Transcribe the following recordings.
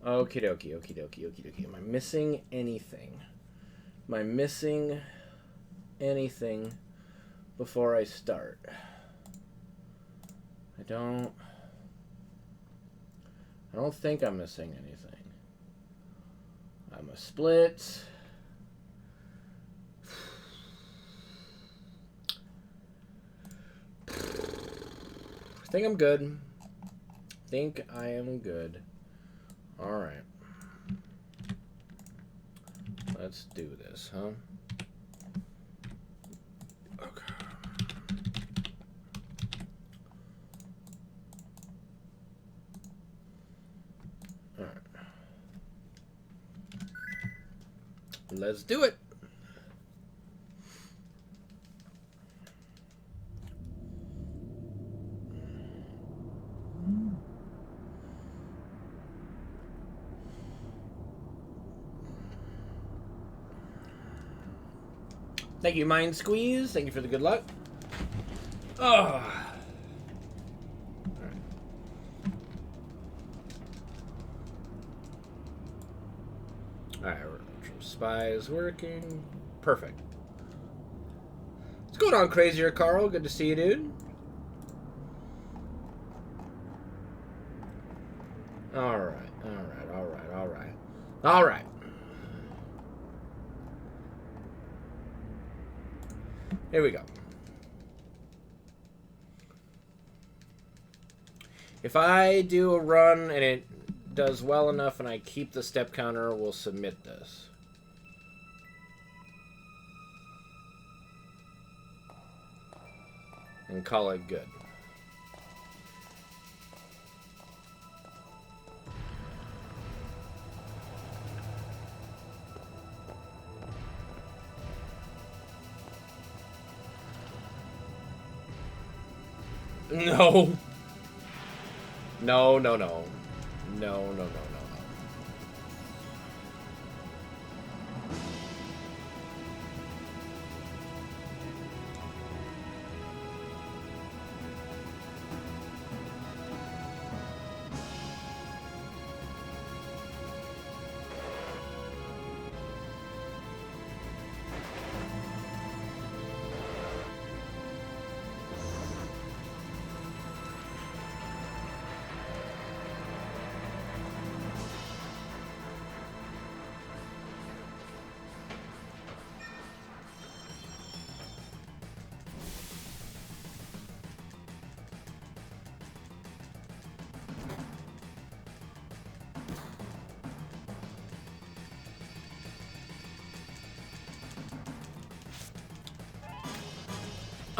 Okie dokie, okie dokie, okie dokie. Am I missing anything? Am I missing anything before I start? I don't think I'm missing anything. I'm a split. I think I'm good. Think I am good. Alright. Let's do this, huh? Okay. Alright. Let's do it. Thank you, Mind Squeeze. Thank you for the good luck. Oh. Alright, spy is working. Perfect. What's going on, Crazier Carl? Good to see you, dude. Alright, alright, alright, alright. Alright. Here we go. If I do a run and it does well enough and I keep the step counter, we'll submit this. And call it good. No. No, no, no. No, no, no, no.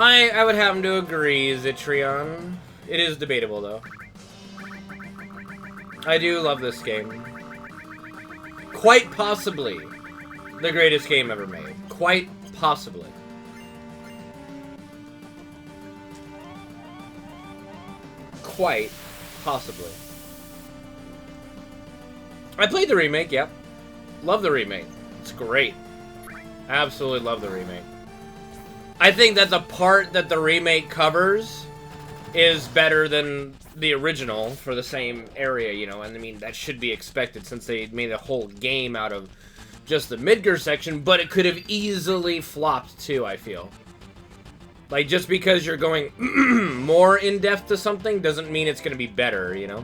I would happen to agree, Zitrion. It is debatable, though. I do love this game. Quite possibly the greatest game ever made. Quite possibly. Quite possibly. I played the remake, yep. Love the remake. It's great. Absolutely love the remake. I think that the part that the remake covers is better than the original for the same area, you know, and I mean, that should be expected since they made a whole game out of just the Midgar section, but it could have easily flopped too, I feel. Like, just because you're going more in-depth to something doesn't mean it's going to be better, you know?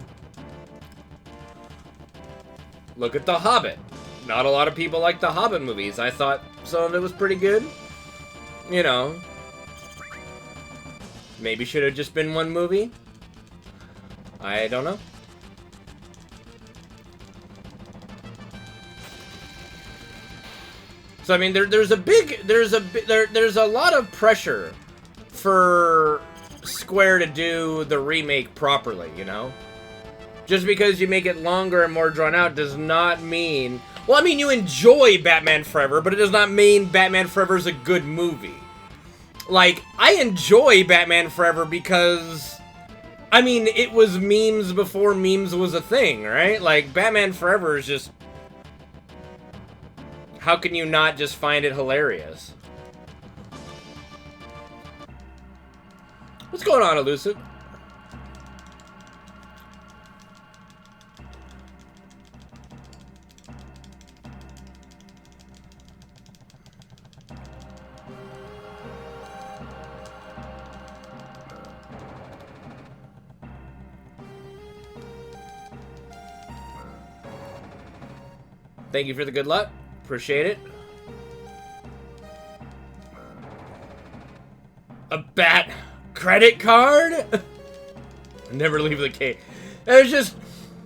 Look at The Hobbit. Not a lot of people like The Hobbit movies. I thought some of it was pretty good. You know, maybe should have just been one movie. I don't know. So I mean, there's a lot of pressure for Square to do the remake properly. You know, just because you make it longer and more drawn out does not mean. Well, I mean, you enjoy Batman Forever, but it does not mean Batman Forever is a good movie. Like, I enjoy Batman Forever because, I mean, it was memes before memes was a thing, right? Like, Batman Forever is just... How can you not just find it hilarious? What's going on, Elusive? Thank you for the good luck. Appreciate it. A bat credit card? Never leave the cave. There's just...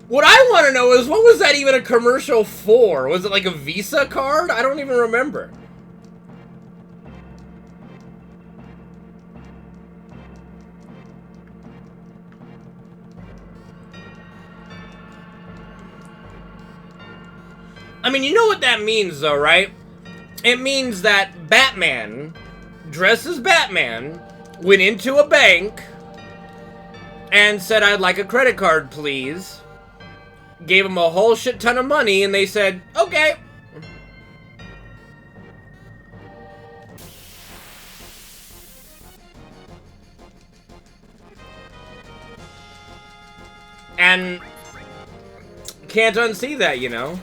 What I want to know is, what was that even a commercial for? Was it like a Visa card? I don't even remember. I mean, you know what that means, though, right? It means that Batman, dressed as Batman, went into a bank and said, I'd like a credit card, please. Gave him a whole shit ton of money, and they said, okay. And can't unsee that, you know.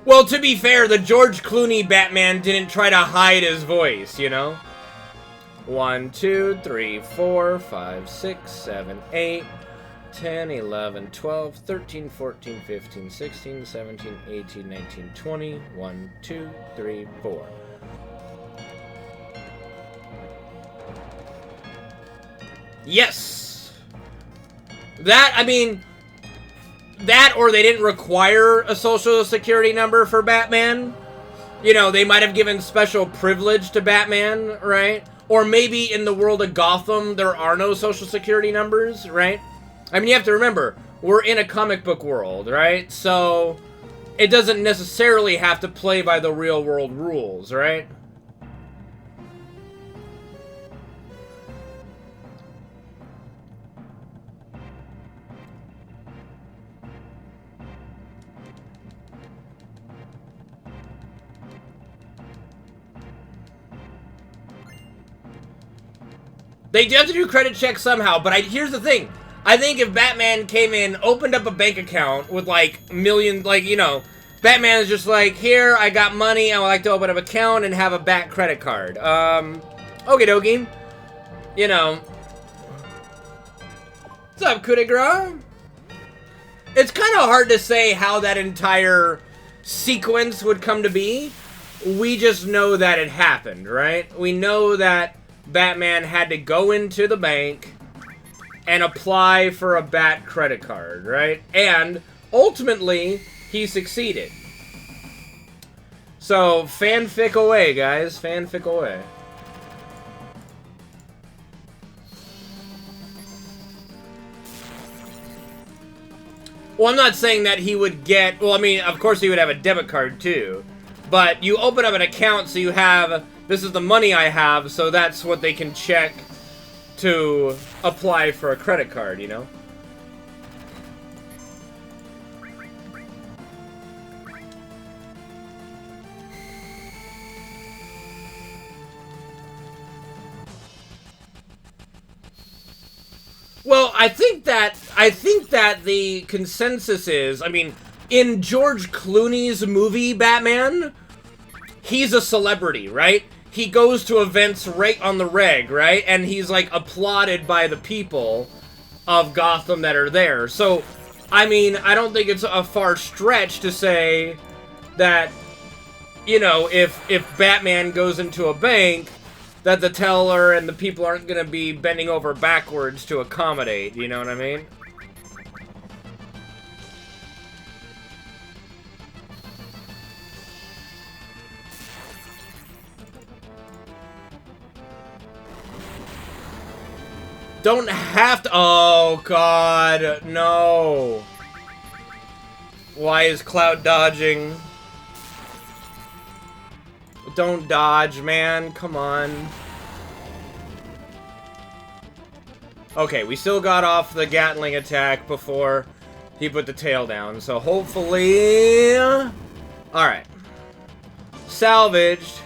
Well, to be fair, the George Clooney Batman didn't try to hide his voice, you know. 1, 2, 3, 4, 5, 6, 7, 8, 10, 11, 12, 13, 14, 15, 16, 17, 18, 19, 20. 1, 2, 3, 4. Yes! That, I mean... That, or they didn't require a social security number for Batman. You know, they might have given special privilege to Batman, right? Or maybe in the world of Gotham, there are no social security numbers, right? I mean, you have to remember, we're in a comic book world, right? So, it doesn't necessarily have to play by the real world rules, right? They do have to do credit checks somehow, but here's the thing. I think if Batman came in, opened up a bank account with, like, millions, like, you know, Batman is just like, here, I got money, I would like to open up an account and have a Bat credit card. Okie dokie. You know. What's up, coup de grace? It's kind of hard to say how that entire sequence would come to be. We just know that it happened, right? We know that Batman had to go into the bank and apply for a Bat credit card, right? And ultimately, he succeeded. So, fanfic away, guys. Fanfic away. Well, I'm not saying that he would get... Well, I mean, of course he would have a debit card, too. But you open up an account so you have... This is the money I have, so that's what they can check to apply for a credit card, you know? Well, I think that the consensus is, I mean, in George Clooney's movie Batman, he's a celebrity, right? He goes to events right on the reg, right? And he's, like, applauded by the people of Gotham that are there. So, I mean, I don't think it's a far stretch to say that, you know, if Batman goes into a bank, that the teller and the people aren't going to be bending over backwards to accommodate, you know what I mean? Don't have to... Oh, God. No. Why is Cloud dodging? Don't dodge, man. Come on. Okay, we still got off the Gatling attack before he put the tail down. So hopefully... Alright. Salvaged.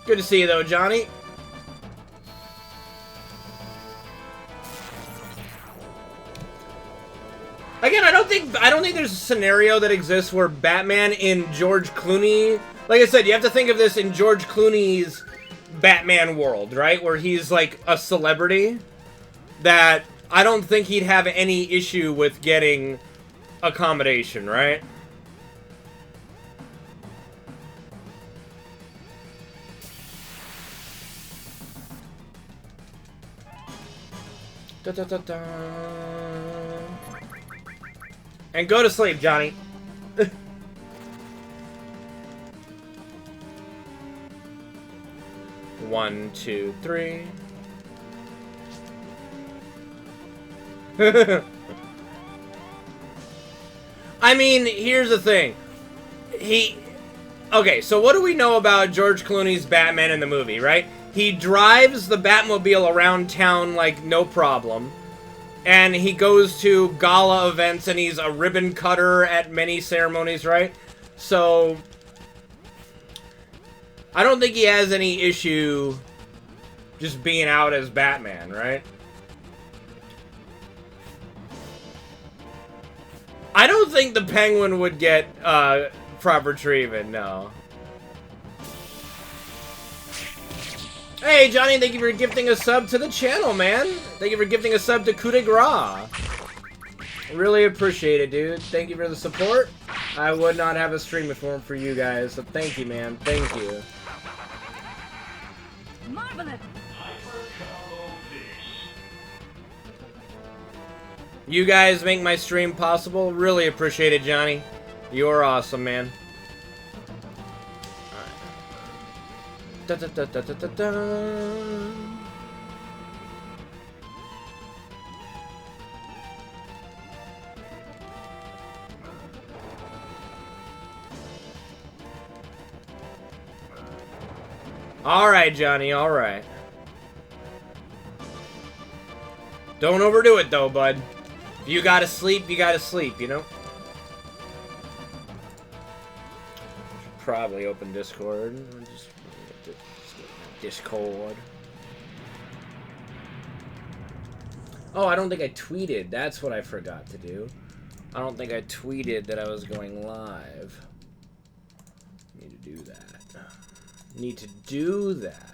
Good to see you, though, Johnny. Again, I don't think there's a scenario that exists where Batman in George Clooney... Like I said, you have to think of this in George Clooney's Batman world, right? Where he's, like, a celebrity. That I don't think he'd have any issue with getting accommodation, right? Da, da, da, da. And go to sleep, Johnny. 1, 2, 3. I mean, here's the thing. Okay, so what do we know about George Clooney's Batman in the movie, right? He drives the Batmobile around town like no problem. And he goes to gala events and he's a ribbon cutter at many ceremonies, right? So I don't think he has any issue just being out as Batman, right? I don't think the Penguin would get proper treatment, no. Hey, Johnny, thank you for gifting a sub to the channel, man. Thank you for gifting a sub to Coup de Grace. Really appreciate it, dude. Thank you for the support. I would not have a stream if it weren't for you guys, so thank you, man. Thank you. Marvelous. You guys make my stream possible. Really appreciate it, Johnny. You're awesome, man. Da, da, da, da, da, da, da. Alright, Johnny, alright. Don't overdo it, though, bud. If you gotta sleep, you gotta sleep, you know? Should probably open Discord. Just Discord. Oh, I don't think I tweeted. That's what I forgot to do. I don't think I tweeted that I was going live. Need to do that. Need to do that.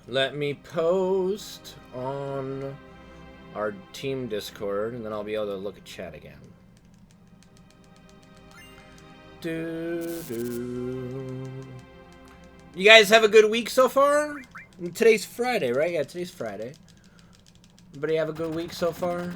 Let me post on our team Discord, and then I'll be able to look at chat again. You guys have a good week so far? Today's Friday, right? Yeah, today's Friday. Everybody have a good week so far?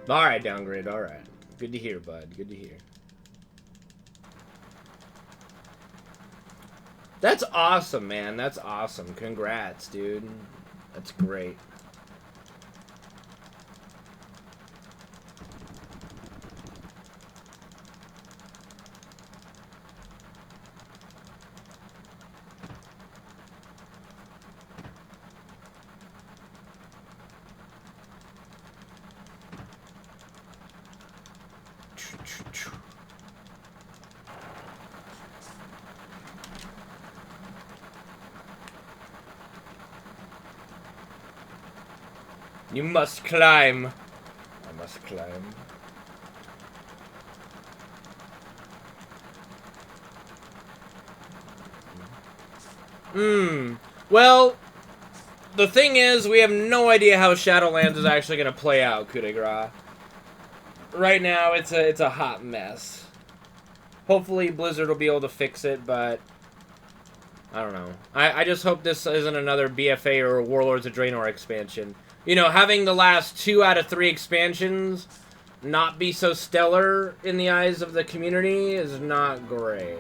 Alright, Downgrade, alright. Good to hear, bud. Good to hear. That's awesome, man. That's awesome. Congrats, dude. That's great. You must climb. I must climb. Well, the thing is, we have no idea how Shadowlands is actually going to play out, coup de grace. Right now, it's a hot mess. Hopefully, Blizzard will be able to fix it, but I don't know. I just hope this isn't another BFA or Warlords of Draenor expansion. You know, having the last 2 out of 3 expansions not be so stellar in the eyes of the community is not great.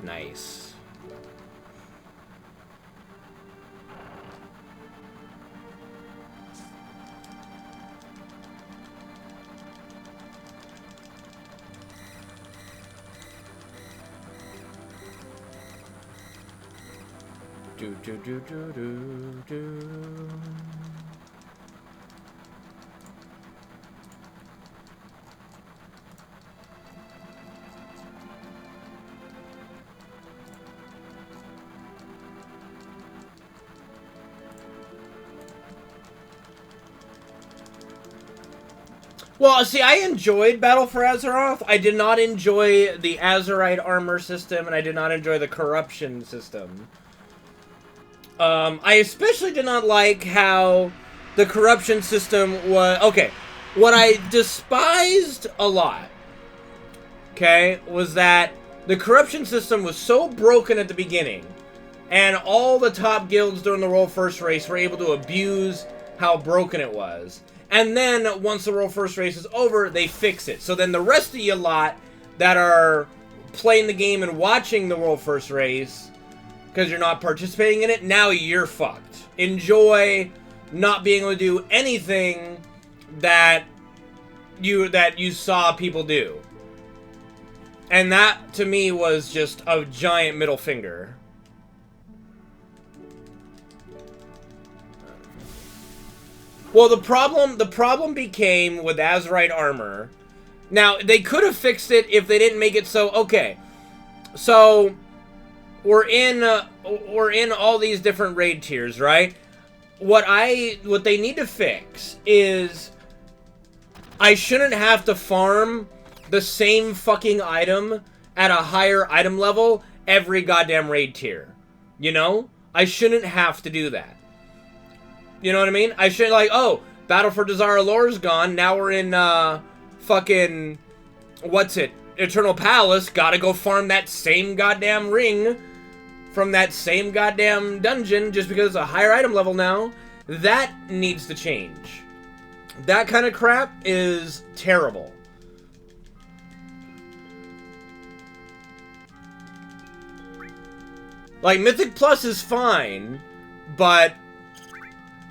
Nice. Do do do do do do. Well, see, I enjoyed Battle for Azeroth. I did not enjoy the Azerite armor system, and I did not enjoy the corruption system. I especially did not like how the corruption system was... Okay, what I despised a lot, okay, was that the corruption system was so broken at the beginning, and all the top guilds during the World First Race were able to abuse how broken it was. And then, once the World First Race is over, they fix it. So then the rest of you lot that are playing the game and watching the World First Race, because you're not participating in it, now you're fucked. Enjoy not being able to do anything that you saw people do. And that, to me, was just a giant middle finger. Well, the problem became with Azerite armor. Now, they could have fixed it if they didn't make it so... Okay, so we're in all these different raid tiers, right? What they need to fix is I shouldn't have to farm the same fucking item at a higher item level every goddamn raid tier. You know? I shouldn't have to do that. You know what I mean? I should, like, oh, Battle for Desire Lore's gone. Now we're in, fucking, what's it? Eternal Palace. Gotta go farm that same goddamn ring from that same goddamn dungeon just because it's a higher item level now. That needs to change. That kind of crap is terrible. Like, Mythic Plus is fine, but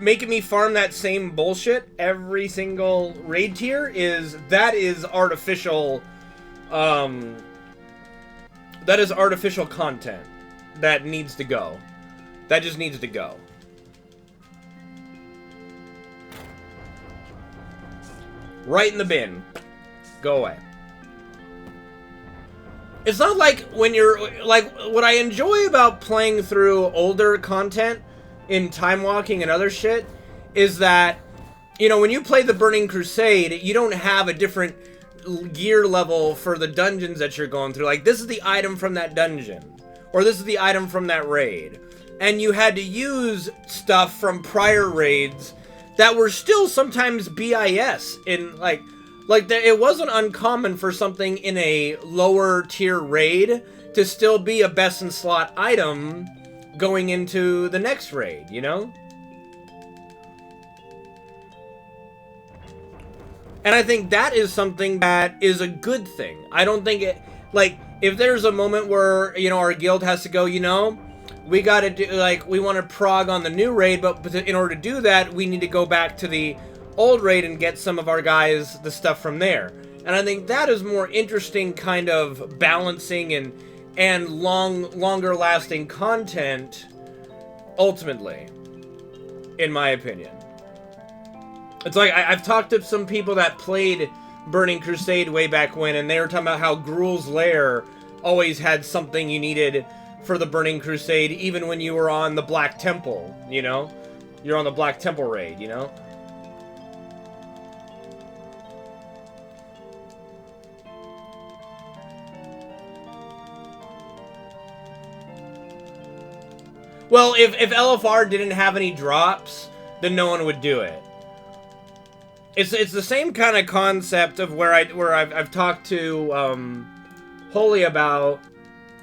making me farm that same bullshit every single raid tier is artificial, that is artificial content that needs to go. That just needs to go. Right in the bin. Go away. It's not like when you're, like, what I enjoy about playing through older content in Time Walking and other shit is that, you know, when you play the Burning Crusade, you don't have a different gear level for the dungeons that you're going through. Like, this is the item from that dungeon, or this is the item from that raid. And you had to use stuff from prior raids that were still sometimes BIS in, like it wasn't uncommon for something in a lower tier raid to still be a best in slot item going into the next raid, you know? And I think that is something that is a good thing. I don't think it, like, if there's a moment where, you know, our guild has to go, you know, we gotta do, like, we want to prog on the new raid, but in order to do that, we need to go back to the old raid and get some of our guys the stuff from there. And I think that is more interesting kind of balancing and longer lasting content, ultimately, in my opinion. It's like, I've talked to some people that played Burning Crusade way back when, and they were talking about how Gruul's Lair always had something you needed for the Burning Crusade, even when you were on the Black Temple, you know? You're on the Black Temple raid, you know? Well, if LFR didn't have any drops, then no one would do it. It's the same kind of concept of where I've talked to Holy about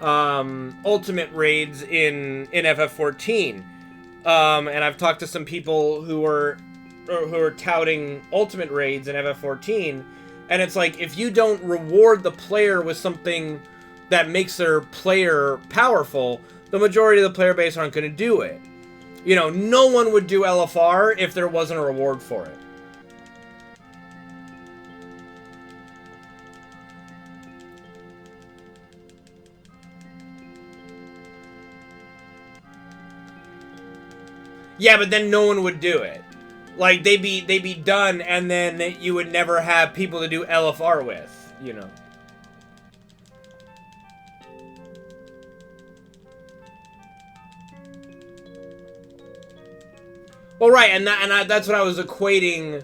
ultimate raids in FF14, and I've talked to some people who are touting ultimate raids in FF14, and it's like, if you don't reward the player with something that makes their player powerful, the majority of the player base aren't going to do it. You know, no one would do LFR if there wasn't a reward for it. Yeah, but then no one would do it. Like, they'd be done, and then you would never have people to do LFR with, you know. Well, right, and that's what I was equating,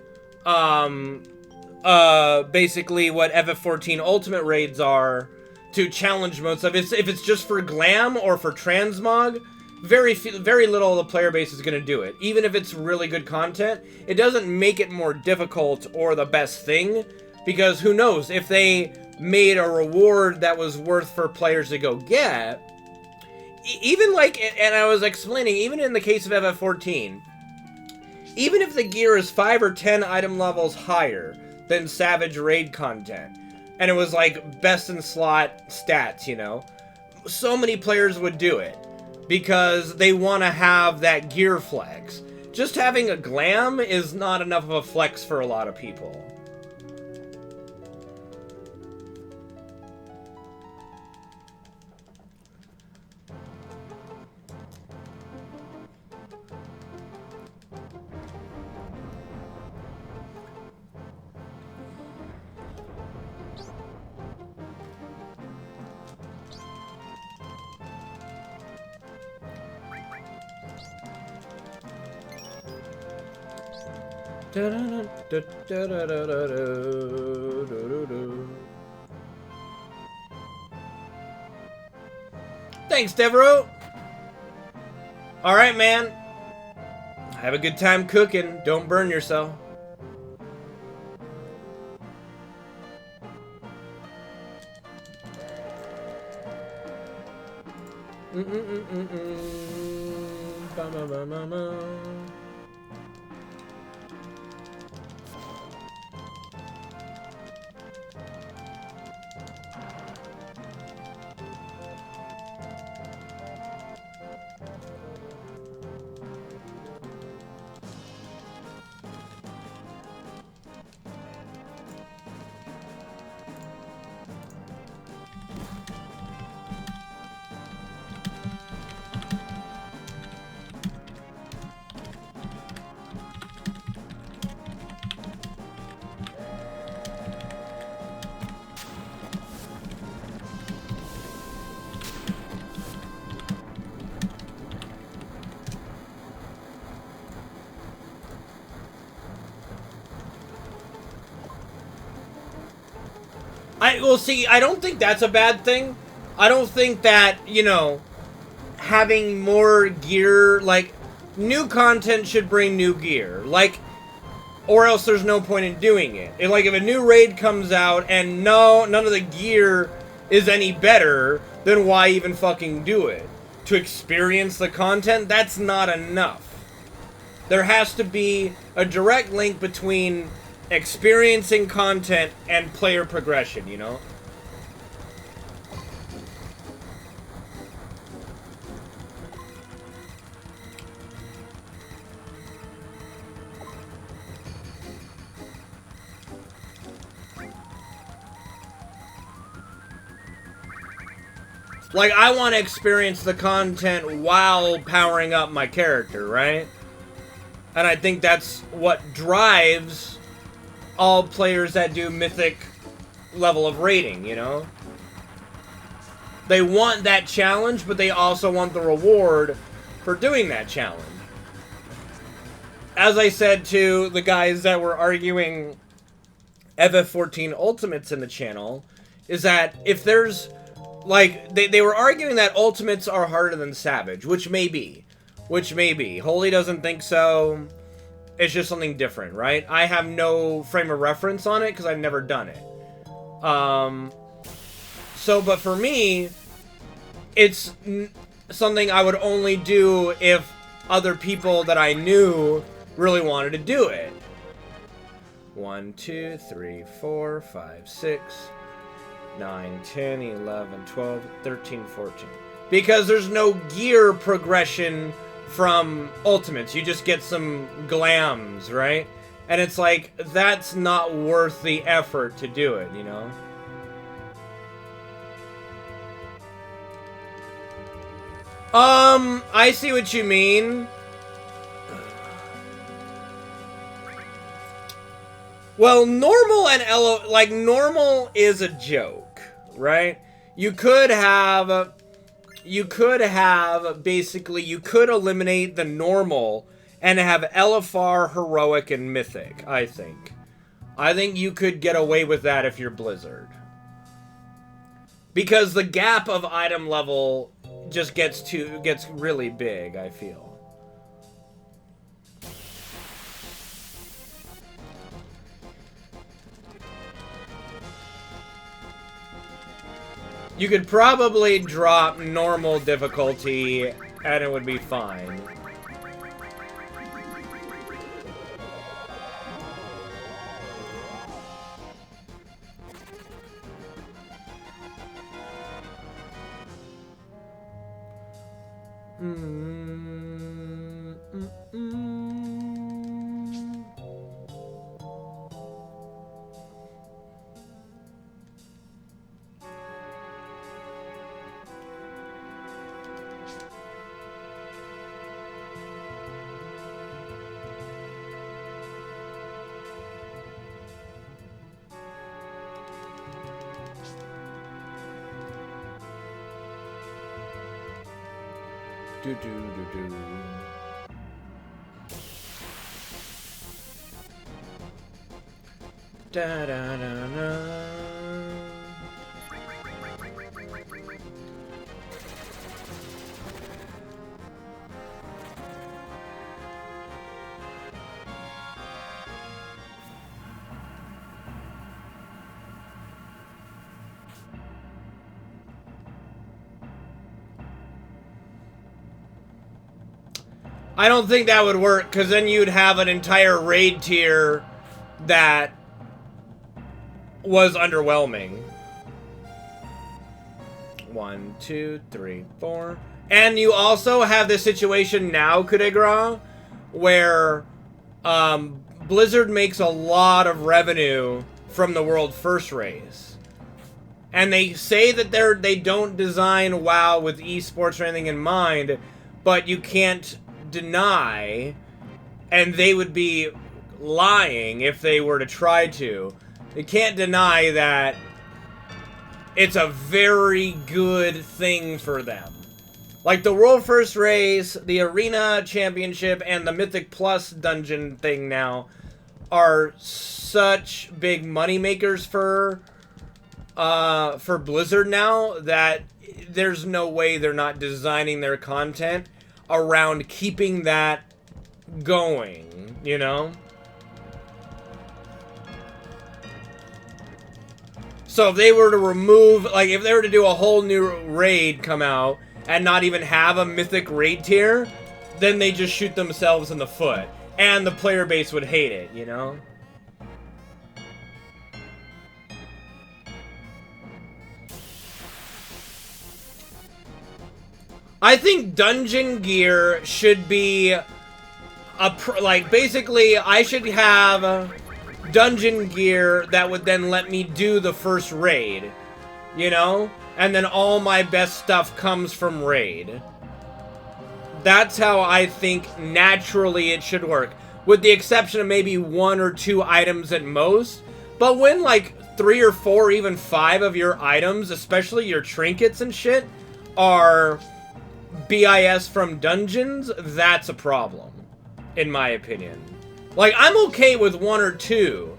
basically what FF14 Ultimate Raids are to challenge mode stuff. If it's just for glam or for transmog, very little of the player base is going to do it. Even if it's really good content, it doesn't make it more difficult or the best thing, because who knows, if they made a reward that was worth for players to go get, even like, and I was explaining, even in the case of FF14, even if the gear is 5 or 10 item levels higher than Savage Raid content, and it was like best in slot stats, you know, so many players would do it because they want to have that gear flex. Just having a glam is not enough of a flex for a lot of people. Thanks, Devereaux. All right, man. Have a good time cooking. Don't burn yourself. Well, see, I don't think that's a bad thing. I don't think that, you know, having more gear, like, new content should bring new gear. Like, or else there's no point in doing it. Like, if a new raid comes out and none of the gear is any better, then why even fucking do it? To experience the content? That's not enough. There has to be a direct link between experiencing content and player progression, you know? Like, I want to experience the content while powering up my character, right? And I think that's what drives all players that do mythic level of rating, you know? They want that challenge, but they also want the reward for doing that challenge. As I said to the guys that were arguing FF14 Ultimates in the channel, is that if there's, like, they were arguing that Ultimates are harder than Savage, which may be. Which may be. Holy doesn't think so. It's just something different, right? I have no frame of reference on it because I've never done it. But for me, it's something I would only do if other people that I knew really wanted to do it. 1, 2, 3, 4, 5, 6, 9, 10, 11, 12, 13, 14. Because there's no gear progression from Ultimates. You just get some glams, right? And it's like, that's not worth the effort to do it, you know? I see what you mean. Well, normal and like, normal is a joke, right? You could basically, you could eliminate the normal and have LFR, heroic, and mythic, I think. I think you could get away with that if you're Blizzard. Because the gap of item level just gets really big, I feel. You could probably drop normal difficulty and it would be fine. Da da da da. I don't think that would work, because then you'd have an entire raid tier that was underwhelming. 1, 2, 3, 4. And you also have this situation now, coup de grace, where Blizzard makes a lot of revenue from the World First race. And they say that they don't design WoW with esports or anything in mind, but you can't deny, and they would be lying if they were to try to. They can't deny that it's a very good thing for them. Like the World First Race, the Arena Championship, and the Mythic Plus dungeon thing now are such big money makers for Blizzard now that there's no way they're not designing their content around keeping that going, you know? So if they were to remove, like, if they were to do a whole new raid come out and not even have a mythic raid tier, then they just shoot themselves in the foot. And the player base would hate it, you know? I think dungeon gear should be like, basically, I should have dungeon gear that would then let me do the first raid, you know? And then all my best stuff comes from raid. That's how I think naturally it should work. with the exception of maybe 1 or 2 items at most. But when like 3 or 4, even 5 of your items, especially your trinkets and shit, are BIS from dungeons, that's a problem, in my opinion. Like, I'm okay with 1 or 2.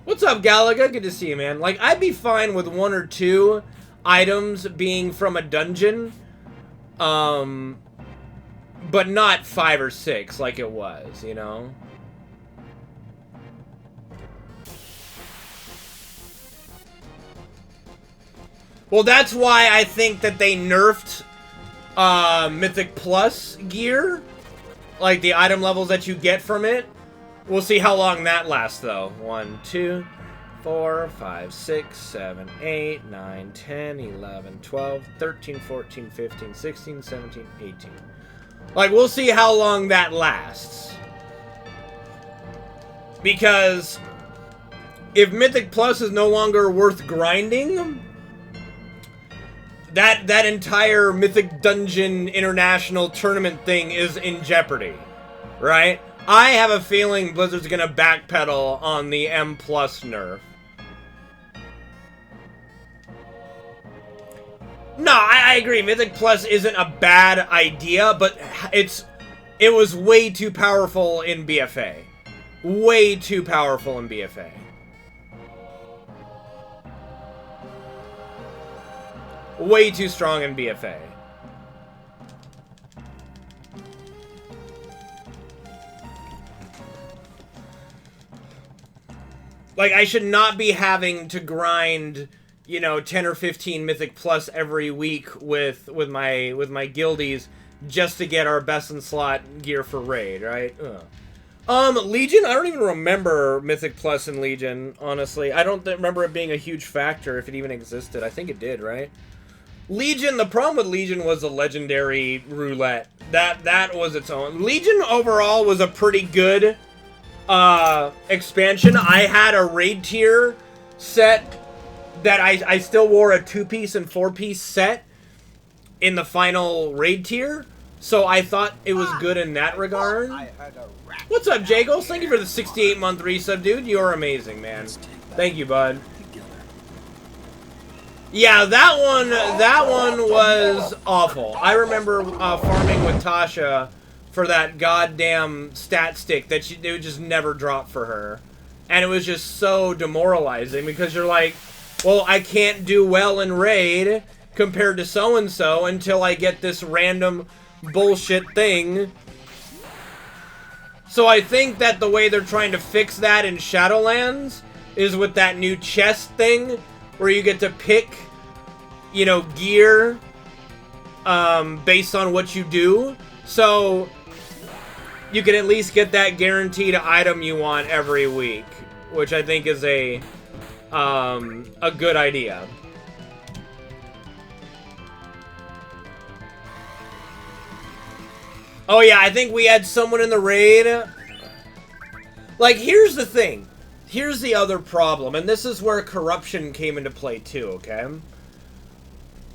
What's up, Galaga? Good to see you, man. Like, I'd be fine with 1 or 2 items being from a dungeon, but not 5 or 6 like it was, you know? Well, that's why I think that they nerfed Mythic Plus gear. Like, the item levels that you get from it. We'll see how long that lasts, though. 1, 2, 4, 5, 6, 7, 8, 9, 10, 11, 12, 13, 14, 15, 16, 17, 18. Like, we'll see how long that lasts. Because if Mythic Plus is no longer worth grinding, that entire Mythic Dungeon International Tournament thing is in jeopardy, right? I have a feeling Blizzard's gonna backpedal on the M Plus nerf. No, I agree. Mythic Plus isn't a bad idea, but it was way too powerful in BFA. Way too powerful in BFA. Way too strong in BFA. Like, I should not be having to grind, you know, 10 or 15 Mythic Plus every week with my guildies just to get our best in slot gear for raid, right? Legion, I don't even remember Mythic Plus in Legion, honestly. I don't remember it being a huge factor if it even existed. I think it did, right? Legion, the problem with Legion was the legendary roulette. That was its own. Legion overall was a pretty good expansion. I had a raid tier set that I still wore a 2-piece and 4-piece set in the final raid tier. So I thought it was good in that regard. What's up, Jagos? Thank you for the 68-month resub, dude. You're amazing, man. Thank you, bud. Yeah, that one was awful. I remember farming with Tasha for that goddamn stat stick that it would just never drop for her. And it was just so demoralizing because you're like, well, I can't do well in raid compared to so-and-so until I get this random bullshit thing. So I think that the way they're trying to fix that in Shadowlands is with that new chest thing where you get to pick, you know, gear based on what you do. So you can at least get that guaranteed item you want every week, which I think is a good idea. Oh yeah, I think we had someone in the raid. Like, here's the thing. Here's the other problem, and this is where corruption came into play too, okay?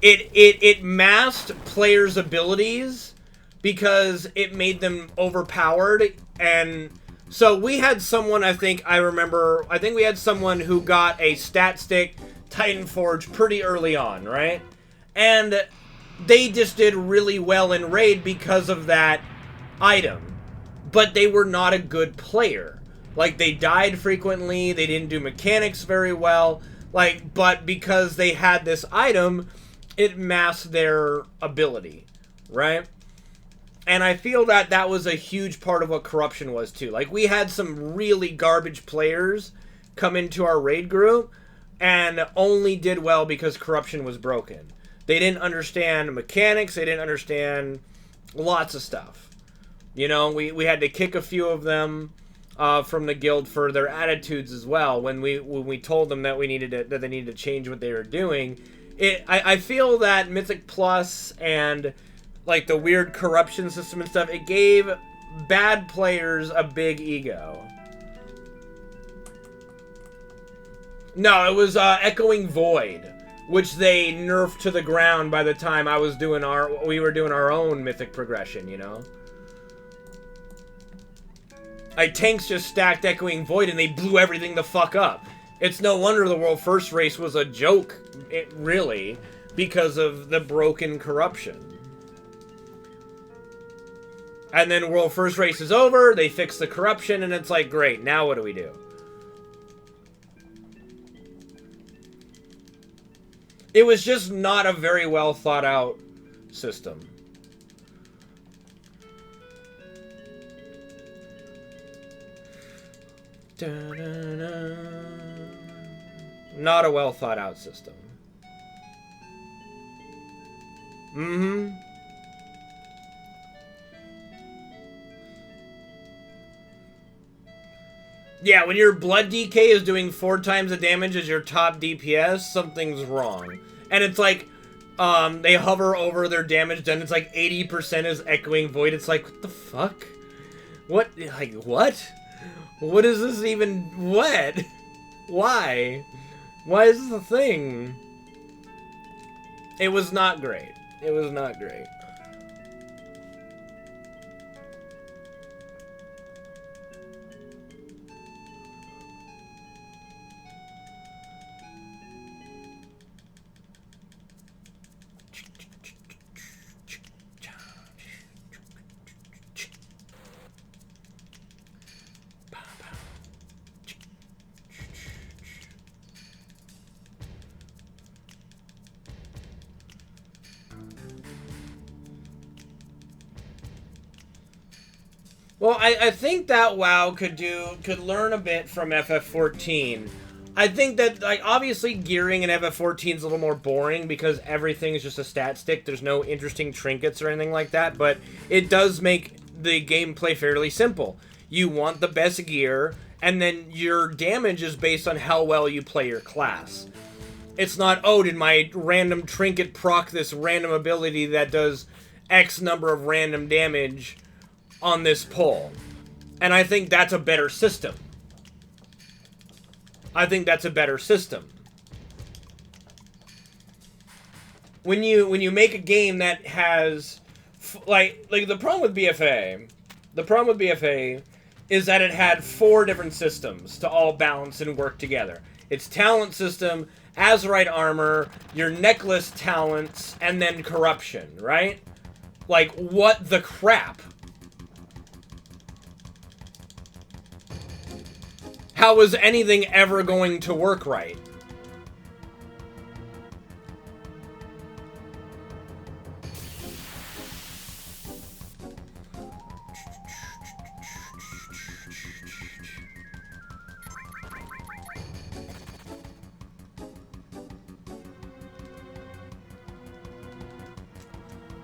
It masked players' abilities because it made them overpowered, and so we had someone, I think we had someone who got a stat stick Titan Forge pretty early on, right? And they just did really well in raid because of that item, but they were not a good player. Like, they died frequently, they didn't do mechanics very well, like, but because they had this item, it masked their ability, right? And I feel that that was a huge part of what corruption was too. Like, we had some really garbage players come into our raid group and only did well because corruption was broken. They didn't understand mechanics, they didn't understand lots of stuff. You know, we had to kick a few of them from the guild for their attitudes as well. When we told them that they needed to change what they were doing, I feel that Mythic Plus and like the weird corruption system and stuff, it gave bad players a big ego. No, it was Echoing Void, which they nerfed to the ground by the time we were doing our own Mythic progression, you know? Like, tanks just stacked Echoing Void and they blew everything the fuck up. It's no wonder the World First Race was a joke, really, because of the broken corruption. And then World First Race is over, they fix the corruption, and it's like, great, now what do we do? It was just not a very well thought out system. Not a well thought out system. Mm-hmm. Yeah, when your blood DK is doing 4 times the damage as your top DPS, something's wrong. And it's like, they hover over their damage done, it's like 80% is Echoing Void. It's like, what the fuck? What? Like, what? What is this even? What? Why? Why is this a thing? It was not great. It was not great. Well, I think that WoW could learn a bit from FF14. I think that, like, obviously gearing in FF14 is a little more boring because everything is just a stat stick. There's no interesting trinkets or anything like that, but it does make the gameplay fairly simple. You want the best gear, and then your damage is based on how well you play your class. It's not, oh, did my random trinket proc this random ability that does X number of random damage on this pull. And I think that's a better system. I think that's a better system. When you make a game that has like the problem with BFA is that it had 4 different systems to all balance and work together. Its talent system, Azurite armor, your necklace talents, and then corruption, right? Like, what the crap? How is anything ever going to work right?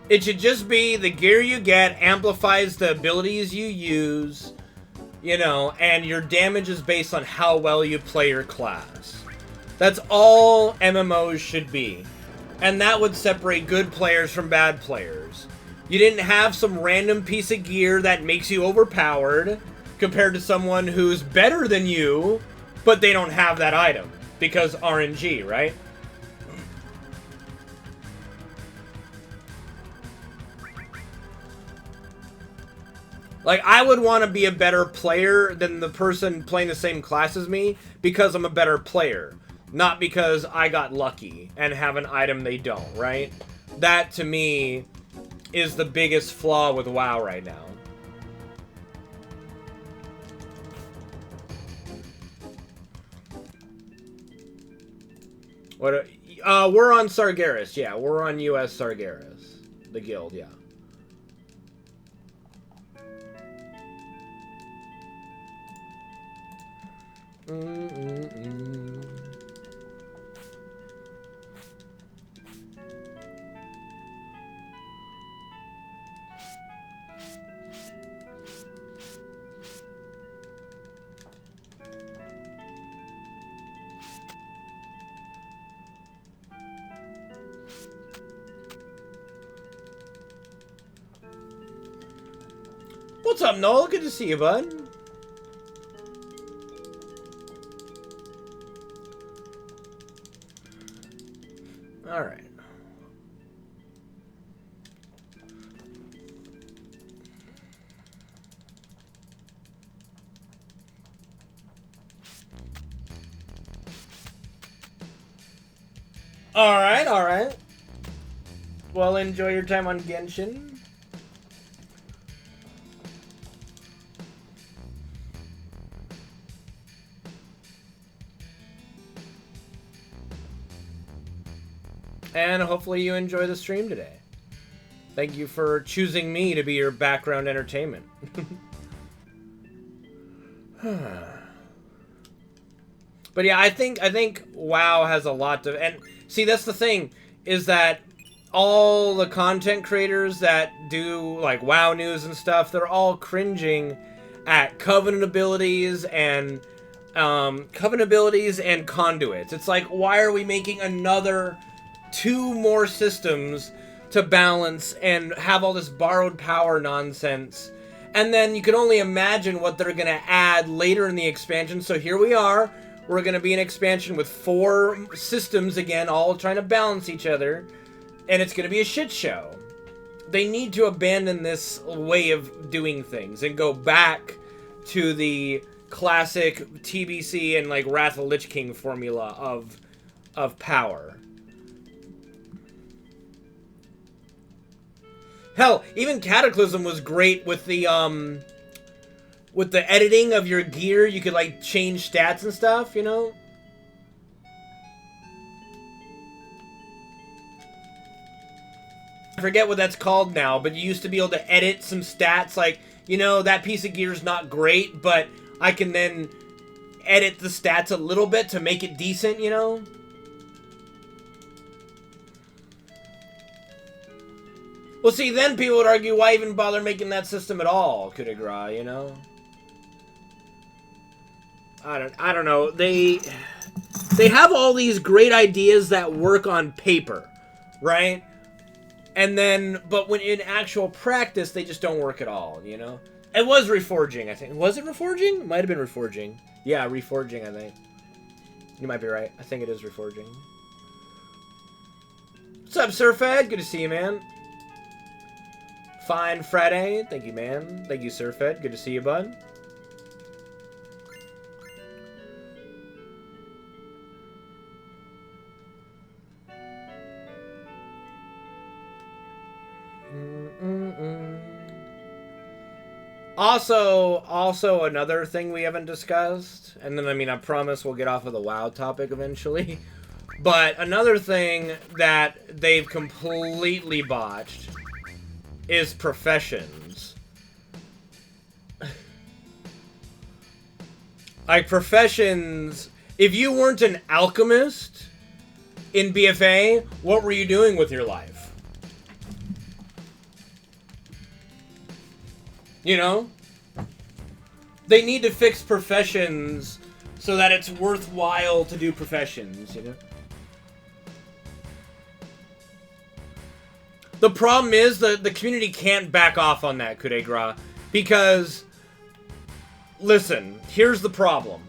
It should just be the gear you get amplifies the abilities you use, you know, and your damage is based on how well you play your class. That's all MMOs should be. And that would separate good players from bad players. You didn't have some random piece of gear that makes you overpowered compared to someone who's better than you, but they don't have that item because RNG, right? Like, I would want to be a better player than the person playing the same class as me because I'm a better player. Not because I got lucky and have an item they don't, right? That, to me, is the biggest flaw with WoW right now. What? We're on Sargeras, yeah. We're on US Sargeras. The guild, yeah. What's up, Noel? Good to see you, bud. All right. Alright, alright. Well, enjoy your time on Genshin. And hopefully you enjoy the stream today. Thank you for choosing me to be your background entertainment. But yeah, I think WoW has a lot to... And see, that's the thing, is that all the content creators that do, like, WoW news and stuff, they're all cringing at Covenant abilities and conduits. It's like, why are we making another 2 more systems to balance and have all this borrowed power nonsense? And then you can only imagine what they're going to add later in the expansion. So here we are. We're going to be an expansion with 4 systems again, all trying to balance each other. And it's going to be a shit show. They need to abandon this way of doing things and go back to the classic TBC and like Wrath of Lich King formula of power. Hell, even Cataclysm was great with the editing of your gear. You could like change stats and stuff, you know? I forget what that's called now, but you used to be able to edit some stats, like, you know, that piece of gear is not great, but I can then edit the stats a little bit to make it decent, you know? Well, see, then people would argue, why even bother making that system at all, coup de grace, you know? I don't know. They have all these great ideas that work on paper, right? And then, but when in actual practice, they just don't work at all, you know? It was Reforging, I think. Was it Reforging? Might have been Reforging. Yeah, Reforging, I think. You might be right. I think it is Reforging. What's up, Surfed? Good to see you, man. Fine Friday. Thank you, man. Thank you, Surfed. Good to see you, bud. Also another thing we haven't discussed, and then, I mean, I promise we'll get off of the WoW topic eventually, but another thing that they've completely botched is professions. Like, professions, if you weren't an alchemist in BFA, what were you doing with your life? You know? They need to fix professions so that it's worthwhile to do professions, you know? The problem is that the community can't back off on that, coup de grace, because, listen, here's the problem.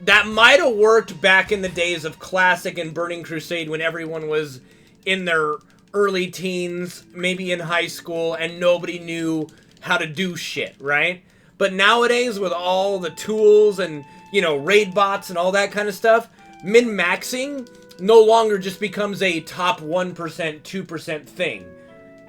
That might have worked back in the days of Classic and Burning Crusade when everyone was in their early teens, maybe in high school, and nobody knew how to do shit, right? But nowadays, with all the tools and, you know, raid bots and all that kind of stuff, min-maxing no longer just becomes a top 1%, 2% thing.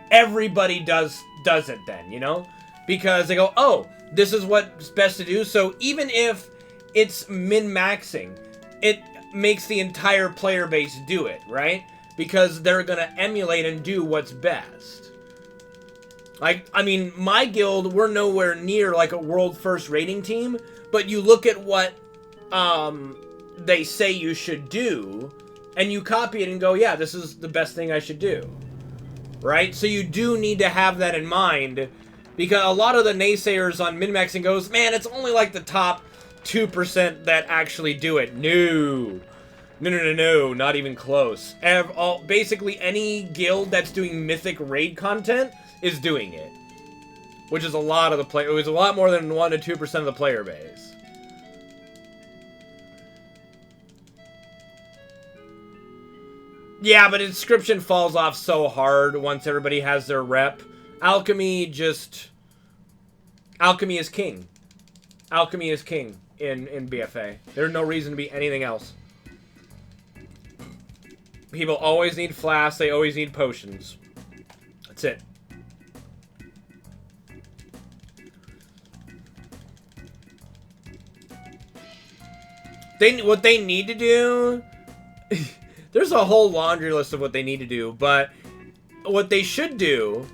Everybody does it then, you know? Because they go, oh, this is what's best to do. So even if it's min-maxing, it makes the entire player base do it, right? Because they're gonna emulate and do what's best. Like, I mean, my guild, we're nowhere near, like, a world first rating team, but you look at what, they say you should do, and you copy it and go, yeah, this is the best thing I should do. Right? So you do need to have that in mind, because a lot of the naysayers on min-maxing goes, man, it's only, like, the top 2% that actually do it. No. No, not even close. Basically, any guild that's doing mythic raid content is doing it, which is a lot of the play. It was a lot more than 1 to 2% of the player base. Yeah, but inscription falls off so hard once everybody has their rep. Alchemy is king. Alchemy is king in BFA. There's no reason to be anything else. People always need flasks. They always need potions. That's it. What they need to do... There's a whole laundry list of what they need to do, but what they should do...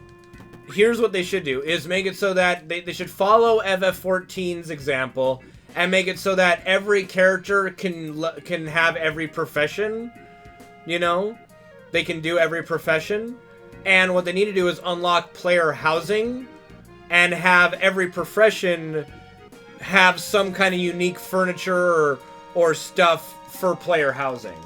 Here's what they should do, is make it so that they should follow FF14's example and make it so that every character can have every profession, you know? They can do every profession. And what they need to do is unlock player housing and have every profession have some kind of unique furniture or stuff for player housing.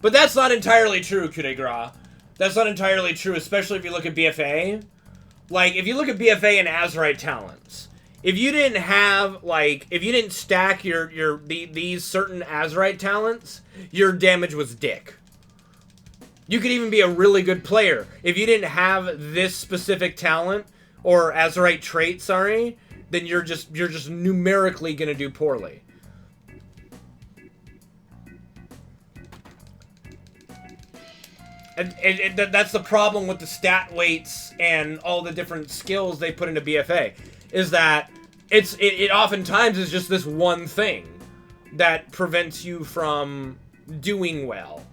But that's not entirely true, Coup de Grace. That's not entirely true, especially if you look at BFA. Like, if you look at BFA and Azurite talents, if you didn't have, like, if you didn't stack these certain Azurite talents, your damage was dick. You could even be a really good player. If you didn't have this specific talent, or Azurite trait, sorry, then you're just numerically gonna do poorly. And that's the problem with the stat weights and all the different skills they put into BFA, is that it oftentimes is just this one thing that prevents you from doing well,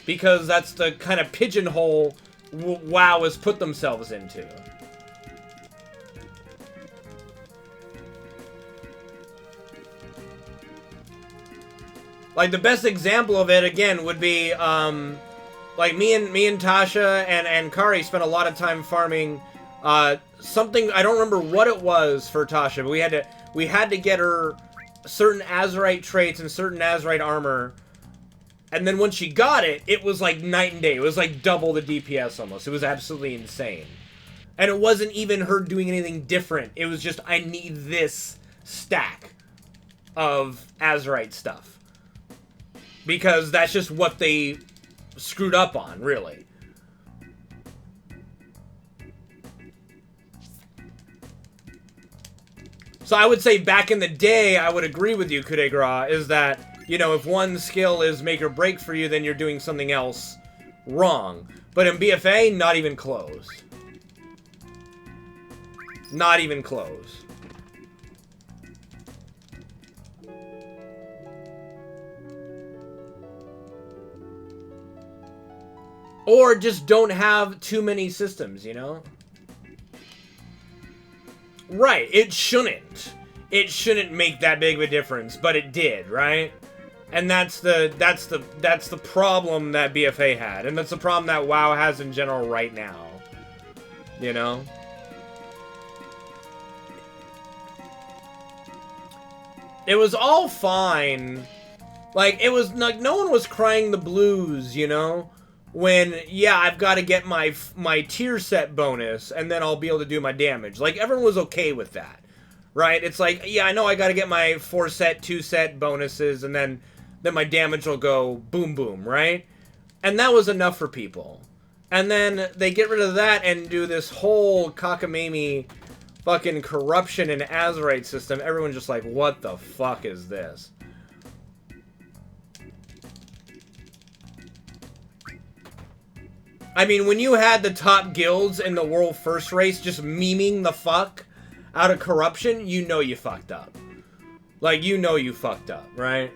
because that's the kind of pigeonhole WoW has put themselves into. Like, the best example of it, again, would be, like, me and Tasha and Kari spent a lot of time farming, something, I don't remember what it was for Tasha, but we had to get her certain Azurite traits and certain Azurite armor, and then when she got it, it was like night and day. It was like double the DPS almost. It was absolutely insane. And it wasn't even her doing anything different. It was just, I need this stack of Azurite stuff. Because that's just what they screwed up on, really. So I would say back in the day, I would agree with you, Coup de Grace, is that, you know, if one skill is make or break for you, then you're doing something else wrong. But in BFA, not even close. Not even close. Or just don't have too many systems, you know? Right, it shouldn't. It shouldn't make that big of a difference, but it did, right? And that's the problem that BFA had, and that's the problem that WoW has in general right now. You know? It was all fine. Like, it was like no one was crying the blues, you know? When, yeah, I've got to get my tier set bonus, and then I'll be able to do my damage. Like, everyone was okay with that, right? It's like, yeah, I know I got to get my 4-set, 2-set bonuses, and then my damage will go boom, boom, right? And that was enough for people. And then they get rid of that and do this whole cockamamie fucking corruption and Azurite system. Everyone's just like, what the fuck is this? I mean, when you had the top guilds in the World First Race just memeing the fuck out of corruption, you know you fucked up. Like, you know you fucked up, right?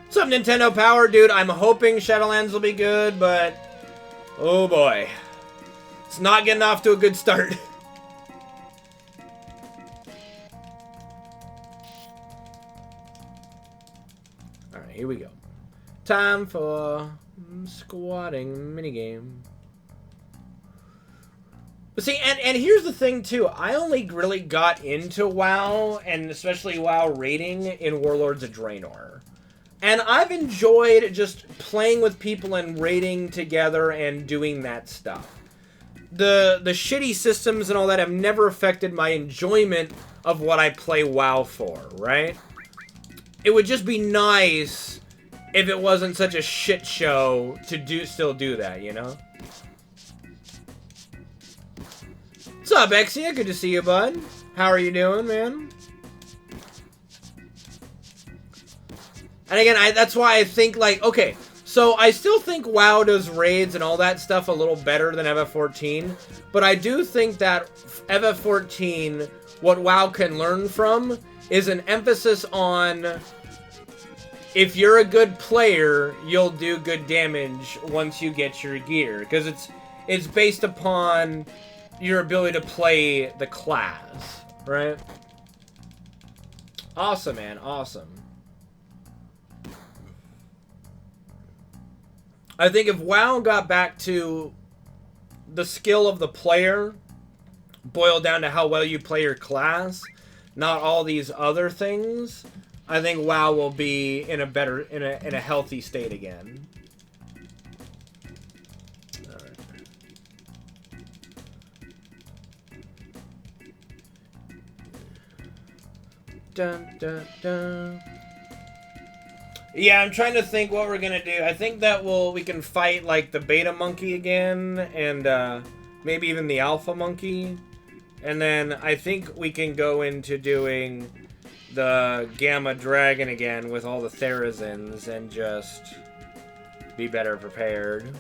What's up, Nintendo Power? Dude, I'm hoping Shadowlands will be good, but... oh boy. It's not getting off to a good start. Alright, here we go. Time for squatting minigame. But see, and here's the thing too. I only really got into WoW, and especially WoW raiding, in Warlords of Draenor. And I've enjoyed just playing with people and raiding together and doing that stuff. the shitty systems and all that have never affected my enjoyment of what I play WoW for, right? It would just be nice if it wasn't such a shit show to still do that, you know? What's up, Exia? Good to see you, bud. How are you doing, man? And again, that's why I think, like, okay, so I still think WoW does raids and all that stuff a little better than FF14, but I do think that FF14, what WoW can learn from, is an emphasis on, if you're a good player, you'll do good damage once you get your gear, because it's based upon your ability to play the class, right? Awesome, man, awesome. I think if WoW got back to the skill of the player, boiled down to how well you play your class, not all these other things, I think WoW will be in a healthy state again. All right. Dun dun dun. Yeah, I'm trying to think what we're gonna do. I think that we can fight, like, the beta monkey again, and maybe even the alpha monkey. And then I think we can go into doing the gamma dragon again with all the Therizins and just be better prepared.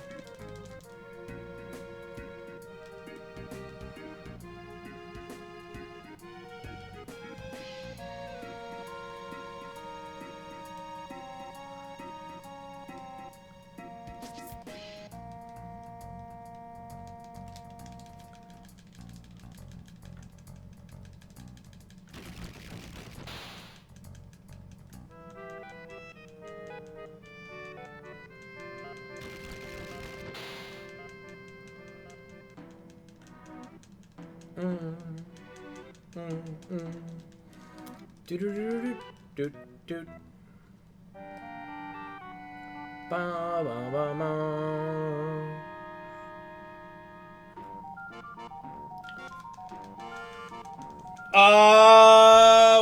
Ba, ba, ba, ba.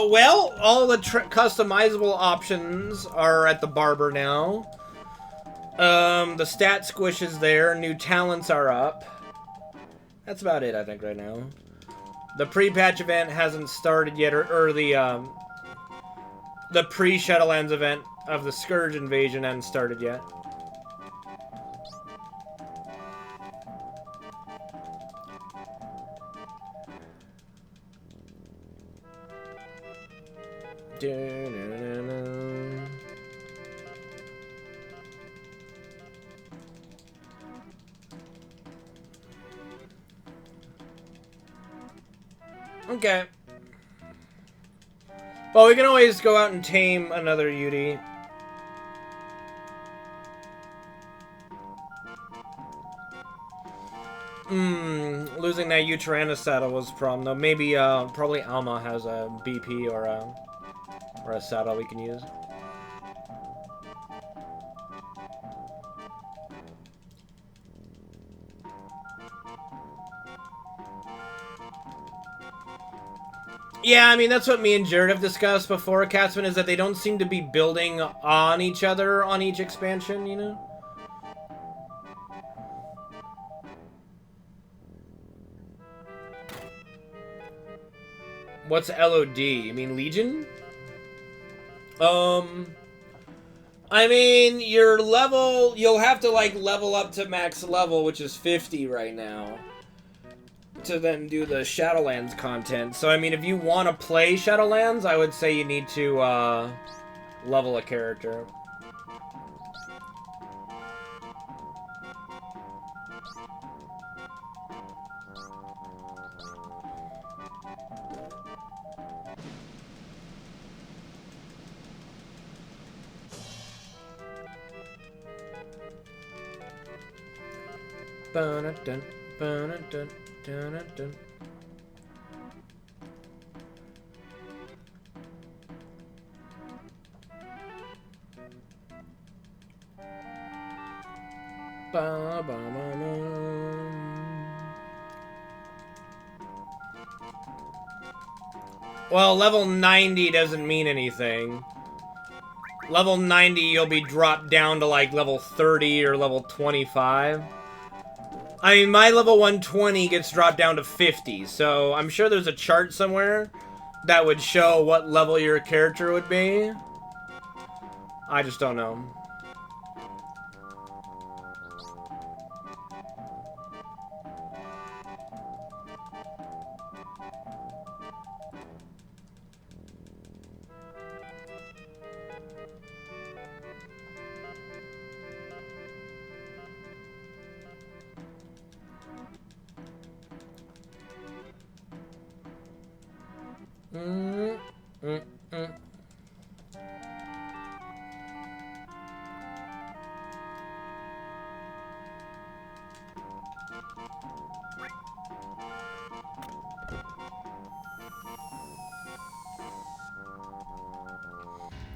Well, all the customizable options are at the barber now. The stat squish is there. New talents are up. That's about it, I think, right now. The pre-patch event hasn't started yet, or the pre-Shadowlands event of the Scourge invasion hasn't started yet. Okay. Well, we can always go out and tame another Yudi. Losing that Uterana saddle was a problem, though. Maybe, probably Alma has a BP or a saddle we can use. Yeah, I mean, that's what me and Jared have discussed before, Catsman, is that they don't seem to be building on each other on each expansion, you know? What's LOD? You mean Legion? I mean, your level, you'll have to, like, level up to max level, which is 50 right now, to then do the Shadowlands content. So, I mean, if you want to play Shadowlands, I would say you need to, level a character. Ba-na-dun, ba-na-dun, dun-na-dun. Ba-ba-ba-ba. Well, level 90 doesn't mean anything. Level 90, you'll be dropped down to like level 30 or level 25. I mean, my level 120 gets dropped down to 50, so I'm sure there's a chart somewhere that would show what level your character would be. I just don't know.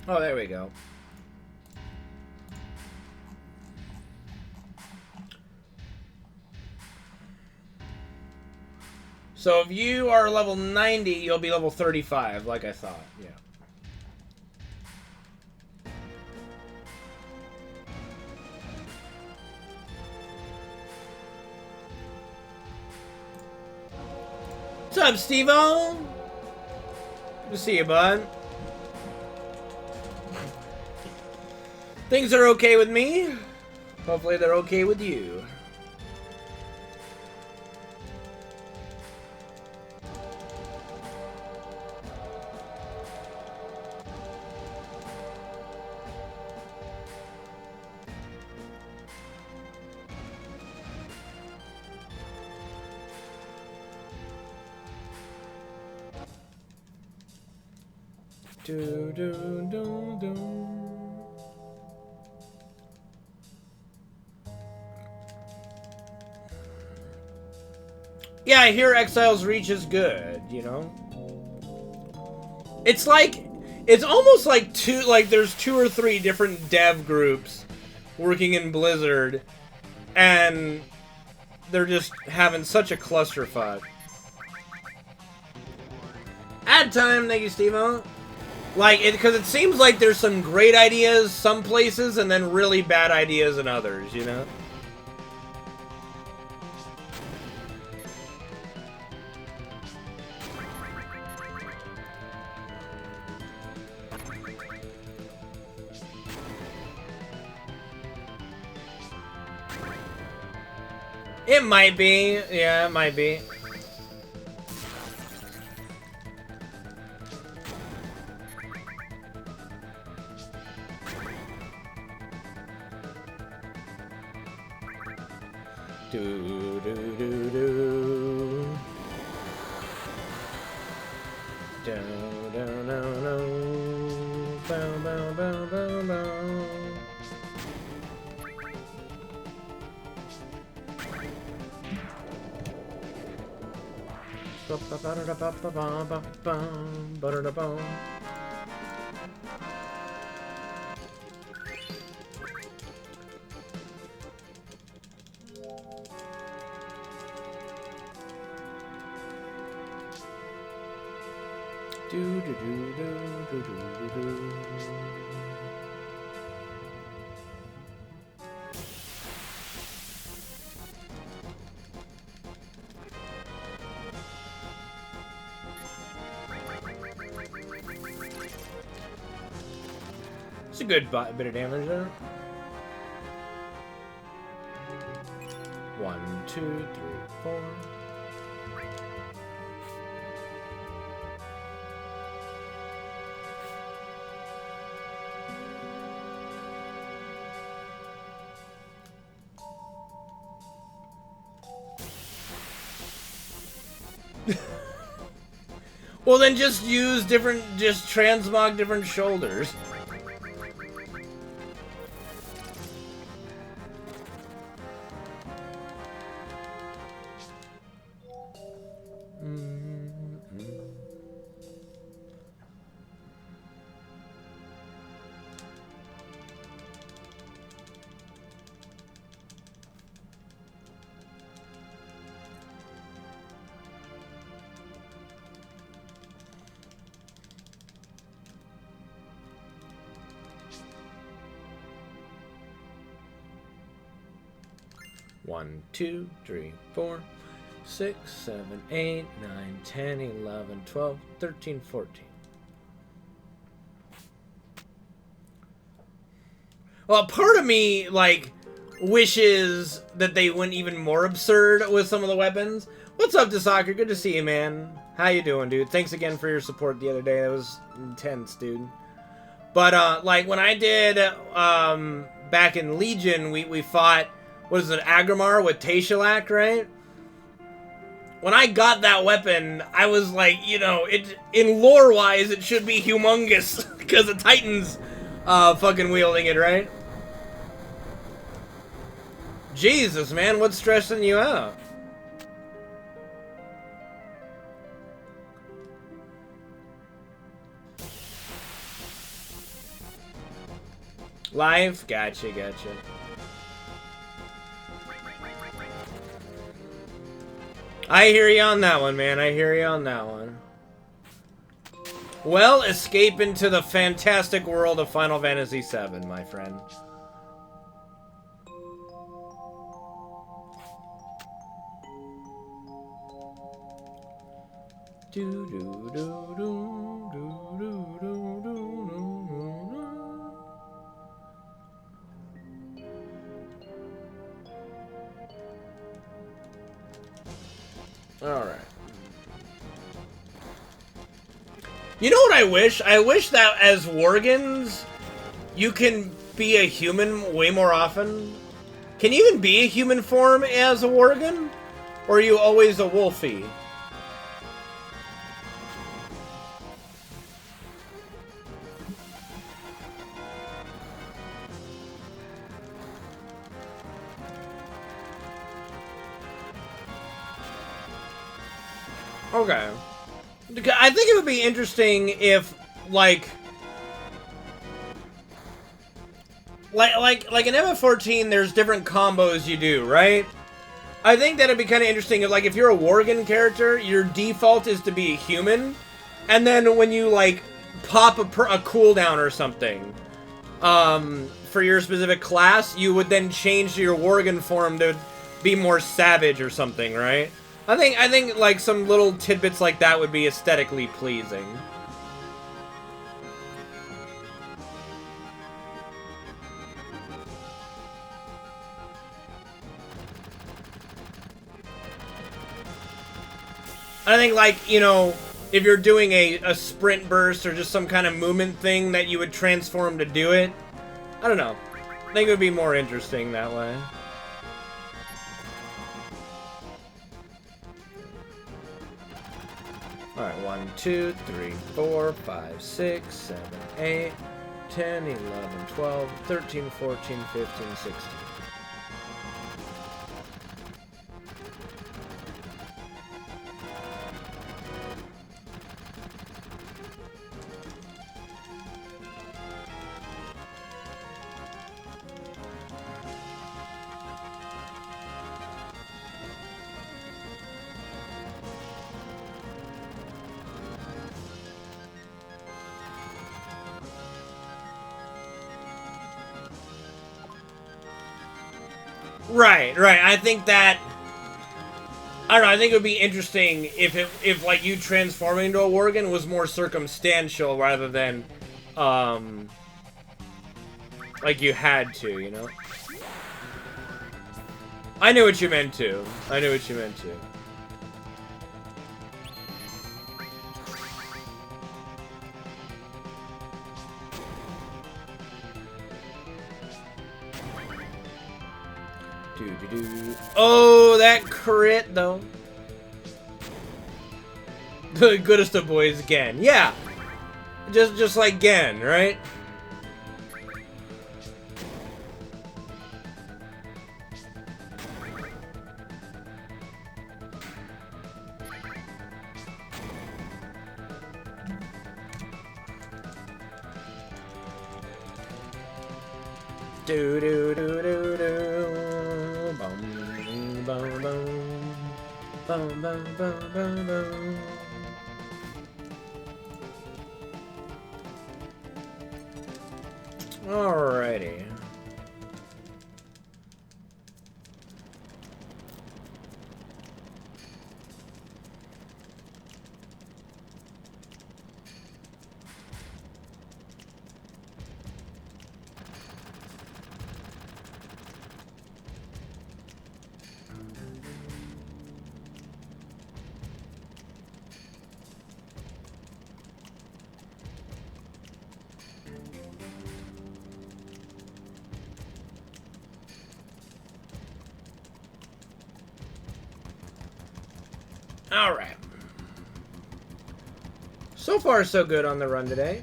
Oh, there we go. So if you are level 90, you'll be level 35, like I thought. Yeah. What's up, Steve-O? Good to see you, bud. Things are okay with me. Hopefully they're okay with you. Do, do, do, do. Yeah, I hear Exile's Reach is good, you know? It's like, it's almost like there's 2 or 3 different dev groups working in Blizzard, and they're just having such a clusterfuck. Ad time, thank you, Steve-O. Like, because it seems like there's some great ideas some places, and then really bad ideas in others, you know? It might be. Yeah, it might be. Do do do do. Do do do do. Bow bow bow bow bow. It's a good bit of damage there. 1, 2, 3, 4. Well, then just use just transmog different shoulders. 1, 2, 3, 4, 6, 7, 8, 9, 10, 11, 12, 13, 14. Well, part of me, like, wishes that they went even more absurd with some of the weapons. What's up, Soccer? Good to see you, man. How you doing, dude? Thanks again for your support the other day. That was intense, dude. But, like, when I did, back in Legion, we fought, what is it, Agrimar with Taishalak, right? When I got that weapon, I was like, you know, in lore-wise, it should be humongous, because the Titan's, fucking wielding it, right? Jesus, man, what's stressing you out? Live? Gotcha, gotcha. I hear you on that one, man. I hear you on that one. Well, escape into the fantastic world of Final Fantasy VII, my friend. Alright. You know what I wish? I wish that as Worgans, you can be a human way more often. Can you even be a human form as a Worgan? Or are you always a wolfie? Okay. I think it would be interesting if, like in FF14, there's different combos you do, right? I think that'd be kind of interesting if you're a Worgen character, your default is to be a human, and then when you, like, pop a cooldown or something, for your specific class, you would then change to your Worgen form to be more savage or something, right? I think like some little tidbits like that would be aesthetically pleasing. I think, like, you know, if you're doing a sprint burst or just some kind of movement thing that you would transform to do it, I don't know. I think it would be more interesting that way. Alright, 1, 2, 3, 4, 5, 6, 7, 8, 10, 11, 12, 13, 14, 15, 16. Right. I think that, I don't know, I think it would be interesting if like, you transforming into a Worgen was more circumstantial rather than, like, you had to, you know? I knew what you meant to. I knew what you meant to. Oh, that crit, though. The goodest of boys, Gen. Yeah. Just like Gen, right? Alrighty. Alright. So far, so good on the run today.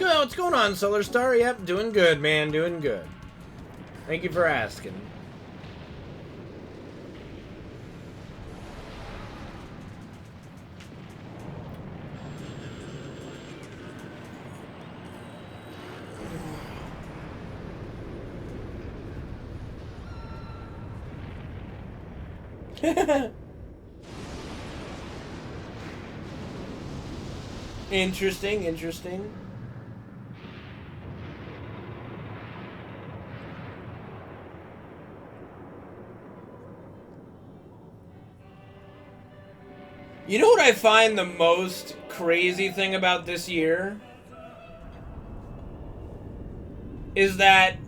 What's going on, Solar Star? Yep, doing good, man. Doing good. Thank you for asking. Interesting, interesting. You know what I find the most crazy thing about this year? Is that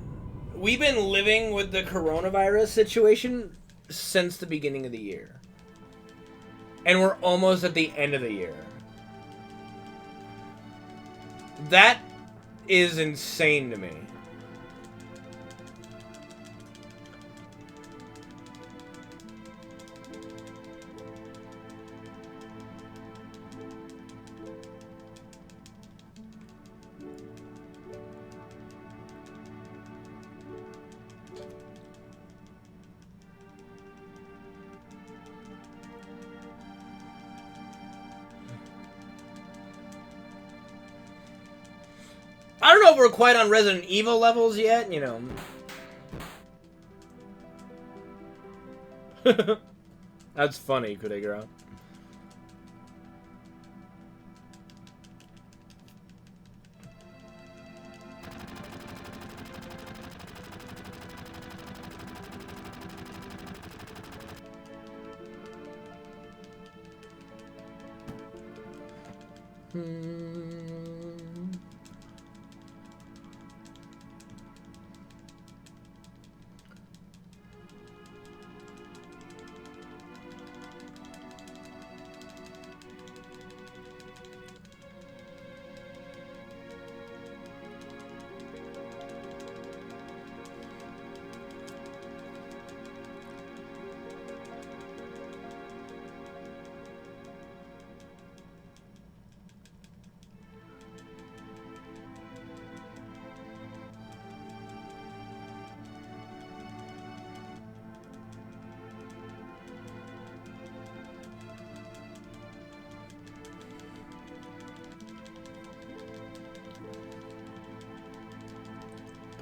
we've been living with the coronavirus situation since the beginning of the year. And we're almost at the end of the year. That is insane to me. I don't know if we're quite on Resident Evil levels yet, you know. That's funny, Kudegra.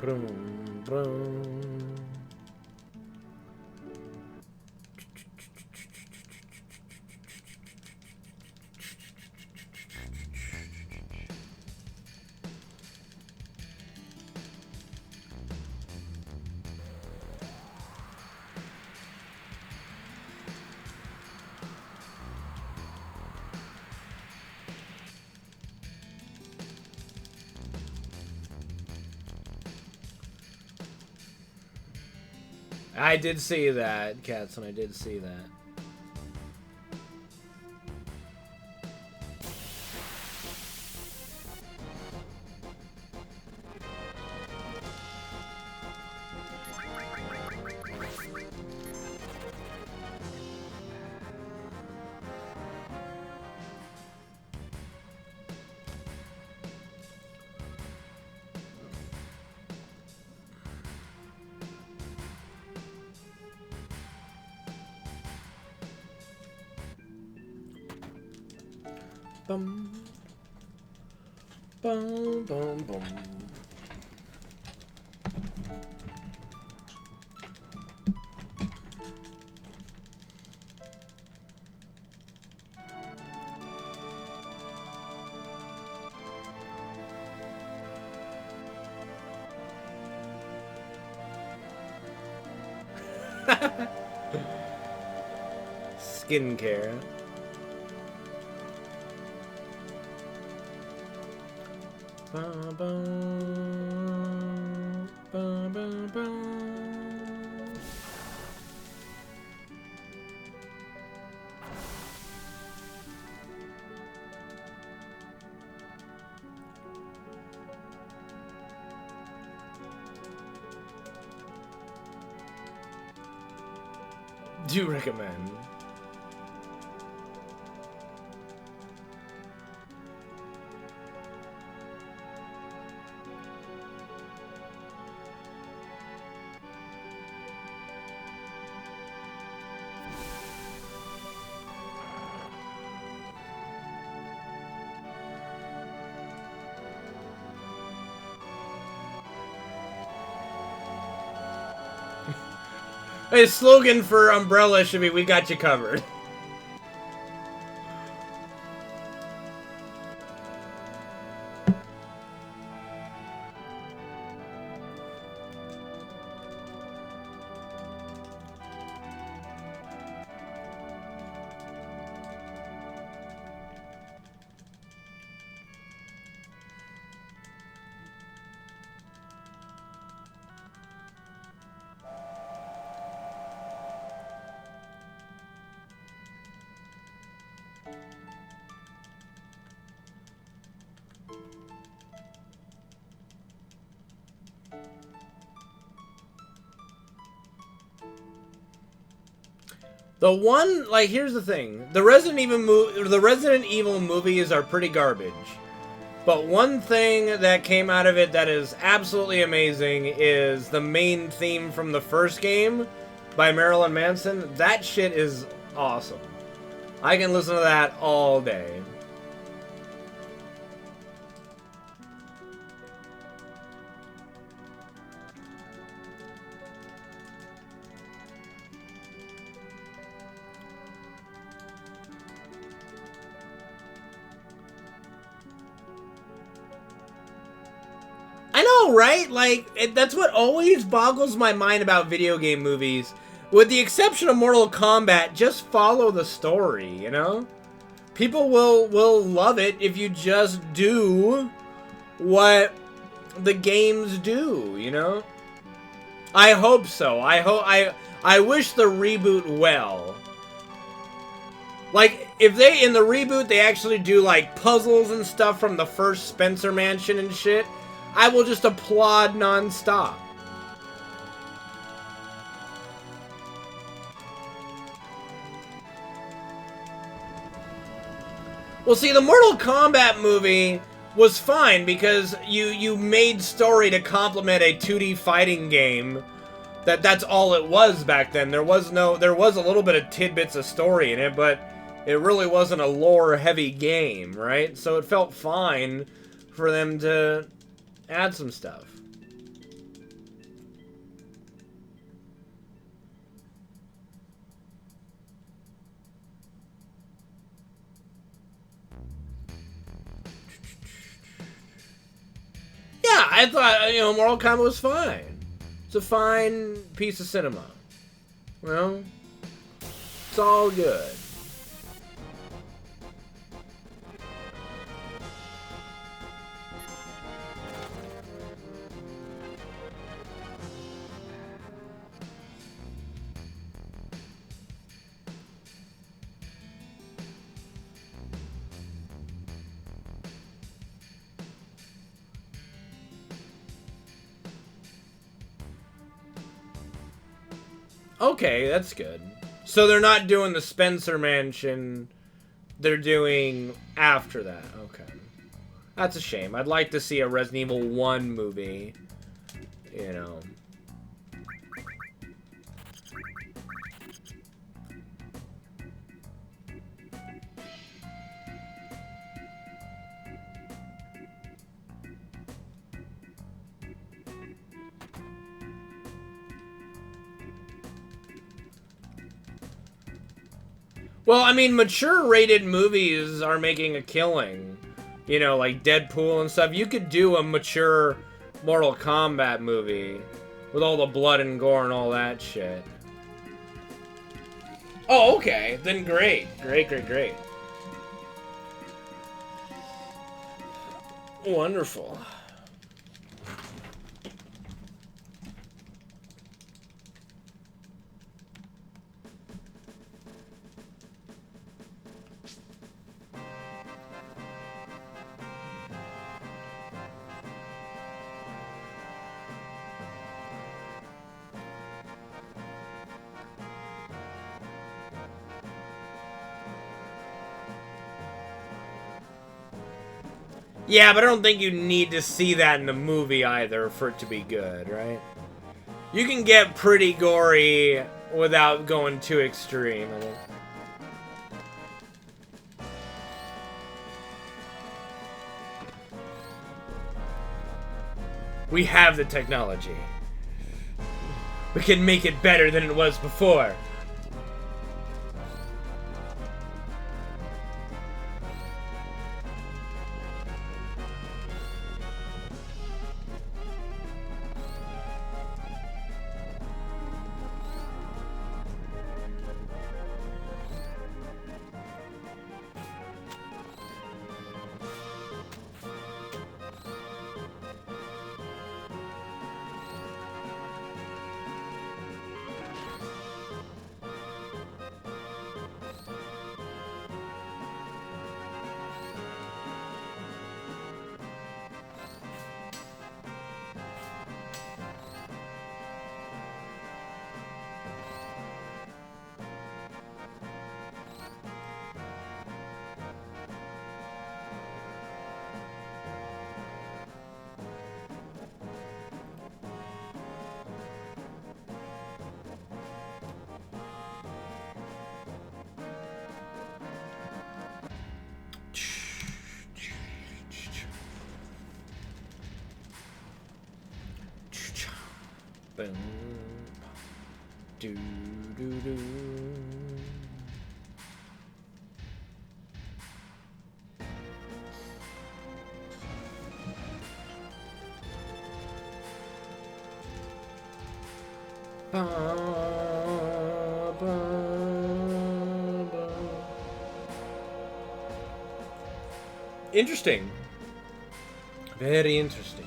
Brum, brum. I did see that, Katsun. I did see that. Bum, bum, bum, bum. Skincare. Ba, ba, ba, ba, ba. Do recommend. His slogan for Umbrella should be, "We got you covered." The one, like, here's the thing. The Resident Evil movies are pretty garbage. But one thing that came out of it that is absolutely amazing is the main theme from the first game by Marilyn Manson. That shit is awesome. I can listen to that all day. I know, right? Like, that's what always boggles my mind about video game movies. With the exception of Mortal Kombat, just follow the story, you know? People will love it if you just do what the games do, you know? I hope so. I wish the reboot well. Like, if they, in the reboot, they actually do, like, puzzles and stuff from the first Spencer Mansion and shit, I will just applaud non-stop. Well, see, the Mortal Kombat movie was fine because you made story to complement a 2D fighting game. That's all it was back then. There was a little bit of tidbits of story in it, but it really wasn't a lore-heavy game, right? So it felt fine for them to add some stuff. Yeah, I thought, you know, Mortal Kombat was fine. It's a fine piece of cinema. Well, it's all good. Okay, that's good. So they're not doing the Spencer Mansion, they're doing after that. Okay. That's a shame. I'd like to see a Resident Evil 1 movie, you know. Well, I mean, mature-rated movies are making a killing. You know, like Deadpool and stuff. You could do a mature Mortal Kombat movie with all the blood and gore and all that shit. Oh, okay. Then great. Great, great, great. Wonderful. Yeah, but I don't think you need to see that in the movie either for it to be good, right? You can get pretty gory without going too extreme, I think. We have the technology. We can make it better than it was before. Boom. Do do do. Ba, ba, ba. Interesting. Very interesting.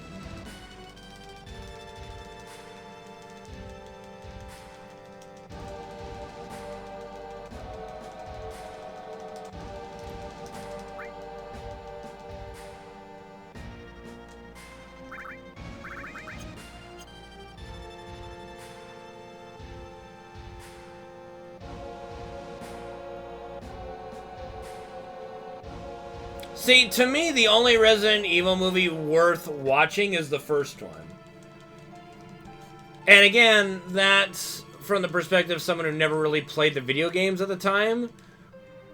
See, to me, the only Resident Evil movie worth watching is the first one. And again, that's from the perspective of someone who never really played the video games at the time.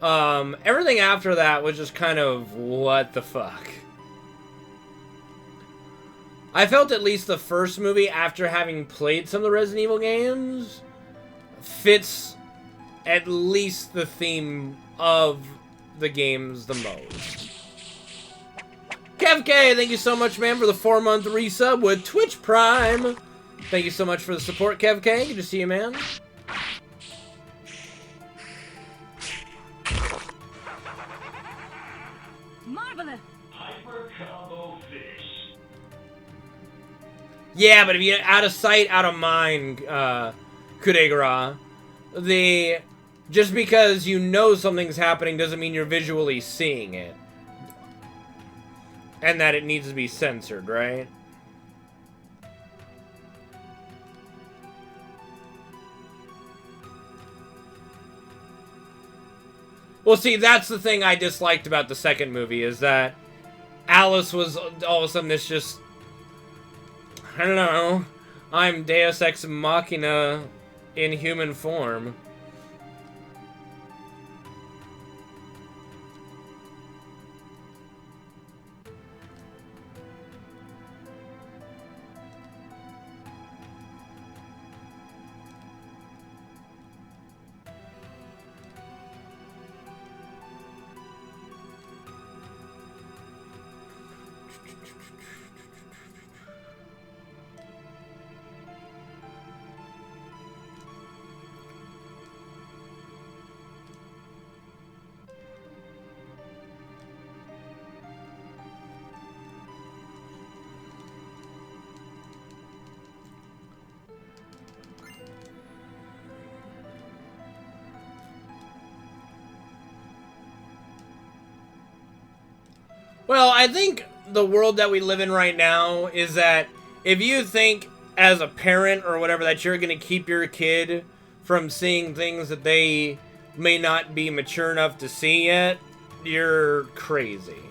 Everything after that was just kind of, what the fuck? I felt at least the first movie, after having played some of the Resident Evil games, fits at least the theme of the games the most. Kev K, thank you so much, man, for the 4-month resub with Twitch Prime. Thank you so much for the support, Kev K. Good to see you, man. Marvelous. Hyper combo fish. Yeah, but if you out of sight, out of mind, Kudegara, just because you know something's happening doesn't mean you're visually seeing it. And that it needs to be censored, right? Well, see, that's the thing I disliked about the second movie, is that Alice was all of a sudden this just... I don't know. I'm Deus Ex Machina in human form. Well, I think the world that we live in right now is that if you think as a parent or whatever that you're going to keep your kid from seeing things that they may not be mature enough to see yet, you're crazy.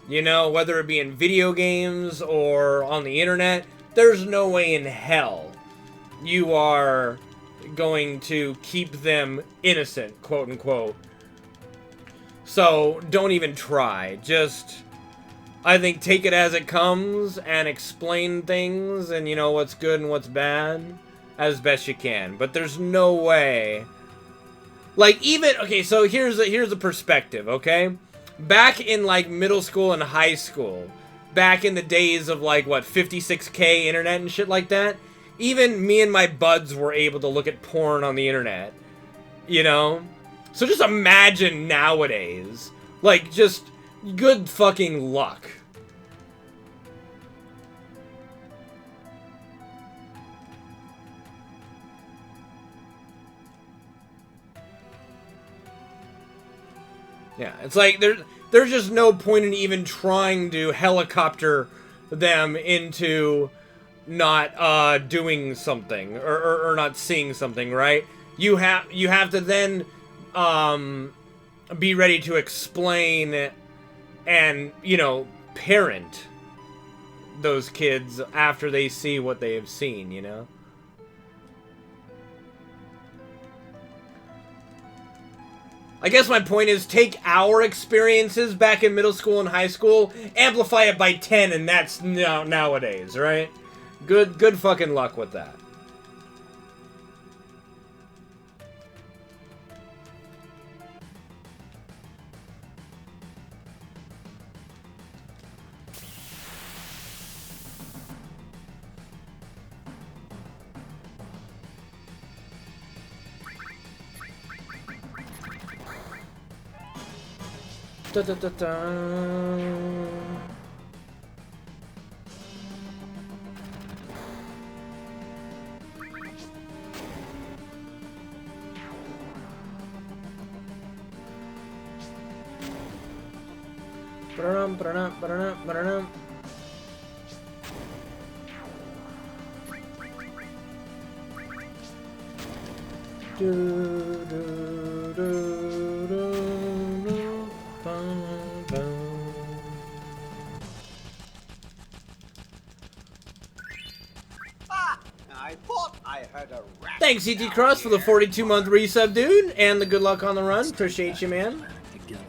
You know, whether it be in video games or on the internet, there's no way in hell you are going to keep them innocent, quote unquote. So don't even try. Just, I think, take it as it comes and explain things and, you know, what's good and what's bad as best you can. But there's no way. Like, even, okay, so here's a perspective, okay? Back in, like, middle school and high school, back in the days of, like, what, 56K internet and shit like that, even me and my buds were able to look at porn on the internet, you know? So just imagine nowadays, like, just good fucking luck. Yeah, it's like there's just no point in even trying to helicopter them into not doing something or not seeing something, right? You have to then be ready to explain and, you know, parent those kids after they see what they have seen, you know? I guess my point is, take our experiences back in middle school and high school, amplify it by 10, and that's nowadays, right? Good fucking luck with that. Da, da, da, da. Ba-da-dum, ba-da-dum, ba-da-dum, ba-da-dum. Do, do, do, do, bum, bum. I thought I heard a rat. Thanks, CT Cross, for the 42-month resub, dude, and the good luck on the run. Appreciate you, man. Together.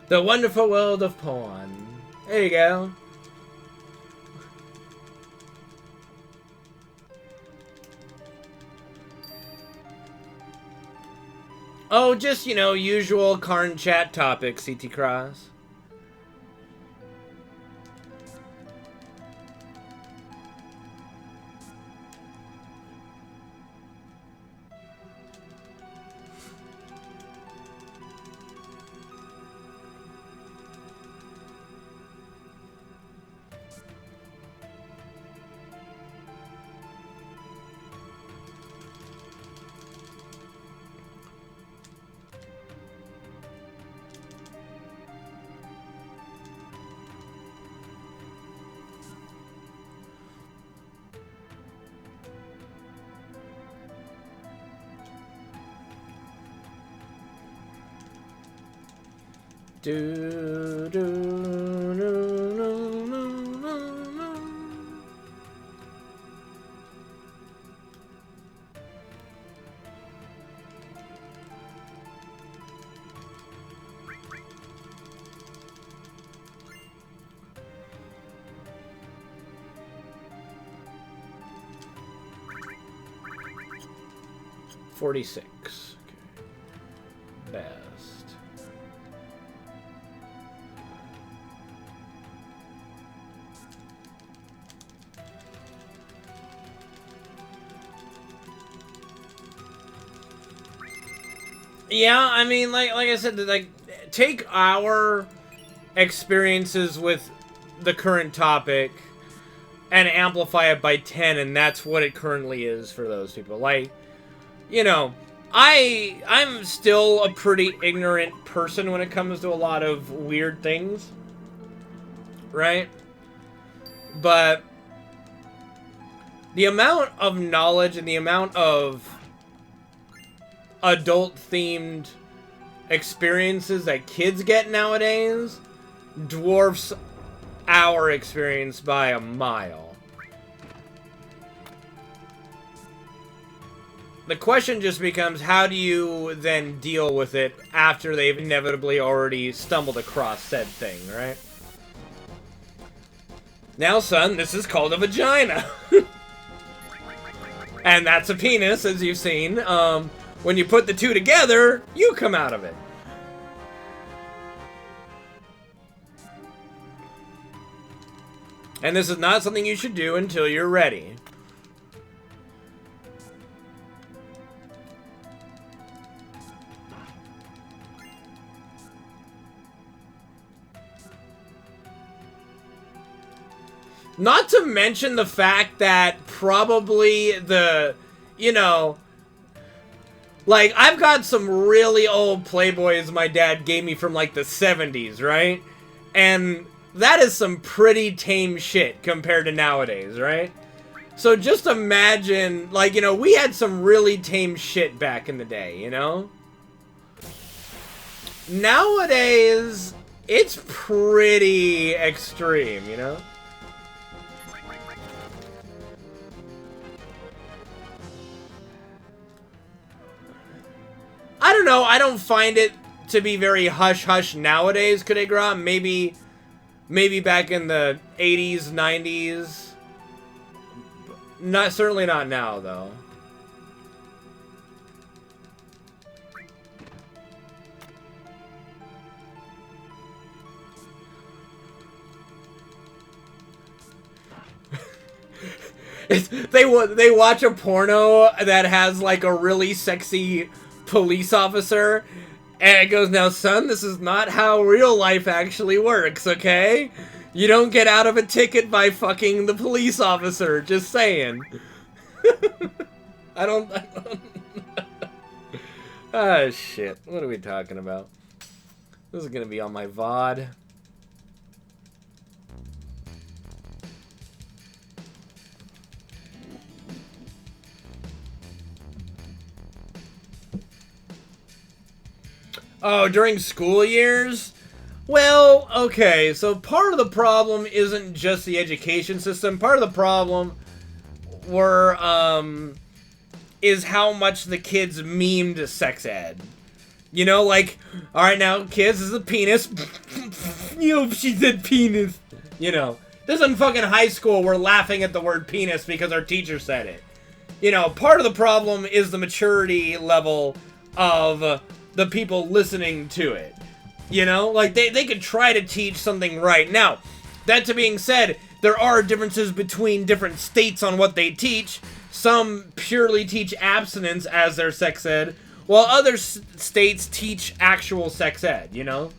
The wonderful world of porn. There you go. Oh, just, you know, usual Karn chat topics, CT Cross. Do, do, do, do, do, do. 46. Okay. Best. Yeah, I mean, like I said, like, take our experiences with the current topic and amplify it by 10, and that's what it currently is for those people. Like, you know, I'm still a pretty ignorant person when it comes to a lot of weird things, right? But the amount of knowledge and the amount of adult-themed experiences that kids get nowadays dwarfs our experience by a mile. The question just becomes, how do you then deal with it after they've inevitably already stumbled across said thing, right? Now, son, this is called a vagina. And that's a penis, as you've seen. When you put the two together, you come out of it. And this is not something you should do until you're ready. Not to mention the fact that probably the, you know, like, I've got some really old Playboys my dad gave me from, like, the 70s, right? And that is some pretty tame shit compared to nowadays, right? So just imagine, like, you know, we had some really tame shit back in the day, you know? Nowadays, it's pretty extreme, you know? I don't know, I don't find it to be very hush-hush nowadays, Kudegra. Maybe back in the 80s, 90s. Certainly not now, though. They watch a porno that has, like, a really sexy police officer, and it goes, now, son, this is not how real life actually works, okay? You don't get out of a ticket by fucking the police officer, just saying. I don't... Ah, shit. What are we talking about? This is gonna be on my VOD. Oh, during school years? Well, okay, so part of the problem isn't just the education system. Part of the problem is how much the kids memed sex ed. You know, like, alright now, kids, this is a penis. You know, she said penis. You know, this in fucking high school, we're laughing at the word penis because our teacher said it. You know, part of the problem is the maturity level of the people listening to it. You know, like, they could try to teach something right. Now, that to being said, there are differences between different states on what they teach. Some purely teach abstinence as their sex ed, while other states teach actual sex ed, you know?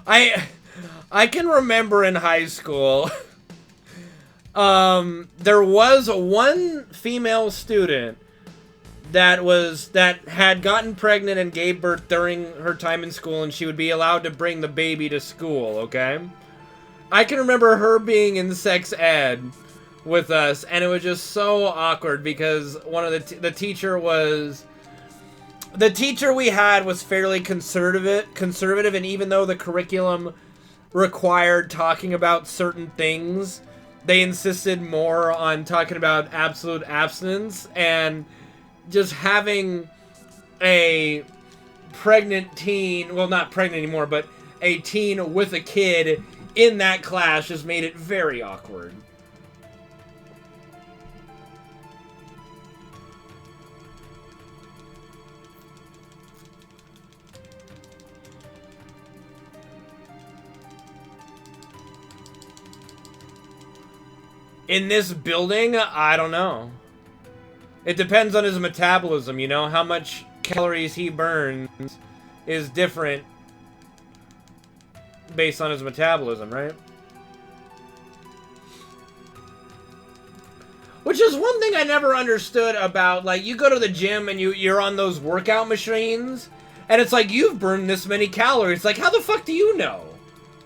I can remember in high school, there was one female student that had gotten pregnant and gave birth during her time in school, and she would be allowed to bring the baby to school, okay? I can remember her being in sex ed with us, and it was just so awkward because one of the teacher we had was fairly conservative, and even though the curriculum required talking about certain things, they insisted more on talking about absolute abstinence, and just having a pregnant teen, well, not pregnant anymore, but a teen with a kid in that class just made it very awkward. In this building, I don't know. It depends on his metabolism, you know? How much calories he burns is different based on his metabolism, right? Which is one thing I never understood about, like, you go to the gym and you're on those workout machines, and it's like, you've burned this many calories. Like, how the fuck do you know?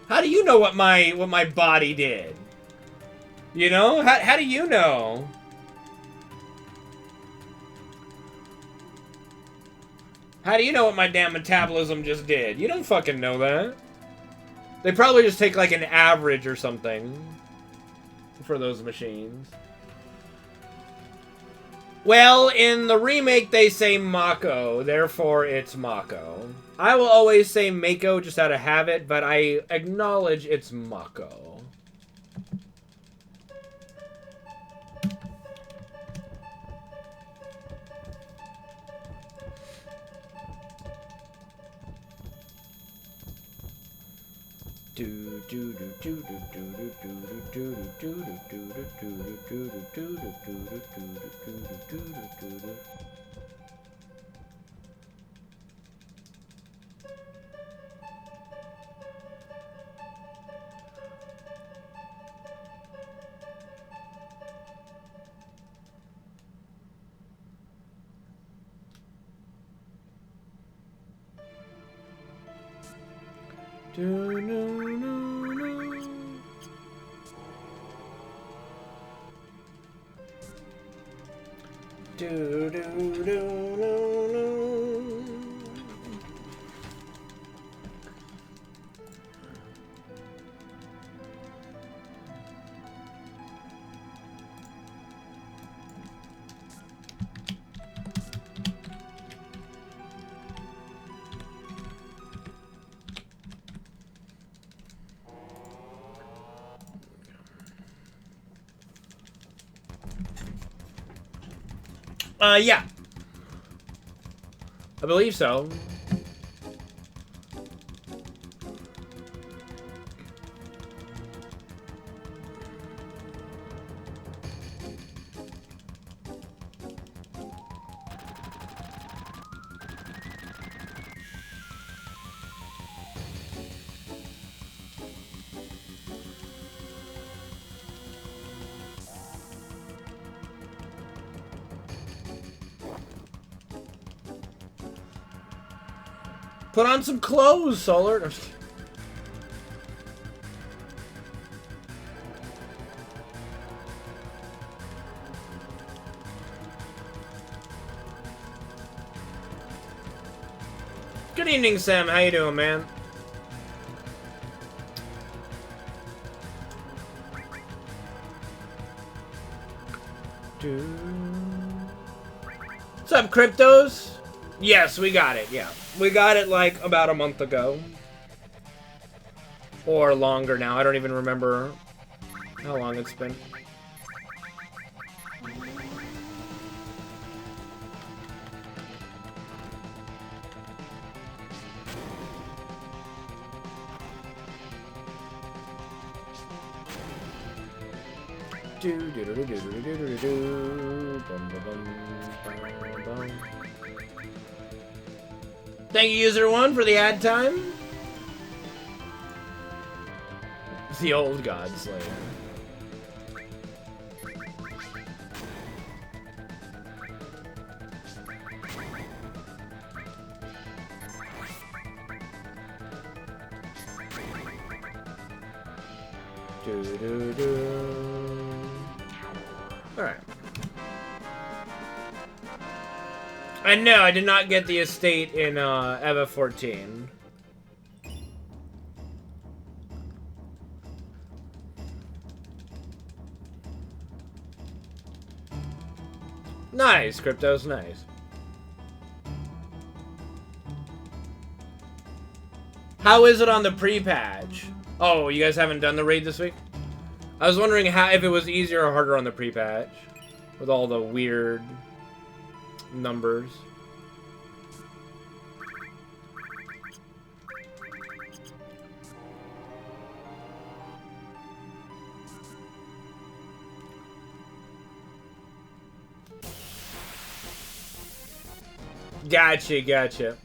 How do you know what my body did? You know? How do you know? How do you know what my damn metabolism just did? You don't fucking know that. They probably just take, like, an average or something for those machines. Well, in the remake, they say Mako, therefore it's Mako. I will always say Mako just out of habit, but I acknowledge it's Mako. Yeah. I believe so. Put on some clothes, Solar. Good evening, Sam. How you doing, man? What's up, Cryptos? Yes, we got it, yeah. We got it, like, about a month ago. Or longer now. I don't even remember how long it's been. Thank you, user one, for the ad time. The old God Slayer. Alright. And no, I did not get the estate in FF14. Nice, Crypto's nice. How is it on the pre-patch? Oh, you guys haven't done the raid this week? I was wondering if it was easier or harder on the pre-patch. With all the weird numbers. Gotcha, gotcha.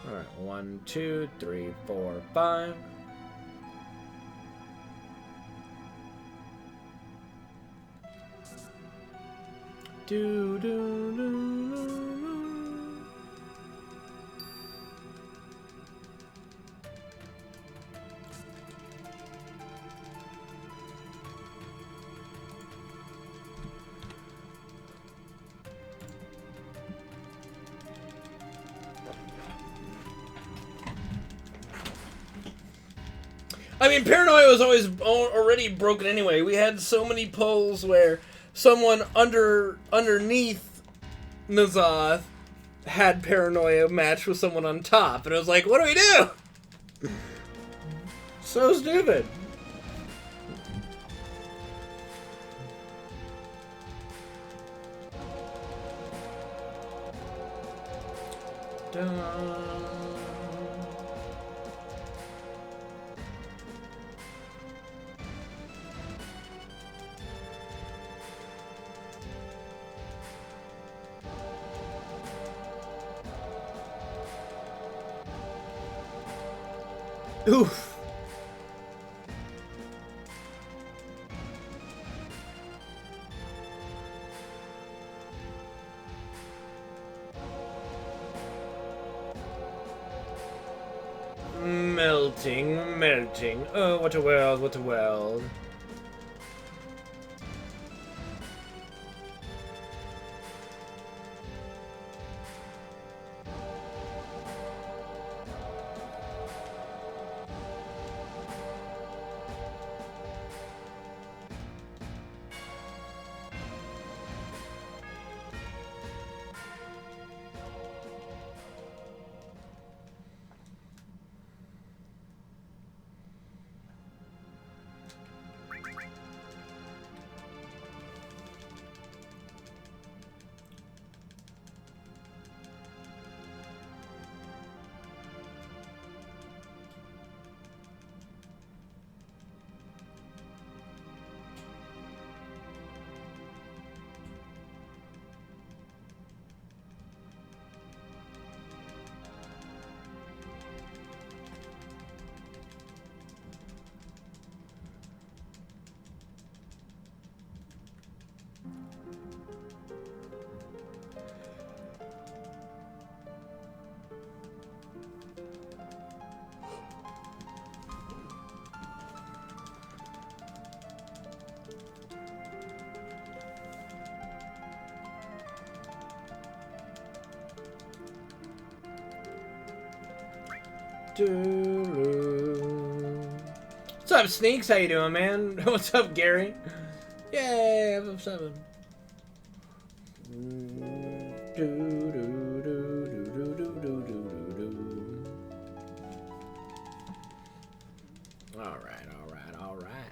Alright, 1, 2, 3, 4, 5. Do, do, do, do, do. I mean, Paranoia was always already broken anyway. We had so many polls where someone underneath Nazoth had Paranoia match with someone on top, and it was like, what do we do? So stupid. Dun. Oof. Melting, melting. Oh, what a world, what a world. What's up, Sneaks? How you doing, man? What's up, Gary? Yay, FF7. Alright, alright, alright.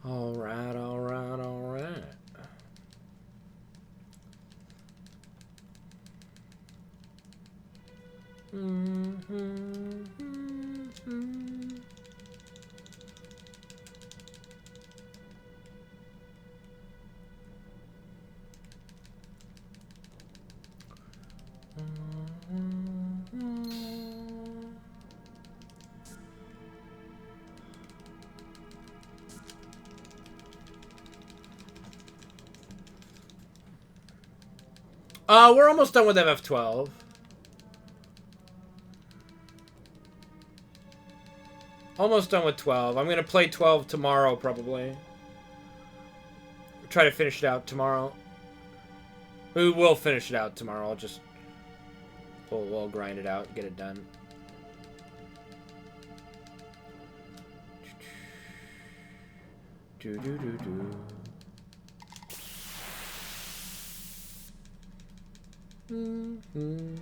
Alright, alright, alright. We're almost done with FF12. Almost done with 12. I'm gonna play 12 tomorrow, probably. Try to finish it out tomorrow. We will finish it out tomorrow. I'll just... We'll grind it out, get it done. Do-do-do-do. Mm-hmm.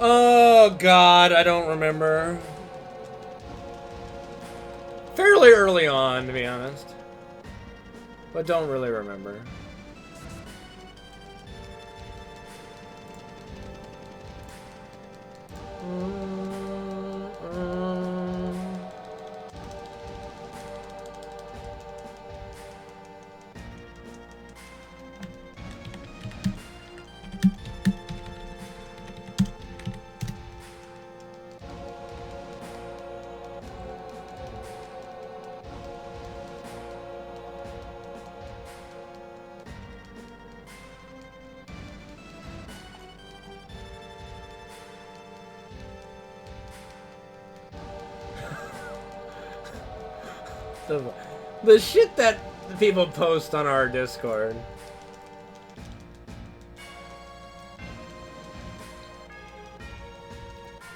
Oh God, I don't remember. Fairly early on, to be honest. But don't really remember. The shit that people post on our Discord.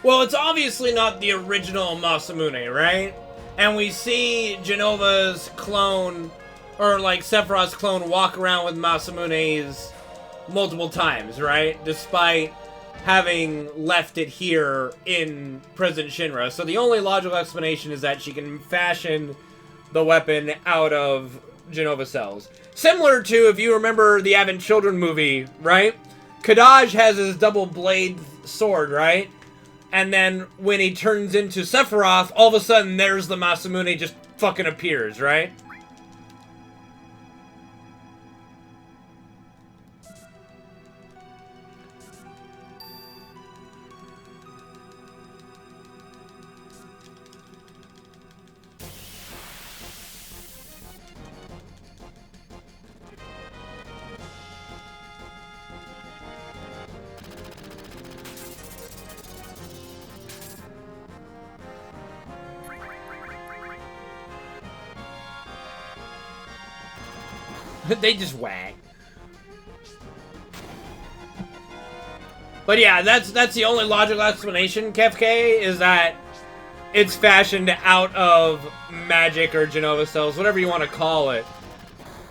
Well, it's obviously not the original Masamune, right? And we see Genova's clone, or like Sephiroth's clone, walk around with Masamune's multiple times, right? Despite having left it here in President Shinra. So the only logical explanation is that she can fashion the weapon out of Genova cells. Similar to, if you remember the Advent Children movie, right? Kadaj has his double blade sword, right? And then when he turns into Sephiroth, all of a sudden there's the Masamune just fucking appears, right? They just whack. But yeah, that's the only logical explanation, Kefke, is that it's fashioned out of magic or Genova cells, whatever you want to call it.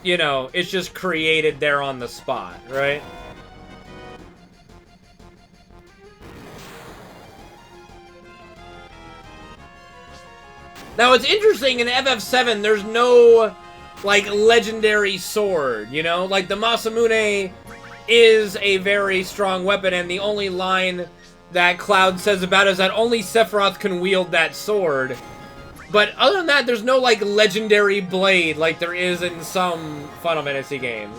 You know, it's just created there on the spot, right? Now, it's interesting, in FF7, there's no, like, legendary sword, you know? Like, the Masamune is a very strong weapon, and the only line that Cloud says about it is that only Sephiroth can wield that sword. But other than that, there's no, like, legendary blade like there is in some Final Fantasy games.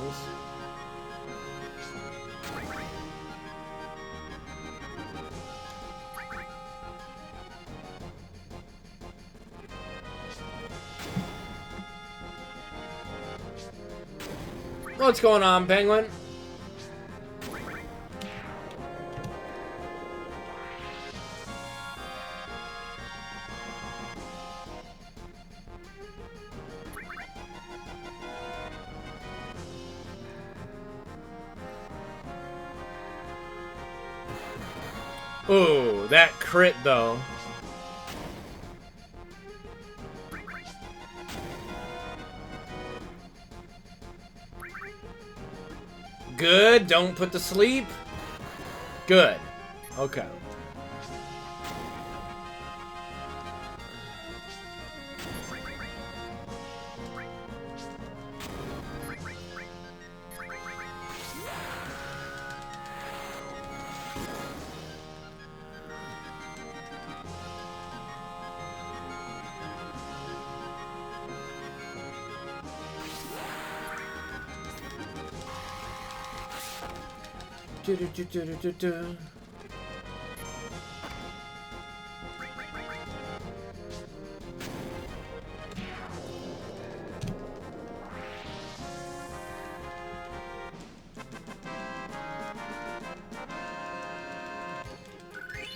What's going on, Penguin? Ooh, that crit, though. Good, don't put to sleep. Good. Okay.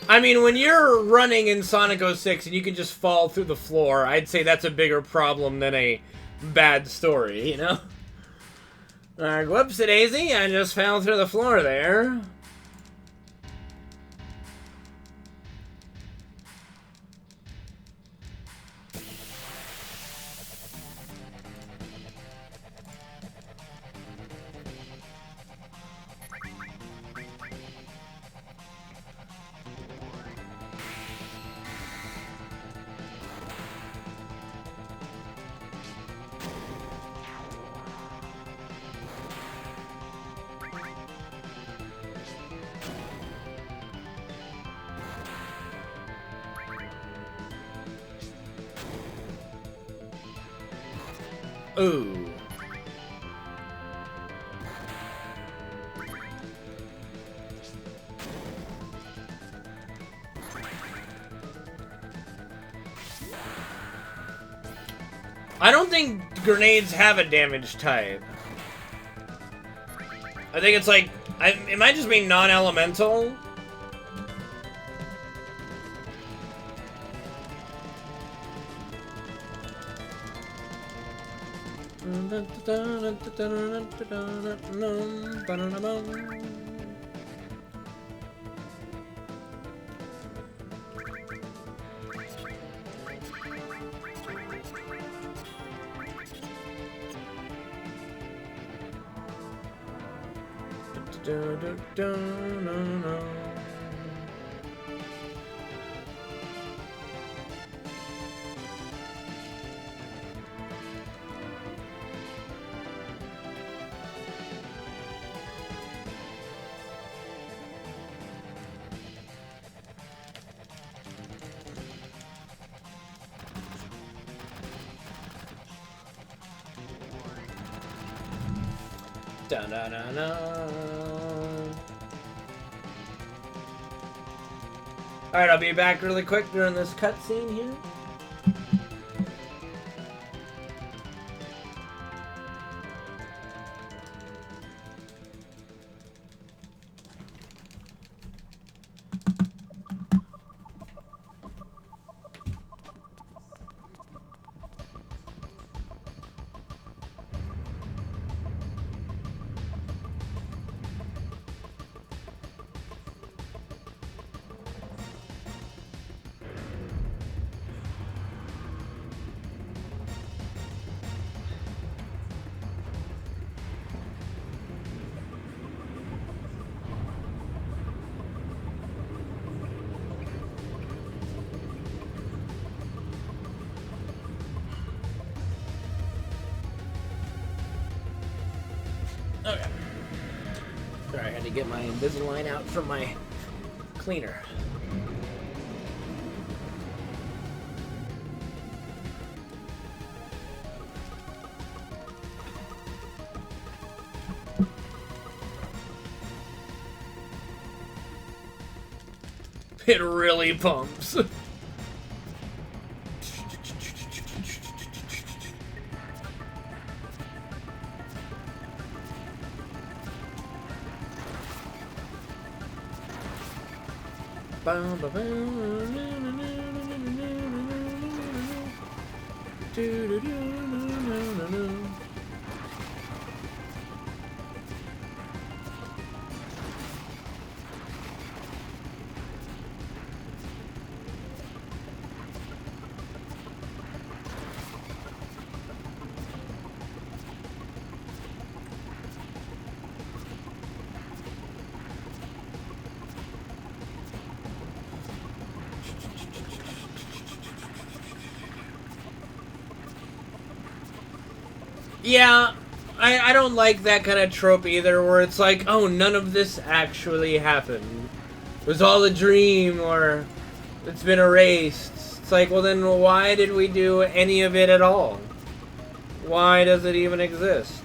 I mean, when you're running in Sonic 06 and you can just fall through the floor, I'd say that's a bigger problem than a bad story, you know? Alright, whoopsie-daisy, I just fell through the floor there. Ooh. I don't think grenades have a damage type. I think it's like, it might just be non-elemental. Alright, I'll be back really quick during this cutscene here. Okay. Sorry, I had to get my Invisalign out from my cleaner. It really pumps. Yeah, I don't like that kind of trope either, where it's like, oh, none of this actually happened. It was all a dream, or it's been erased. It's like, well then why did we do any of it at all? Why does it even exist?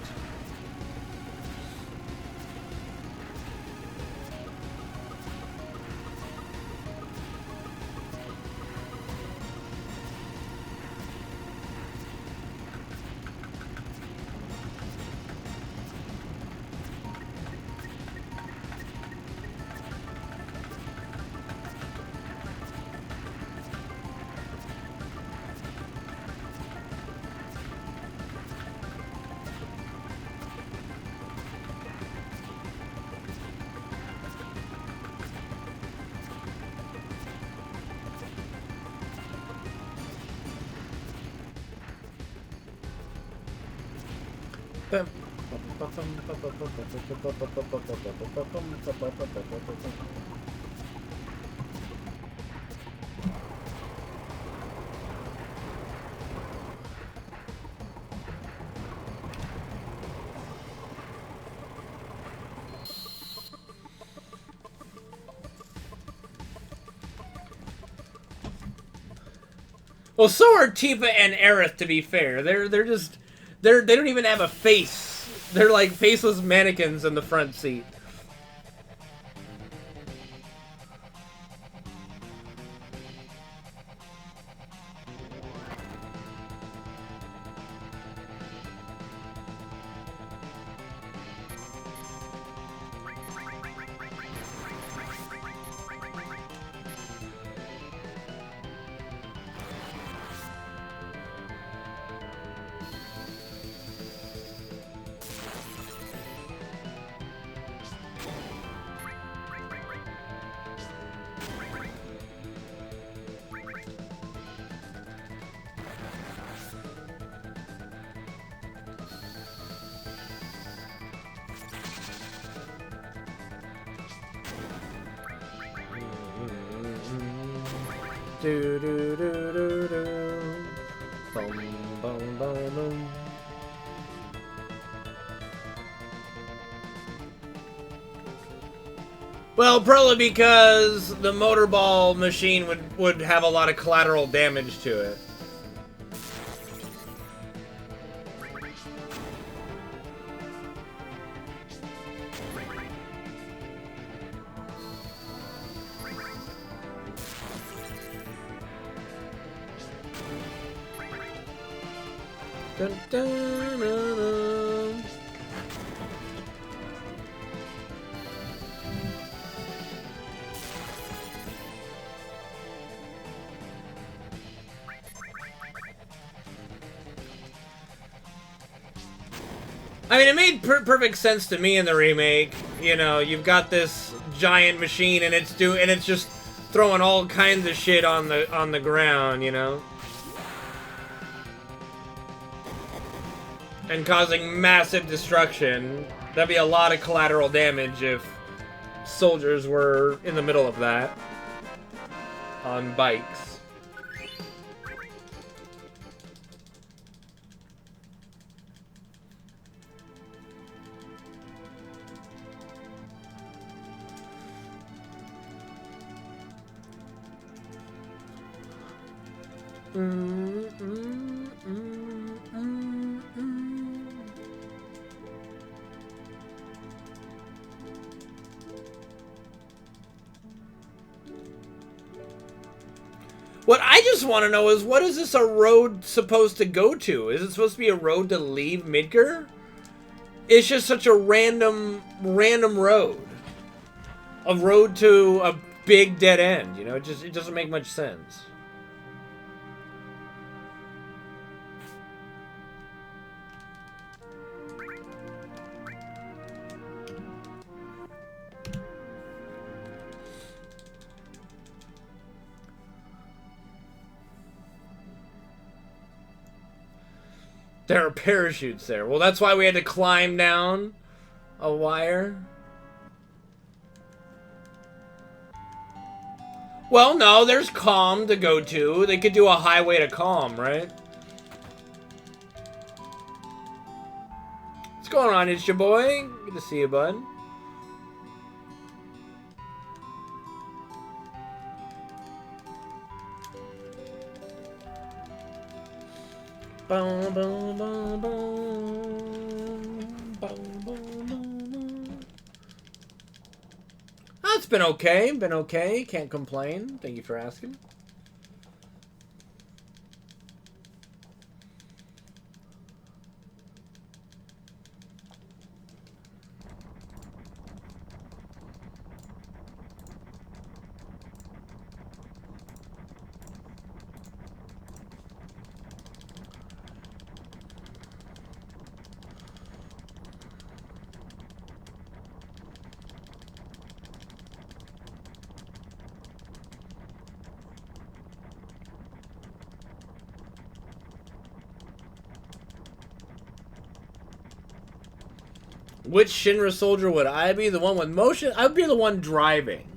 Well, so are Tifa and Aerith, to be fair. They don't even have a face. They're like faceless mannequins in the front seat. Do do do do do. Boom boom boom boom. Well, probably because the motorball machine would have a lot of collateral damage to it. Dun, dun, dun, dun. I mean, it made perfect sense to me in the remake. You know, you've got this giant machine, and it's just throwing all kinds of shit on the ground. You know. And causing massive destruction. That'd be a lot of collateral damage if soldiers were in the middle of that on bikes. What I just want to know is, what is this a road supposed to go to? Is it supposed to be a road to leave Midgar? It's just such a random road. A road to a big dead end, you know? It doesn't make much sense. There are parachutes there. Well, that's why we had to climb down a wire. Well, no, there's Calm to go to. They could do a highway to Calm, right? What's going on, it's your boy? Good to see you, bud. Boom, boom, boom, boom. Boom, boom, boom, boom. Oh, it's been okay. Can't complain. Thank you for asking. Which Shinra soldier would I be? The one with motion? I would be the one driving.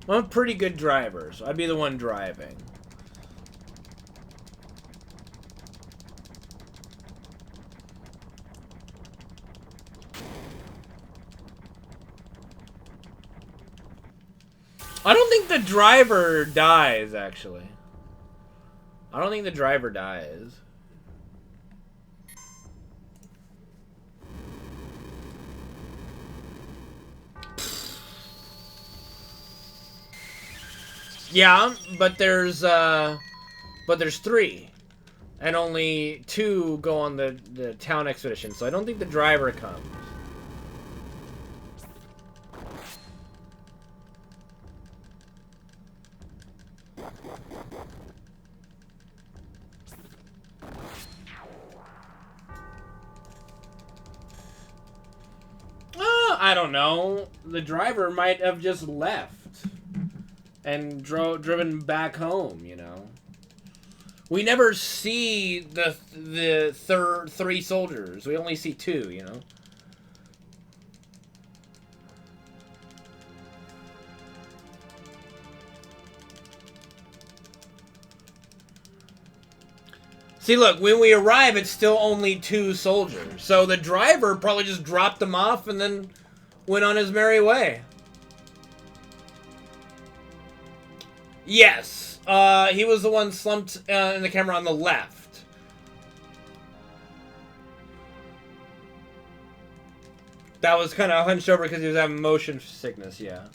I'm a pretty good driver, so I'd be the one driving. I don't think the driver dies, actually. I don't think the driver dies. Yeah, but there's 3. And only 2 go on the town expedition, so I don't think the driver comes. I don't know. The driver might have just left and driven back home, you know. We never see the 3 soldiers. We only see 2, you know. See, look, when we arrive, it's still only 2 soldiers. So the driver probably just dropped them off and then went on his merry way. Yes. He was the one slumped in the camera on the left. That was kind of hunched over because he was having motion sickness, yeah.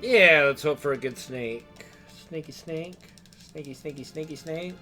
Yeah, let's hope for a good snake. Snaky snake. Snaky, snaky, snaky snake.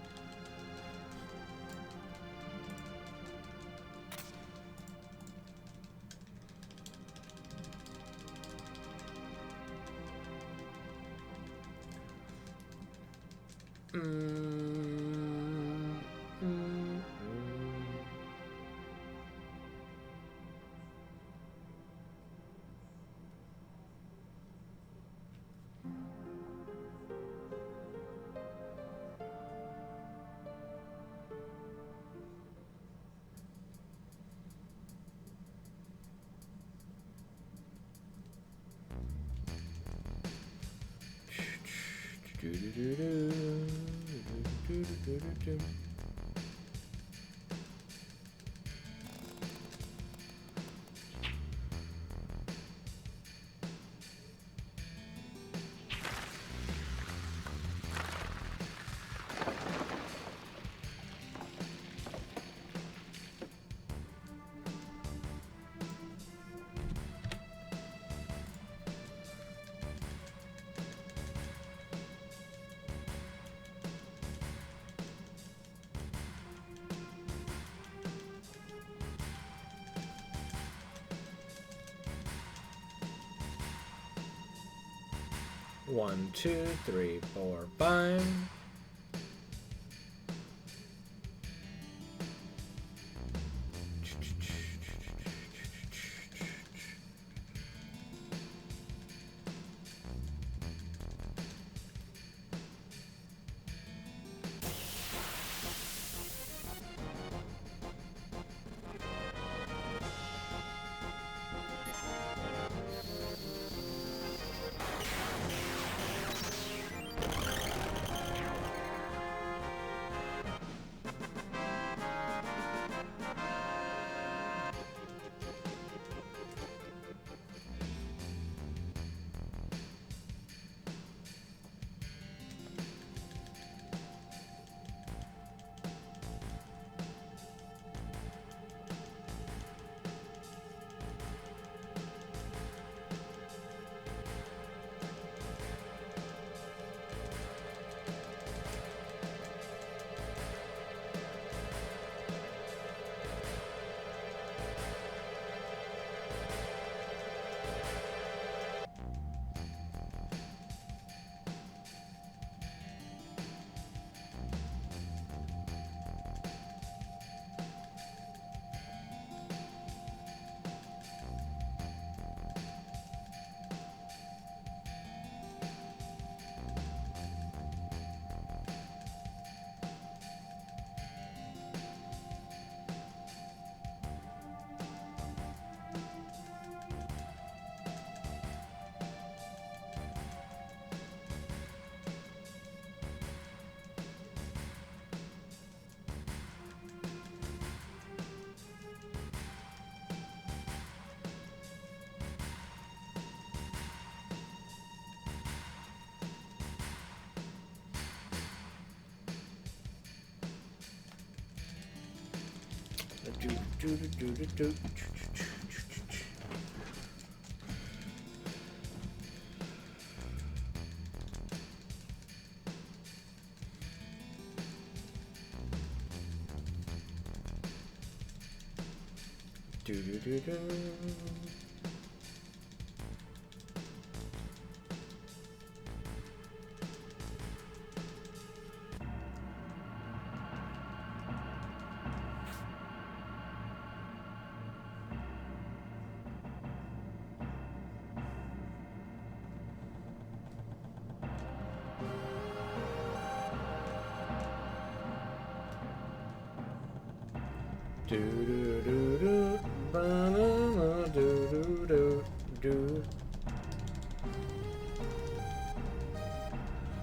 One, two, three, four, five.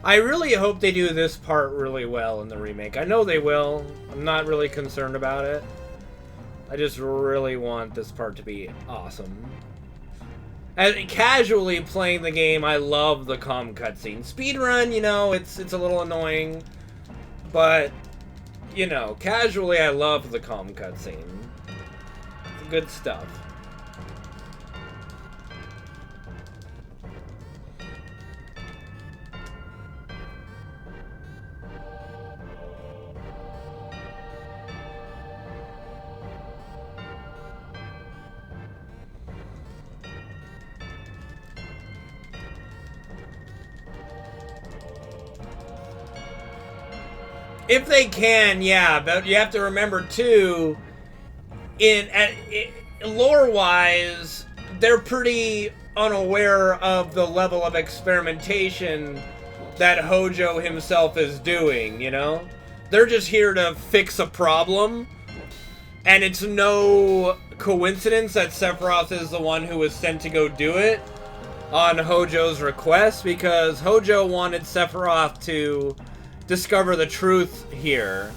I really hope they do this part really well in the remake. I know they will. I'm not really concerned about it. I just really want this part to be awesome. As casually playing the game, I love the calm cutscene. Speedrun, you know, it's a little annoying, but you know, casually I love the calm cutscene. It's good stuff. If they can, yeah, but you have to remember too, lore-wise, they're pretty unaware of the level of experimentation that Hojo himself is doing, you know? They're just here to fix a problem, and it's no coincidence that Sephiroth is the one who was sent to go do it on Hojo's request, because Hojo wanted Sephiroth to discover the truth here.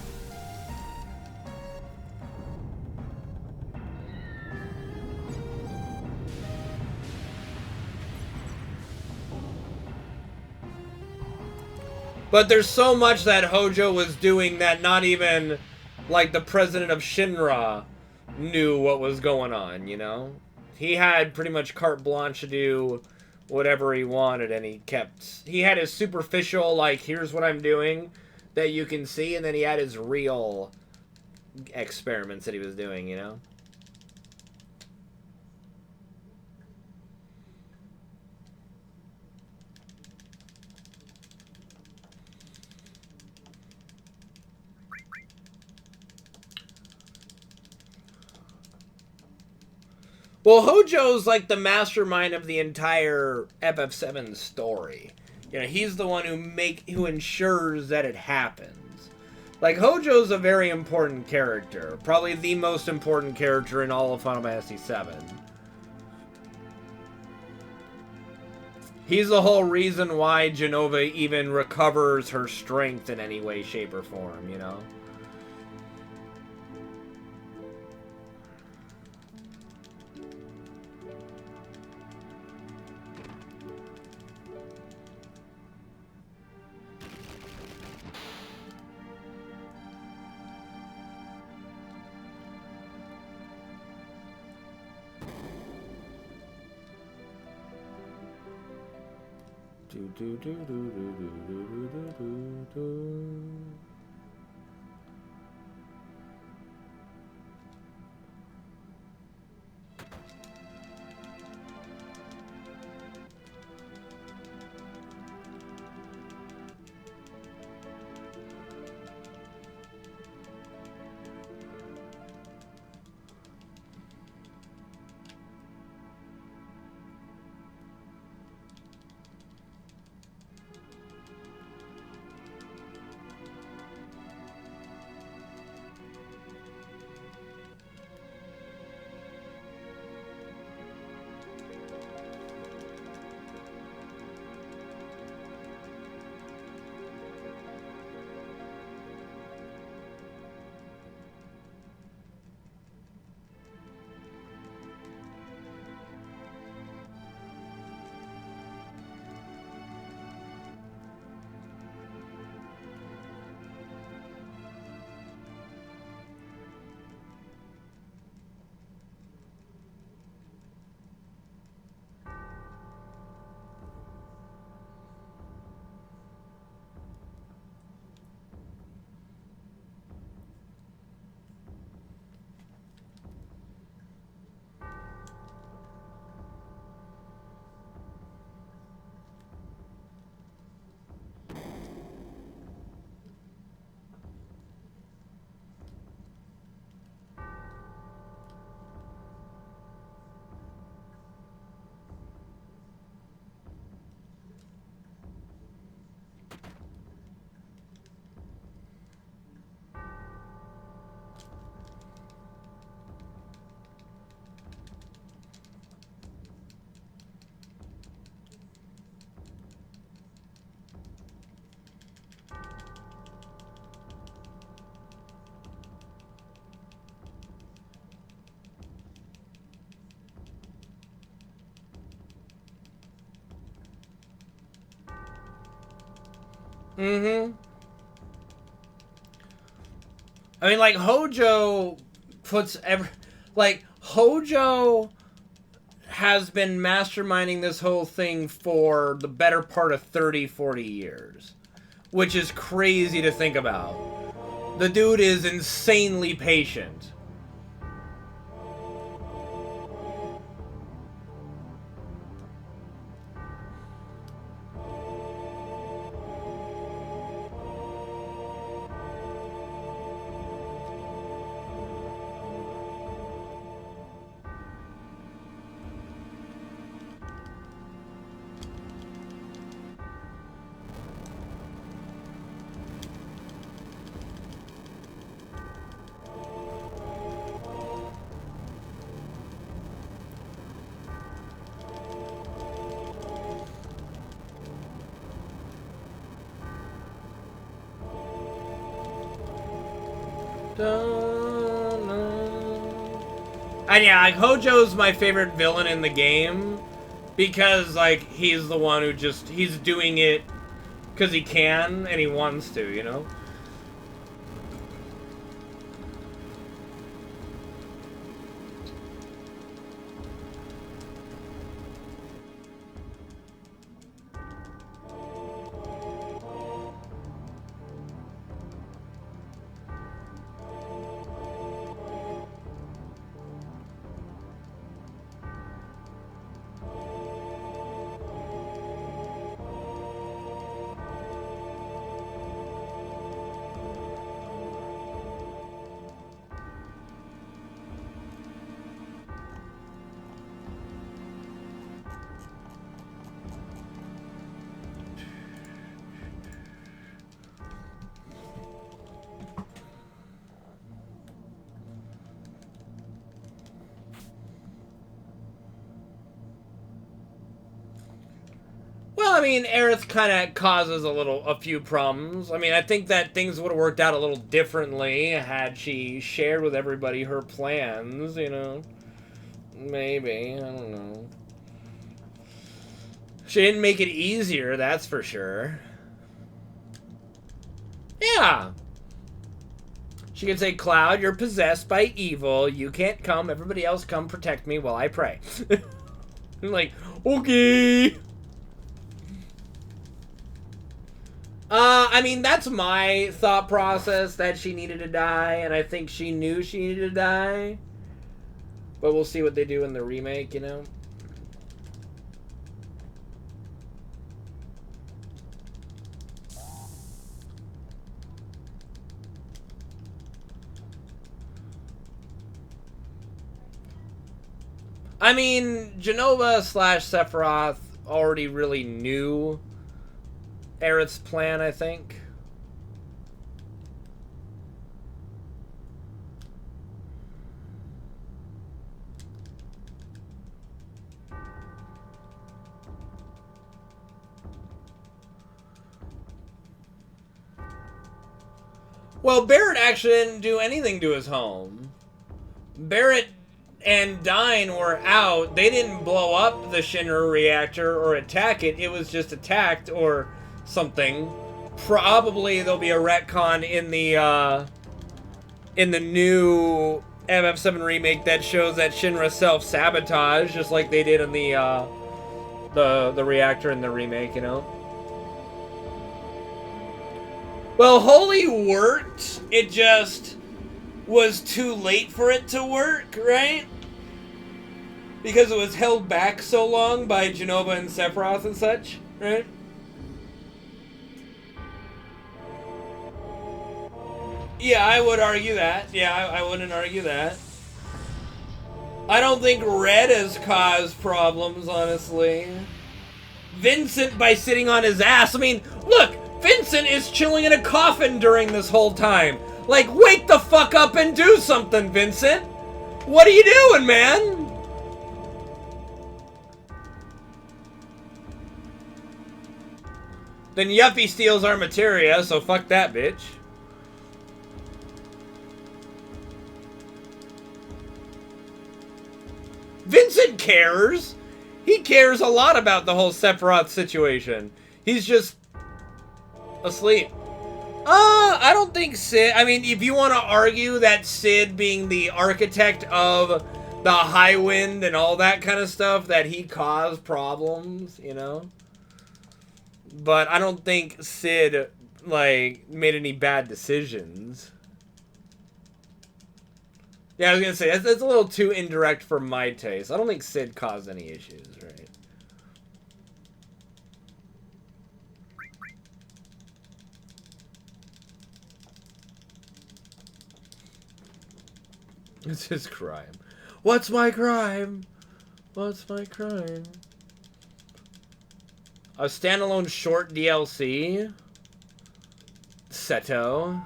But there's so much that Hojo was doing that not even, like, the president of Shinra knew what was going on, you know? He had pretty much carte blanche to do whatever he wanted, and he had his superficial, like, here's what I'm doing, that you can see, and then he had his real experiments that he was doing, you know? Well, Hojo's like the mastermind of the entire FF7 story. You know, he's the one who ensures that it happens. Like, Hojo's a very important character. Probably the most important character in all of Final Fantasy VII. He's the whole reason why Jenova even recovers her strength in any way, shape, or form, you know? Mm-hmm. I mean, like, Hojo puts like, Hojo has been masterminding this whole thing for the better part of 30, 40 years. Which is crazy to think about. The dude is insanely patient. And yeah, like, Hojo's my favorite villain in the game because, like, he's the one who just, he's doing it because he can and he wants to, you know? Well, I mean, Aerith kind of causes a few problems. I mean, I think that things would have worked out a little differently had she shared with everybody her plans, you know? Maybe, I don't know. She didn't make it easier, that's for sure. Yeah. She could say, Cloud, you're possessed by evil. You can't come. Everybody else come protect me while I pray. I'm like, okay. I mean, that's my thought process, that she needed to die, and I think she knew she needed to die. But we'll see what they do in the remake, you know? I mean, Genova / Sephiroth already really knew Aerith's plan, I think. Well, Barrett actually didn't do anything to his home. Barrett and Dyne were out. They didn't blow up the Shinra reactor or attack it. It was just attacked or something. Probably there'll be a retcon in the new FF7 remake that shows that Shinra self-sabotage, just like they did in the reactor in the remake, you know? Well, Holy worked. It just was too late for it to work, right? Because it was held back so long by Genova and Sephiroth and such, right? Yeah, I would argue that. Yeah, I wouldn't argue that. I don't think Red has caused problems, honestly. Vincent by sitting on his ass. I mean, look! Vincent is chilling in a coffin during this whole time. Like, wake the fuck up and do something, Vincent! What are you doing, man? Then Yuffie steals our materia, so fuck that bitch. Vincent cares! He cares a lot about the whole Sephiroth situation. He's just Asleep. I don't think Sid... I mean, if you want to argue that Sid being the architect of the high wind and all that kind of stuff, that he caused problems, you know? But I don't think Sid, like, made any bad decisions. Yeah, I was gonna say, that's a little too indirect for my taste. I don't think Sid caused any issues, right? It's his crime. What's my crime? What's my crime? A standalone short DLC? Seto.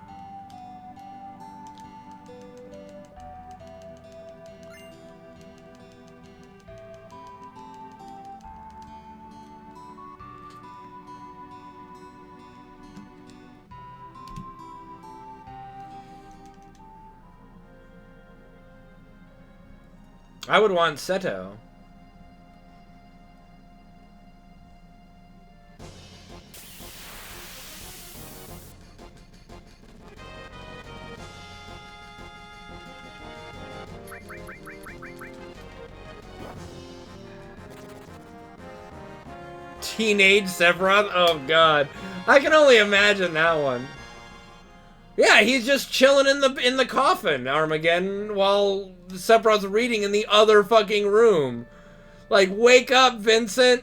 I would want Seto. Teenage Sephiroth? Oh god. I can only imagine that one. Yeah, he's just chilling in the coffin, Armageddon, while Sephiroth's reading in the other fucking room. Like, wake up, Vincent!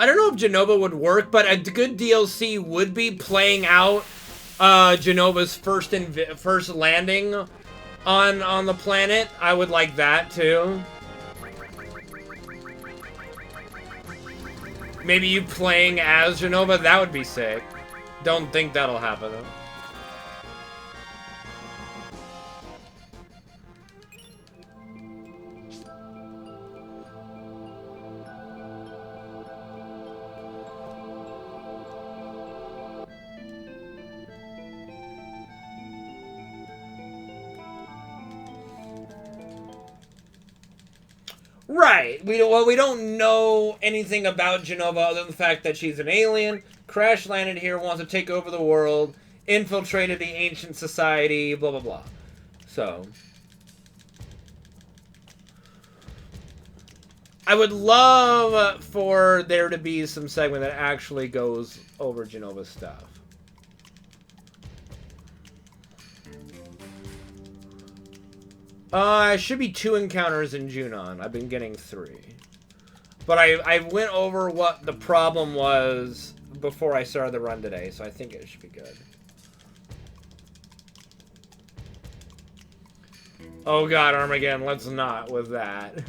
I don't know if Jenova would work, but a good DLC would be playing out Jenova's first landing on the planet. I would like that too. Maybe you playing as Jenova, that would be sick. Don't think that'll happen though. Right. We don't know anything about Jenova other than the fact that she's an alien, crash landed here, wants to take over the world, infiltrated the ancient society, blah blah blah. So I would love for there to be some segment that actually goes over Jenova's stuff. Should be 2 encounters in Junon. I've been getting 3. But I went over what the problem was before I started the run today, so I think it should be good. Oh god, Armageddon, let's not with that.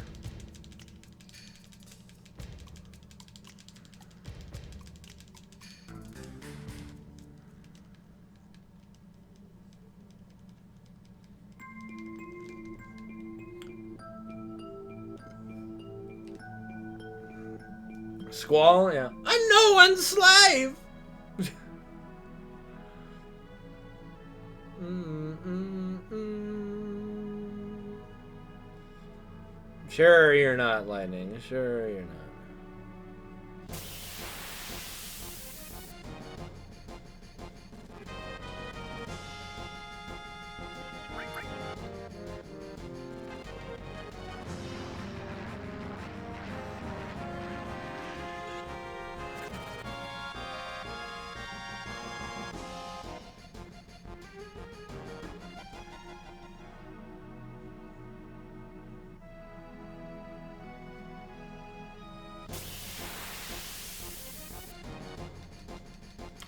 Squall, yeah. A no one's slave! Sure you're not, Lightning. Sure you're not.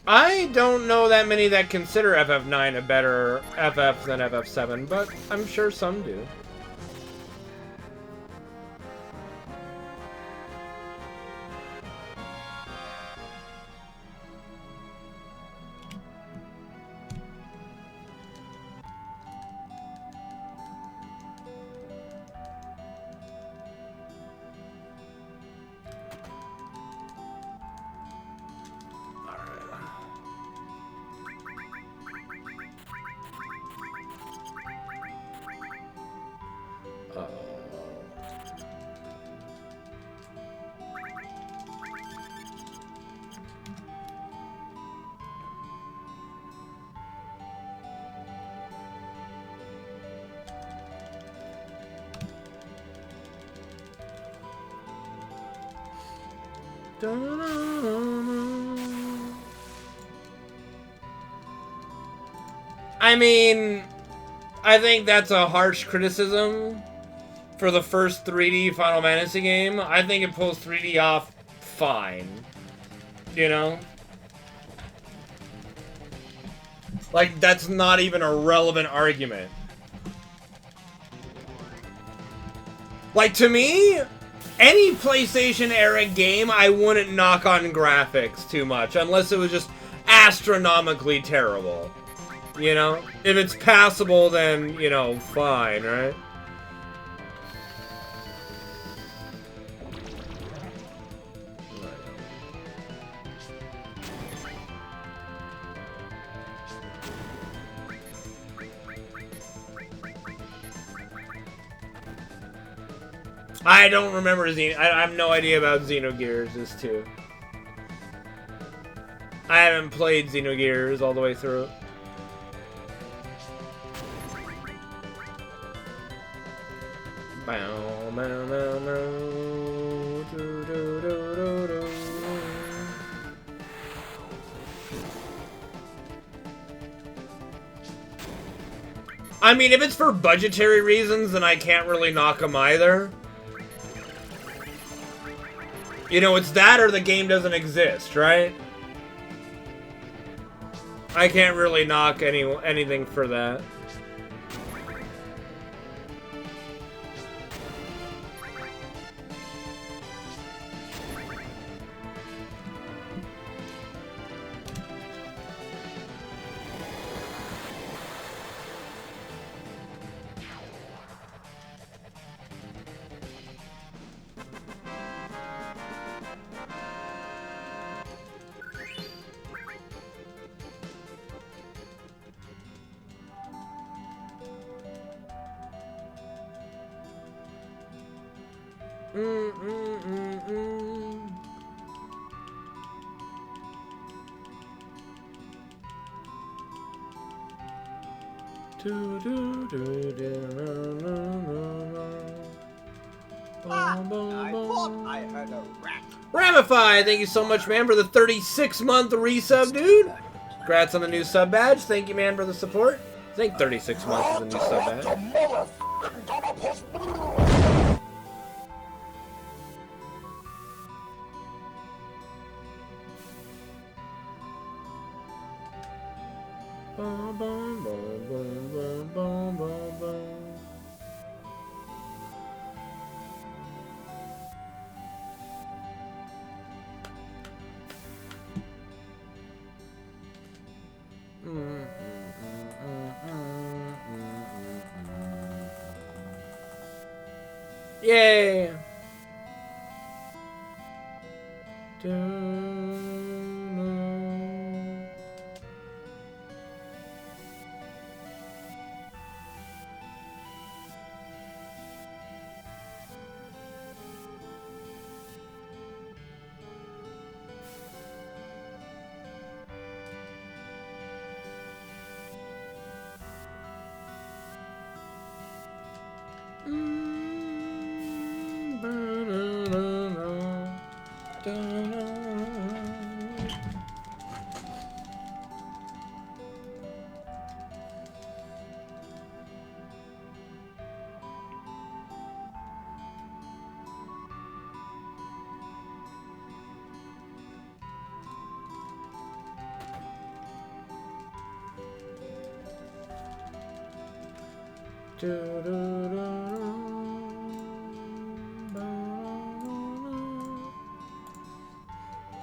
I don't know that many that consider FF9 a better FF than FF7, but I'm sure some do. Uh, I mean, I think that's a harsh criticism for the first 3D Final Fantasy game. I think it pulls 3D off fine. You know? Like, that's not even a relevant argument. Like, to me, any PlayStation era game, I wouldn't knock on graphics too much, unless it was just astronomically terrible. You know? If it's passable, then, you know, fine, right? I don't remember I have no idea about Xenogears, this too. I haven't played Xenogears all the way through. Bow, bow, bow, bow. Do, do, do, do, do. I mean, if it's for budgetary reasons, then I can't really knock them either. You know, it's that or the game doesn't exist, right? I can't really knock anything for that. I thought I heard a rat. Ramify, thank you so much, man, for the 36-month resub, dude. Congrats on the new sub badge. Thank you, man, for the support. I think 36 months is a new sub badge. Bum, bum, bum, bum, bum, bum, bum. Yay!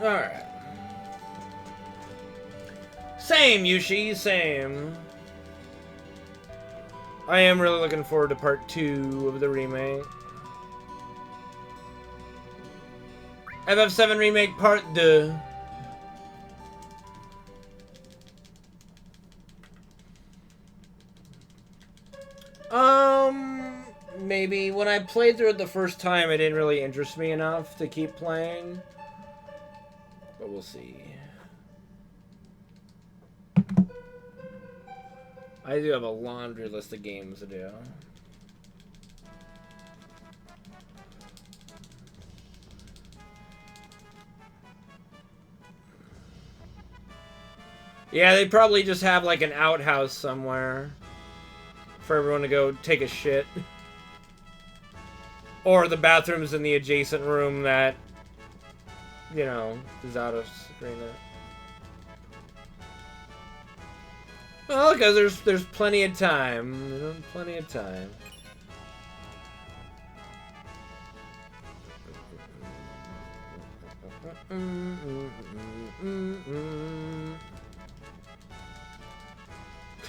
Alright. Same, Yushi, same. I am really looking forward to part 2 of the remake. FF7 Remake Part 2. maybe. When I played through it the first time, it didn't really interest me enough to keep playing. But we'll see. I do have a laundry list of games to do. Yeah, they probably just have like an outhouse somewhere for everyone to go take a shit. Or the bathroom's in the adjacent room that, you know, is out of screen. Well, because there's plenty of time. You know, plenty of time.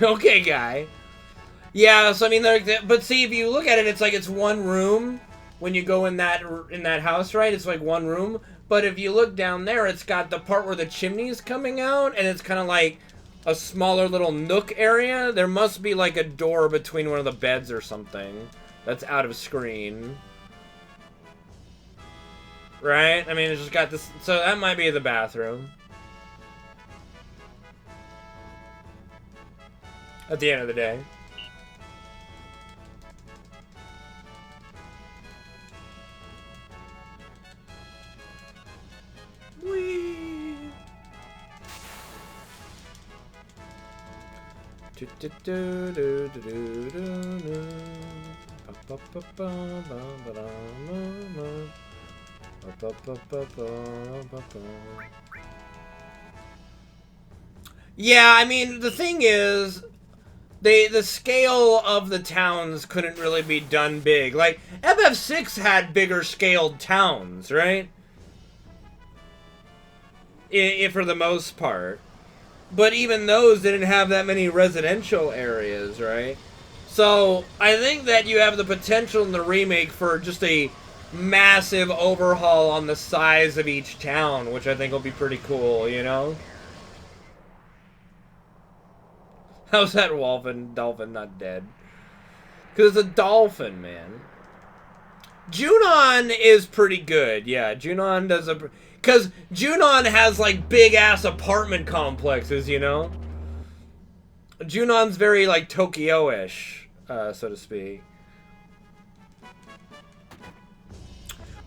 Okay, guy. Yeah, so I mean, but see, if you look at it, it's like it's one room when you go in that house, right? It's like one room. But if you look down there, it's got the part where the chimney's coming out, and it's kind of like a smaller little nook area. There must be like a door between one of the beds or something that's out of screen. Right? I mean, it's just got this, so that might be the bathroom. At the end of the day. Whee! Yeah, I mean, the thing is, the scale of the towns couldn't really be done big. Like, FF6 had bigger scaled towns, right? For the most part. But even those didn't have that many residential areas, right? So, I think that you have the potential in the remake for just a massive overhaul on the size of each town, which I think will be pretty cool, you know? How's that dolphin not dead? Because it's a dolphin, man. Junon is pretty good. Yeah, Junon does a... Because Junon has, like, big-ass apartment complexes, you know? Junon's very, like, Tokyo-ish, so to speak.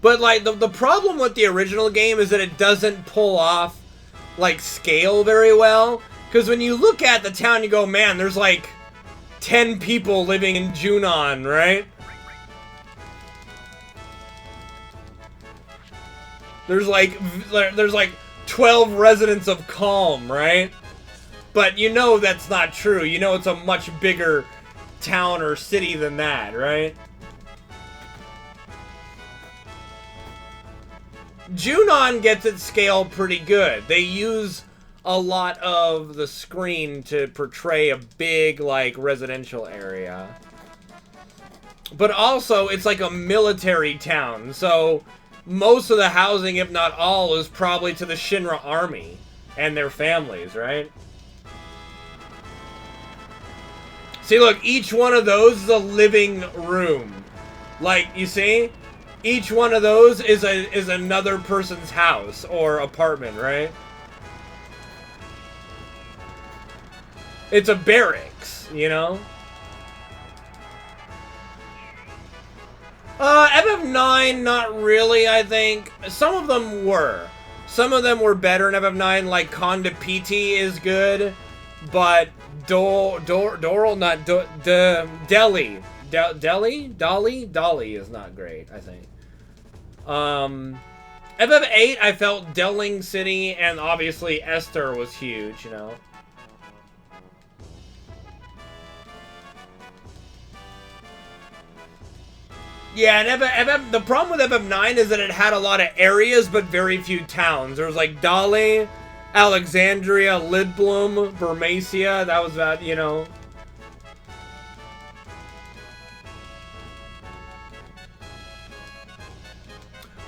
But, like, the problem with the original game is that it doesn't pull off, like, scale very well. Because when you look at the town, you go, man, there's like 10 people living in Junon, right? There's like 12 residents of Calm, right? But you know that's not true. You know it's a much bigger town or city than that, right? Junon gets its scale pretty good. They use a lot of the screen to portray a big, like, residential area. But also, it's like a military town, so most of the housing, if not all, is probably to the Shinra army and their families, right? See, look, each one of those is a living room. Like, you see? Each one of those is another person's house or apartment, right? It's a barracks, you know? FF9, not really, I think. Some of them were. Some of them were better in FF9, like Conda PT is good, but Dolly is not great, I think. FF8, I felt Delling City and obviously Esther was huge, you know? Yeah, and the problem with FF9 is that it had a lot of areas, but very few towns. There was like Dali, Alexandria, Lidblum, Burmacia. That was that, you know.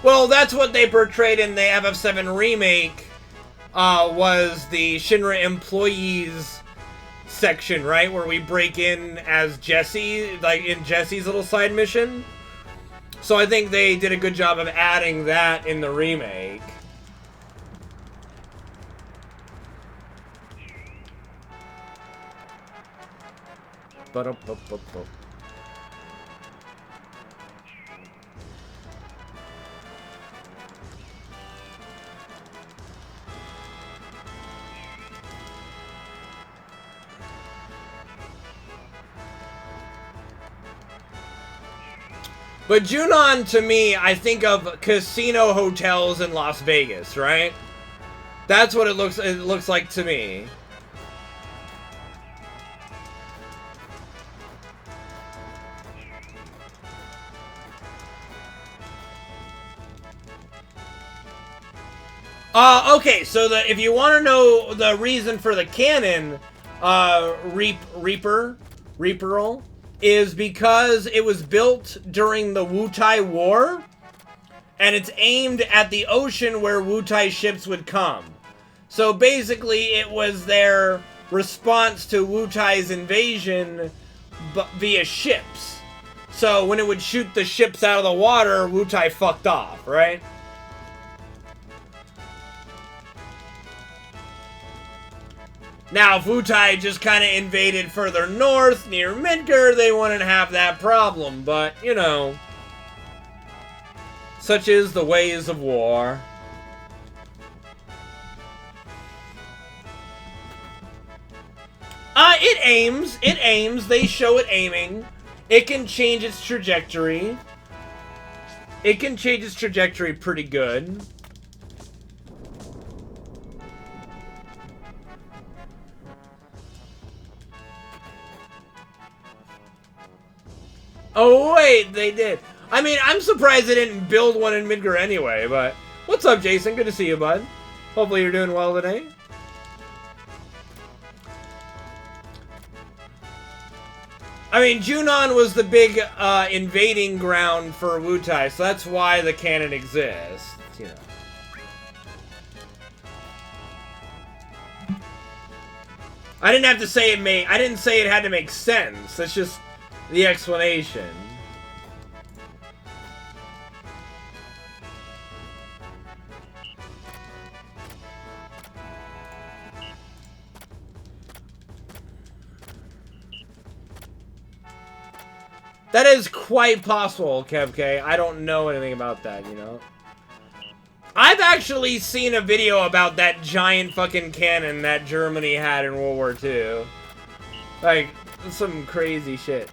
Well, that's what they portrayed in the FF7 remake, was the Shinra employees section, right? Where we break in as Jesse, like in Jesse's little side mission. So I think they did a good job of adding that in the remake. Ba-da-ba-ba-ba. But Junon, to me, I think of casino hotels in Las Vegas, right? That's what it looks like to me. Okay, so if you want to know the reason for the cannon, Reaperol, is because it was built during the Wutai War, and it's aimed at the ocean where Wutai ships would come. So basically, it was their response to Wutai's invasion via ships. So when it would shoot the ships out of the water, Wutai fucked off, right? Now, if Wutai just kind of invaded further north, near Midgar, they wouldn't have that problem, but, you know, such is the ways of war. It aims, they show it aiming. It can change its trajectory. It can change its trajectory pretty good. Oh, wait, they did. I mean, I'm surprised they didn't build one in Midgar anyway, but... What's up, Jason? Good to see you, bud. Hopefully you're doing well today. I mean, Junon was the big invading ground for Wutai, so that's why the cannon exists, you know. I didn't have to say I didn't say it had to make sense. That's just the explanation. That is quite possible, KevK. I don't know anything about that, you know? I've actually seen a video about that giant fucking cannon that Germany had in World War II. Like, some crazy shit.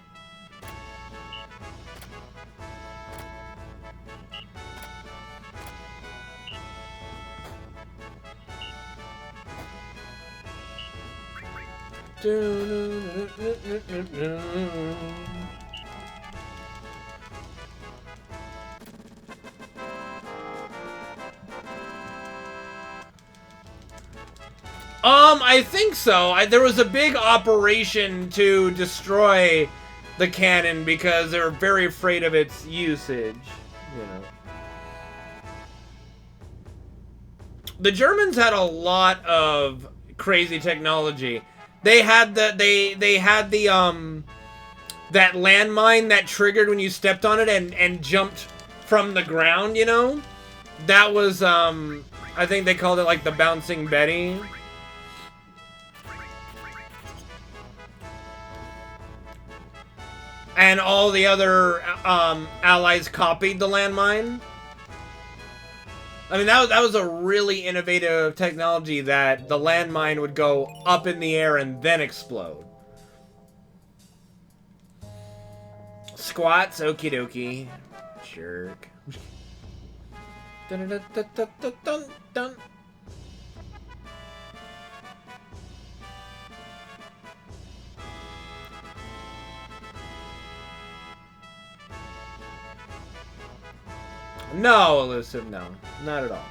I think so. There was a big operation to destroy the cannon because they were very afraid of its usage, you know. The Germans had a lot of crazy technology. They had that landmine that triggered when you stepped on it and jumped from the ground, you know? That was I think they called it like the Bouncing Betty. And all the other allies copied the landmine. I mean, that was a really innovative technology that the landmine would go up in the air and then explode. Squats, okie dokie. Jerk. Dun, dun, dun, dun, dun, dun, dun. No, Elusive, no. Not at all.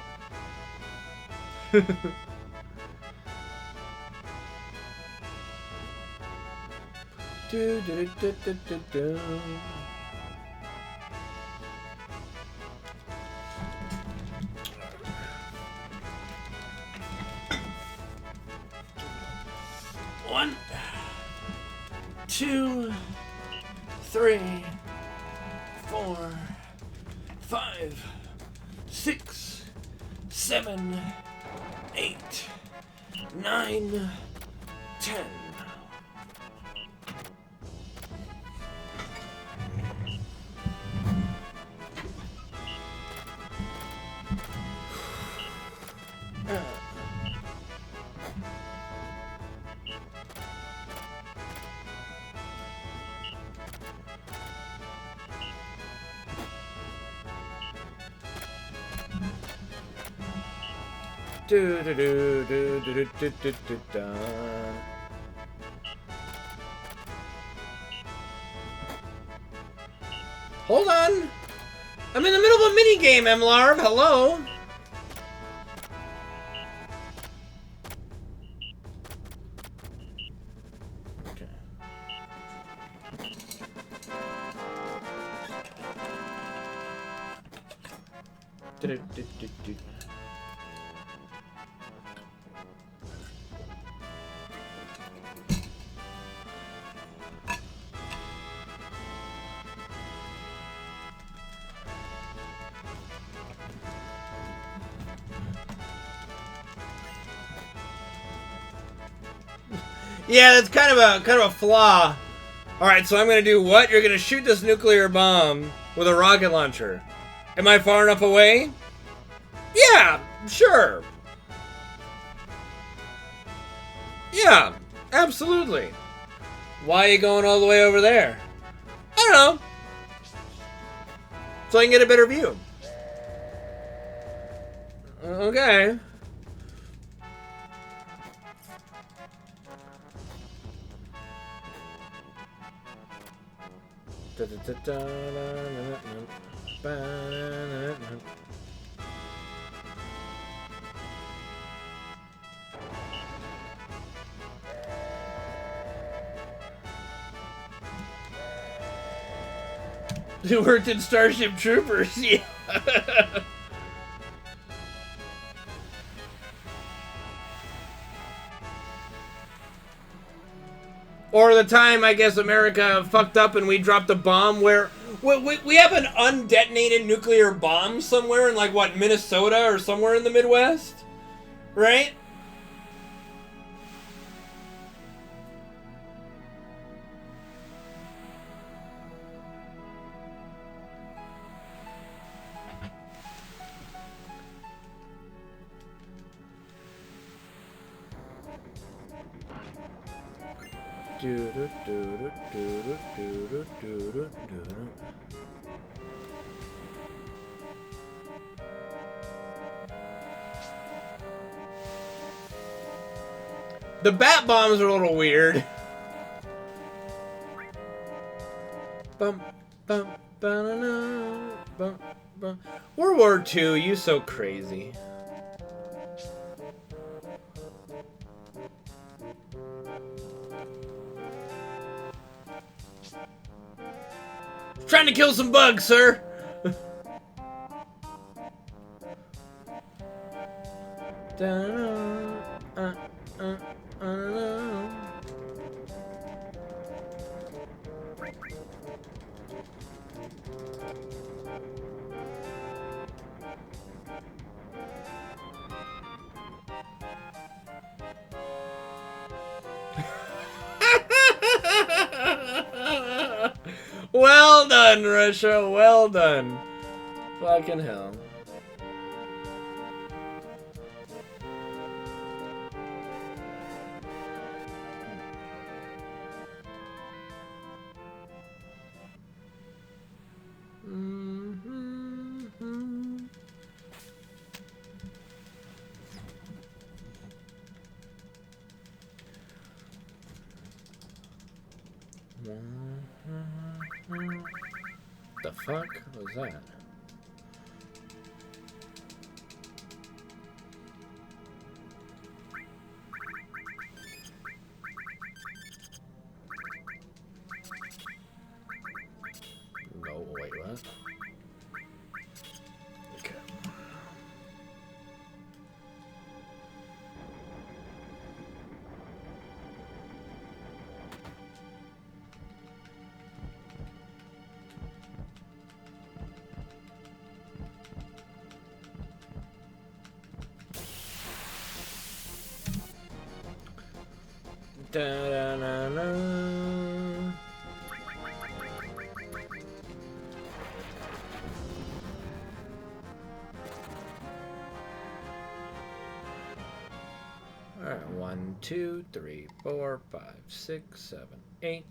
Do, do, do, do, do, do. One. 2, 3, 4, 5, 6, 7, 8, 9, 10. Do do do do do do do do do. Hold on! I'm in the middle of a mini game, Mlarv. Hello. Okay. Do do do do do. Yeah, that's kind of a flaw. All right, so I'm gonna do what? You're gonna shoot this nuclear bomb with a rocket launcher. Am I far enough away? Yeah, sure. Yeah, absolutely. Why are you going all the way over there? I don't know. So I can get a better view. Okay. Who worked in Starship Troopers? Yeah. Or the time, I guess, America fucked up and we dropped a bomb where... We have an undetonated nuclear bomb somewhere in, like, what, Minnesota or somewhere in the Midwest? Right? The bat bombs are a little weird. Bum, bum, ba-na-na, bum, bum. World War II, you so crazy. Trying to kill some bugs, sir. Well done, Russia. Well done. Fucking hell. The fuck was that? No, wait, what? Okay. Da-da-na-na. Alright, 1, 2, 3, 4, 5, 6, 7, 8.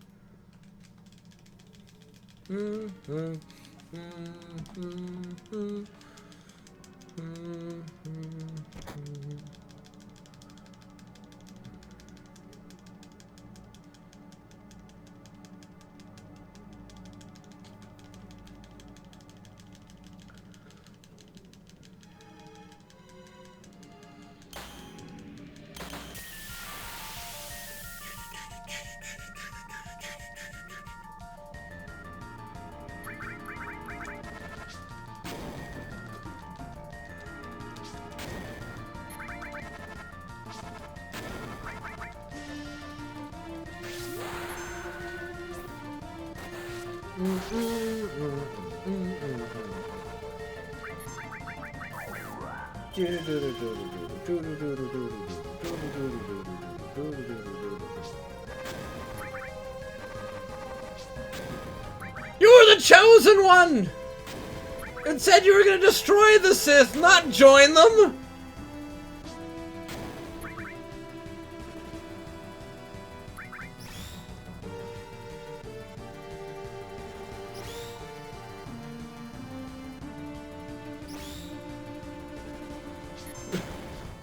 You were the chosen one! It said you were gonna destroy the Sith, not join them!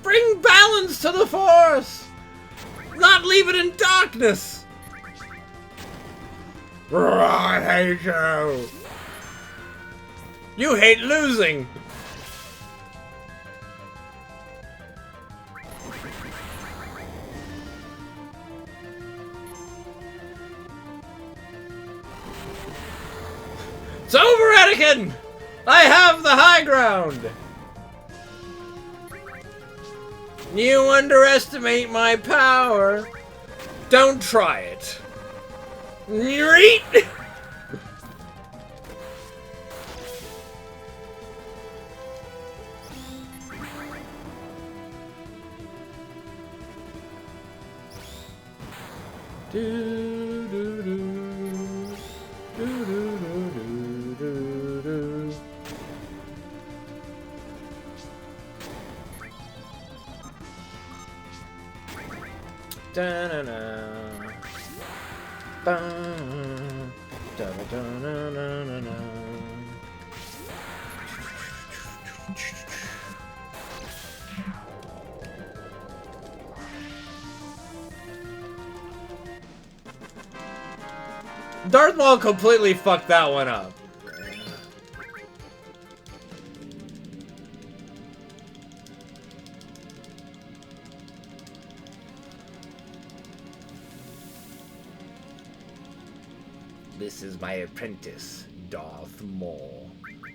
Bring balance to the Force! Not leave it in darkness! I hate you! You hate losing! It's over, Anakin! I have the high ground! You underestimate my power. Don't try it. Yeet! Do, do, do. Do, do, do, do, do, do. Da-na-na. Ba. Da-da-da-na-na-na-na. Darth Maul completely fucked that one up. This is my apprentice, Darth Maul.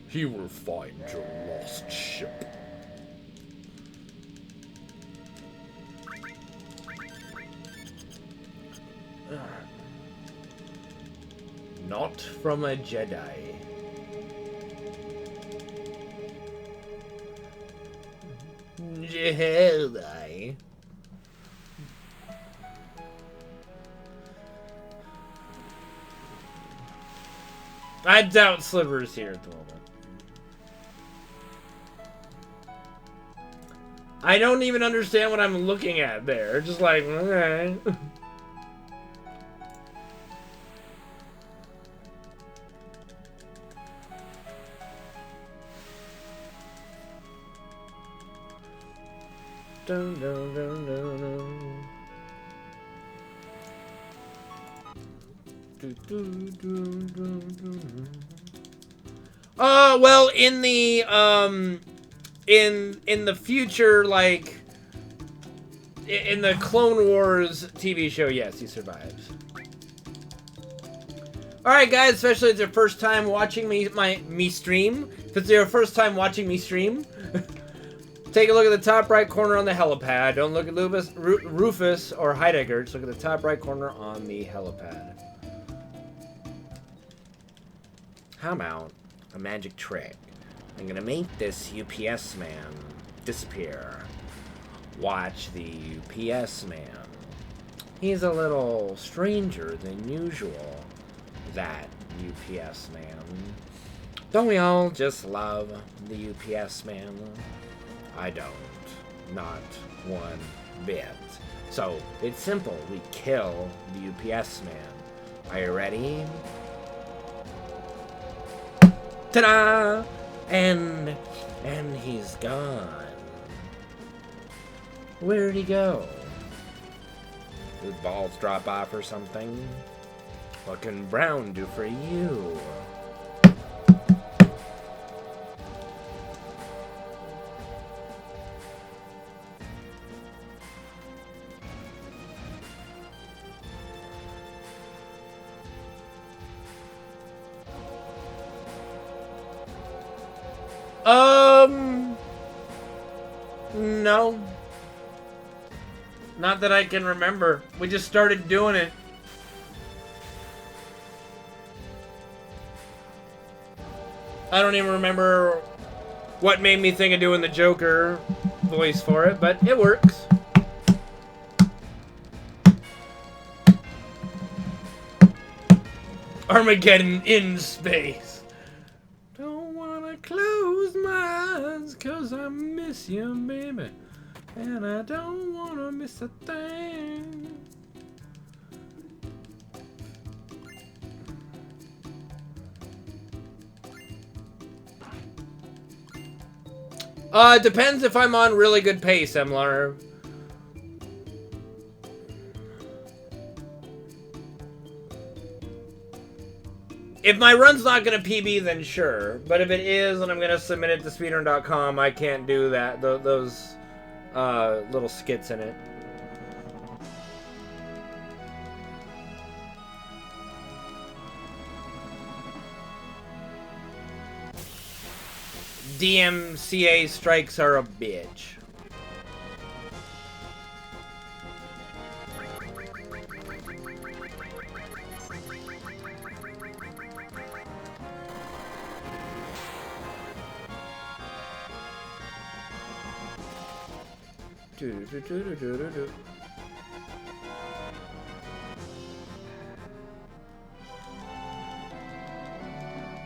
He will find your lost ship. Not from a Jedi. Jedi. I doubt Sliver's here at the moment. I don't even understand what I'm looking at there. Just like, okay. Dun, dun, dun, dun, dun. Well, in the in the future, like in the Clone Wars TV show, yes, he survives. All right, guys, especially if it's your first time watching me stream. If it's your first time watching me stream, take a look at the top right corner on the helipad. Don't look at Rufus or Heidegger. Just look at the top right corner on the helipad. How about a magic trick? I'm gonna make this UPS man disappear. Watch the UPS man. He's a little stranger than usual, that UPS man. Don't we all just love the UPS man? I don't. Not one bit. So, it's simple. We kill the UPS man. Are you ready? Ta-da! And he's gone. Where'd he go? Did balls drop off or something? What can Brown do for you? No. Not that I can remember. We just started doing it. I don't even remember what made me think of doing the Joker voice for it, but it works. Armageddon in space. Don't wanna close my eyes 'cause I miss you, baby. And I don't wanna miss a thing. It depends if I'm on really good pace, Emlar. If my run's not gonna PB, then sure. But if it is, and I'm gonna submit it to speedrun.com, I can't do that. Those little skits in it. DMCA strikes are a bitch.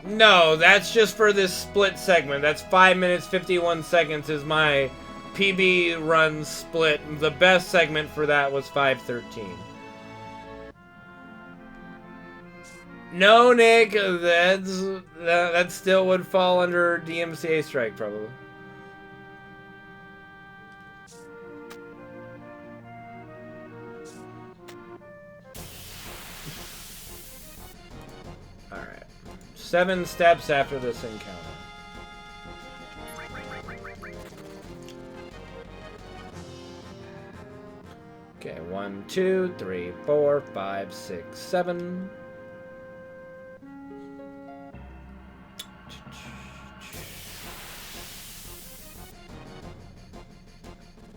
No, that's just for this split segment. That's 5 minutes 51 seconds is my PB run split. The best segment for that was 5:13. No, Nick, that still would fall under DMCA strike probably. Alright. 7 steps after this encounter. Okay, 1, 2, 3, 4, 5, 6, 7.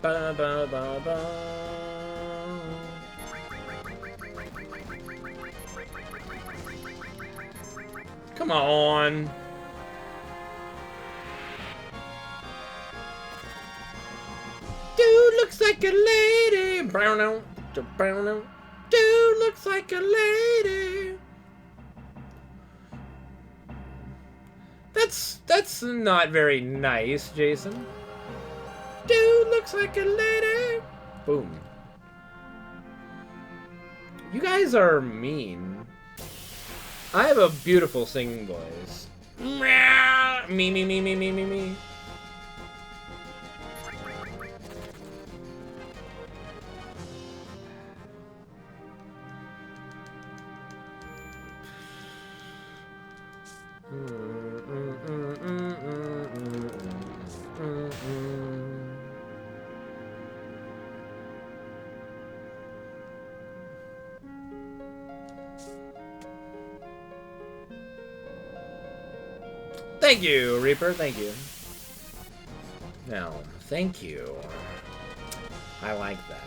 Ba, ba, ba, ba. Come on. Dude looks like a lady. Brown out. Brown out. Dude looks like a lady. That's not very nice, Jason. Dude looks like a lady. Boom. You guys are mean. I have a beautiful singing voice. Me, me, me, me, me, me, me. Thank you, Reaper. Thank you. No, thank you. I like that.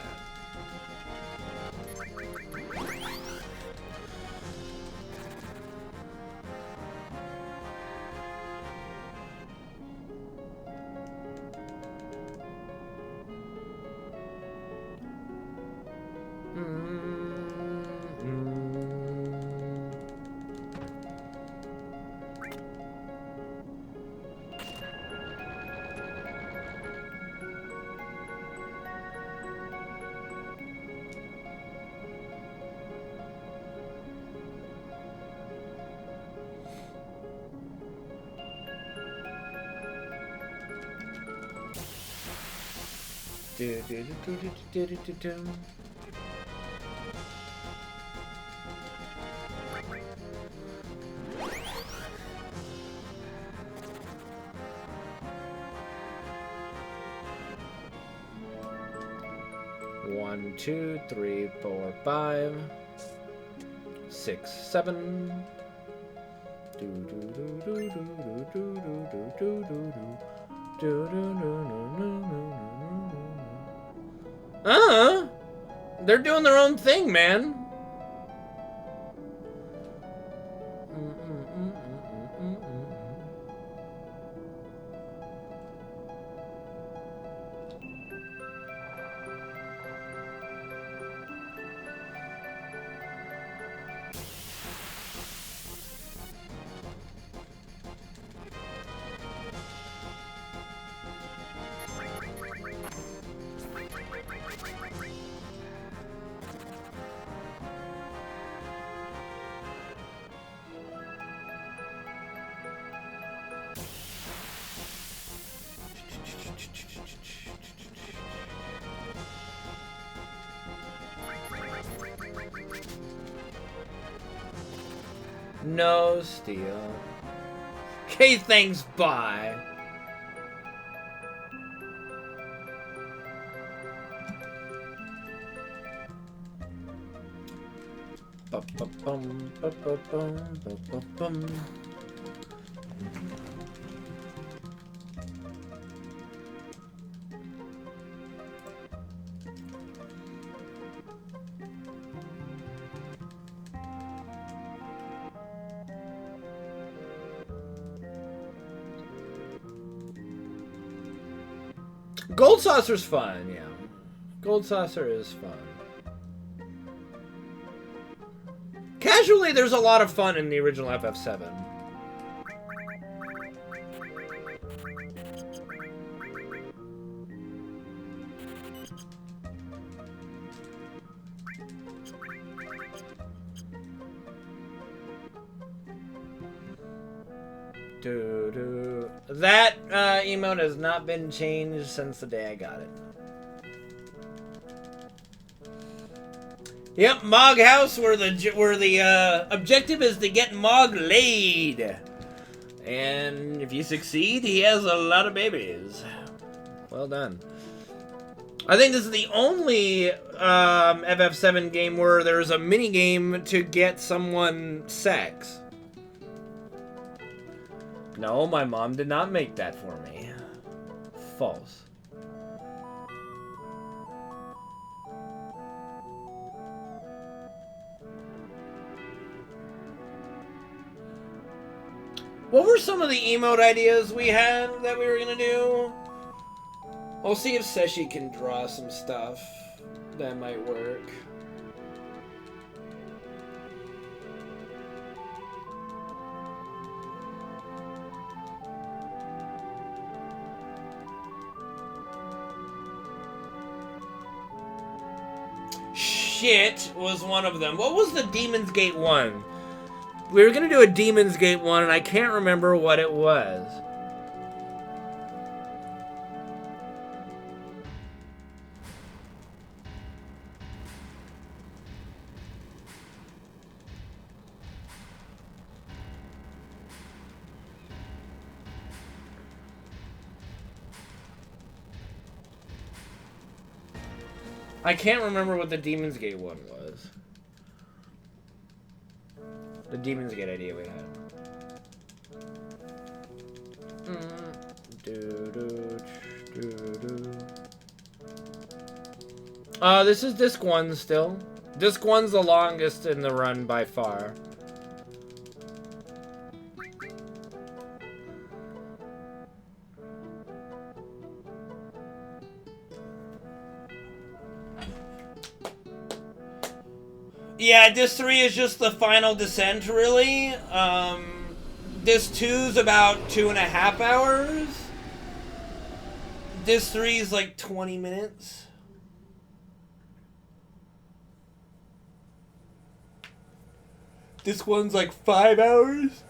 Do, do, do, do, do, do, do, do. One, two, three, four, 5, 6, 7. Do do do do do do do do do do do do. They're doing their own thing, man. No steal. Okay, thanks, bye. Ba-ba-bum, ba-ba-bum, ba-ba-bum. Gold Saucer's fun, yeah. Gold Saucer is fun. Casually, there's a lot of fun in the original FF7. That emote has not been changed since the day I got it. Yep, Mog House, where the objective is to get Mog laid, and if you succeed, he has a lot of babies. Well done. I think this is the only FF7 game where there's a mini game to get someone sex. No, my mom did not make that for me. False. What were some of the emote ideas we had that we were gonna do? I'll see if Seshi can draw some stuff that might work. Shit was one of them. What was the Demon's Gate one? We were gonna do a Demon's Gate one, and I can't remember what it was. I can't remember what the Demon's Gate one was. The Demon's Gate idea we had. This is disc 1 still. Disc 1's the longest in the run by far. Yeah, disc 3 is just the final descent, really. Disc 2's about 2.5 hours. Disc 3 is like 20 minutes. Disc 1's like 5 hours.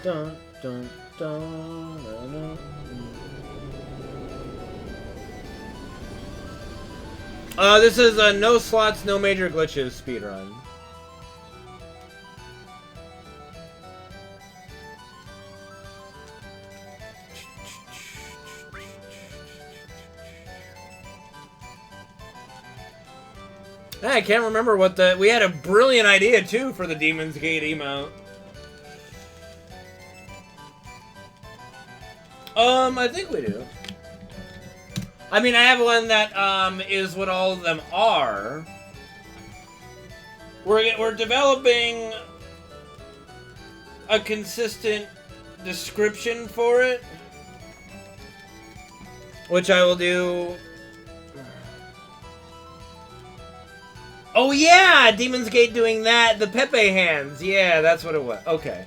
Dun, dun, dun, dun, dun. This is a no slots, no major glitches speedrun. I can't remember what we had a brilliant idea too for the Demon's Gate emote. I think we do. I mean, I have one that is what all of them are. We're developing a consistent description for it, which I will do. Oh yeah, Demon's Gate doing that. The Pepe hands. Yeah, that's what it was. Okay.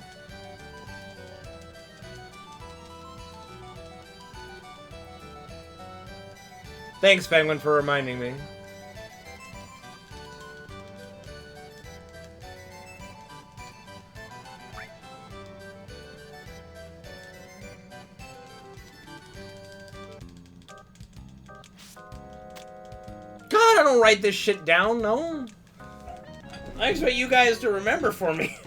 Thanks, Penguin, for reminding me. God, I don't write this shit down, no. I expect you guys to remember for me.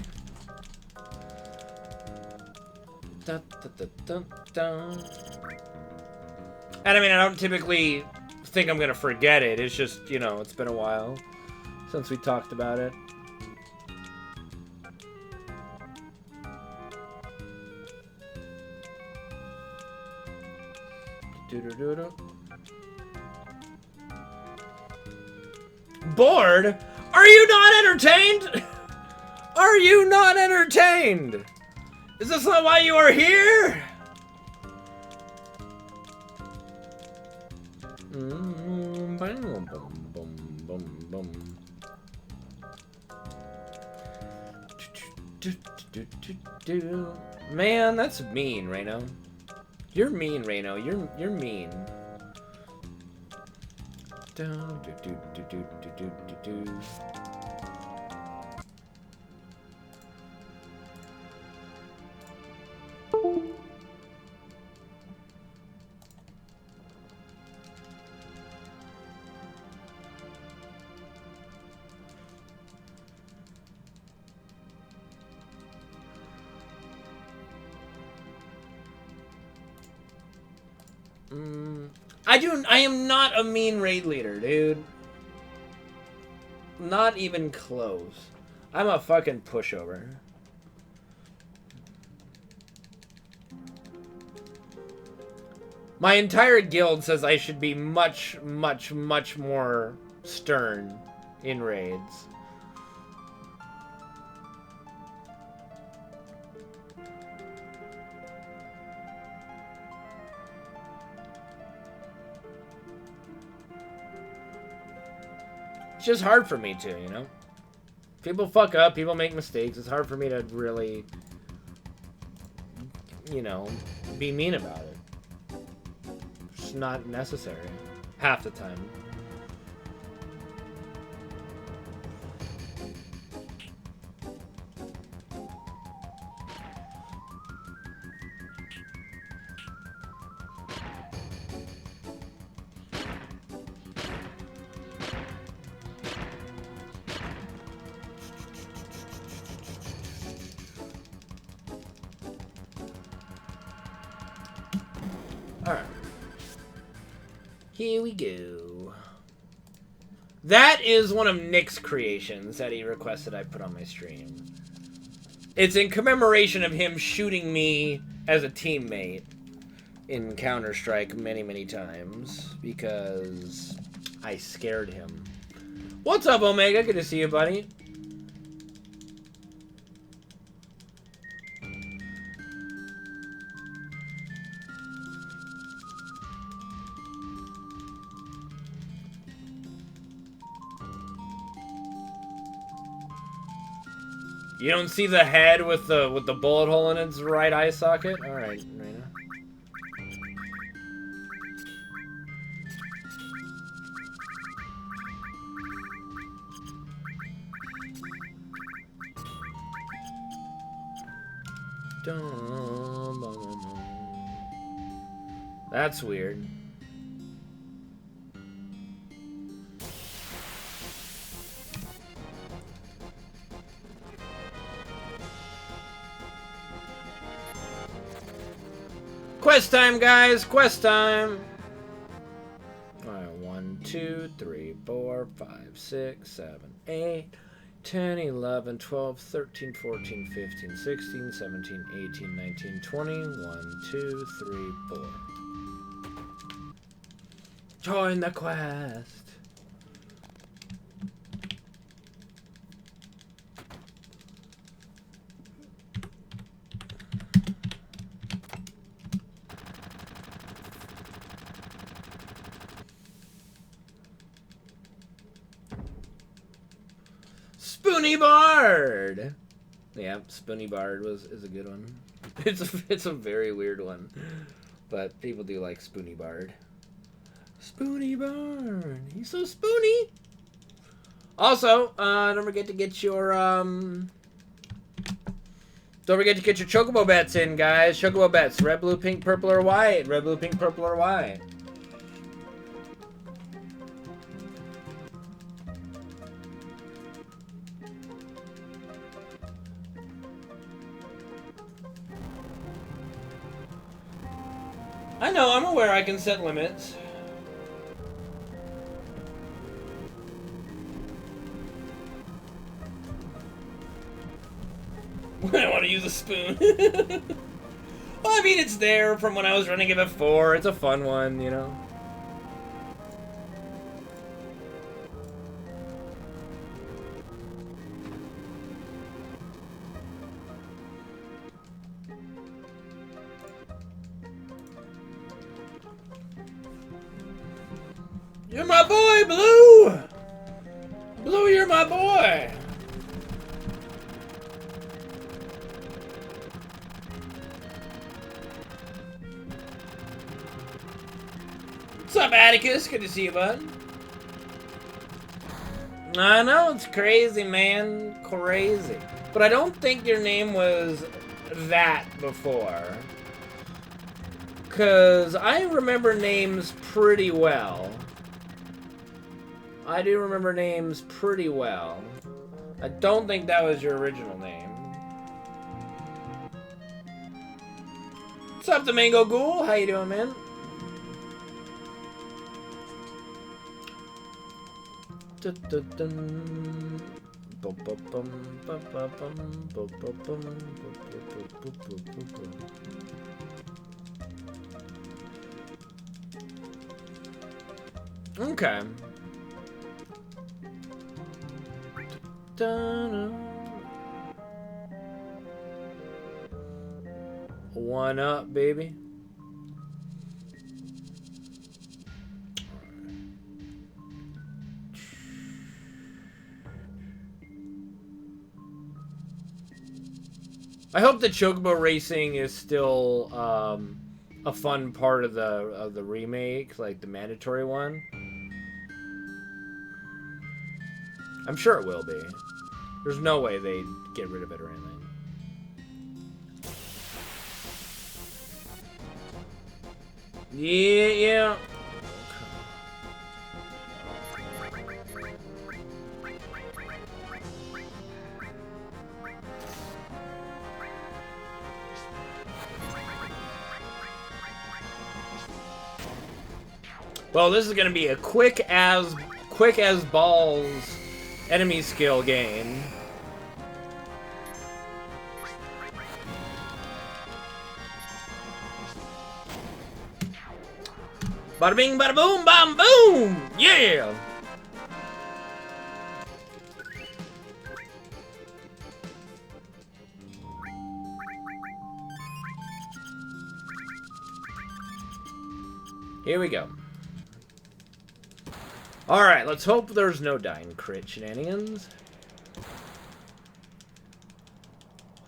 Dun, dun, dun, dun, dun. And I mean, I don't typically think I'm gonna forget it. It's just, you know, it's been a while since we talked about it. Bored? Are you not entertained? Are you not entertained? Is this not why you are here? Man, that's mean, Reno. You're mean, Reno. You're mean. I am not a mean raid leader, dude. Not even close. I'm a fucking pushover. My entire guild says I should be much, much, much more stern in raids. It's just hard for me to, you know? People fuck up, people make mistakes. It's hard for me to really, you know, be mean about it. It's not necessary. Half the time. Here we go. That is one of Nick's creations that he requested I put on my stream. It's in commemoration of him shooting me as a teammate in Counter-Strike many, many times because I scared him. What's up, Omega? Good to see you, buddy. You don't see the head with the bullet hole in its right eye socket? All right, Reina. That's weird. Quest time, guys! Quest time! Alright, 1, 2, 3, 4, 5, 6, 7, 8, 10, 11, 12, 13, 14, 15, 16, 17, 18, 19, 20. 1, 2, 3, 4. Join the quest! Spoony Bard! Yeah, Spoony Bard is a good one. It's a very weird one. But people do like Spoony Bard. Spoony Bard! He's so spoony! Also, don't forget to get your Chocobo bets in, guys. Chocobo bets. Red, blue, pink, purple, or white. Red, blue, pink, purple, or white. I know, I'm aware I can set limits. I want to use a spoon. Well, I mean, it's there from when I was running FF4. It's a fun one, you know? You're my boy, Blue! Blue, you're my boy! What's up, Atticus? Good to see you, bud. I know, it's crazy, man. Crazy. But I don't think your name was that before. Because I remember names pretty well. I do remember names pretty well. I don't think that was your original name. What's up, Domingo Ghoul? How you doing, man? Okay. One up, baby. I hope the Chocobo racing is still a fun part of the remake, like the mandatory one. I'm sure it will be. There's no way they'd get rid of it or anything. Yeah. Well, this is gonna be a quick as balls enemy skill game. Bada bing, bada boom, bam, boom! Yeah! Here we go. Alright, let's hope there's no dying crit shenanigans.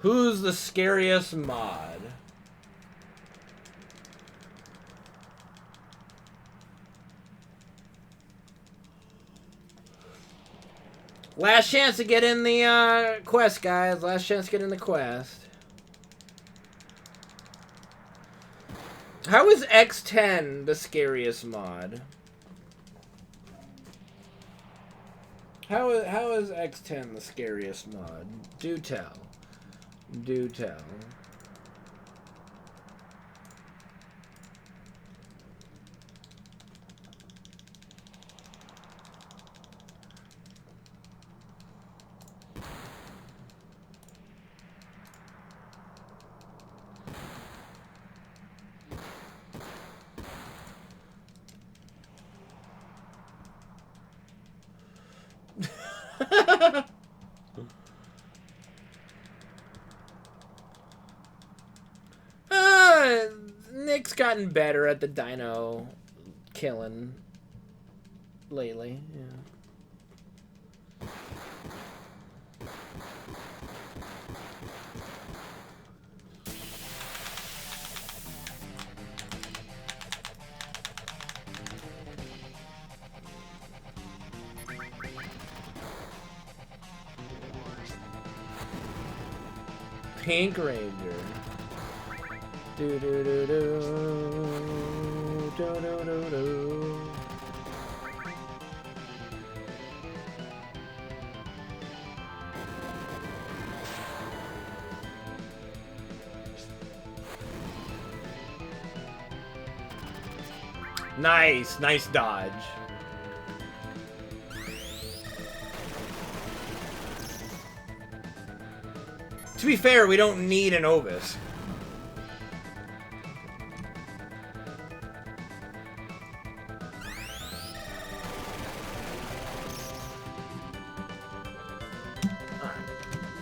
Who's the scariest mod? Last chance to get in the quest, guys. Last chance to get in the quest. How is X10 the scariest mod? How is X10 the scariest mod? Do tell. Do tell. Nick's gotten better at the dino killing lately. Yeah. Pink Ranger. Do do do do do do do do. Nice, nice dodge. To be fair, we don't need an Ovis.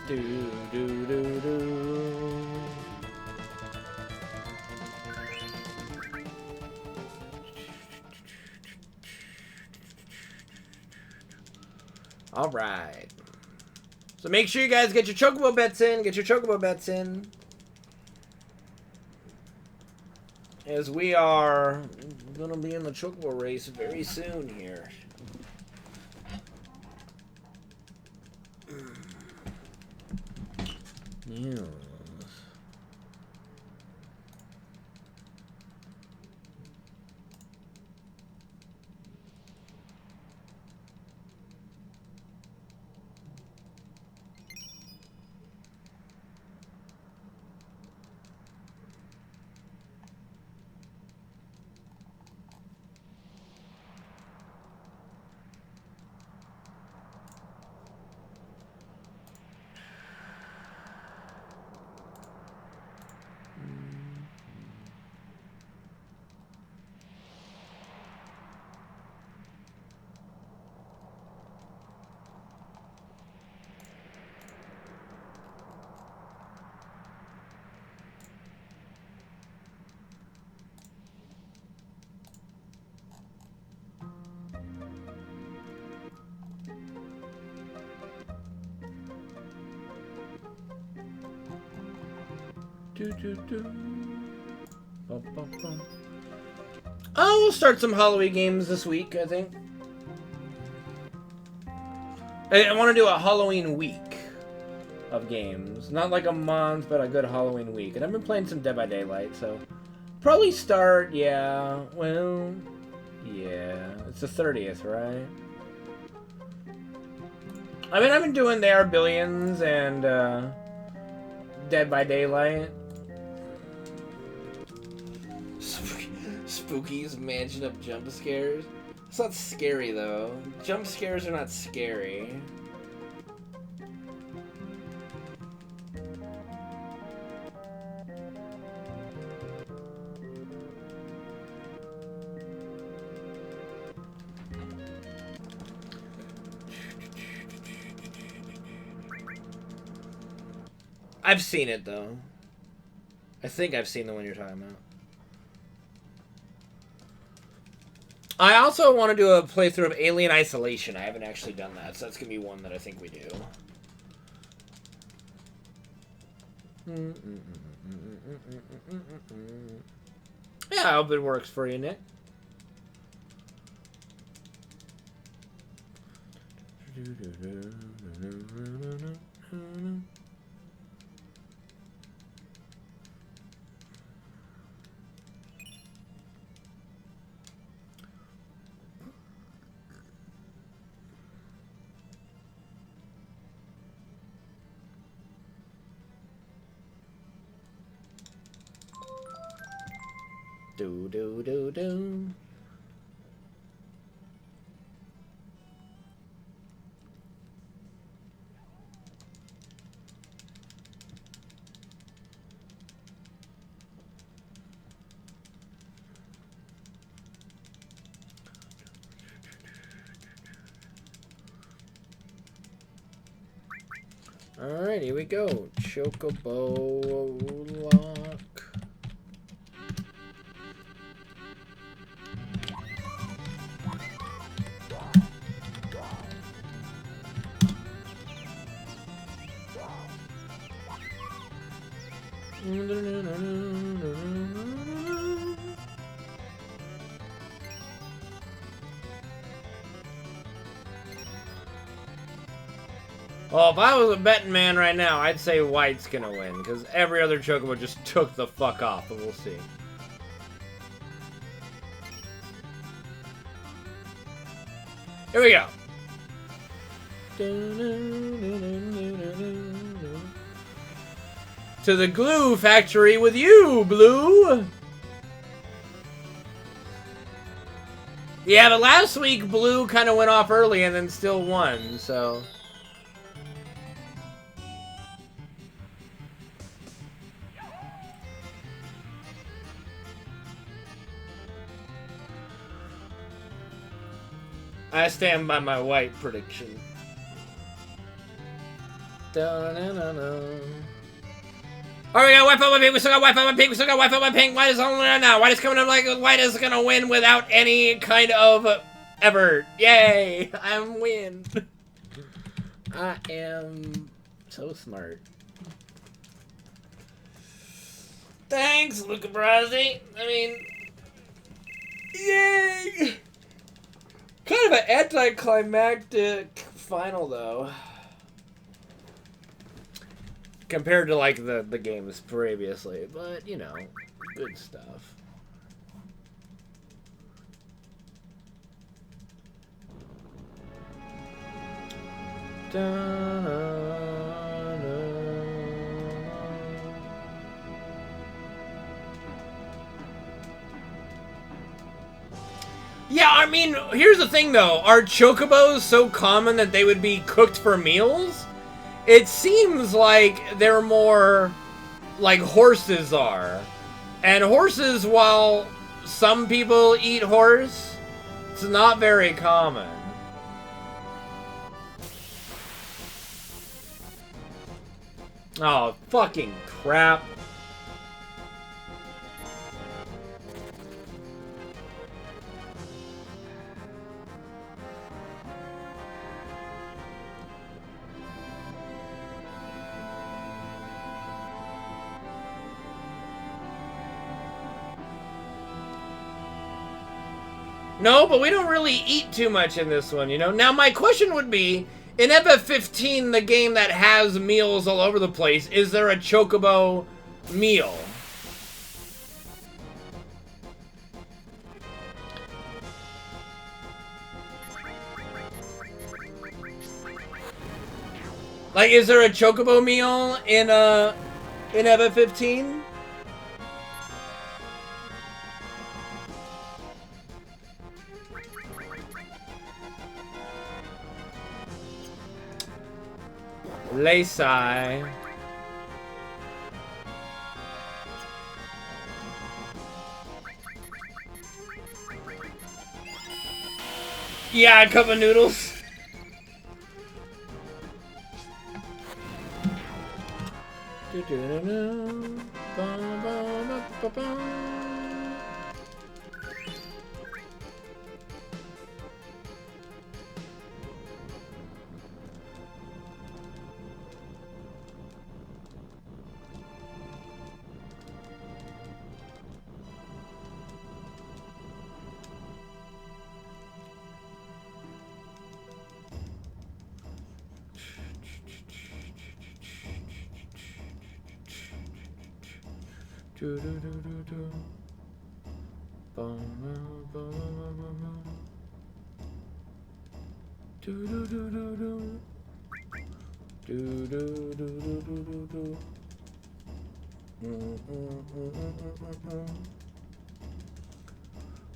Do do do do. All right. So make sure you guys get your Chocobo bets in. Get your Chocobo bets in. As we are going to be in the Chocobo race very soon here. Yeah. Do, do, do. Bum, bum, bum. Oh, we'll start some Halloween games this week, I think. I want to do a Halloween week of games. Not like a month, but a good Halloween week. And I've been playing some Dead by Daylight, so... Probably start, yeah. Well, yeah. It's the 30th, right? I mean, I've been doing There Are Billions and Dead by Daylight. Spooky's Mansion of Jump Scares. It's not scary, though. Jump scares are not scary. I've seen it, though. I think I've seen the one you're talking about. I also want to do a playthrough of Alien Isolation. I haven't actually done that, so that's going to be one that I think we do. Yeah, I hope it works for you, Nick. Do do do do. Alright, here we go. Chocobo lock. Well, if I was a betting man right now, I'd say White's gonna win, because every other Chocobo just took the fuck off, but we'll see. Here we go. To the glue factory with you, Blue! Yeah, but last week, Blue kind of went off early and then still won, so... I stand by my White prediction. Alright, we got White on my pink, we still got White on my pink, we still got White on my pink. White is only right now. White is coming up like White is gonna win without any kind of effort. Yay! I'm win. I am so smart. Thanks, Luca Brasi. I mean, yay! Kind of an anticlimactic final, though. Compared to, like, the games previously. But, you know, good stuff. Yeah, I mean, here's the thing, though. Are chocobos so common that they would be cooked for meals? It seems like they're more like horses are. And horses, while some people eat horse, it's not very common. Oh, fucking crap. No, but we don't really eat too much in this one, you know? Now, my question would be, in FF15, the game that has meals all over the place, is there a chocobo meal? Like, is there a chocobo meal in FF15? Laysai. Yeah, a cup of noodles.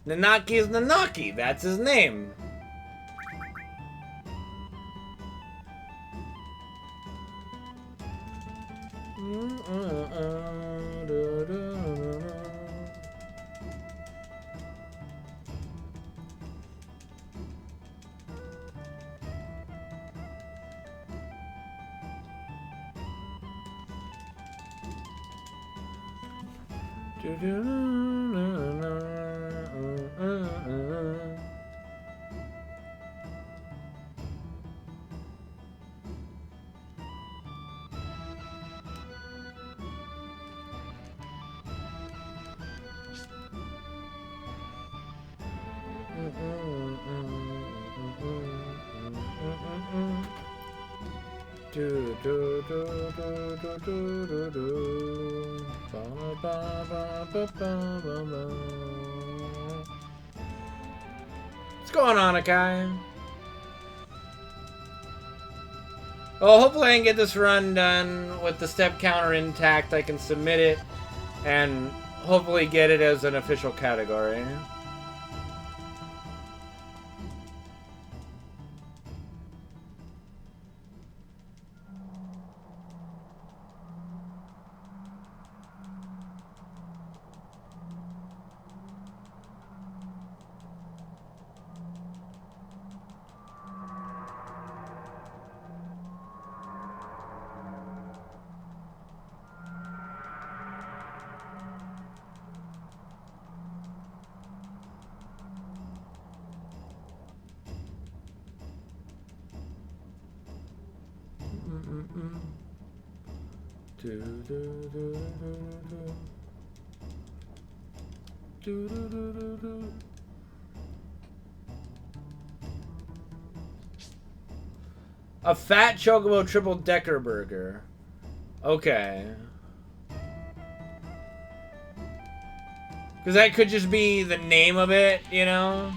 Nanaki is Nanaki. That's his name. What's going on, Akai? Well, hopefully I can get this run done with the step counter intact. I can submit it and hopefully get it as an official category. A fat chocobo triple decker burger. Okay. Because that could just be the name of it, you know?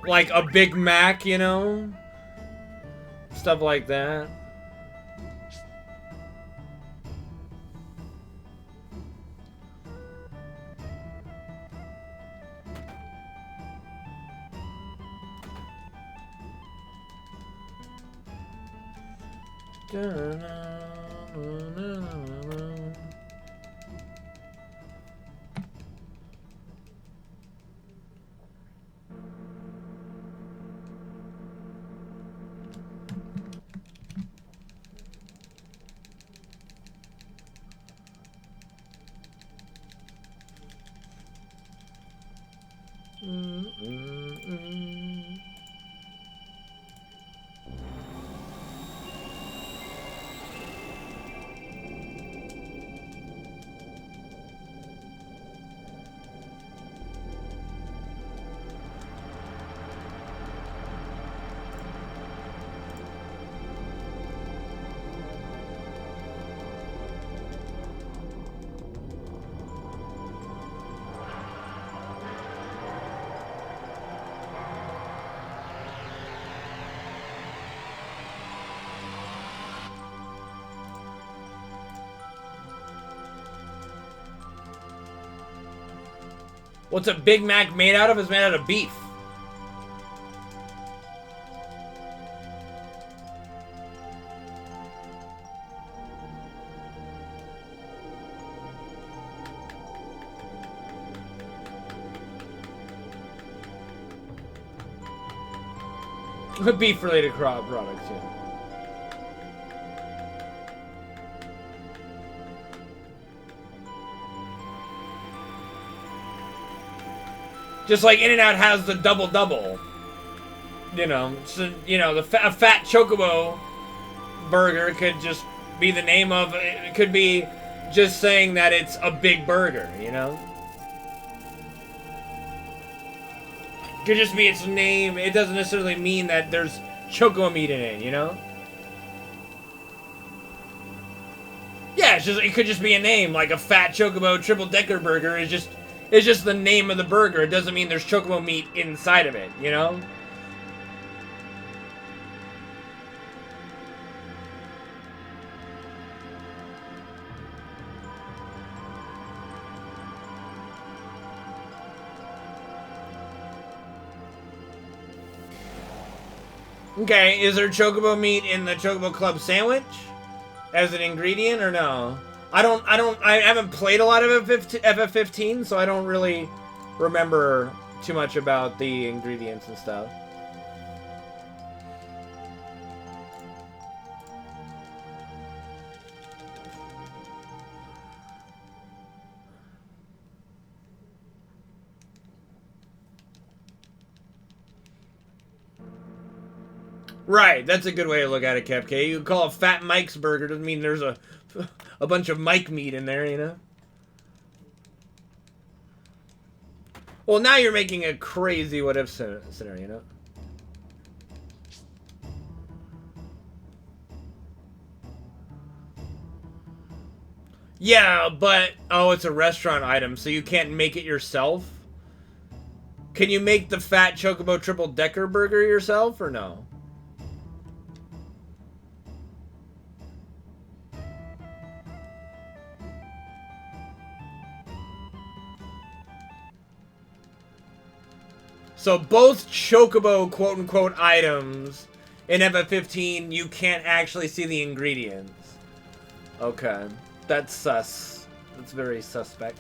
Like a Big Mac, you know? Stuff like that. What's a Big Mac made out of? It's made out of beef. Beef-related products, yeah. Just like In-N-Out has the double-double. You know, so, you know, a fat chocobo burger could just be the name of it. Could be just saying that it's a big burger, you know? Could just be its name. It doesn't necessarily mean that there's chocobo meat in it, you know? Yeah, it's just, it could just be a name, like a fat chocobo triple decker burger is just, it's just the name of the burger. It doesn't mean there's chocobo meat inside of it, you know? Okay, is there chocobo meat in the Chocobo Club sandwich as an ingredient or no? I haven't played a lot of FF15, so I don't really remember too much about the ingredients and stuff. Right, that's a good way to look at it, Kepke. You call it Fat Mike's Burger, doesn't mean there's a bunch of Mike meat in there, you know? Well, now you're making a crazy what-if scenario, you know? Yeah, but... Oh, it's a restaurant item, so you can't make it yourself? Can you make the Fat Chocobo Triple Decker Burger yourself, or no? So both Chocobo quote-unquote items in FF15, you can't actually see the ingredients. Okay. That's sus. That's very suspect.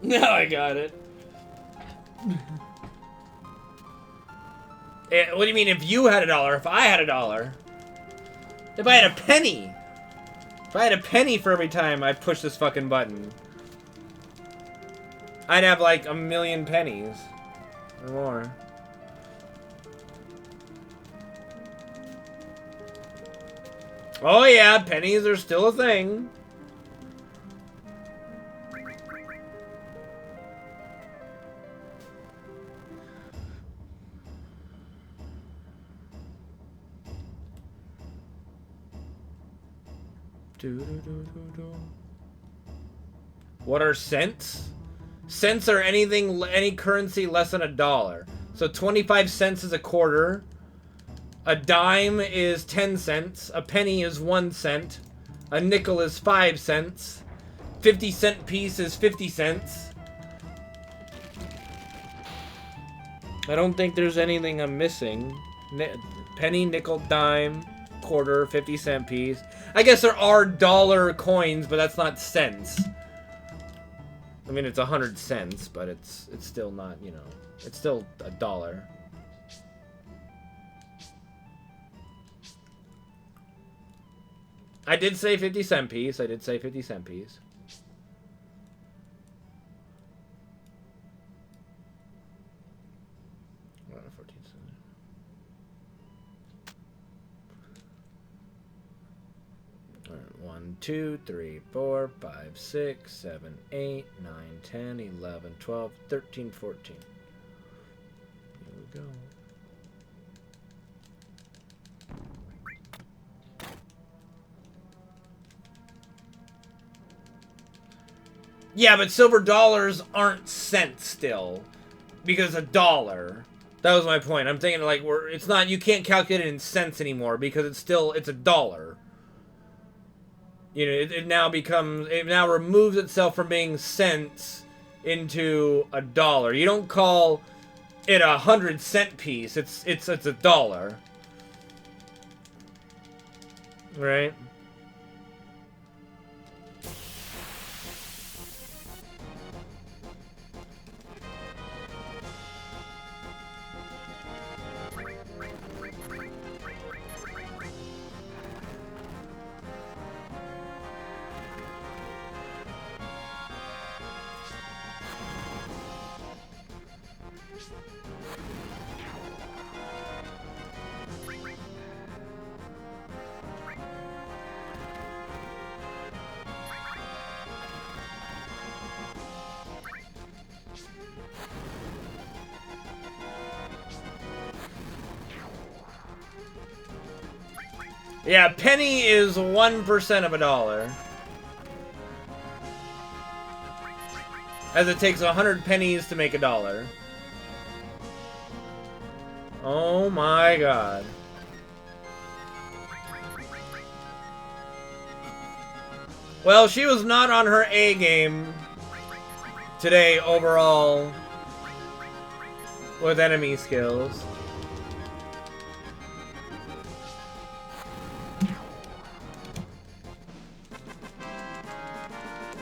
Now I got it. What do you mean if you had $1? If I had $1? If I had a penny? If I had a penny for every time I push this fucking button, I'd have like 1,000,000 pennies. Or more. Oh yeah, pennies are still a thing. What are cents? Cents are any currency less than $1. So 25 cents is a quarter. A dime is 10 cents. A penny is 1 cent. A nickel is 5 cents. 50-cent piece is 50 cents. I don't think there's anything I'm missing. Penny, nickel, dime, quarter, 50-cent piece. I guess there are dollar coins, but that's not cents. I mean, it's 100 cents, but it's still not, you know, it's still $1. I did say 50-cent piece. I did say 50-cent piece. Alright, 1, 2, 3, 4, 5, 6, 7, 8, 9, 10, 11, 12, 13, 14. Here we go. Yeah, but silver dollars aren't cents still, because $1. That was my point. I'm thinking like it's not, you can't calculate it in cents anymore because it's $1. You know, it now removes itself from being cents into $1. You don't call it 100-cent piece. It's $1. Right? Yeah, penny is 1% of a dollar. As it takes 100 pennies to make a dollar. Oh my god. Well, she was not on her A game today overall with enemy skills.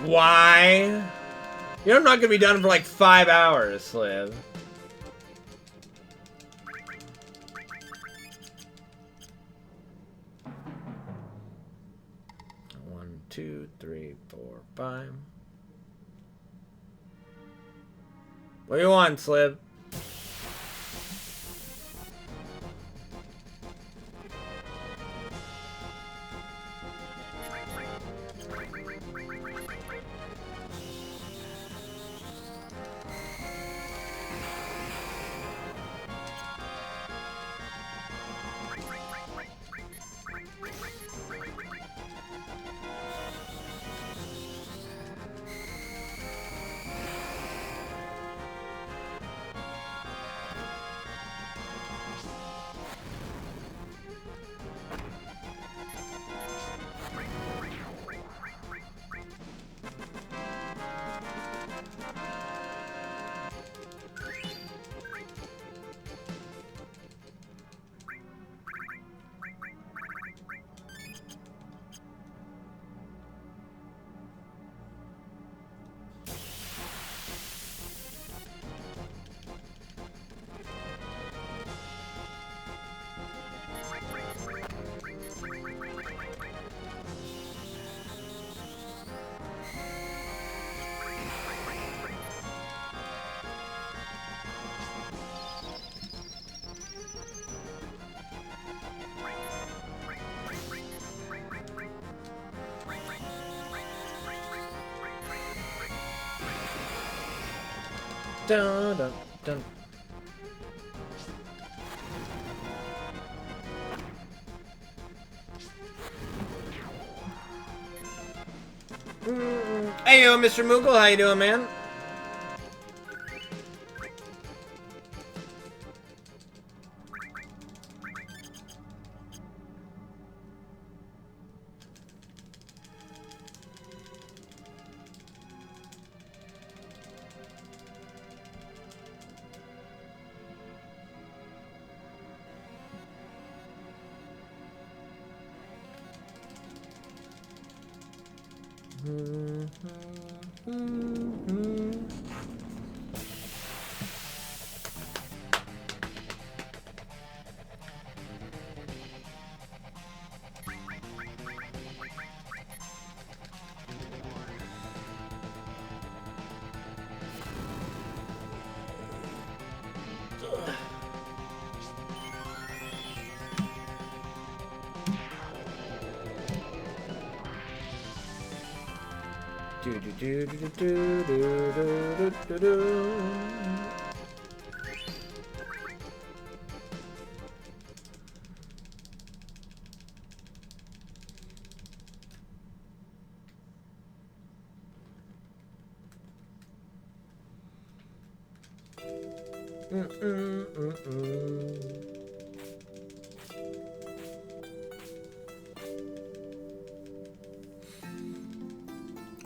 Why? You know I'm not gonna be done for like 5 hours, Sliv. One, two, three, four, 5. What do you want, Sliv? Dun, dun, dun. Hey yo, Mr. Moogle, how you doing, man?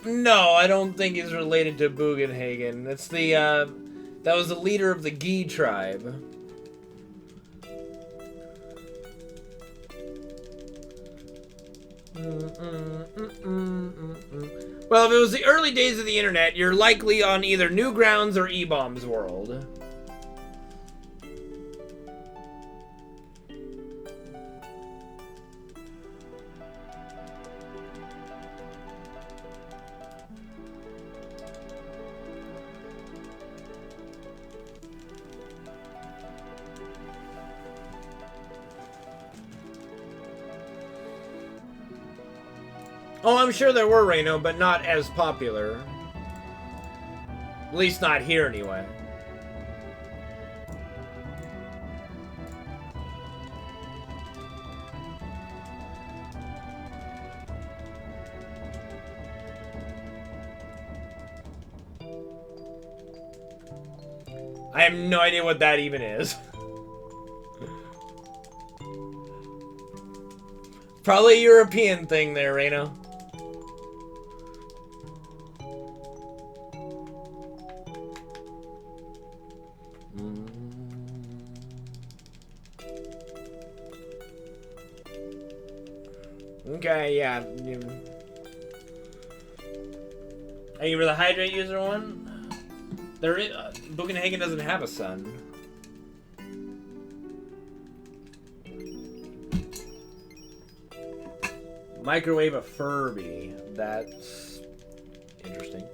No, I don't think he's related to Bugenhagen. That's the, that was the leader of the Gi tribe. Well, if it was the early days of the internet, you're likely on either Newgrounds or E-Bombs World. Oh, I'm sure there were, Reno, but not as popular. At least not here, anyway. I have no idea what that even is. Probably a European thing there, Reno. Okay, yeah. Are you the hydrate user one? There is, Bugenhagen doesn't have a sun. Microwave a Furby. That's interesting.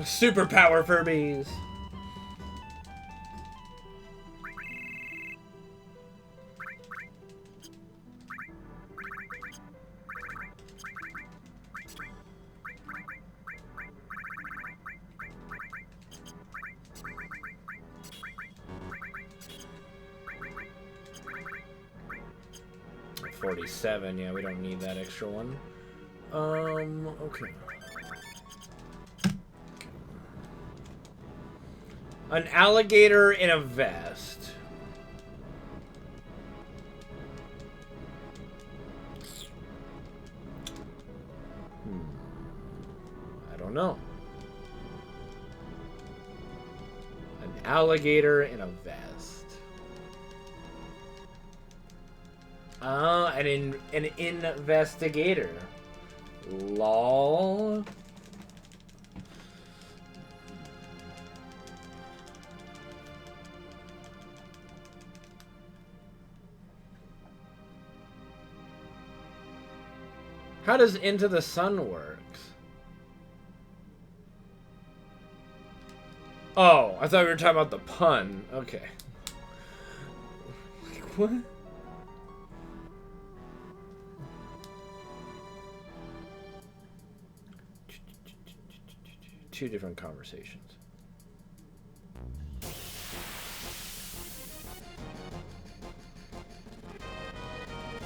Superpower Furbies. $47, yeah, we don't need that extra one. Okay. An alligator in a vest. I don't know. An alligator in a vest. An investigator. Lol. How does Into the Sun work? Oh, I thought we were talking about the pun. Okay. What? Two different conversations.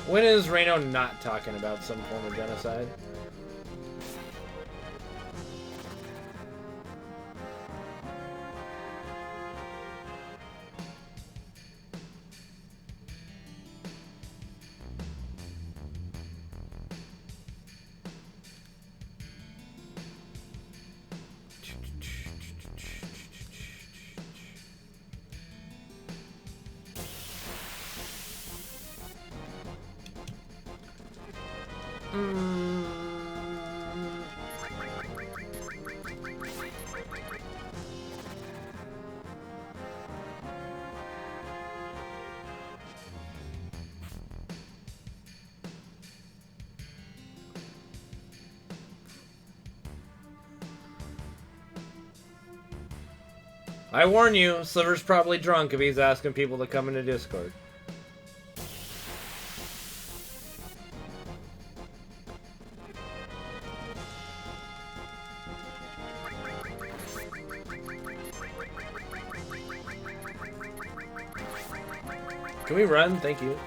When is Reno not talking about some form of genocide? I warn you, Sliver's probably drunk if he's asking people to come into Discord. Can we run? Thank you.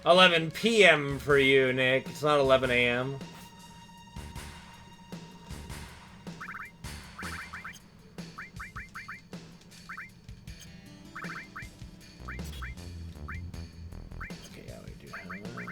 11 p.m. for you, Nick. It's not 11 a.m. Okay, yeah, we do have that.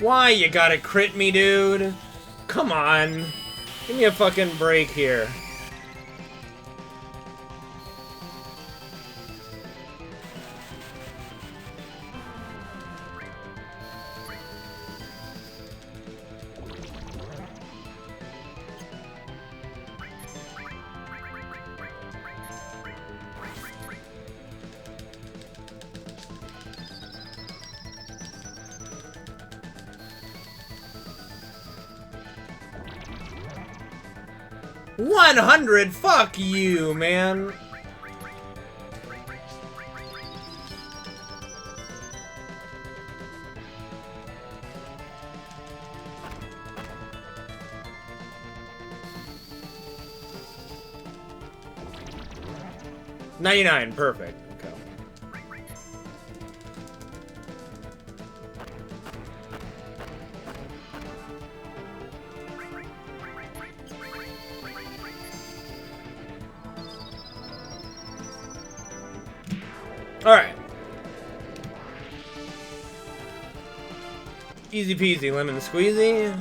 'Why you gotta crit me, dude? Come on. Give me a fucking break here. $100? Fuck you, man. $99, perfect. Okay. Alright. Easy peasy, lemon squeezy.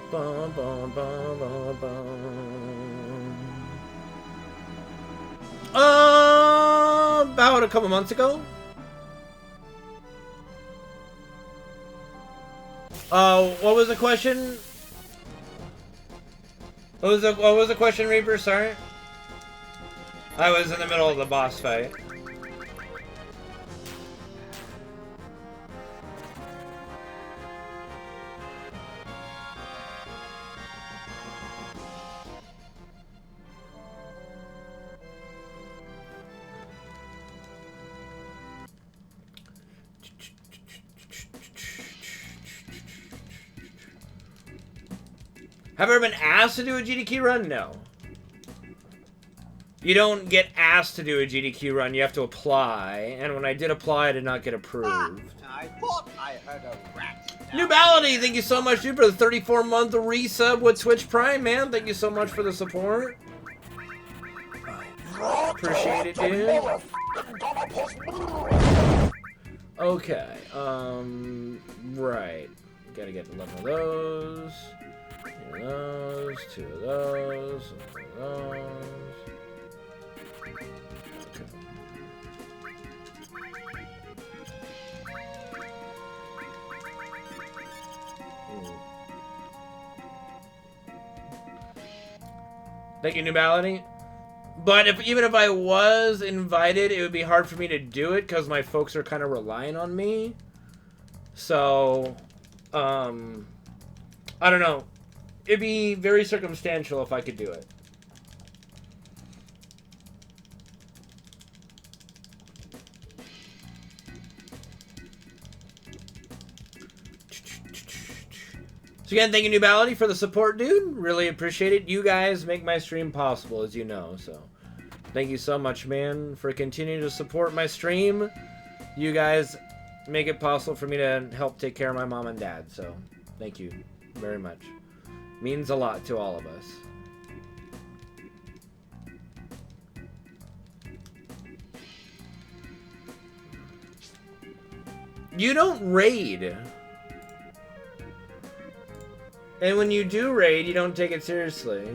Bum, bum, bum, bum, bum. About a couple months ago. What was the question? What was the question, Reaper? Sorry. I was in the middle of the boss fight. Have I ever been asked to do a GDQ run? No. You don't get asked to do a GDQ run, you have to apply. And when I did apply, I did not get approved. I thought I heard a rat. New Bality, thank you so much, dude, for the 34-month resub with Twitch Prime, man. Thank you so much for the support. Appreciate it, dude. Okay, right. Gotta get 11 of those. 2 of those, 2 of those, 2 of those. Okay. Thank you, New Bality. But even if I was invited, it would be hard for me to do it because my folks are kind of relying on me. So, I don't know. It'd be very circumstantial if I could do it. So again, thank you, New Bality, for the support, dude. Really appreciate it. You guys make my stream possible, as you know. So thank you so much, man, for continuing to support my stream. You guys make it possible for me to help take care of my mom and dad. So thank you very much. Means a lot to all of us. You don't raid. And when you do raid, you don't take it seriously.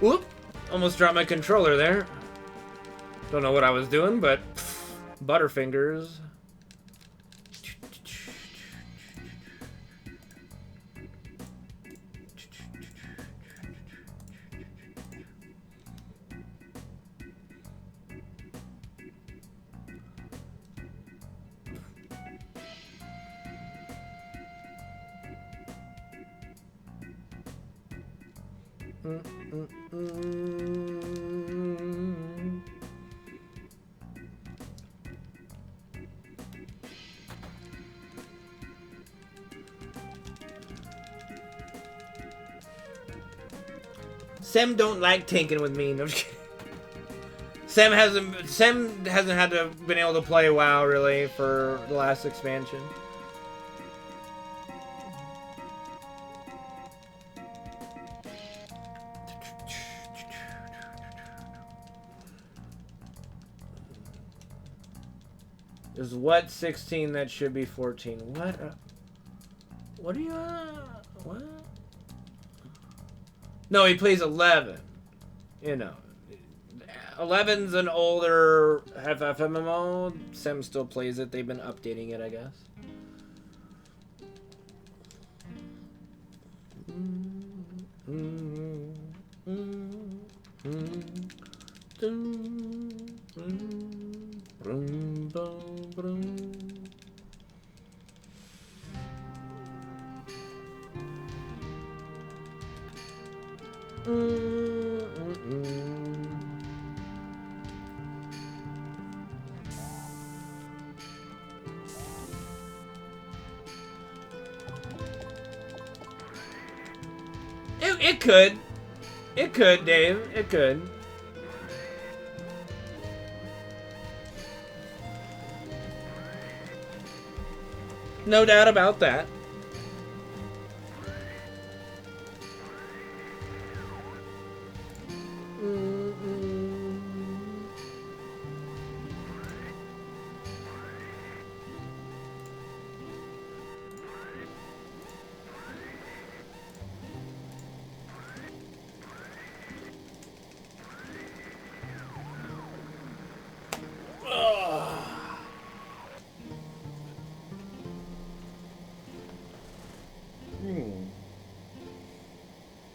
Whoop! Almost dropped my controller there. Don't know what I was doing, but Butterfingers. Sam don't like tanking with me. No, Sam hasn't had to been able to play WoW really for the last expansion. Is what 16 that should be 14? What? What are you? What? No, he plays 11. You know, 11's an older FF Sam still plays it. They've been updating it, I guess. It could. It could, Dave. It could. No doubt about that.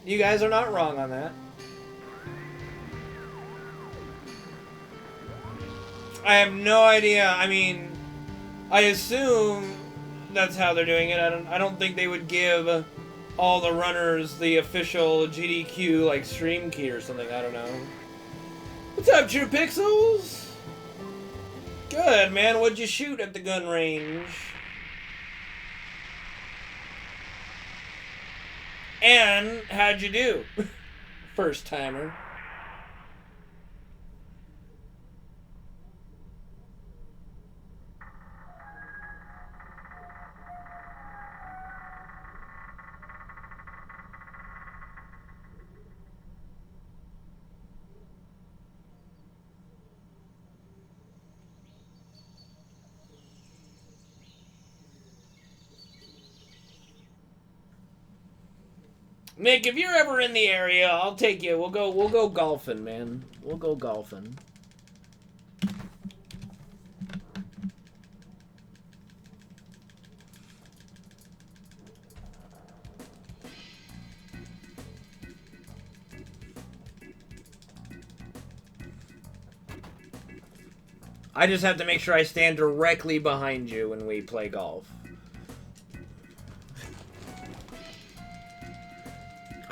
You guys are not wrong on that. I have no idea. I mean, I assume that's how they're doing it. I don't think they would give all the runners the official GDQ like stream key or something. I don't know. What's up, True Pixels? Good, man. What'd you shoot at the gun range? And how'd you do? First timer. Mick, if you're ever in the area, I'll take you. We'll go golfing, man. We'll go golfing. I just have to make sure I stand directly behind you when we play golf.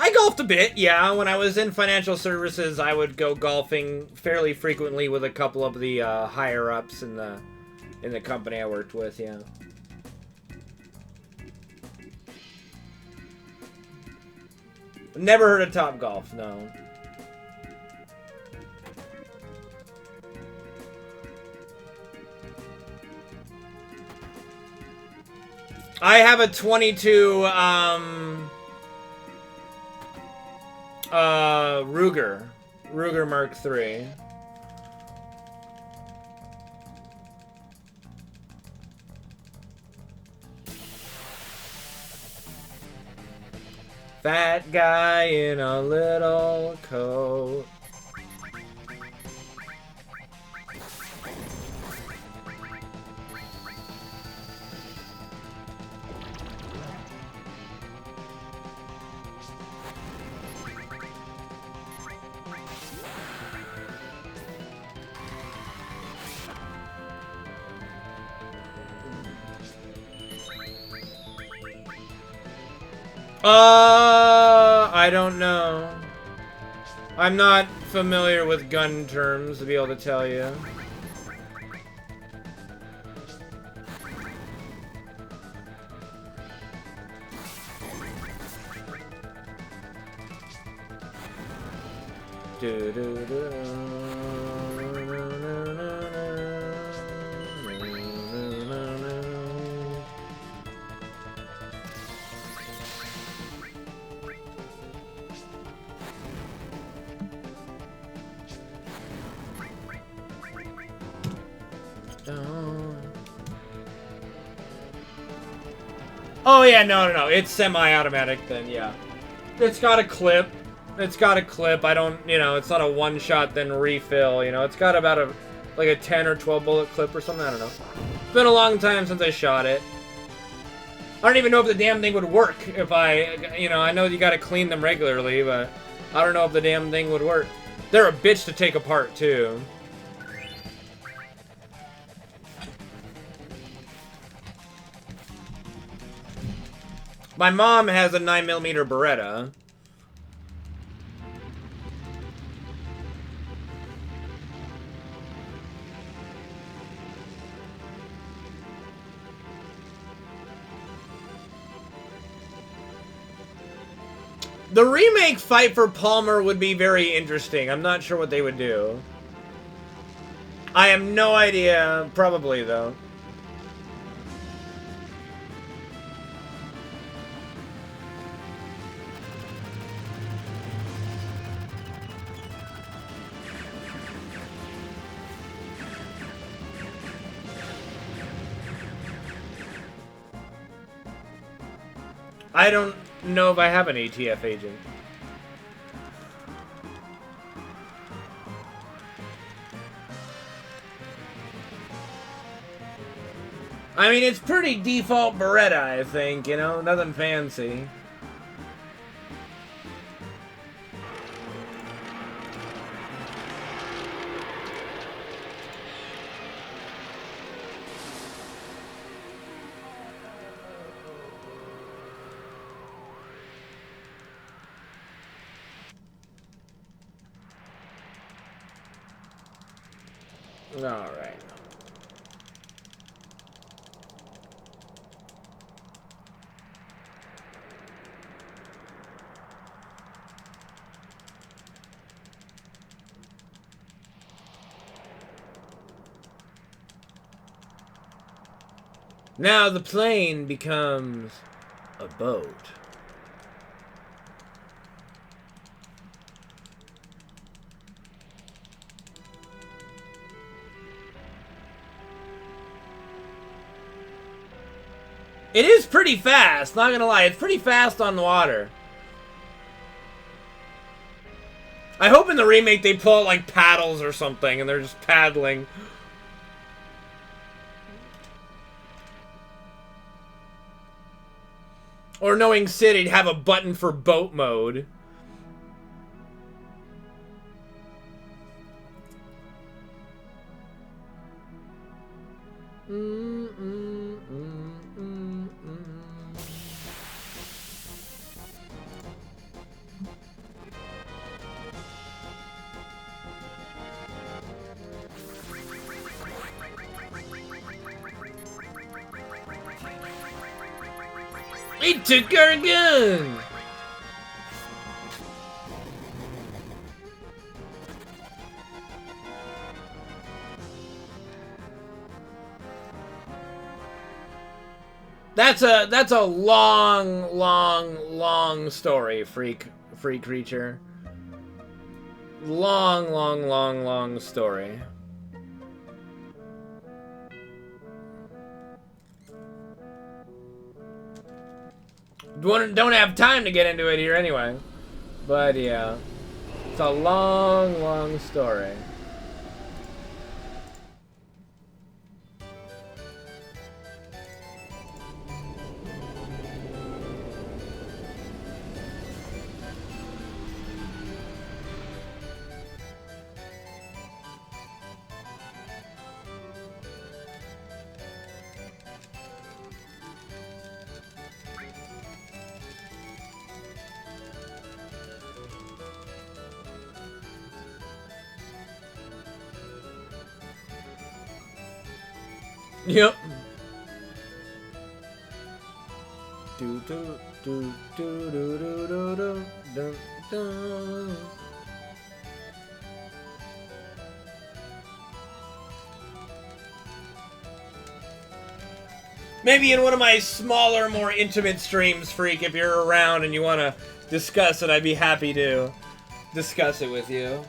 I golfed a bit, yeah. When I was in financial services, I would go golfing fairly frequently with a couple of the higher ups in the company I worked with, yeah. Never heard of Top Golf, no. I have a 22, Ruger Mark III. Fat guy in a little coat. I don't know. I'm not familiar with gun terms to be able to tell you. Oh yeah, no. It's semi-automatic then, yeah. It's got a clip. It's got a clip. I don't, you know, it's not a one-shot then refill, you know. It's got about a, like a 10 or 12 bullet clip or something, I don't know. It's been a long time since I shot it. I don't even know if the damn thing would work if I, you know, I know you gotta clean them regularly, but I don't know if the damn thing would work. They're a bitch to take apart, too. My mom has a 9mm Beretta. The remake fight for Palmer would be very interesting. I'm not sure what they would do. I have no idea. Probably, though. I don't know if I have an ATF agent. I mean, it's pretty default Beretta, I think, you know? Nothing fancy. All right. Now the plane becomes a boat. It is pretty fast, not gonna lie. It's pretty fast on the water. I hope in the remake they pull out like paddles or something and they're just paddling. Or knowing Sid, he'd have a button for boat mode. He took our gun! That's a long story, freak creature. Long story. Don't have time to get into it here anyway. But yeah, it's a long story. Yep. Do do do do do do do do do. Maybe in one of my smaller, more intimate streams, Freak, if you're around and you want to discuss it, I'd be happy to discuss it with you.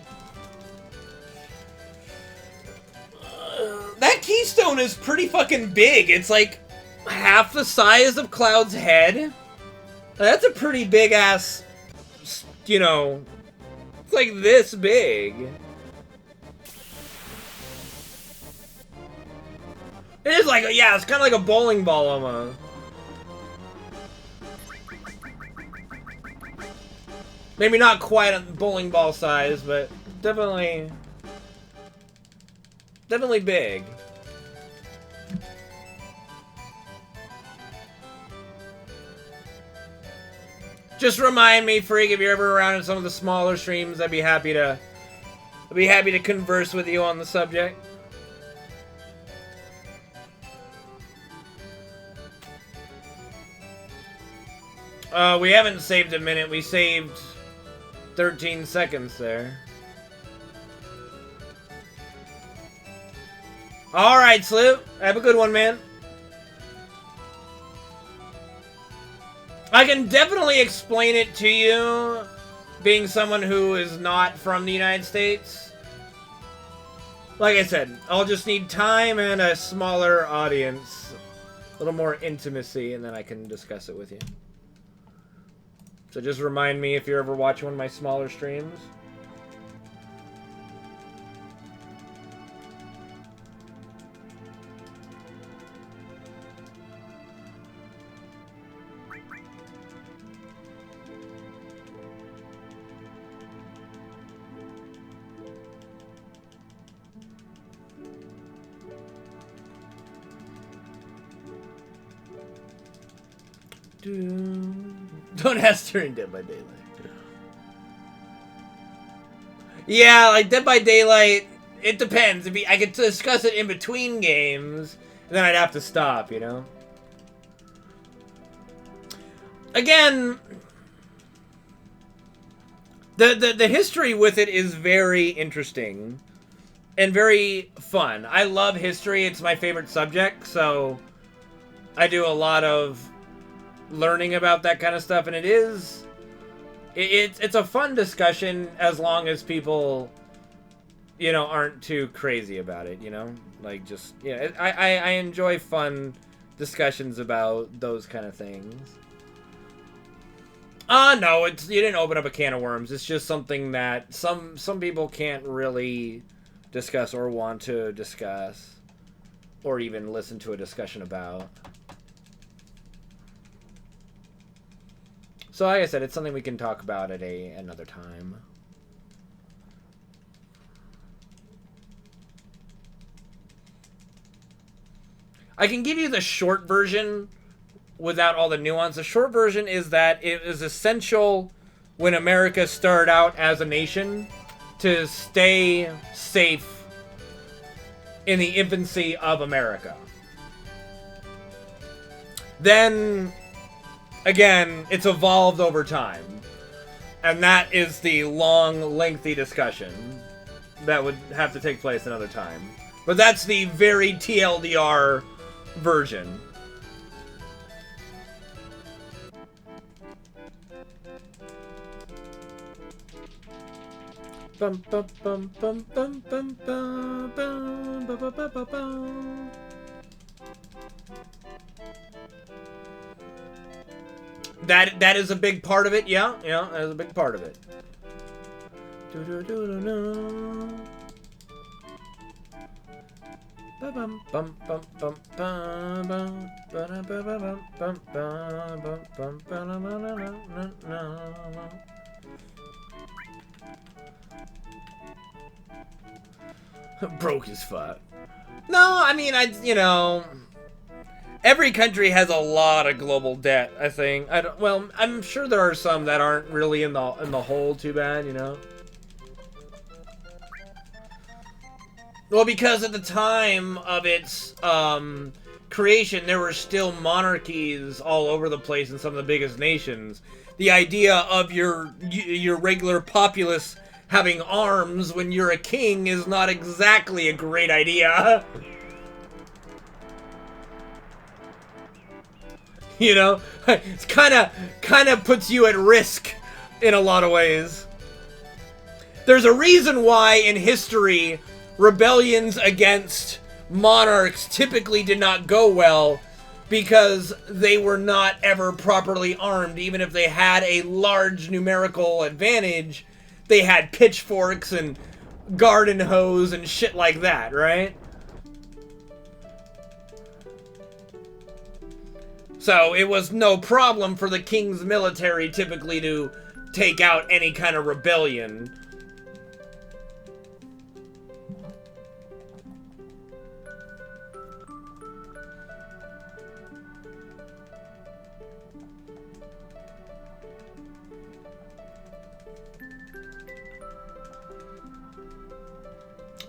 That keystone is pretty fucking big. It's like half the size of Cloud's head. That's a pretty big ass, you know, it's like this big. It is like, yeah, it's kind of like a bowling ball almost. Maybe not quite a bowling ball size, but definitely big. Just remind me, Freak, if you're ever around in some of the smaller streams, I'd be happy to converse with you on the subject. We haven't saved a minute. We saved 13 seconds there. Alright, Sloop. Have a good one, man. I can definitely explain it to you, being someone who is not from the United States. Like I said, I'll just need time and a smaller audience. A little more intimacy, and then I can discuss it with you. So just remind me if you're ever watching one of my smaller streams. Don't ask during Dead by Daylight. Yeah, like Dead by Daylight, it depends. I could discuss it in between games, and then I'd have to stop, you know? Again, the history with it is very interesting and very fun. I love history. It's my favorite subject, so I do a lot of learning about that kind of stuff, and it's a fun discussion as long as people, you know, aren't too crazy about it, you know? Like, just, yeah, I enjoy fun discussions about those kind of things. No, you didn't open up a can of worms. It's just something that some people can't really discuss or want to discuss or even listen to a discussion about. So like I said, it's something we can talk about at another time. I can give you the short version without all the nuance. The short version is that it is essential when America started out as a nation to stay safe in the infancy of America. Then, again, it's evolved over time. And that is the long, lengthy discussion that would have to take place another time. But that's the very TLDR version. Bum, bum, bum, bum, bum, bum, bum, bum, bum, bum, bum, bum. That is a big part of it. Yeah, that is a big part of it. Do do do do do. Bum bum bum bum bum bum bum bum bum bum bum. Broke his fuck. No, I mean, every country has a lot of global debt, I think. Well, I'm sure there are some that aren't really in the hole too bad, Well, because at the time of its creation, there were still monarchies all over the place in some of the biggest nations. The idea of your regular populace having arms when you're a king is not exactly a great idea. It's kind of puts you at risk in a lot of ways. There's a reason why in history rebellions against monarchs typically did not go well, because they were not ever properly armed. Even if they had a large numerical advantage, they had pitchforks and garden hose and shit like that, right? So it was no problem for the king's military typically to take out any kind of rebellion.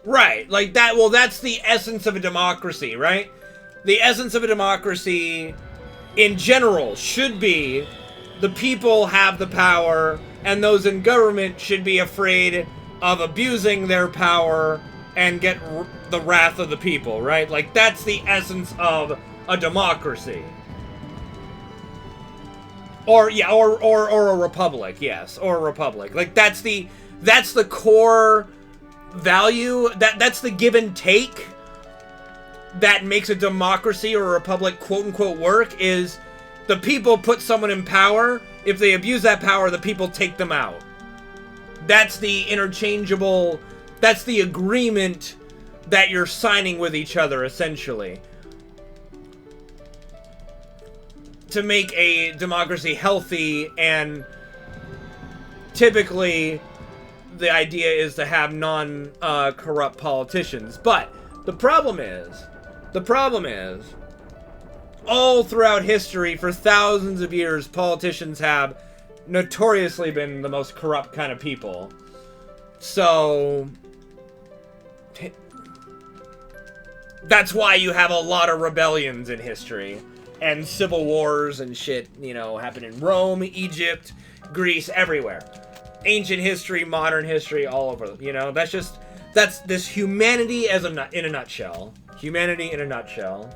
Right, like that, well, that's the essence of a democracy, right? The essence of a democracy, in general, should be the people have the power, and those in government should be afraid of abusing their power and get the wrath of the people, right? Like, that's the essence of a democracy. Or, yeah, or a republic, yes, or a republic. Like, that's the core value, that's the give and take that makes a democracy or a republic quote-unquote work, is the people put someone in power. If they abuse that power, the people take them out. That's the interchangeable, that's the agreement that you're signing with each other, essentially, to make a democracy healthy. And typically the idea is to have non-corrupt politicians. But the problem is, all throughout history, for thousands of years, politicians have notoriously been the most corrupt kind of people. So that's why you have a lot of rebellions in history, and civil wars and shit, happen in Rome, Egypt, Greece, everywhere. Ancient history, modern history, all over, that's this humanity in a nutshell. Humanity in a nutshell.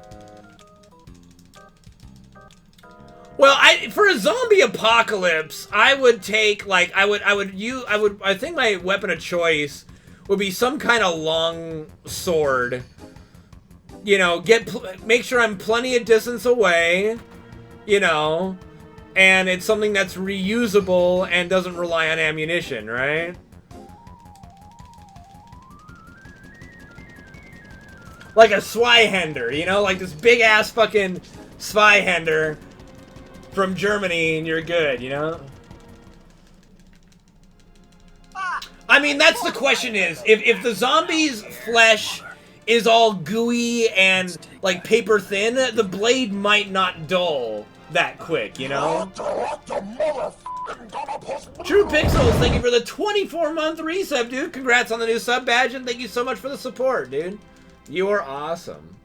Well, for a zombie apocalypse, I would take, like, I think my weapon of choice would be some kind of long sword. Make sure I'm plenty of distance away, and it's something that's reusable and doesn't rely on ammunition, right? Like a Zweihänder, like this big-ass fucking Zweihänder from Germany, and you're good, I mean, that's the question is, if the zombie's flesh is all gooey and, like, paper thin, the blade might not dull that quick, True Pixels, thank you for the 24-month resub, dude. Congrats on the new sub badge, and thank you so much for the support, dude. You are awesome.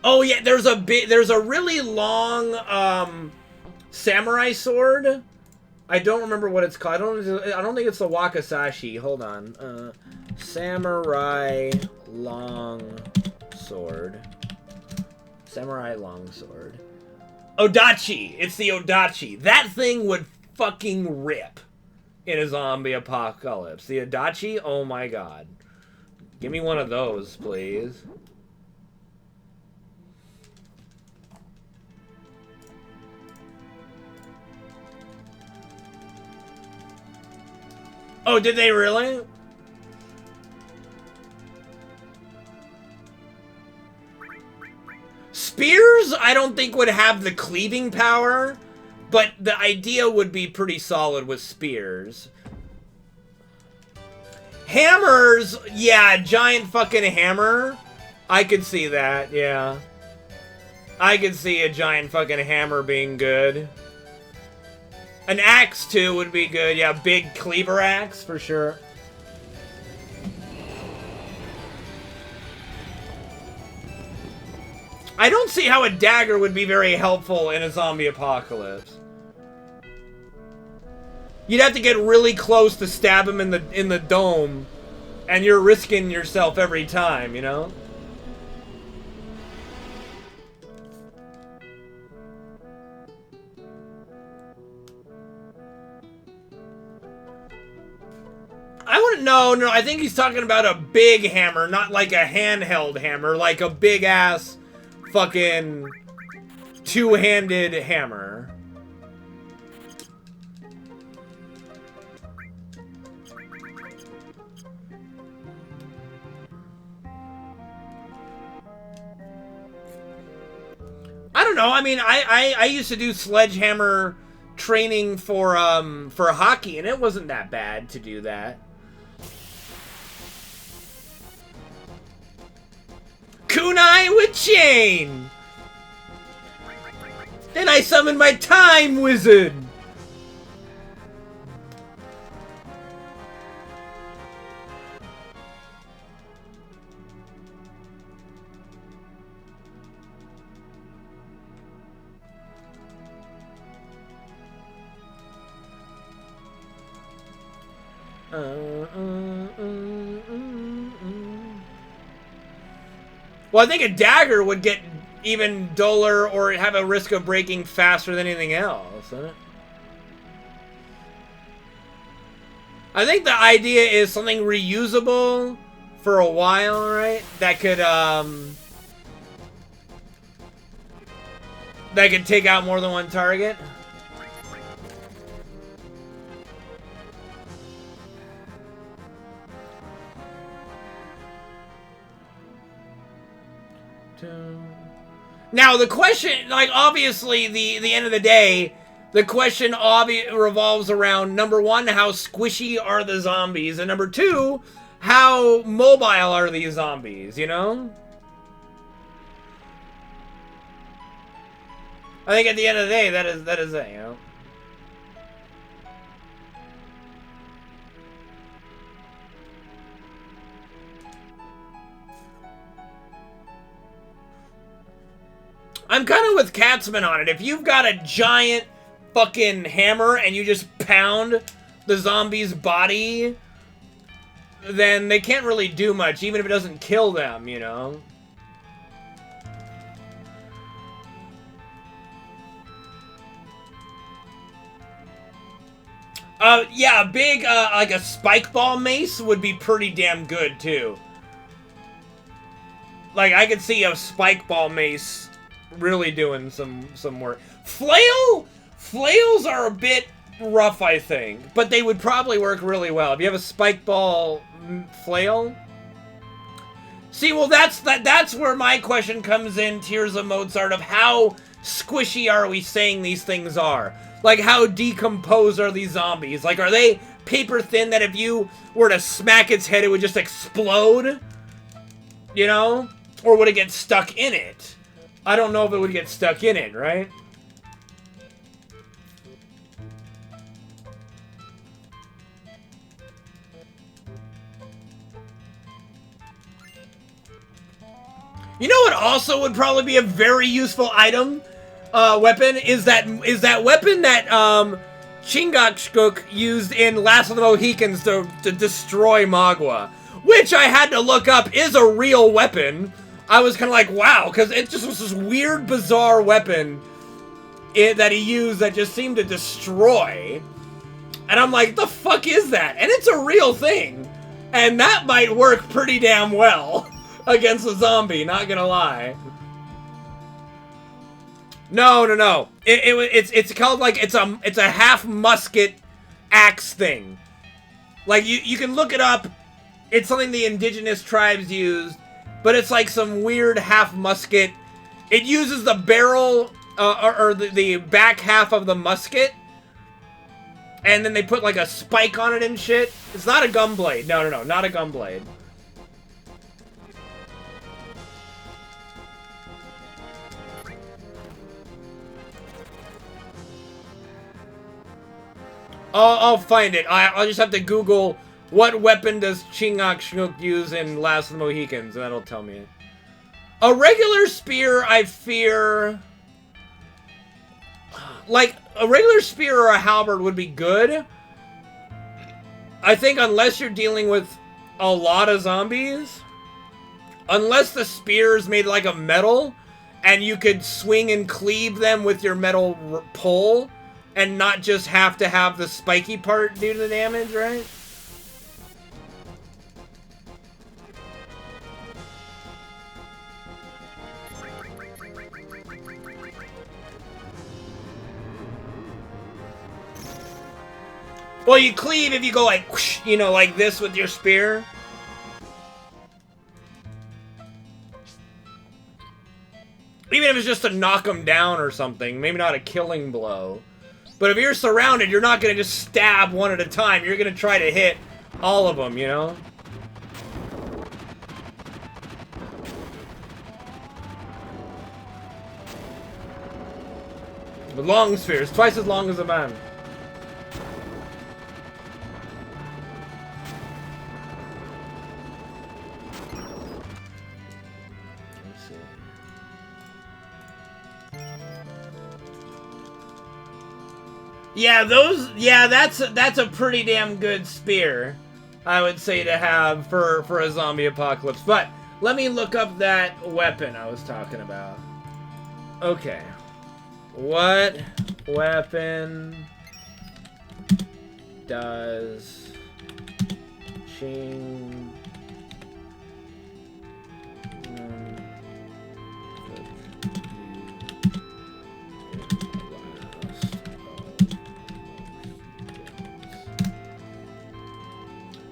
Oh yeah, there's a really long samurai sword. I don't remember what it's called. I don't think it's the Wakasashi. Hold on. Samurai long sword. Samurai long sword. Odachi. It's the Odachi. That thing would fucking rip. in a zombie apocalypse. The Adachi? Oh my god. Give me one of those, please. Oh, did they really? Spears, I don't think would have the cleaving power, but the idea would be pretty solid with spears. Hammers, yeah, giant fucking hammer. I could see that, yeah. I could see a giant fucking hammer being good. An axe, too, would be good. Yeah, big cleaver axe, for sure. I don't see how a dagger would be very helpful in a zombie apocalypse. You'd have to get really close to stab him in the dome, and you're risking yourself every time, you know? I wouldn't know. No, I think he's talking about a big hammer, not like a handheld hammer, like a big ass fucking two-handed hammer. I don't know. I mean, I used to do sledgehammer training for hockey, and it wasn't that bad to do that. Kunai with chain! Then I summoned my time wizard! Well, I think a dagger would get even duller or have a risk of breaking faster than anything else, isn't it? I think the idea is something reusable for a while, right? That could take out more than one target. Now, the question, like, obviously, the end of the day, the question revolves around, number one, how squishy are the zombies? And number two, how mobile are these zombies, you know? I think at the end of the day, that is it, you know? I'm kind of with Katzman on it. If you've got a giant fucking hammer and you just pound the zombie's body, then they can't really do much, even if it doesn't kill them, you know? Yeah, a big, like a spike ball mace would be pretty damn good, too. Like, I could see a spike ball mace really doing some work. Flails are a bit rough, I think, but they would probably work really well. If you have a spike ball flail. See, well, that's where my question comes in, Tears of Mozart, of how squishy are we saying these things are? Like, how decomposed are these zombies? Like, are they paper thin that if you were to smack its head, it would just explode? You know? Or would it get stuck in it? I don't know if it would get stuck in it, right? You know what also would probably be a very useful item, weapon, is that weapon that Chingachgook used in Last of the Mohicans to destroy Magua, which I had to look up is a real weapon. I was kind of like, wow, because it just was this weird, bizarre weapon that he used that just seemed to destroy. And I'm like, the fuck is that? And it's a real thing. And that might work pretty damn well against a zombie, not gonna lie. No. It's called like it's a half musket axe thing. Like you can look it up. It's something the indigenous tribes used, but it's like some weird half musket. It uses the barrel or the back half of the musket, and then they put like a spike on it and shit. It's not a gunblade. No, not a gunblade. I'll find it. I'll just have to Google what weapon does Chingak Chinook use in Last of the Mohicans, and that'll tell me. A regular spear, I fear... Like, a regular spear or a halberd would be good. I think unless you're dealing with a lot of zombies. Unless the spear is made like of metal, and you could swing and cleave them with your metal pole, and not just have to have the spiky part due to the damage, right? Well, you cleave if you go like, whoosh, you know, like this with your spear. Even if it's just to knock them down or something, maybe not a killing blow. But if you're surrounded, you're not going to just stab one at a time. You're going to try to hit all of them, you know? The long spear is twice as long as a man. Yeah, that's a pretty damn good spear, I would say, to have for a zombie apocalypse. But let me look up that weapon I was talking about. Okay. What weapon does Ching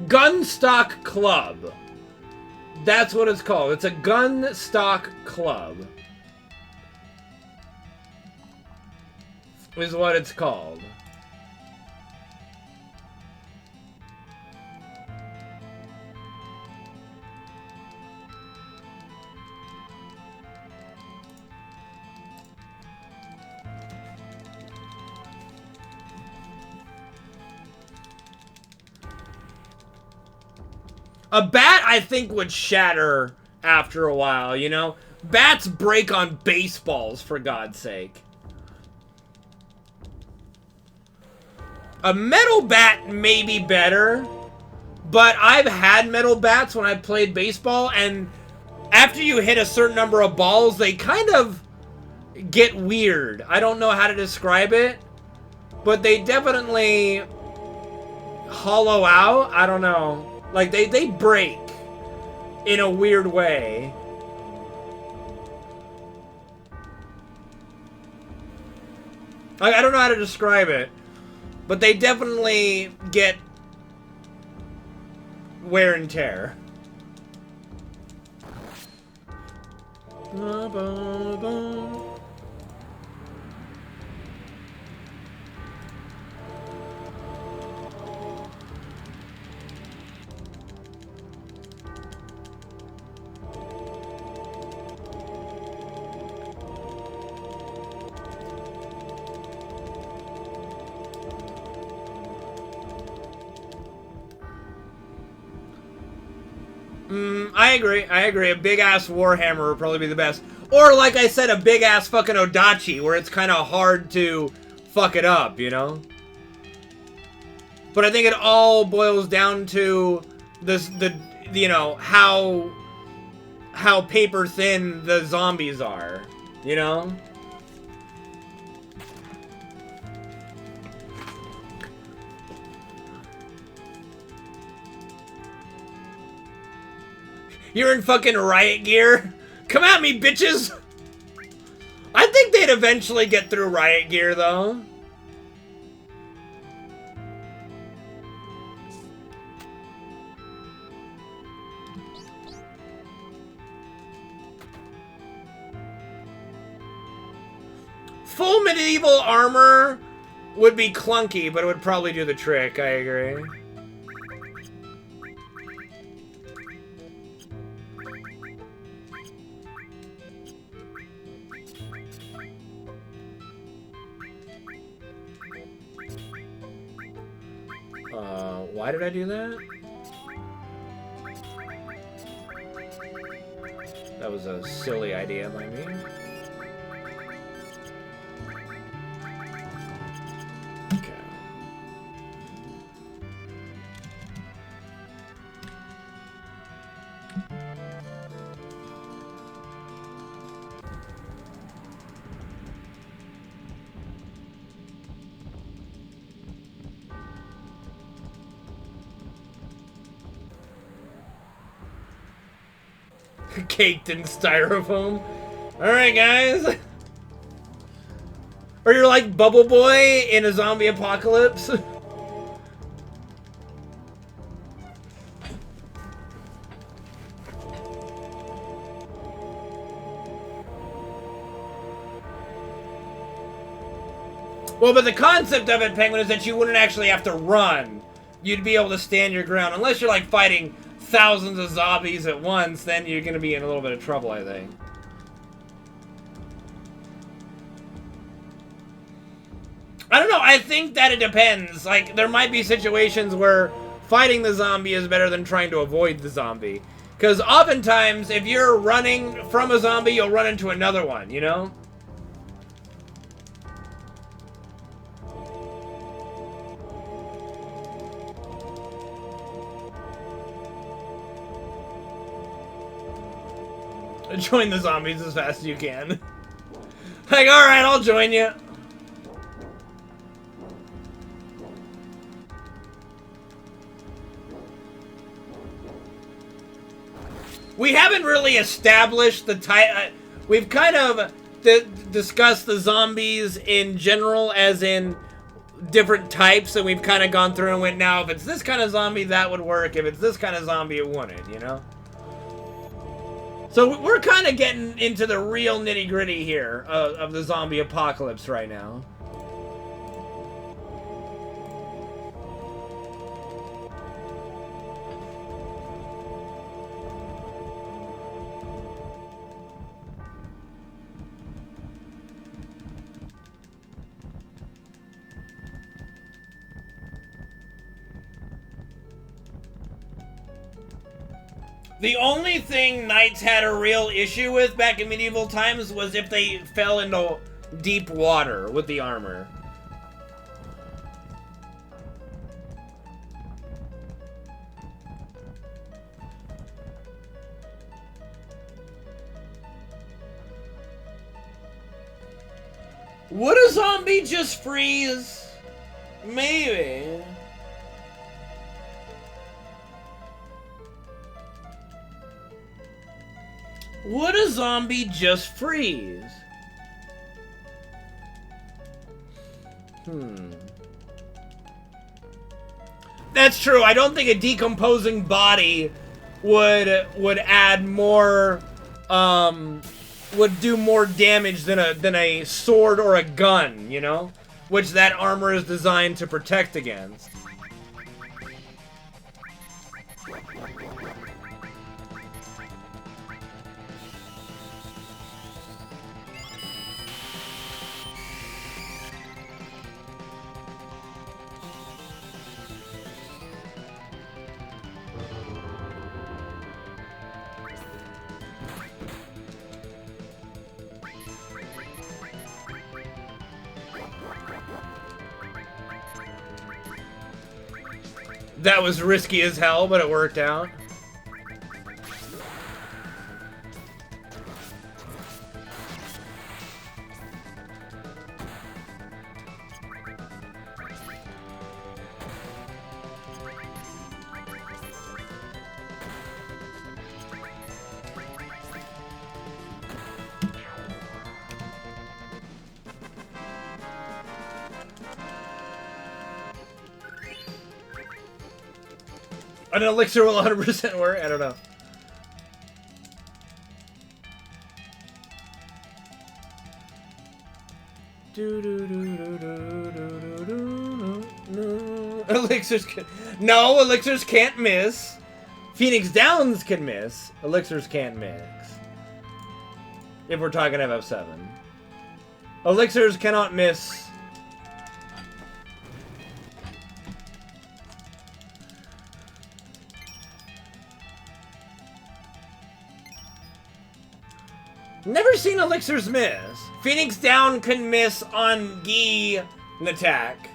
Gunstock Club. That's what it's called. It's a gunstock club. Is what it's called. A bat, I think, would shatter after a while, you know? Bats break on baseballs, for God's sake. A metal bat may be better, but I've had metal bats when I played baseball, and after you hit a certain number of balls, they kind of get weird. I don't know how to describe it, but they definitely hollow out. I don't know. Like, they break in a weird way. I don't know how to describe it, but they definitely get wear and tear. I agree. A big-ass Warhammer would probably be the best. Or, like I said, a big-ass fucking Odachi, where it's kind of hard to fuck it up, you know? But I think it all boils down to you know, how paper thin the zombies are, you know? You're in fucking riot gear? Come at me, bitches! I think they'd eventually get through riot gear, though. Full medieval armor would be clunky, but it would probably do the trick, I agree. Why did I do that? That was a silly idea by me. Okay. Caked in styrofoam. Alright, guys. Or you're like Bubble Boy in a zombie apocalypse. Well, but the concept of it, Penguin, is that you wouldn't actually have to run. You'd be able to stand your ground. Unless you're like fighting thousands of zombies at once, then you're gonna be in a little bit of trouble, I think. I don't know, I think that it depends. Like, there might be situations where fighting the zombie is better than trying to avoid the zombie. Because oftentimes, if you're running from a zombie, you'll run into another one, you know? Join the zombies as fast as you can. Like, alright, I'll join you. We haven't really established the type. We've kind of discussed the zombies in general, as in different types, and we've kind of gone through and went, now, if it's this kind of zombie, that would work. If it's this kind of zombie, it wouldn't, you know? So we're kind of getting into the real nitty-gritty here of the zombie apocalypse right now. The only thing knights had a real issue with back in medieval times was if they fell into deep water with the armor. Would a zombie just freeze? Maybe. Would a zombie just freeze? That's true. I don't think a decomposing body would add more, would do more damage than a sword or a gun, you know? Which that armor is designed to protect against. That was risky as hell, but it worked out. An elixir will 100% work? I don't know. Elixirs can... No, elixirs can't miss. Phoenix Downs can miss. Elixirs can't mix. If we're talking FF7. Elixirs cannot miss. Never seen elixirs miss. Phoenix Down can miss on Gi an attack,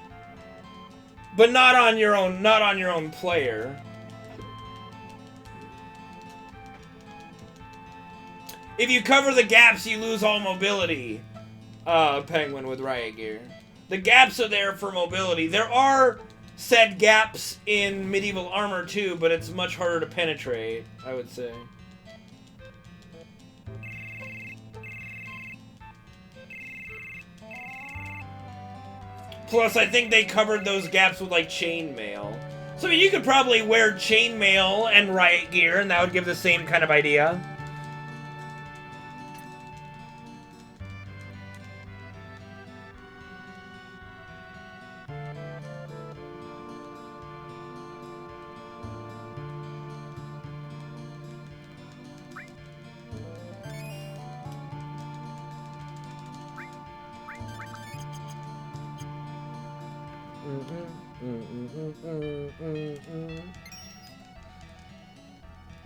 but not on your own player. If you cover the gaps, you lose all mobility. Penguin with riot gear. The gaps are there for mobility. There are said gaps in medieval armor too, but it's much harder to penetrate, I would say. Plus, I think they covered those gaps with, like, chainmail. So, I mean, you could probably wear chainmail and riot gear, and that would give the same kind of idea.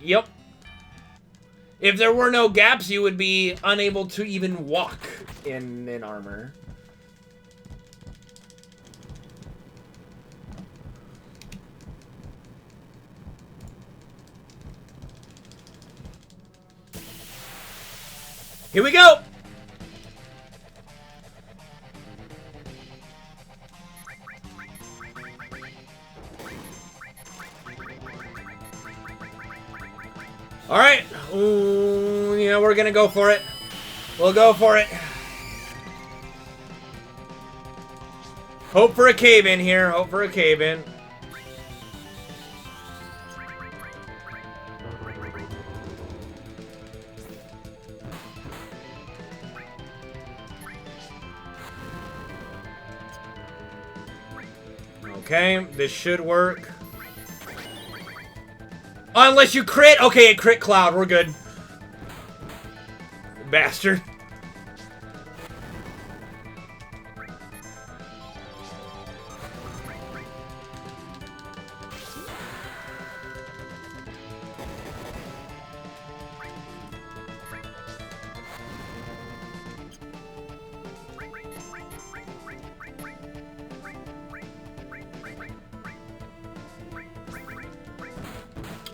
Yep. If there were no gaps, you would be unable to even walk in armor. Here we go! Alright. Yeah, we're gonna go for it. We'll go for it. Hope for a cave-in here. Hope for a cave-in. Okay, this should work. Unless you crit! Okay, it crit Cloud. We're good. Bastard.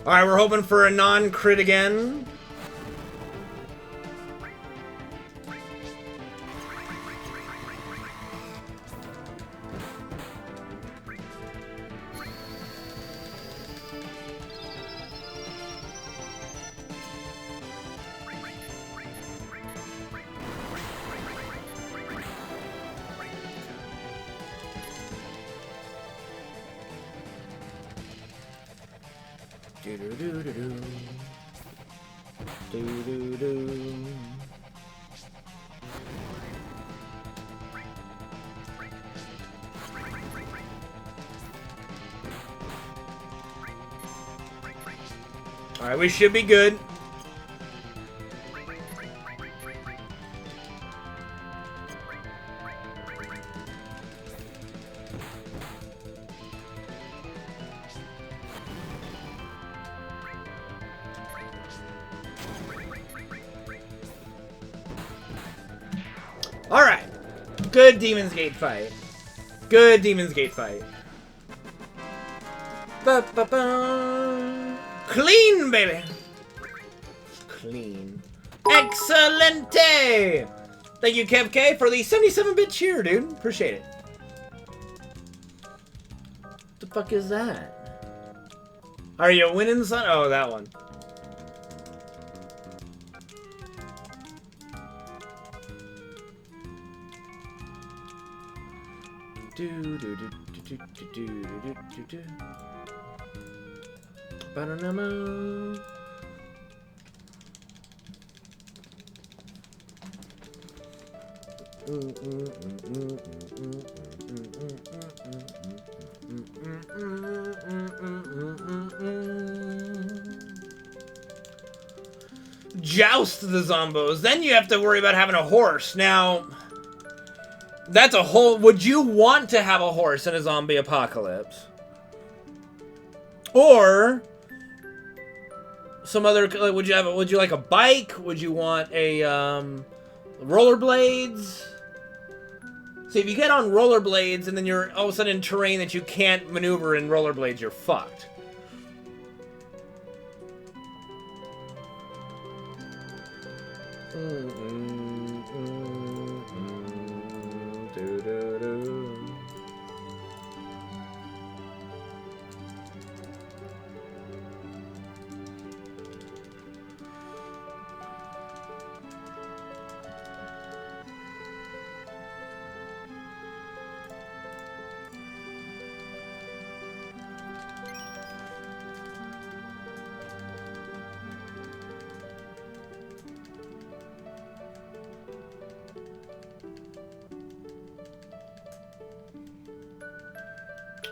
Alright, we're hoping for a non-crit again. Do-do-do-do-do. Do-do-do. Alright, we should be good. Alright. Good Demon's Gate fight. Good Demon's Gate fight. Ba-ba-ba. Clean, baby. Clean. Excelente! Thank you, Kev K, for the 77-bit cheer, dude. Appreciate it. What the fuck is that? Are you winning, son? Oh, that one. Ba-da-da-ma. Joust the zombos. Then you have to worry about having a horse. Now, that's a whole... Would you want to have a horse in a zombie apocalypse? Or some other... Like, would you like a bike? Would you want a rollerblades? See, if you get on rollerblades and then you're all of a sudden in terrain that you can't maneuver in rollerblades, you're fucked.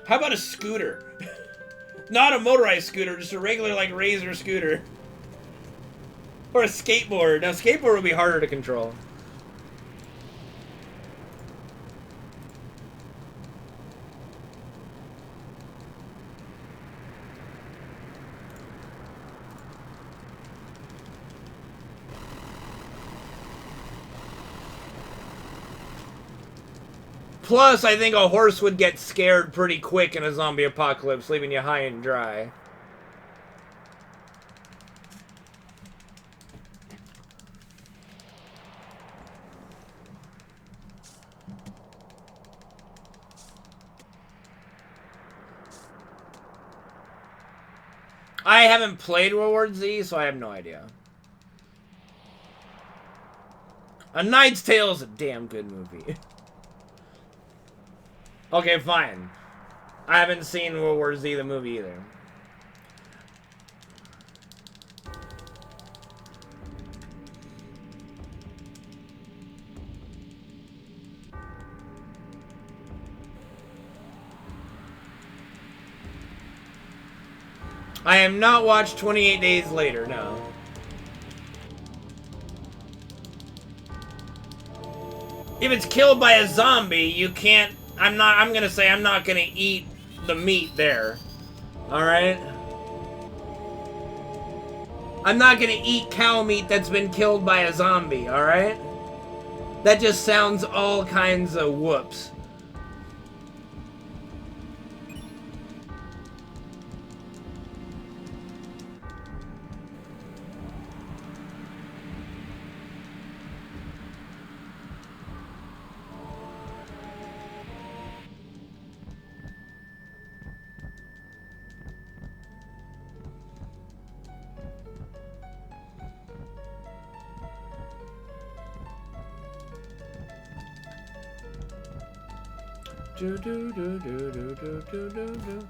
How about a scooter? Not a motorized scooter, just a regular, like, Razor scooter. Or a skateboard. Now, skateboard would be harder to control. Plus, I think a horse would get scared pretty quick in a zombie apocalypse, leaving you high and dry. I haven't played World War Z, so I have no idea. A Knight's Tale is a damn good movie. Okay, fine. I haven't seen World War Z, the movie, either. I have not watched 28 Days Later, no. If it's killed by a zombie, you can't... I'm gonna say I'm not gonna eat the meat there. Alright? I'm not gonna eat cow meat that's been killed by a zombie, alright? That just sounds all kinds of whoops. Do, do, do, do, do, do, do, do.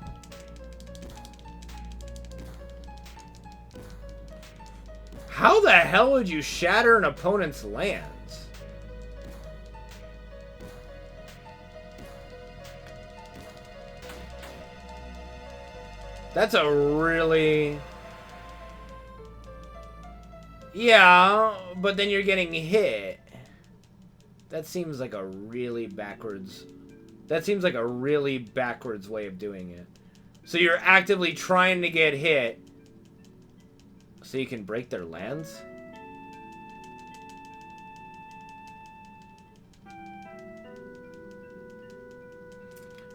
How the hell would you shatter an opponent's lands? That's a really... Yeah, but then you're getting hit. That seems like a really backwards... That seems like a really backwards way of doing it. So you're actively trying to get hit so you can break their lands?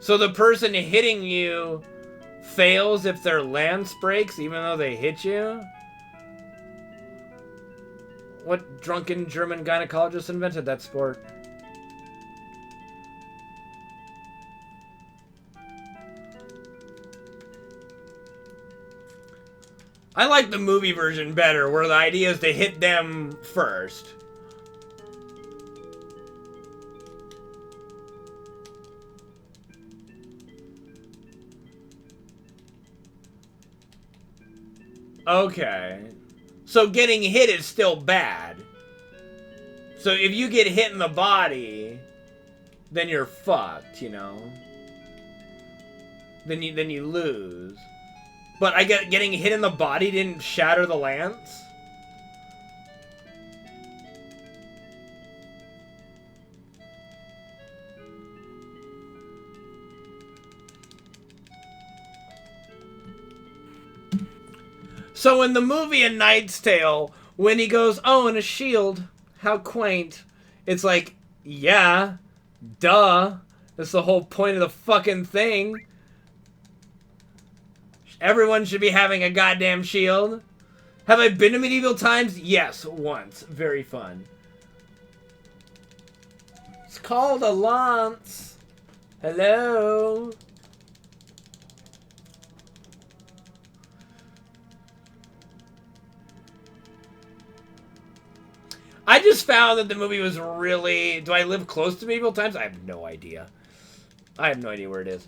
So the person hitting you fails if their lance breaks even though they hit you? What drunken German gynecologist invented that sport? I like the movie version better, where the idea is to hit them first. Okay. So getting hit is still bad. So if you get hit in the body, then you're fucked, you know? Then you lose. But I get getting hit in the body didn't shatter the lance? So in the movie A Knight's Tale, when he goes, oh, and a shield, how quaint. It's like, yeah, duh. That's the whole point of the fucking thing. Everyone should be having a goddamn shield. Have I been to medieval times? Yes, once. Very fun. It's called a lance. Hello? I just found that the movie was really... Do I live close to medieval times? I have no idea. I have no idea where it is.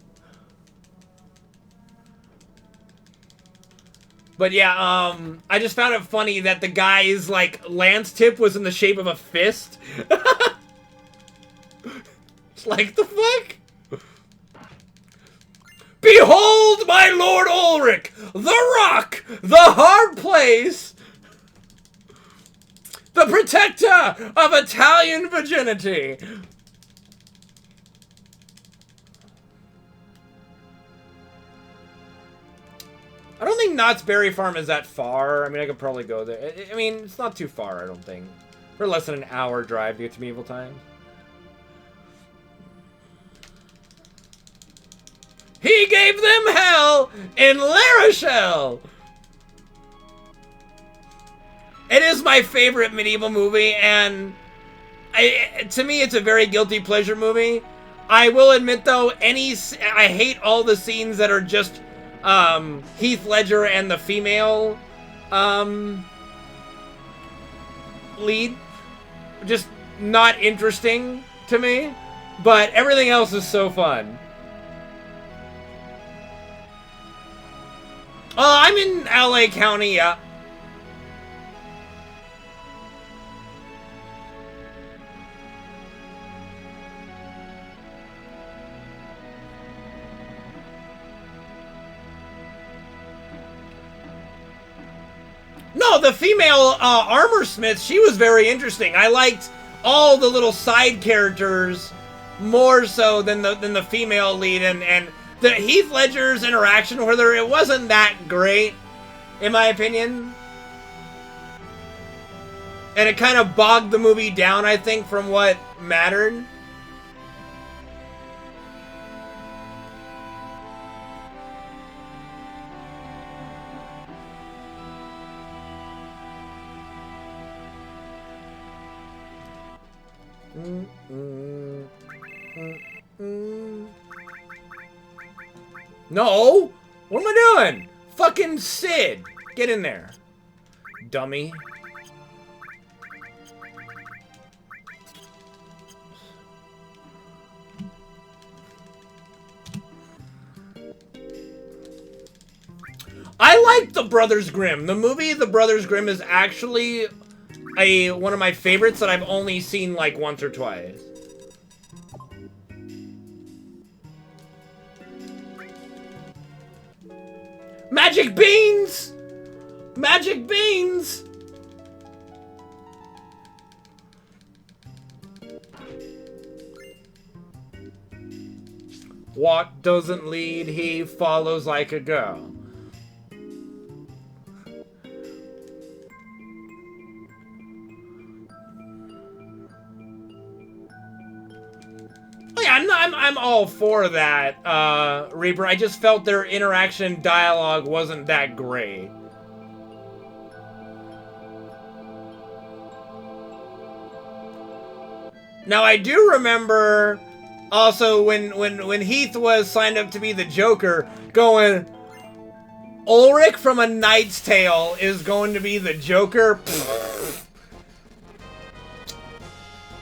But yeah, I just found it funny that the guy's, like, lance tip was in the shape of a fist. It's like, the fuck? Behold, my Lord Ulrich, the rock, the hard place, the protector of Italian virginity. I don't think Knott's Berry Farm is that far. I mean, I could probably go there. I mean, it's not too far, I don't think. For less than an hour drive to get to medieval times. He gave them hell in La Rochelle! It is my favorite medieval movie, and to me, it's a very guilty pleasure movie. I will admit, though, I hate all the scenes that are just Heath Ledger and the female lead. Just not interesting to me, but everything else is so fun. I'm in LA County, yeah. No, the female armor smith, she was very interesting. I liked all the little side characters more so than the female lead, and the Heath Ledger's interaction with her, it wasn't that great, in my opinion. And it kind of bogged the movie down, I think, from what mattered. No! What am I doing? Fucking Sid! Get in there. Dummy. I like The Brothers Grimm. The movie The Brothers Grimm is actually one of my favorites that I've only seen like once or twice. Magic beans! Magic beans! What doesn't lead, he follows like a girl. Oh yeah, I'm all for that, Reaper. I just felt their interaction dialogue wasn't that great. Now I do remember also when Heath was signed up to be the Joker, going, Ulrich from A Knight's Tale is going to be the Joker.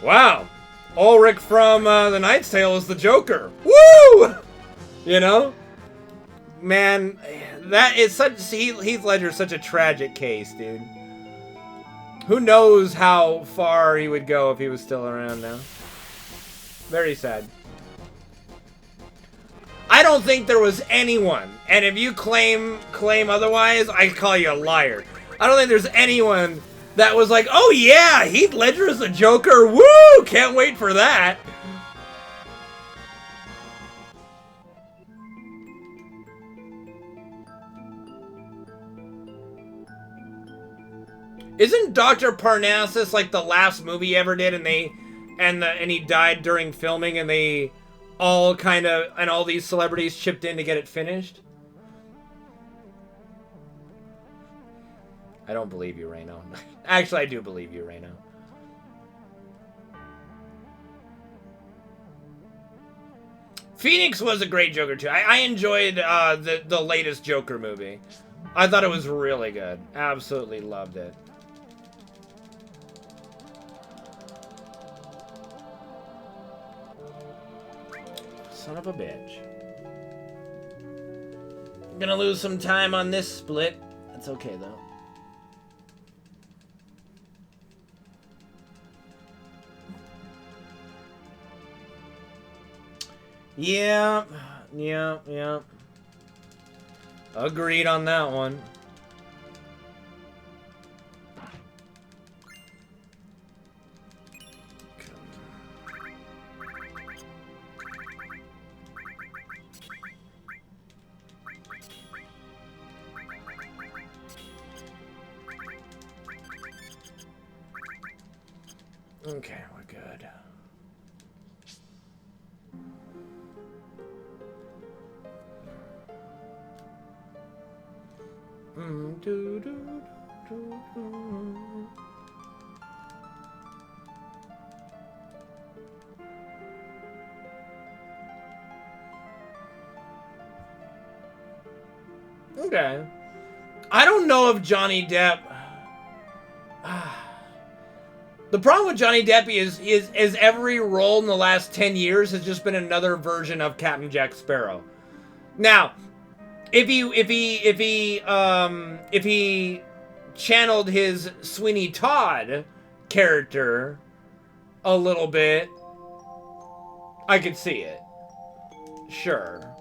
Wow. Ulrich from The Knight's Tale is the Joker. Woo! You know? Man, that is such... Heath Ledger's such a tragic case, dude. Who knows how far he would go if he was still around now. Very sad. I don't think there was anyone, and if you claim otherwise, I call you a liar. I don't think there's anyone that was like, oh yeah, Heath Ledger is the Joker, woo, can't wait for that. Isn't Dr. Parnassus like the last movie he ever did, and he died during filming, and they all all these celebrities chipped in to get it finished? I don't believe you, Reno. Actually, I do believe you, Reno. Phoenix was a great Joker too. I enjoyed the latest Joker movie. I thought it was really good. Absolutely loved it. Son of a bitch. I'm gonna lose some time on this split. That's okay though. Yeah. Agreed on that one. Okay, we're good. Okay. I don't know if Johnny Depp... The problem with Johnny Depp is every role in the last 10 years has just been another version of Captain Jack Sparrow. Now, if he channeled his Sweeney Todd character a little bit, I could see it. Sure.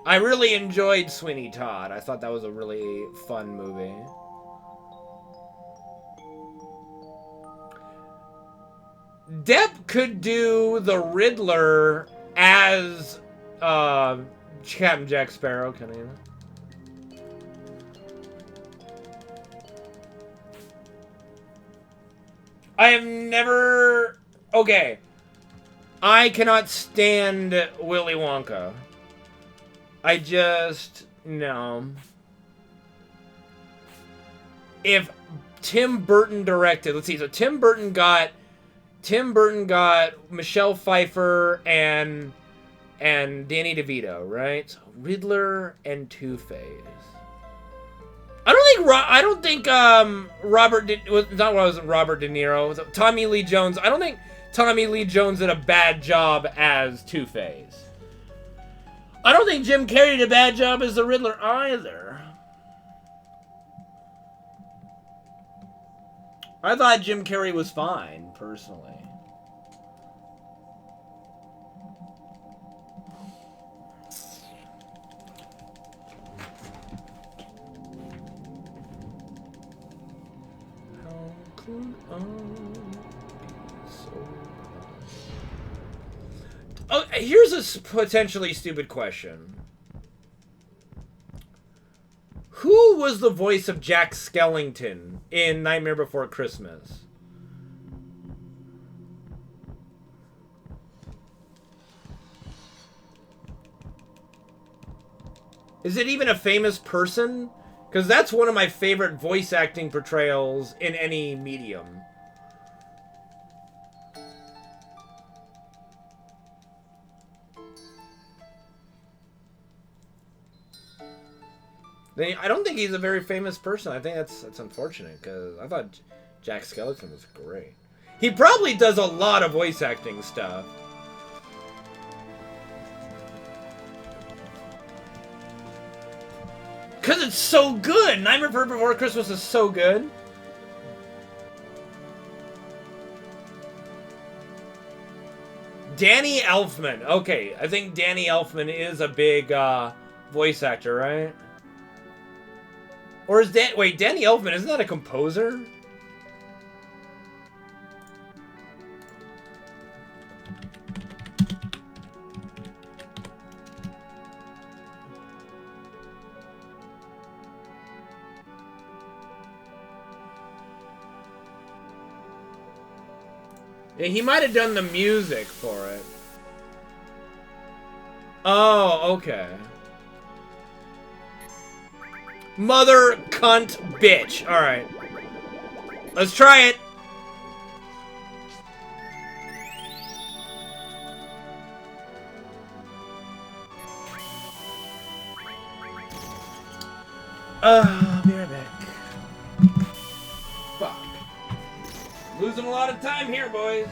I really enjoyed Sweeney Todd. I thought that was a really fun movie. Depp could do the Riddler as Captain Jack Sparrow, can he? I have never... Okay. I cannot stand Willy Wonka. I just... No. If Tim Burton directed... Let's see. So Tim Burton got Michelle Pfeiffer and Danny DeVito, right? So Riddler and Two-Face. I don't think Robert De Niro. It was Tommy Lee Jones. I don't think Tommy Lee Jones did a bad job as Two-Face. I don't think Jim Carrey did a bad job as the Riddler either. I thought Jim Carrey was fine, personally. How could I be so... Oh, here's a potentially stupid question. Who was the voice of Jack Skellington in Nightmare Before Christmas? Is it even a famous person? Because that's one of my favorite voice acting portrayals in any medium. I don't think he's a very famous person. I think that's unfortunate, because I thought Jack Skellington was great. He probably does a lot of voice acting stuff. Because it's so good! Nightmare Before Christmas is so good. Danny Elfman. Okay, I think Danny Elfman is a big voice actor, right? Or is wait, Danny Elfman, isn't that a composer? Yeah, he might have done the music for it. Oh, okay. Mother cunt bitch. Alright. Let's try it. I'll be right back. Fuck. Losing a lot of time here, boys.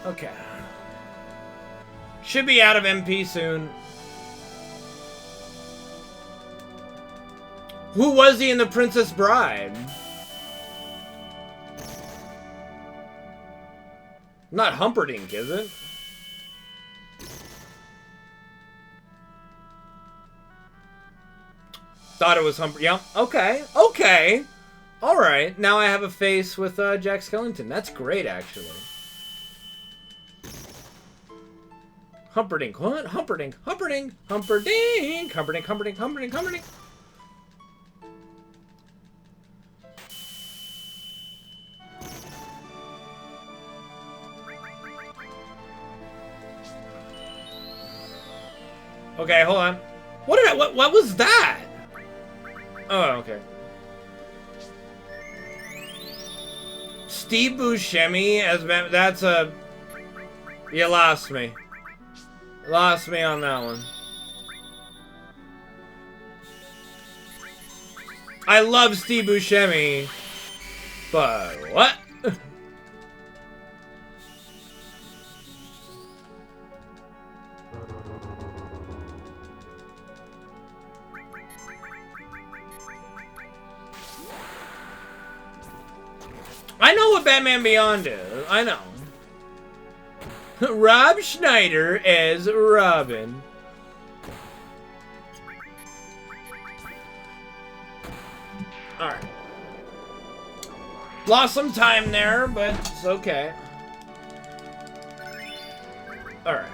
Okay. Should be out of MP soon. Who was he in The Princess Bride? Not Humperdinck, is it? Thought it was Humperdinck. Yeah, okay. Okay. Alright. Now I have a face with Jack Skellington. That's great, actually. Humperdinck. What? Humperdinck. Humperdinck. Humperdinck. Humperdinck. Humperdinck. Humperdinck. Humperdinck. Okay, hold on. What was that? Oh, okay. Steve Buscemi as that's a... You lost me. Lost me on that one. I love Steve Buscemi, but what? I know what Batman Beyond is. I know. Rob Schneider as Robin. Alright. Lost some time there, but it's okay. Alright.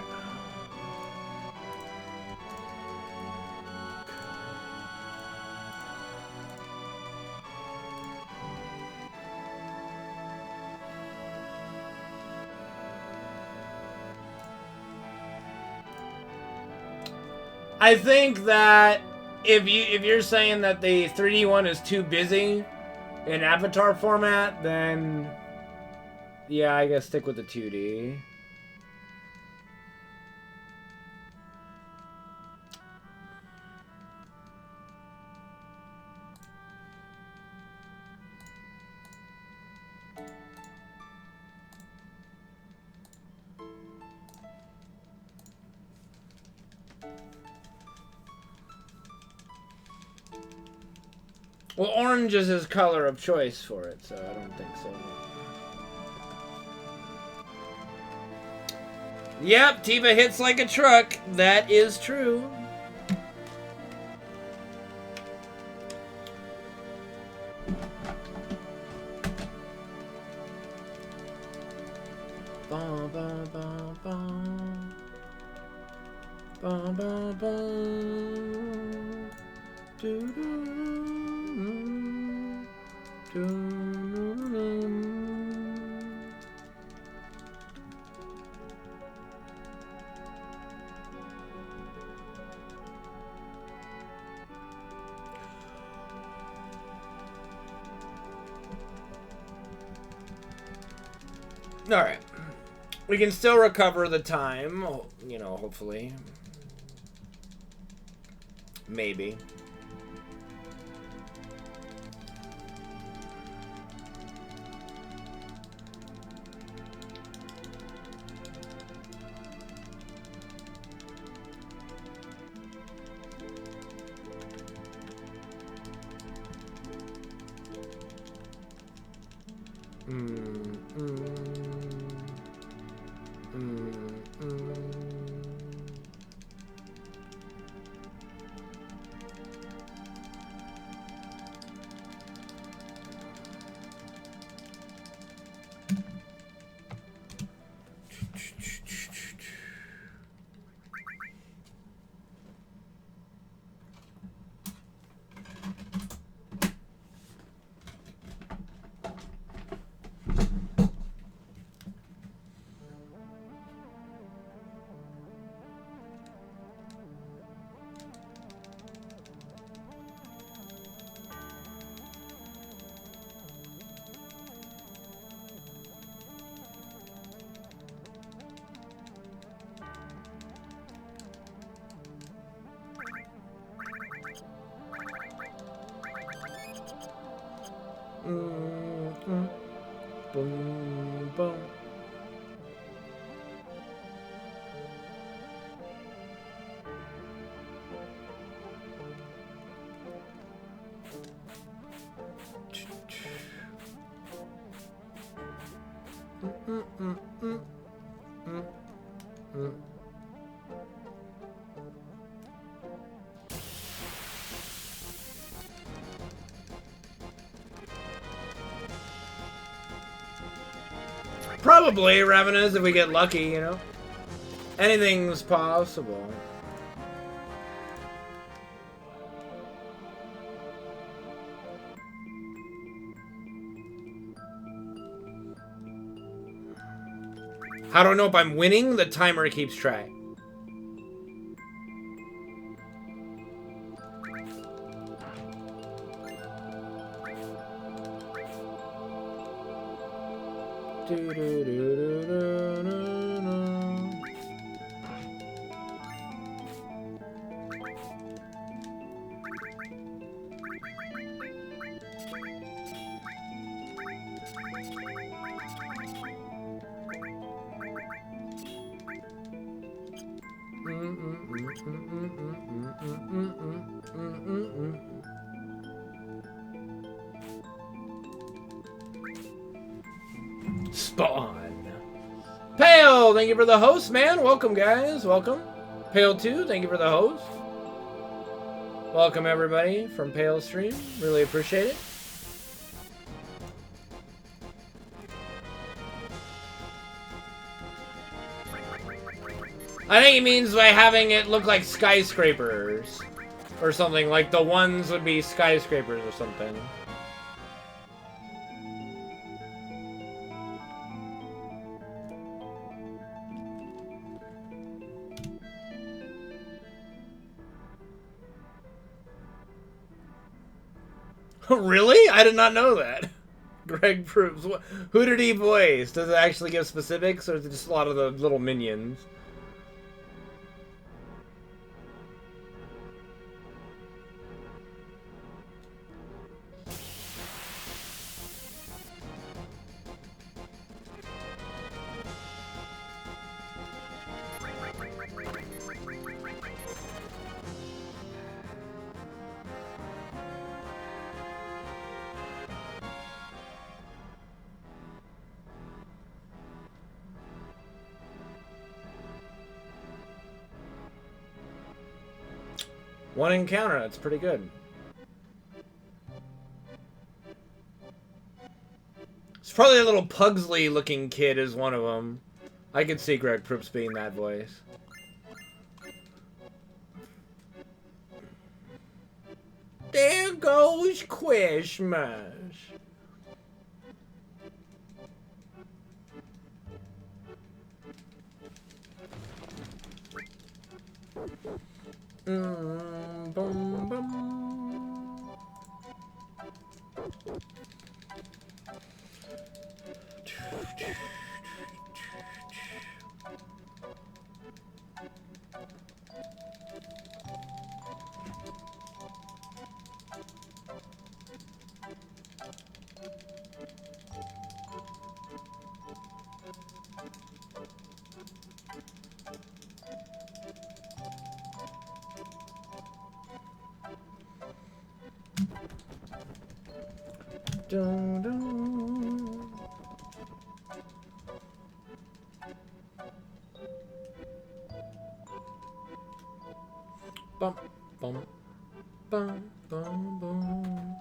I think that if you're saying that the 3D one is too busy in avatar format, then yeah, I guess stick with the 2D. Well, orange is his color of choice for it, so I don't think so. Yep, Tifa hits like a truck. That is true. Bum, bum, bum, bum. Bum, bum, bum. Do, do, do, do, do. Alright. We can still recover the time, you know, hopefully. Maybe. Boom, boom. Probably Ravenous if we get lucky, you know. Anything's possible. How do I know if I'm winning? The timer keeps track. Spawn. Pale, thank you for the host, man. Welcome, guys. Welcome. Pale 2, thank you for the host. Welcome, everybody, from Pale Stream. Really appreciate it. I think he means by having it look like skyscrapers. Or something, like the ones would be skyscrapers or something. Really? I did not know that. Greg proves. Who did he voice? Does it actually give specifics, or is it just a lot of the little minions? One encounter, that's pretty good. It's probably a little Pugsley looking kid is one of them. I could see Greg Proops being that voice. There goes Christmas. Bum, bum. Dun, dun. Bum, bum, bum, bum, bum.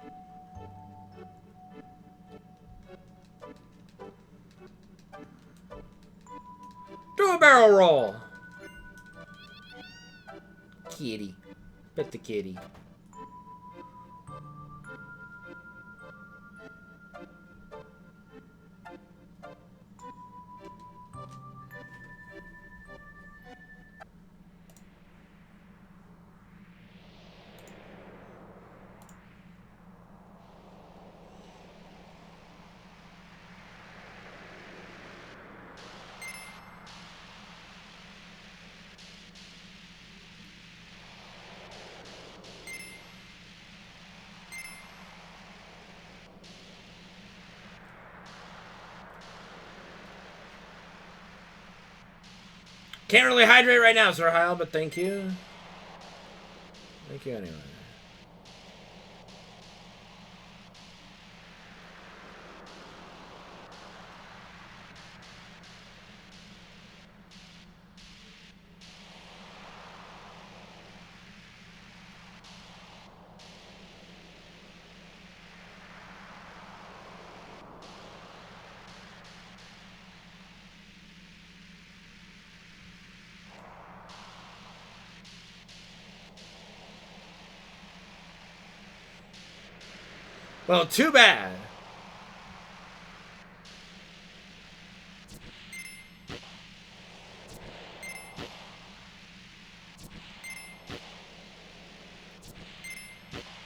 Do a barrel roll. Kitty. Pet the kitty. Can't really hydrate right now, Sir Heil, but thank you. Thank you anyway. Well, too bad.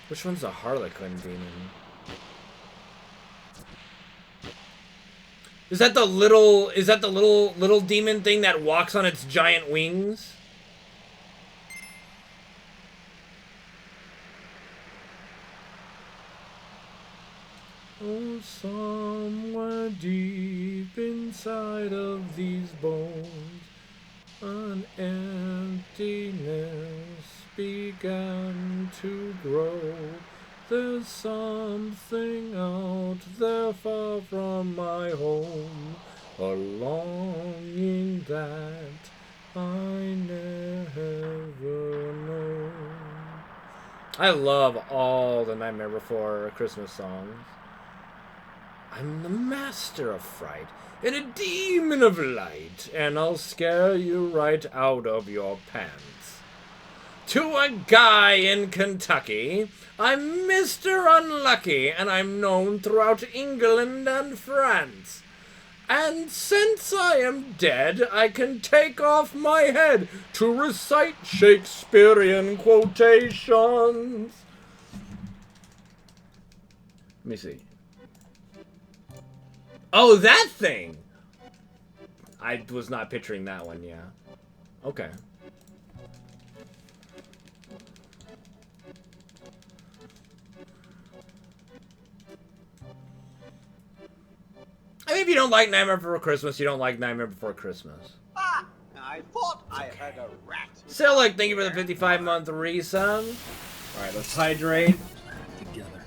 Which one's the Harlequin demon? Is that the little demon thing that walks on its giant wings? Oh, somewhere deep inside of these bones, an emptiness began to grow. There's something out there far from my home, a longing that I never know. I love all the Nightmare Before Christmas songs. I'm the master of fright and a demon of light, and I'll scare you right out of your pants. To a guy in Kentucky, I'm Mr. Unlucky, and I'm known throughout England and France. And since I am dead, I can take off my head to recite Shakespearean quotations. Let me see. Oh, that thing! I was not picturing that one, yeah. Okay. I mean, if you don't like Nightmare Before Christmas, you don't like Nightmare Before Christmas. Ah, I thought I heard a rat. So, like, thank you for the 55-month resub. Alright, let's hydrate. Together.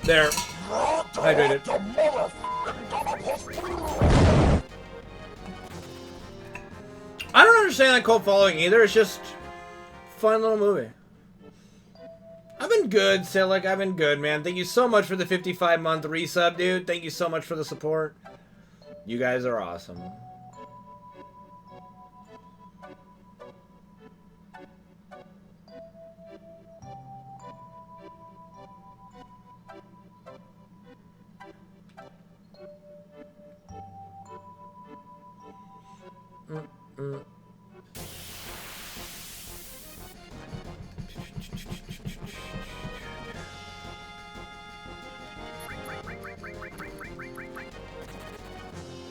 There. Hydrated. I don't understand that cult following either. It's just fun little movie. I've been good, Silic. I've been good, man. Thank you so much for the 55-month resub, dude. Thank you so much for the support. You guys are awesome.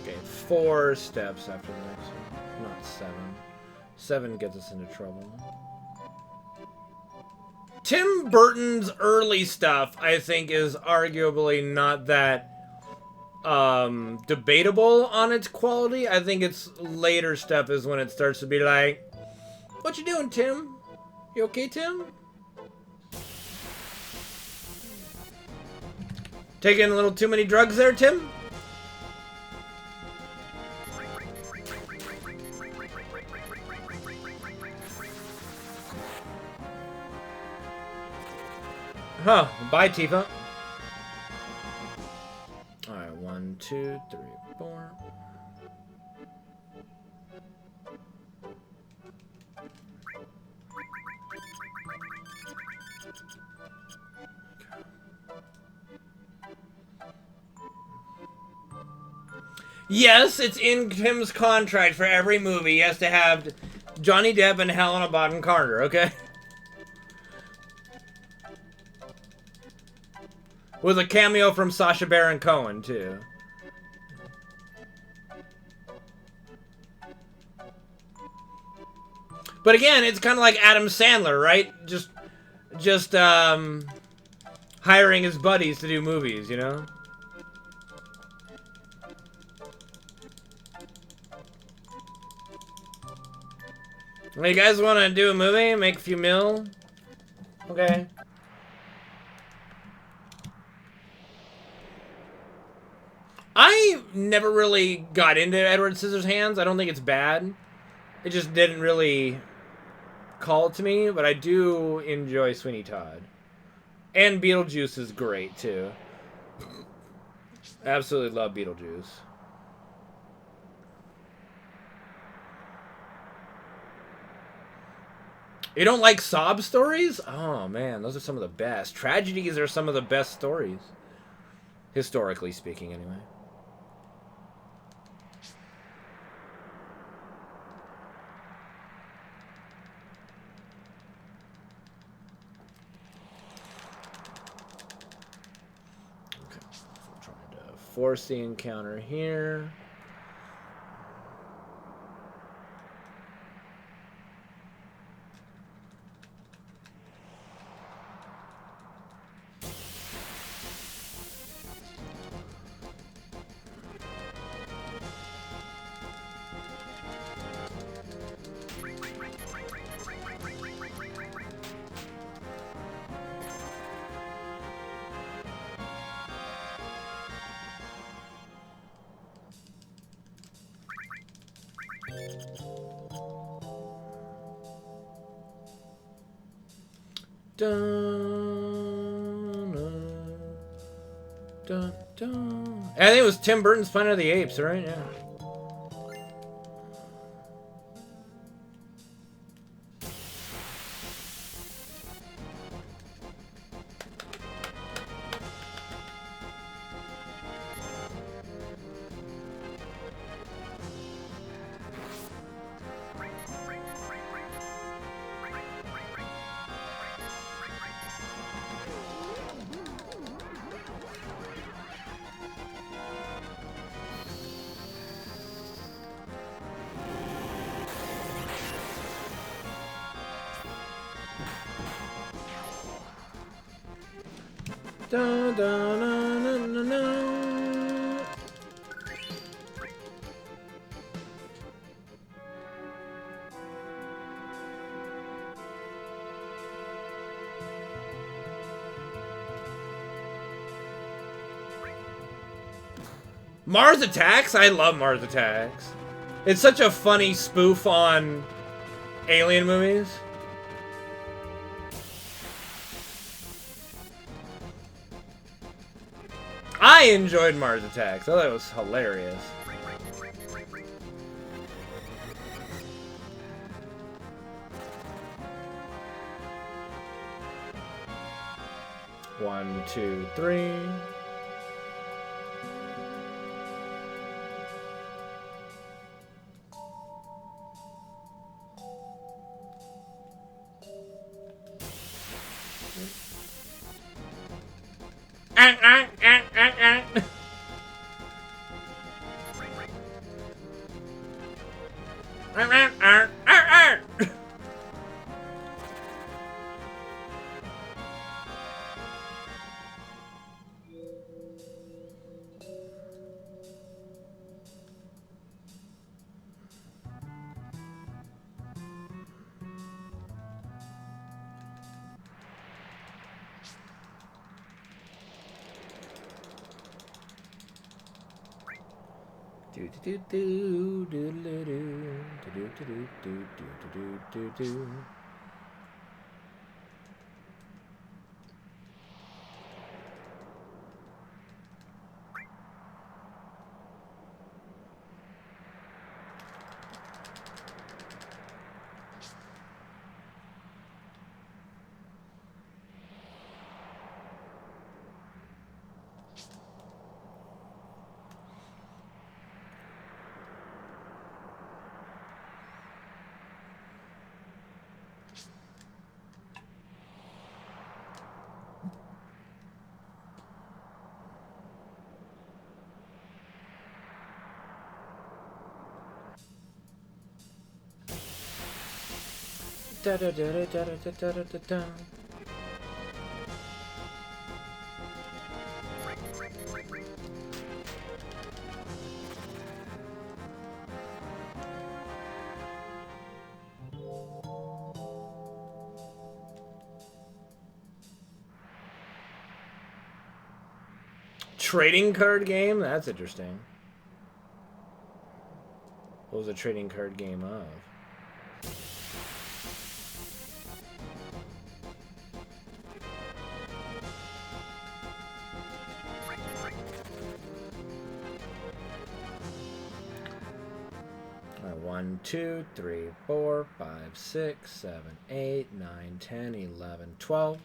Okay, 4 steps after the next one. Not 7. 7 gets us into trouble. Tim Burton's early stuff, I think, is arguably not that debatable on its quality. I think its later stuff is when it starts to be like, what you doing, Tim? You okay, Tim? Taking a little too many drugs there, Tim? Huh, bye, Tifa. Alright, 1, 2, 3, 4. Yes, it's in Tim's contract for every movie. He has to have Johnny Depp and Helena Bonham Carter, okay? With a cameo from Sacha Baron Cohen, too. But again, it's kind of like Adam Sandler, right? Just hiring his buddies to do movies, you know? Well, you guys want to do a movie? Make a few mil? Okay. I never really got into Edward Scissorhands. I don't think it's bad. It just didn't really call to me, but I do enjoy Sweeney Todd. And Beetlejuice is great, too. Absolutely love Beetlejuice. You don't like sob stories? Oh, man, those are some of the best. Tragedies are some of the best stories. Historically speaking, anyway. Force the encounter here. dun, dun. I think it was Tim Burton's Planet of the Apes, right? Yeah. Dun, dun, dun, dun, dun, dun. Mars Attacks? I love Mars Attacks. It's such a funny spoof on alien movies. I enjoyed Mars Attacks. I thought it was hilarious. One, two, three. Da da da da da da da da da da. Trading card game? That's interesting. What was a trading card game of? Alright, 1, 2, 3, 4, 5, 6, 7, 8, 9, 10, 11, 12.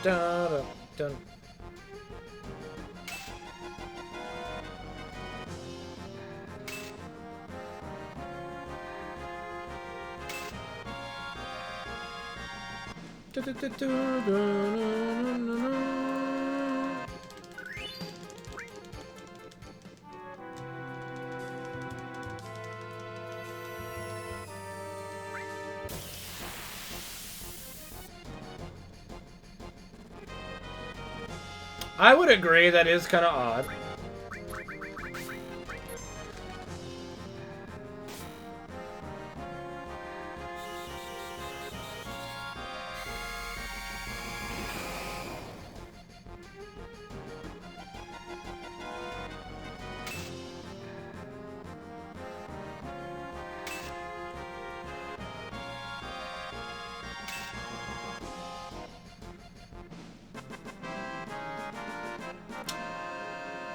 Dun, dun. I would agree that is kind of odd.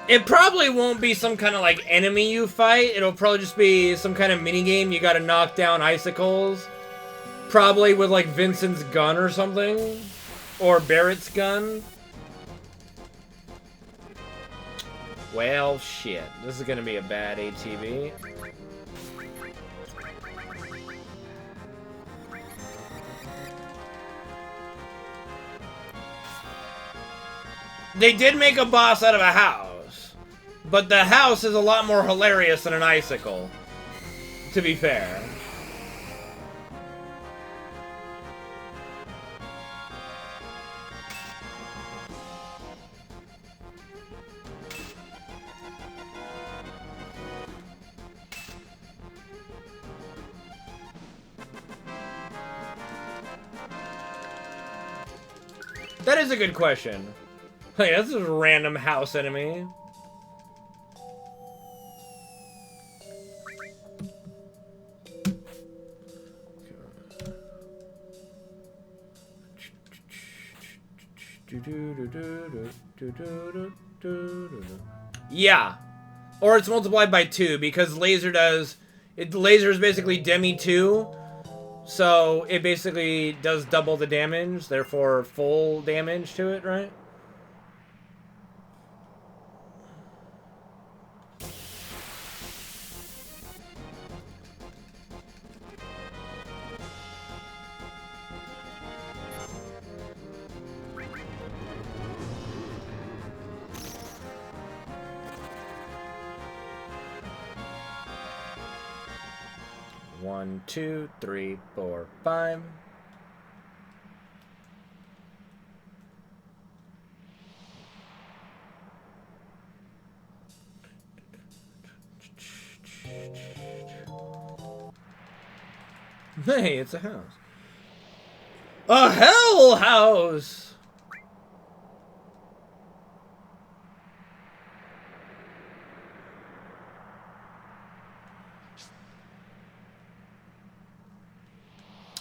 It probably won't be some kind of like enemy you fight. It'll probably just be some kind of mini game. You gotta knock down icicles. Probably with like Vincent's gun or something. Or Barrett's gun. Well, shit. This is gonna be a bad ATV. They did make a boss out of a house. But the house is a lot more hilarious than an icicle, to be fair. That is a good question. Hey, this is a random house enemy. Yeah. Or it's multiplied by 2 because laser does... Laser is basically Demi 2. So it basically does double the damage, therefore full damage to it, right? One, two, three, four, five. Hey, it's a house. A hell house!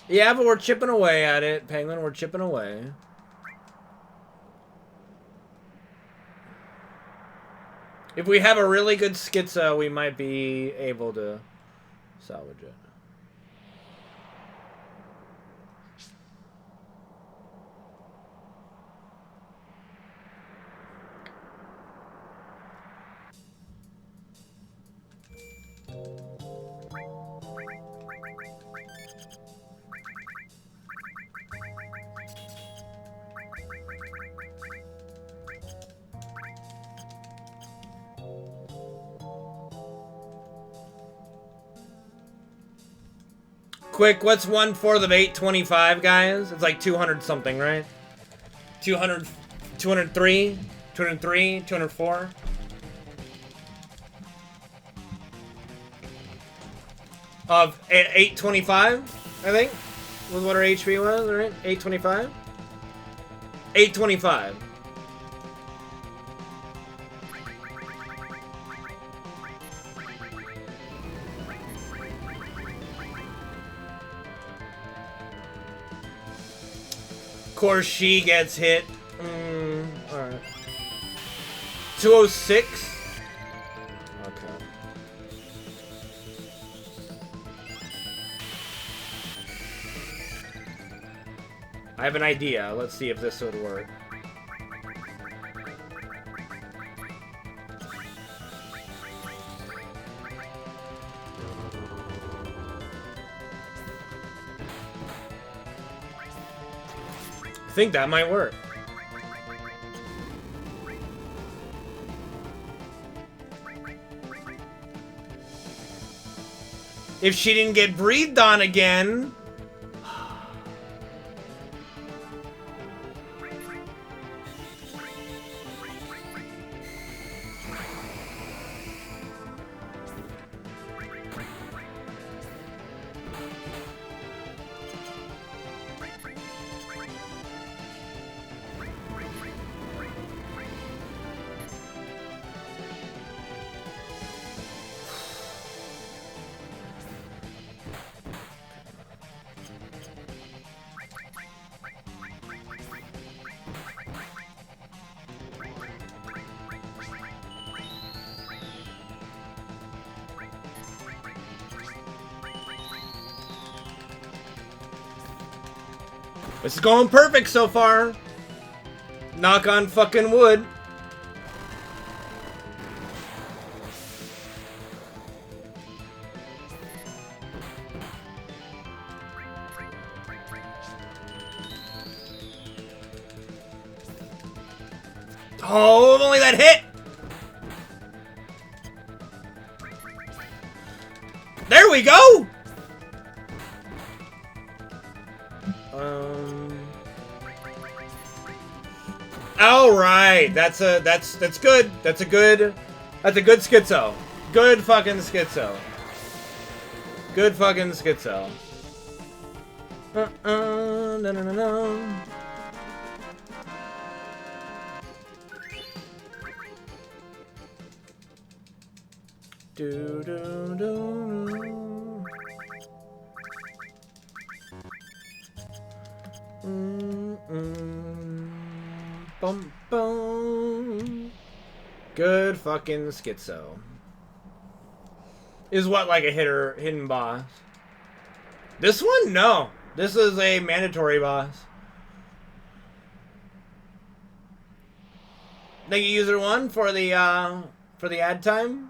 Yeah, but we're chipping away at it, Penguin. We're chipping away. If we have a really good schizo, we might be able to salvage it. Quick, what's 1/4 of 825, guys? It's like 200 something, right? 200, 203, 203, 204. Of 825, I think, was what our HP was, right? 825? 825. Of course, she gets hit. Alright. 206? Okay. I have an idea. Let's see if this would work. think that might work. If she didn't get breathed on again... This is going perfect so far. Knock on fucking wood. Oh, only that hit. There we go. All right, that's good. That's a good schizo. Good fucking schizo. Good fucking schizo. No. Bum, bum. Good fucking schizo. Is what, like a hidden boss? This one? No. This is a mandatory boss. Thank you, user one, for the ad time.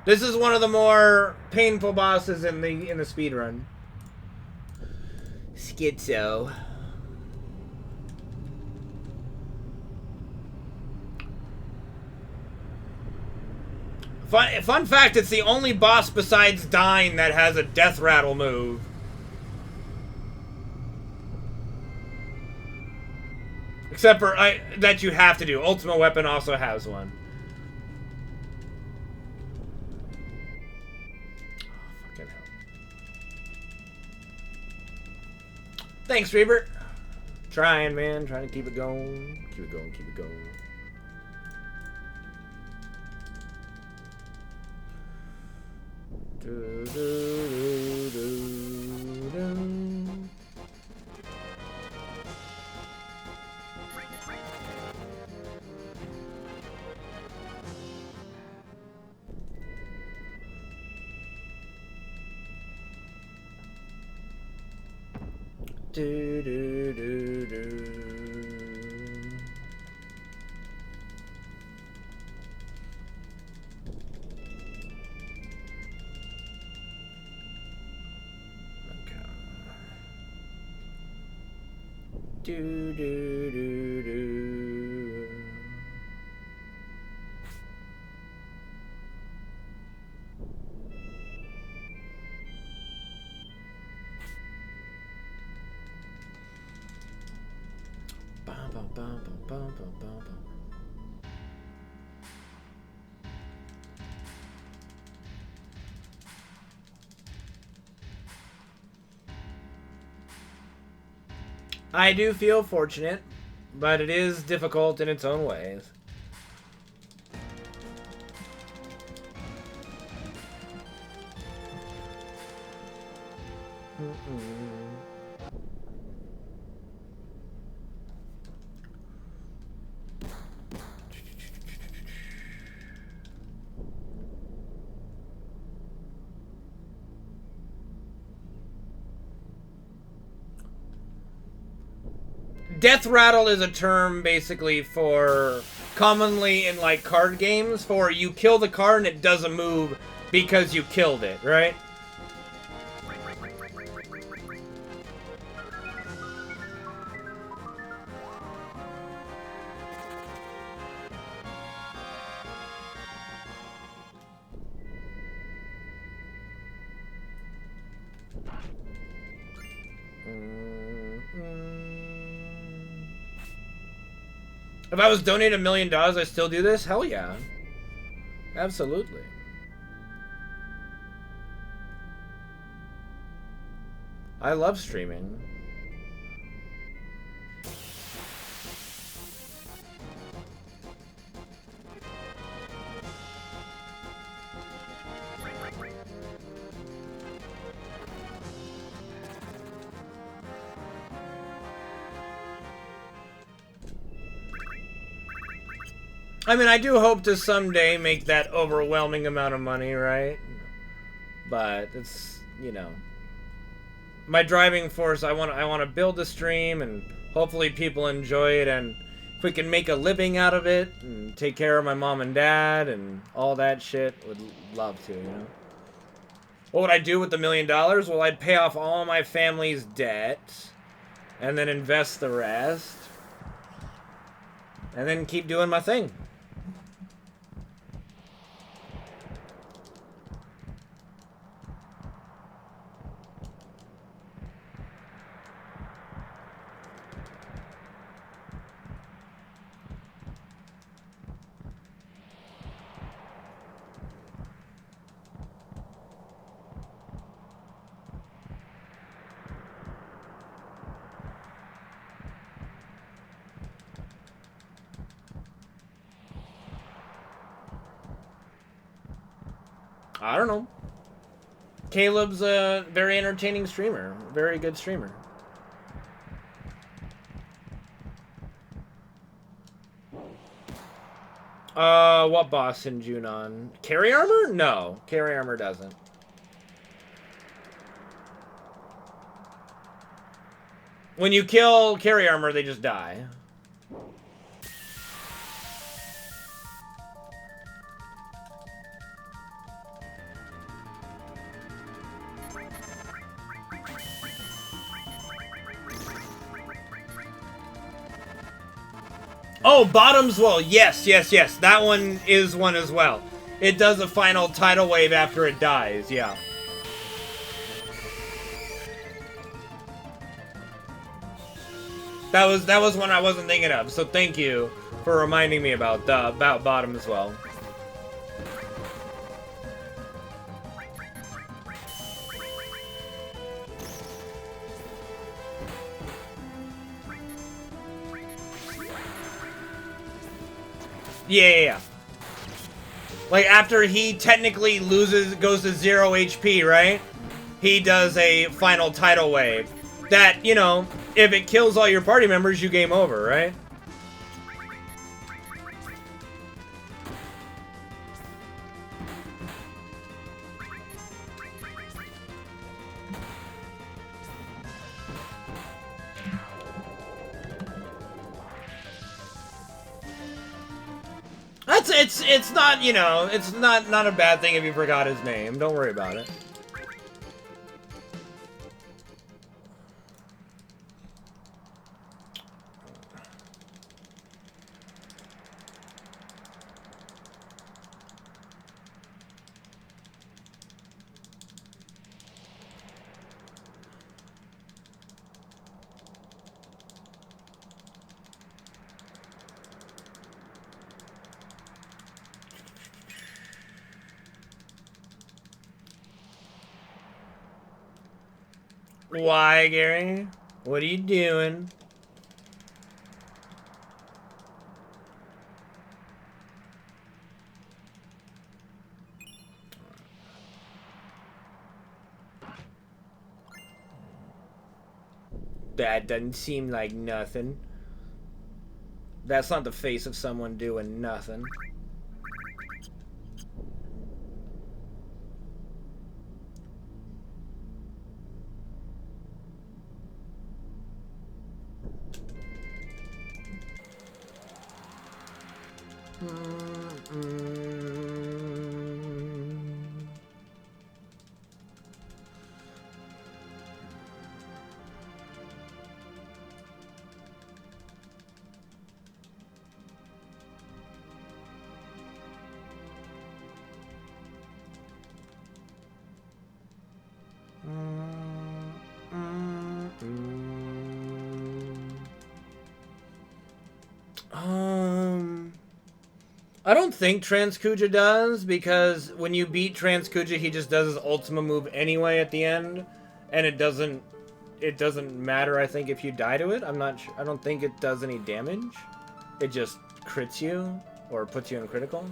This is one of the more painful bosses in the speedrun. Schizo. Fun fact, it's the only boss besides Dyne that has a death rattle move. Except for that you have to do. Ultimate Weapon also has one. Oh, fucking hell. Thanks, Reaver. Trying, man. Trying to keep it going. Keep it going, keep it going. I do feel fortunate, but it is difficult in its own ways. Death rattle is a term basically for commonly in like card games for you kill the card and it doesn't move because you killed it, right? If I was donated $1 million, I still do this? Hell yeah. Absolutely. I love streaming. I mean, I do hope to someday make that overwhelming amount of money, right? But it's, you know, my driving force. I want to build a stream, and hopefully people enjoy it, and if we can make a living out of it and take care of my mom and dad and all that shit, would love to, you know. What would I do with the $1 million? Well, I'd pay off all my family's debt and then invest the rest and then keep doing my thing. I don't know. Caleb's a very entertaining streamer. Very good streamer. What boss in Junon? Carry armor? No. Carry armor doesn't. When you kill carry armor, they just die. Oh, Bottom's Well. Yes, yes, yes. That one is one as well. It does a final tidal wave after it dies, yeah. That was one I wasn't thinking of, so thank you for reminding me about Bottom as well. Yeah. Like, after he technically goes to 0 HP, right? He does a final tidal wave. That, you know, if it kills all your party members, you game over, right? It's not, you know, it's not a bad thing if you forgot his name. Don't worry about it. Why, Gary? What are you doing? That doesn't seem like nothing. That's not the face of someone doing nothing. I don't think Transkuja does, because when you beat Transkuja, he just does his ultimate move anyway at the end, and it doesn't matter, I think, if you die to it. I'm not sure. I don't think it does any damage. It just crits you, or puts you in critical.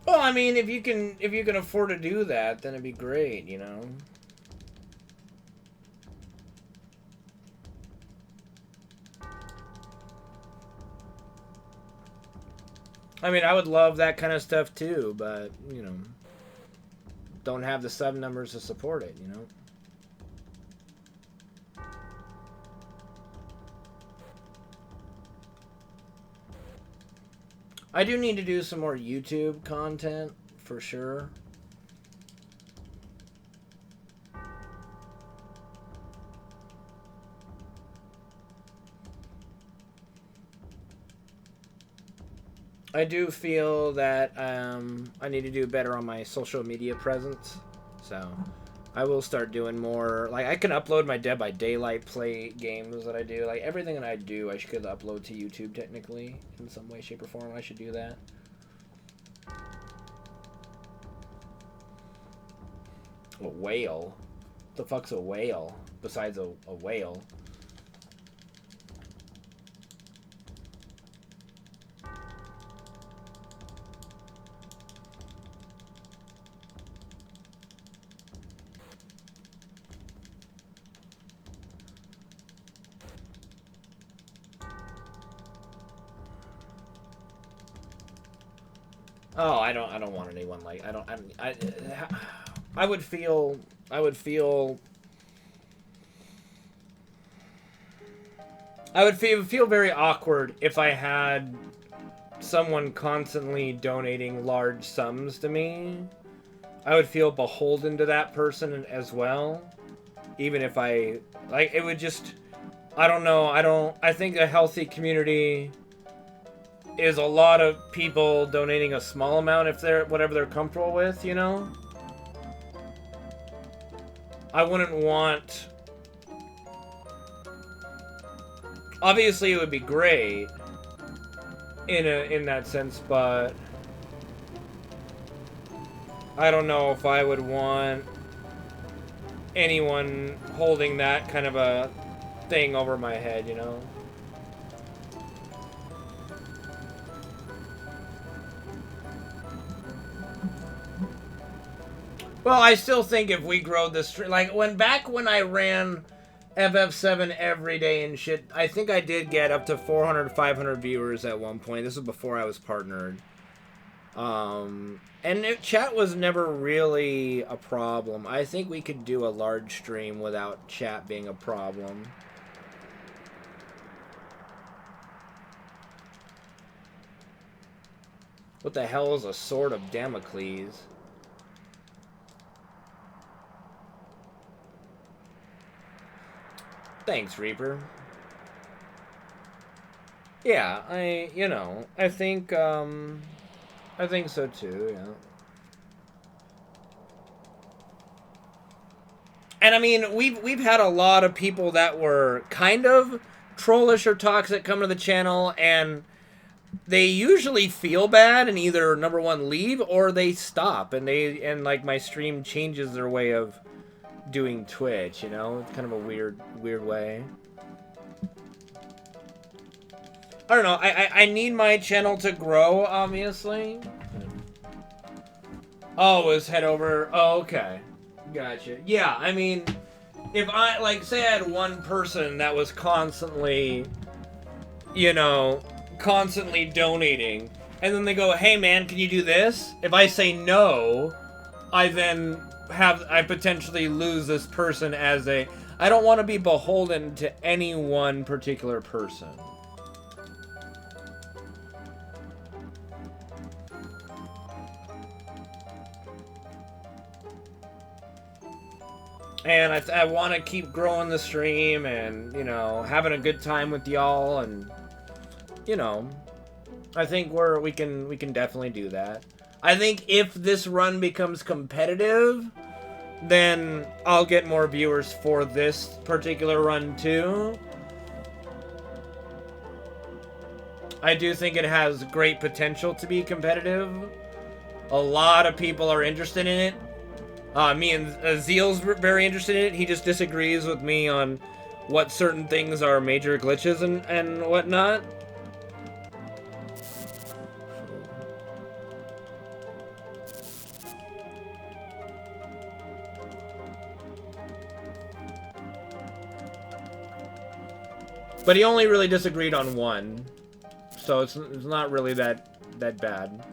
Well, I mean, if you can afford to do that, then it'd be great, you know. I mean, I would love that kind of stuff too, but, you know, don't have the sub numbers to support it, you know. I do need to do some more YouTube content, for sure. I do feel that I need to do better on my social media presence, so I will start doing more. Like, I can upload my Dead by Daylight play games that I do. Like, everything that I do, I should upload to YouTube technically in some way, shape, or form. I should do that. A whale? What the fuck's a whale? Besides a whale. Oh, I don't want anyone like I would feel very awkward if I had someone constantly donating large sums to me. I would feel beholden to that person as well, even if it would just, I don't know, I think a healthy community is a lot of people donating a small amount if they're whatever they're comfortable with, you know? I wouldn't want... Obviously, it would be great in that sense, but I don't know if I would want anyone holding that kind of a thing over my head, you know? Well, I still think if we grow the stream, like back when I ran FF7 every day and shit, I think I did get up to 400, 500 viewers at one point. This was before I was partnered. And chat was never really a problem. I think we could do a large stream without chat being a problem. What the hell is a Sword of Damocles? Thanks, Reaper. Yeah, I think so too, yeah. And I mean, we've had a lot of people that were kind of trollish or toxic come to the channel, and they usually feel bad and either number one leave or they stop, and like my stream changes their way of doing Twitch. You know, it's kind of a weird way. I don't know. I need my channel to grow, obviously. Oh, let's head over. Oh, okay. Gotcha. Yeah, I mean, if I, like, say I had one person that was constantly, you know, constantly donating, and then they go, hey man, can you do this? If I say no, I potentially lose this person as a, I don't want to be beholden to any one particular person. And I want to keep growing the stream and, you know, having a good time with y'all, and, you know, I think we can definitely do that. I think if this run becomes competitive, then I'll get more viewers for this particular run too. I do think it has great potential to be competitive. A lot of people are interested in it. Me and Zeal's very interested in it. He just disagrees with me on what certain things are major glitches and whatnot. But he only really disagreed on one, so it's not really that bad.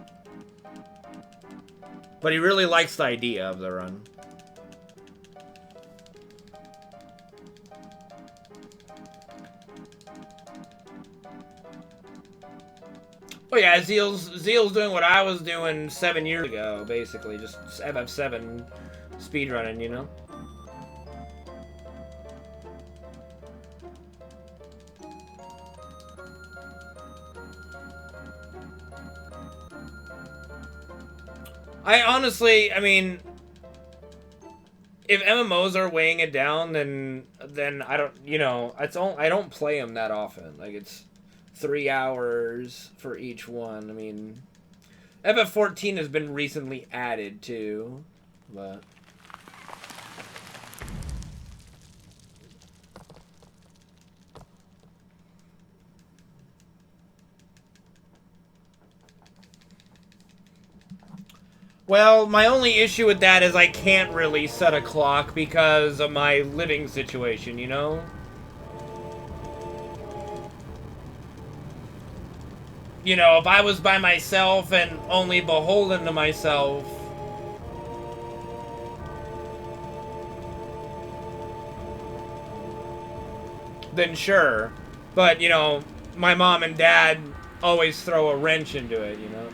But he really likes the idea of the run. Oh yeah, Zeal's doing what I was doing 7 years ago, basically, just FF7 speedrunning, you know? I honestly, I mean, if MMOs are weighing it down, then I don't, you know, I don't play them that often. Like, it's 3 hours for each one. I mean, FF14 has been recently added too, but. Well, my only issue with that is I can't really set a clock because of my living situation, you know? You know, if I was by myself and only beholden to myself, then sure. But, you know, my mom and dad always throw a wrench into it, you know?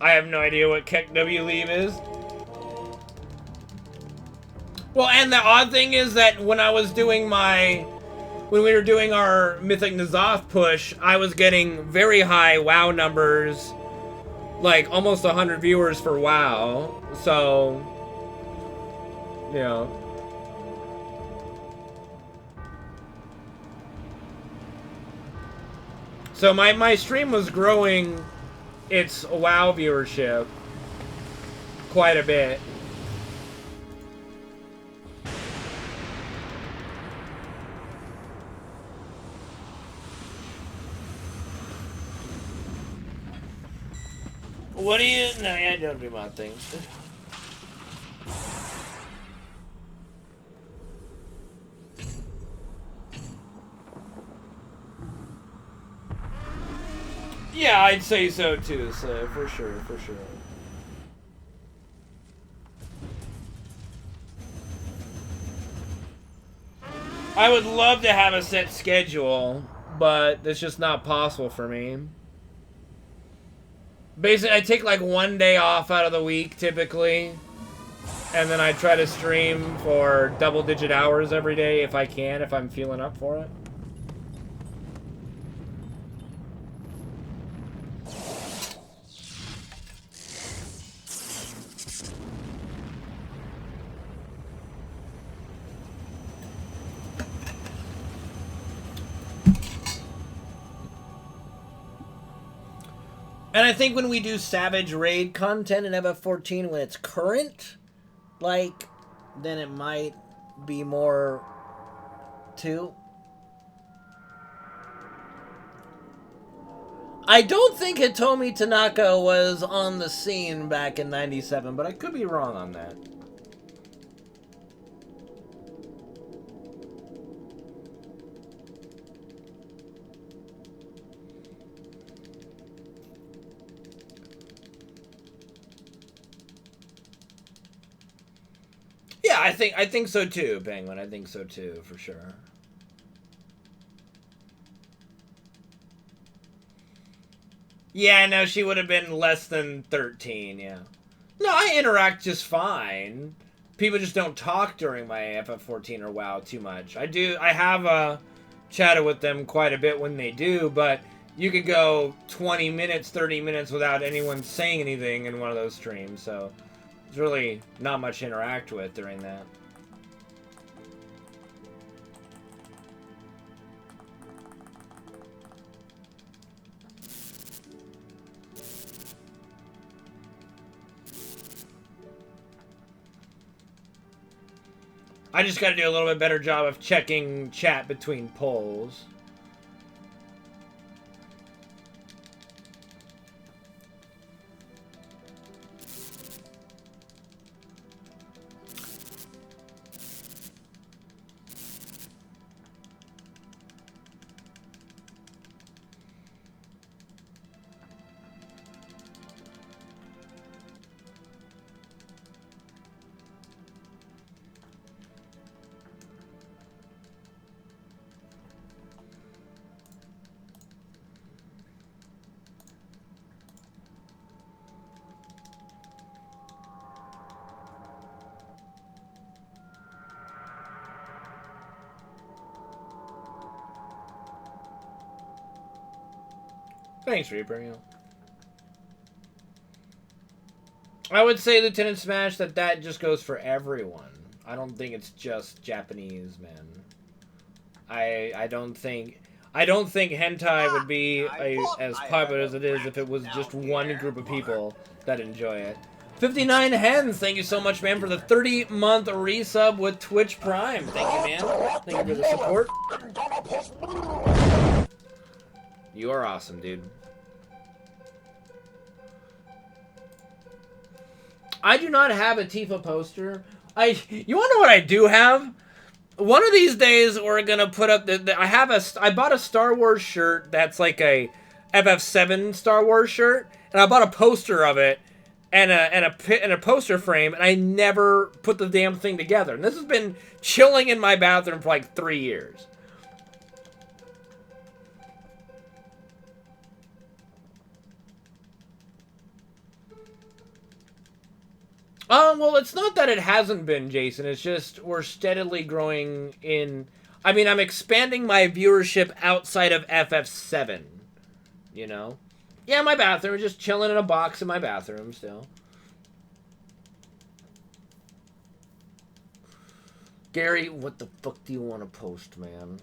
I have no idea what KEKW leave is. Well, and the odd thing is that when I was doing when we were doing our Mythic N'Zoth push, I was getting very high WoW numbers, like almost 100 viewers for WoW. So, you know. So my stream was growing its WoW viewership quite a bit. What do you... No, I don't do my things. Yeah, I'd say so too, so for sure, for sure. I would love to have a set schedule, but it's just not possible for me. Basically, I take like 1 day off out of the week, typically. And then I try to stream for double-digit hours every day if I can, if I'm feeling up for it. And I think when we do Savage Raid content in FF14 when it's current, like, then it might be more too. I don't think Hitomi Tanaka was on the scene back in '97, but I could be wrong on that. Yeah, I think so too, Penguin. I think so too, for sure. Yeah, no, she would have been less than 13, yeah. No, I interact just fine. People just don't talk during my FF14 or WoW too much. I have chatted with them quite a bit when they do, but you could go 20 minutes, 30 minutes without anyone saying anything in one of those streams, so there's really not much to interact with during that. I just got to do a little bit better job of checking chat between polls. Thanks, Reaper. I would say, Lieutenant Smash, that just goes for everyone. I don't think it's just Japanese, man. I don't think hentai would be as popular as it is if it was just one group of people that enjoy it. 59 Hens, thank you so much, man, for the 30-month resub with Twitch Prime. Thank you, man. Thank you for the support. You are awesome, dude. I do not have a Tifa poster. You want to know what I do have? One of these days, we're gonna put up I bought a Star Wars shirt that's like a FF7 Star Wars shirt, and I bought a poster of it and a poster frame, and I never put the damn thing together. And this has been chilling in my bathroom for like 3 years. Well, it's not that it hasn't been, Jason. It's just we're steadily growing in... I mean, I'm expanding my viewership outside of FF7, you know? Yeah, my bathroom. Just chilling in a box in my bathroom still. Gary, what the fuck do you want to post, man?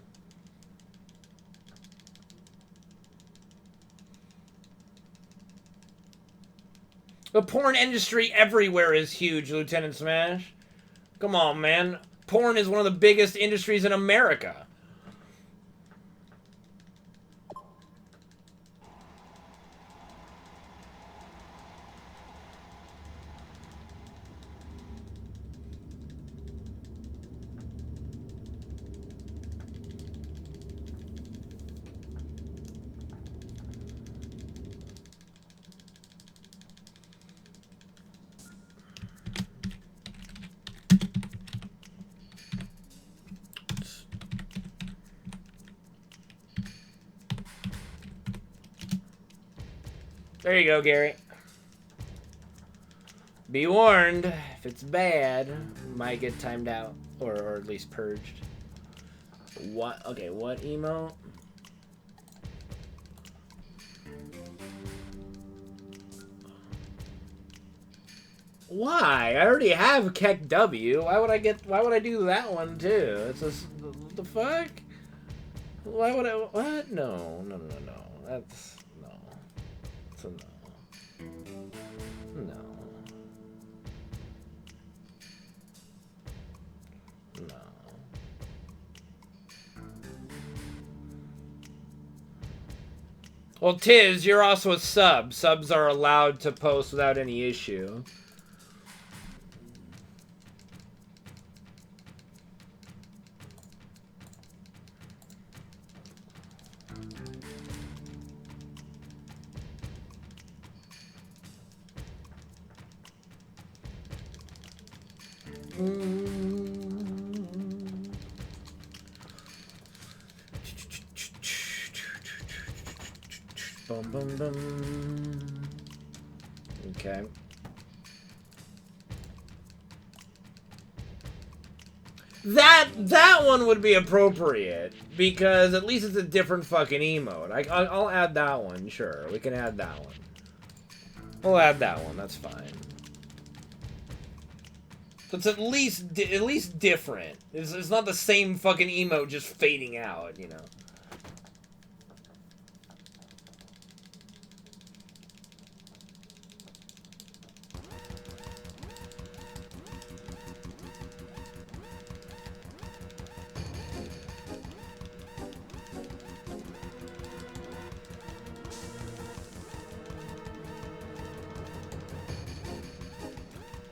The porn industry everywhere is huge, Lieutenant Smash. Come on, man. Porn is one of the biggest industries in America. There you go, Gary. Be warned, if it's bad, might get timed out, or at least purged. What? Okay, what emote? Why? I already have Keck W. Why would I do that one too? It's just, what the fuck? Why would I, what? No. That's, no. It's a no. Well, Tiz, you're also a sub. Subs are allowed to post without any issue. Bum, bum, bum. Okay. That one would be appropriate because at least it's a different fucking emote. I'll add that one. Sure, we can add that one. We'll add that one. That's fine. So it's at least different. It's not the same fucking emote just fading out, you know.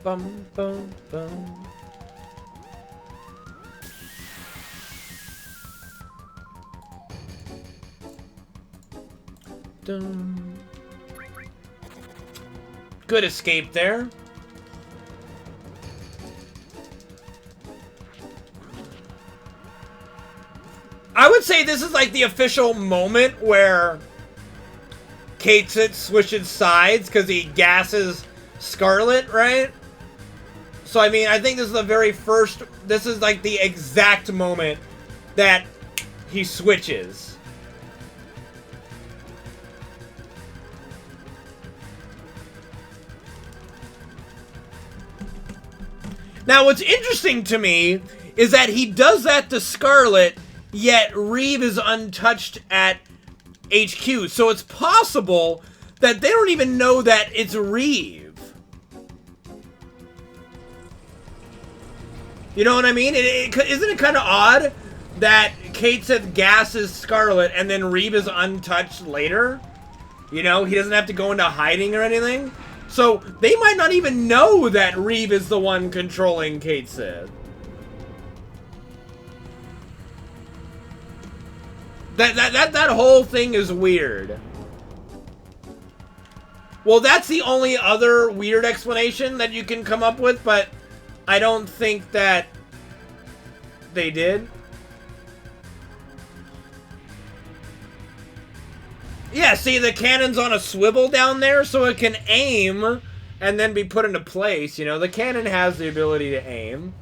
Bum, bum, bum. Dun. Good escape there. I would say this is like the official moment where Katesut switches sides because he gasses Scarlet, right? So, I mean, I think this is the very first... This is, like, the exact moment that he switches. Now, what's interesting to me is that he does that to Scarlet, yet Reeve is untouched at HQ. So it's possible that they don't even know that it's Reeve. You know what I mean? Isn't it kind of odd that Katesut gasses Scarlet and then Reeve is untouched later? You know, he doesn't have to go into hiding or anything. So they might not even know that Reeve is the one controlling Katesut. That whole thing is weird. Well, that's the only other weird explanation that you can come up with, but I don't think that they did. Yeah, see, the cannon's on a swivel down there, so it can aim and then be put into place. You know, the cannon has the ability to aim.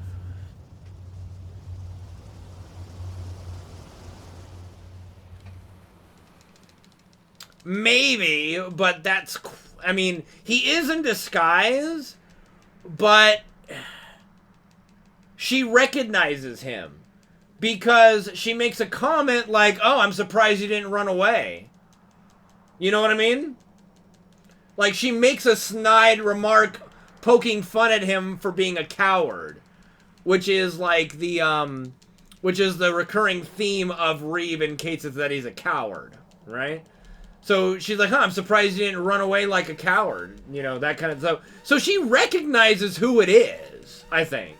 Maybe, but that's... I mean, he is in disguise, but she recognizes him because she makes a comment like, oh, I'm surprised you didn't run away. You know what I mean? Like, she makes a snide remark poking fun at him for being a coward, which is like the, which is the recurring theme of Reeve and Kate's, is that he's a coward, right? So she's like, huh, I'm surprised you didn't run away like a coward. You know, that kind of stuff. So she recognizes who it is, I think.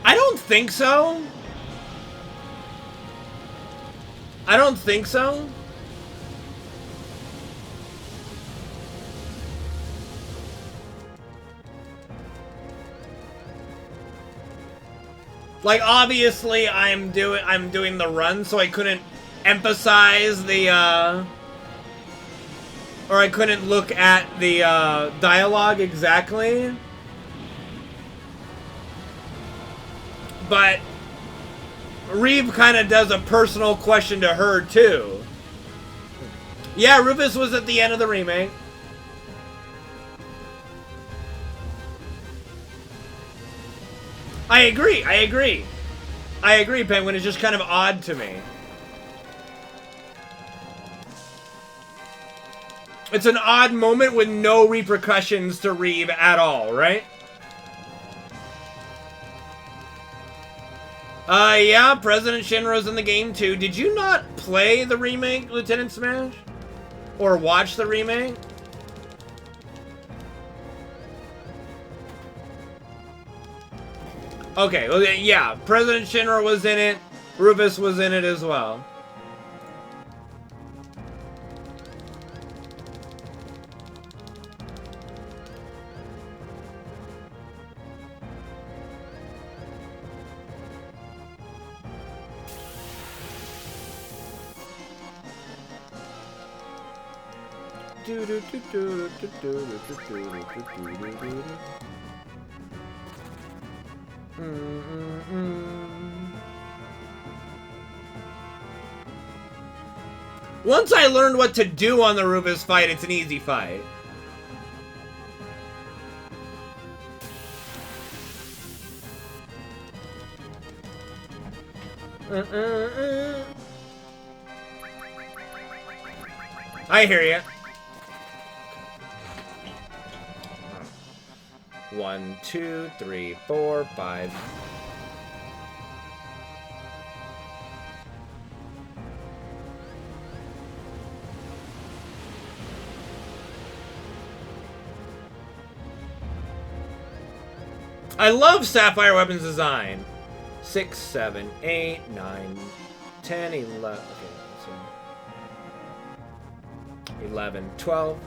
I don't think so. I don't think so. Like, obviously I'm doing the run, so I couldn't emphasize the or I couldn't look at the dialogue exactly. But Reeve kind of does a personal question to her, too. Yeah, Rufus was at the end of the remake. I agree, Penguin. It's just kind of odd to me. It's an odd moment with no repercussions to Reeve at all, right? Yeah, President Shinra's in the game too. Did you not play the remake, Lieutenant Smash? Or watch the remake? Okay, well, yeah, President Shinra was in it. Rufus was in it as well. Once I learned what to do on the Rufus fight, it's an easy fight. I hear ya. 1, 2, 3, 4, 5. I love Sapphire Weapons design. 6, 7, 8, 9, 10, 11. Okay, so 11, 12.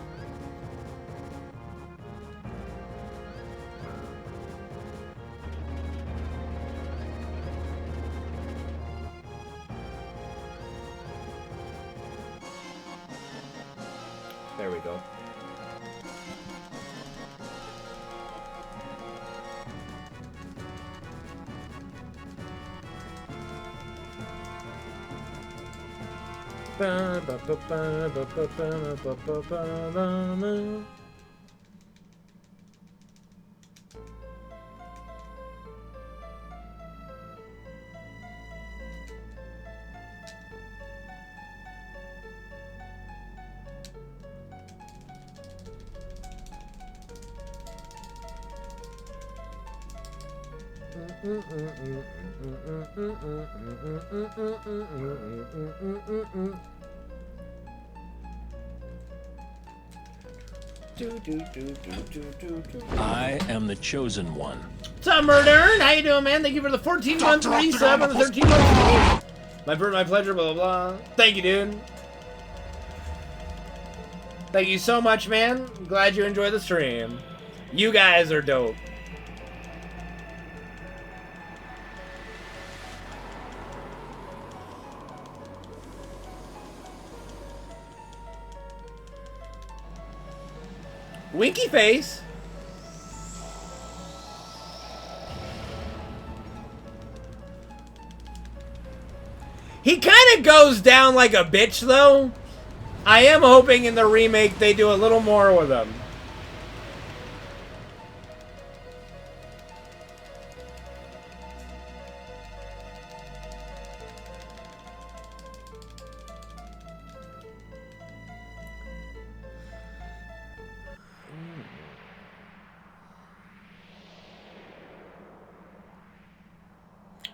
There we go. I am the chosen one. What's up, Murder? How you doing, man? Thank you for the 14-month resub and the 13 months. My pleasure, blah, blah, blah. Thank you, dude. Thank you so much, man. I'm glad you enjoyed the stream. You guys are dope. Winky face. He kind of goes down like a bitch, though. I am hoping in the remake they do a little more with him.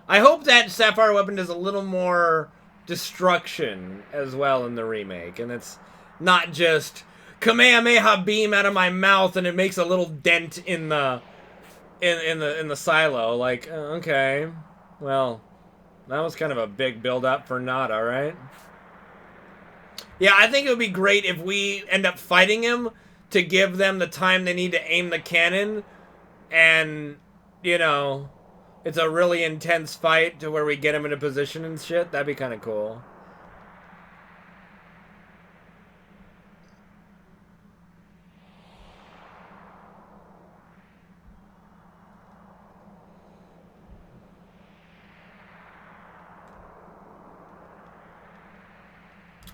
I hope that Sapphire Weapon does a little more destruction as well in the remake, and it's not just Kamehameha beam out of my mouth and it makes a little dent in the silo. Like, okay, well, that was kind of a big build up for not, all right. Yeah, I think it would be great if we end up fighting him to give them the time they need to aim the cannon, and you know, it's a really intense fight to where we get him in a position and shit. That'd be kind of cool.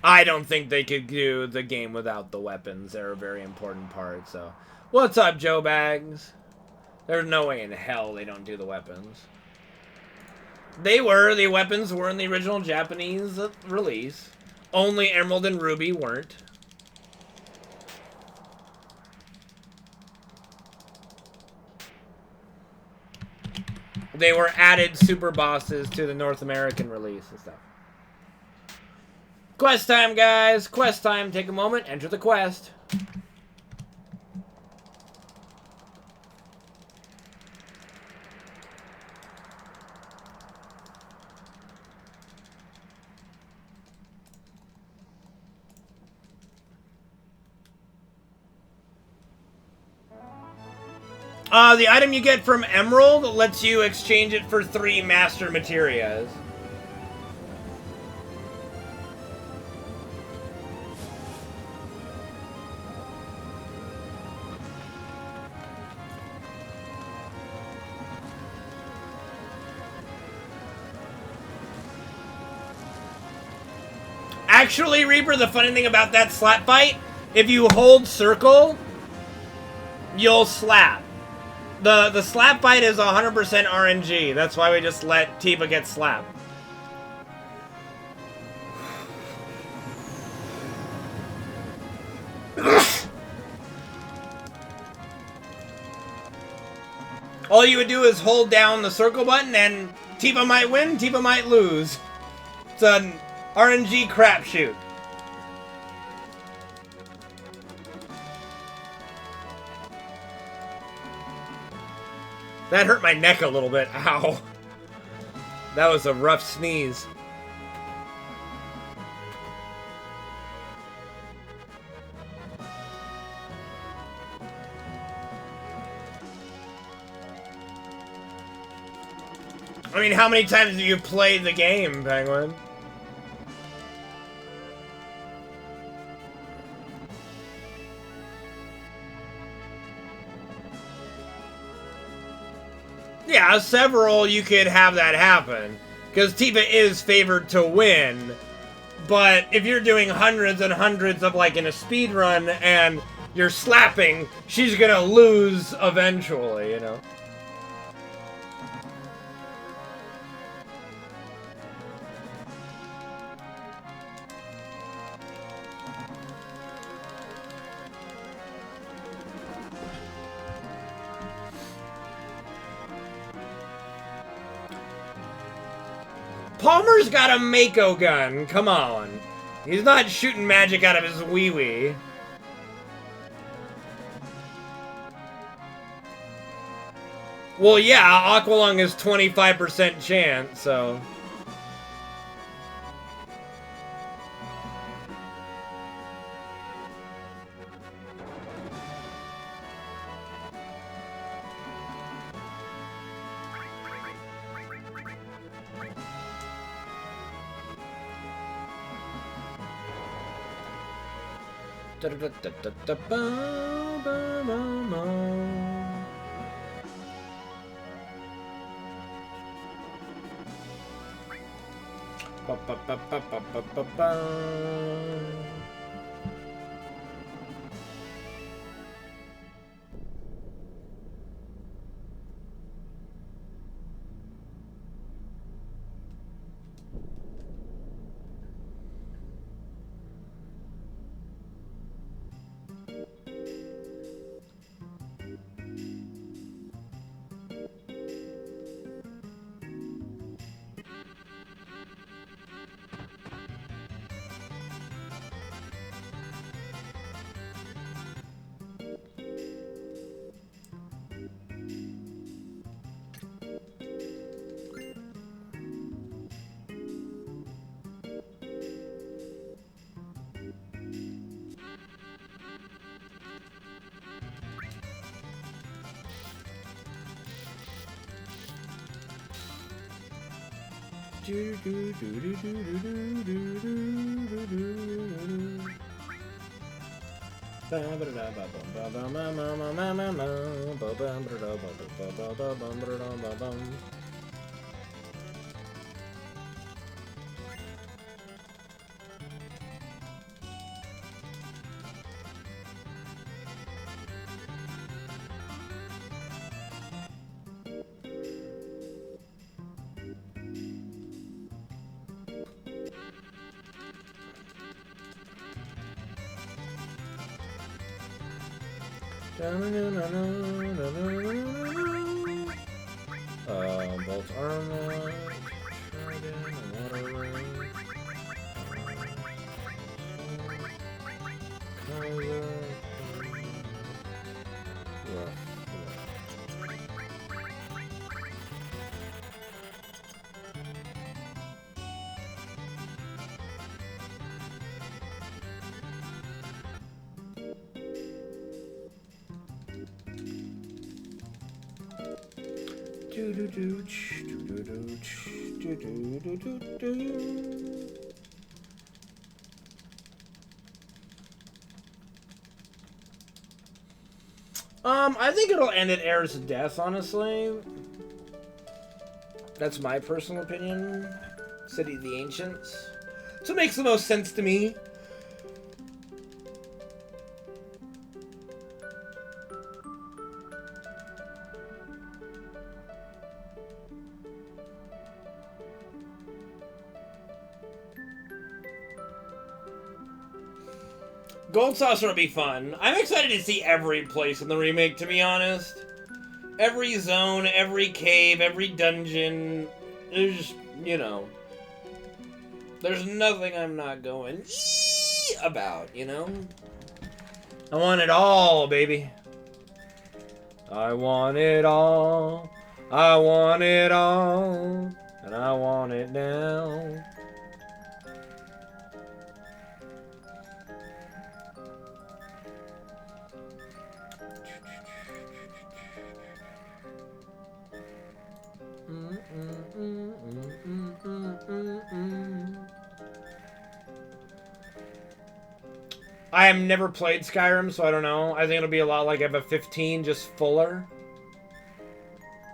I don't think they could do the game without the weapons. They're a very important part, so. What's up, Joe Bags? There's no way in hell they don't do the weapons. The weapons were in the original Japanese release. Only Emerald and Ruby weren't. they were added super bosses to the North American release and stuff. Quest time, guys. Quest time. Take a moment. Enter the quest. The item you get from Emerald lets you exchange it for 3 master materias. Actually, Reaper, the funny thing about that slap fight, if you hold circle, you'll slap. The slap fight is 100% RNG. That's why we just let Tifa get slapped. All you would do is hold down the circle button and Tifa might win, Tifa might lose. It's an RNG crapshoot. That hurt my neck a little bit. Ow. That was a rough sneeze. I mean, how many times have you played the game, Penguin? Yeah, several you could have that happen. Because Tifa is favored to win. But if you're doing hundreds and hundreds of, like, in a speed run and you're slapping, she's gonna lose eventually, you know? Palmer's got a Mako gun. Come on. He's not shooting magic out of his wee-wee. Well, yeah, Aqualung is 25% chance, so... Bolt armor. Trident, water ring. Kaiser. Rough. I think it'll end at Air's death, honestly. That's my personal opinion. City of the Ancients. So it makes the most sense to me. Gold Saucer will be fun. I'm excited to see every place in the remake, to be honest. Every zone, every cave, every dungeon. There's, you know. There's nothing I'm not going about, you know? I want it all, baby. I want it all. I want it all. And I want it now. I have never played Skyrim, so I don't know. I think it'll be a lot like FF15, just fuller.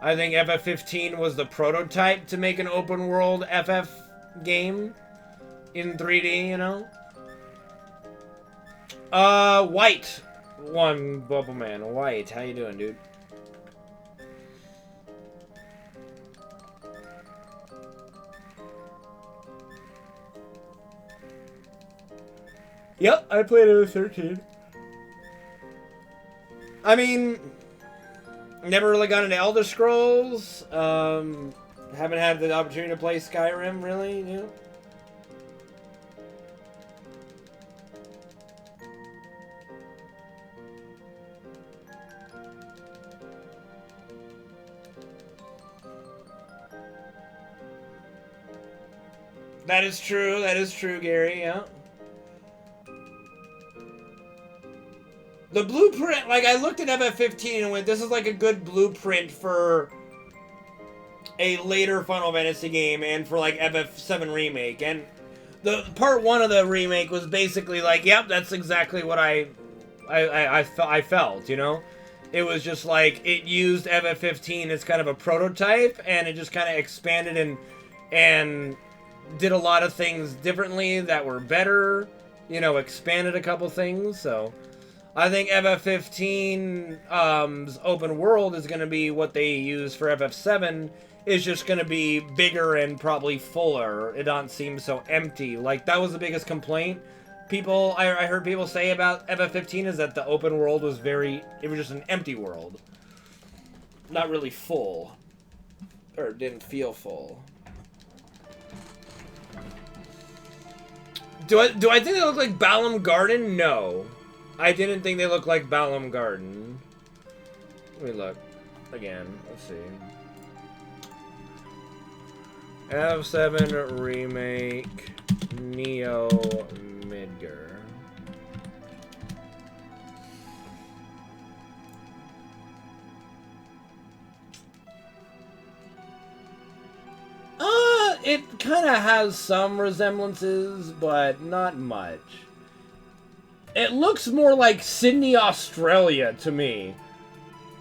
I think FF15 was the prototype to make an open world FF game in 3D, you know? White. One Bubble Man. White, how you doing, dude? Yep, I played it with 13. I mean, never really got into Elder Scrolls. Haven't had the opportunity to play Skyrim, really, you know? That is true, Gary, yeah. The blueprint, like, I looked at FF15 and went, this is like a good blueprint for a later Final Fantasy game and for, like, FF7 Remake. And the part 1 of the remake was basically like, yep, that's exactly what I felt, you know? It was just like, it used FF15 as kind of a prototype, and it just kind of expanded and did a lot of things differently that were better, you know, expanded a couple things, so... I think FF15's open world is going to be what they use for FF7. Is just going to be bigger and probably fuller. It don't seem so empty. Like, that was the biggest complaint I heard people say about FF15 is that the open world was it was just an empty world. Not really full. Or didn't feel full. Do I think they look like Balam Garden? No. I didn't think they looked like Balam Garden. Let me look. Again. Let's see. FF7 Remake Neo Midgar. It kind of has some resemblances, but not much. It looks more like Sydney, Australia to me.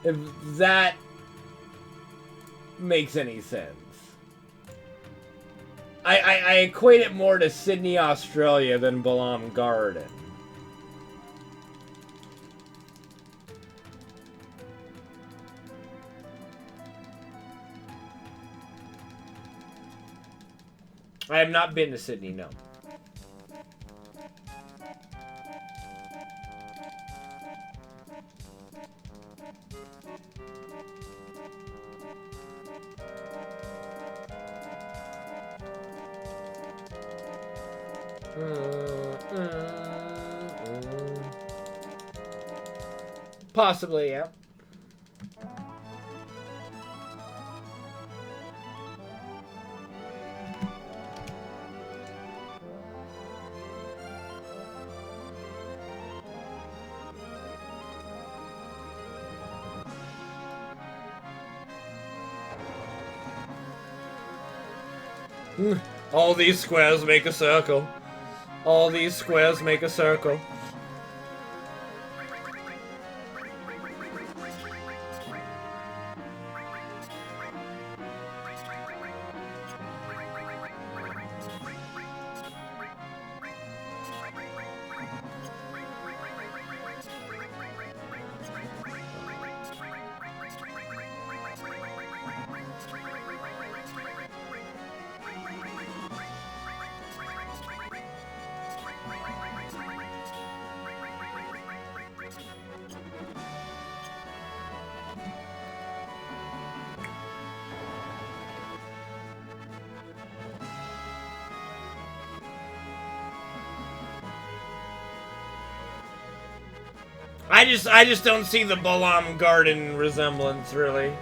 If that makes any sense. I equate it more to Sydney, Australia than Balam Garden. I have not been to Sydney, no. Possibly, yeah. All these squares make a circle. All these squares make a circle. I just don't see the Balam Garden resemblance, really.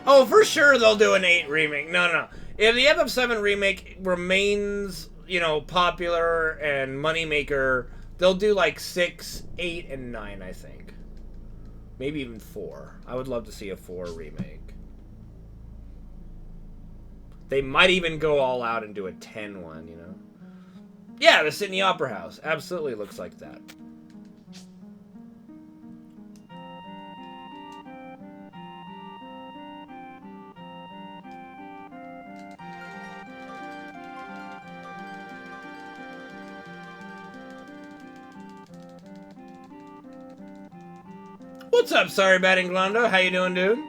Oh, for sure they'll do an 8 remake. No. If the FF7 remake remains, you know, popular and moneymaker, they'll do like 6, 8, and 9, I think. Maybe even 4. I would love to see a 4 remake. They might even go all out and do a 10 one, you know? Yeah, the Sydney Opera House. Absolutely looks like that. What's up, Sorry Batting Glondo? How you doing, dude?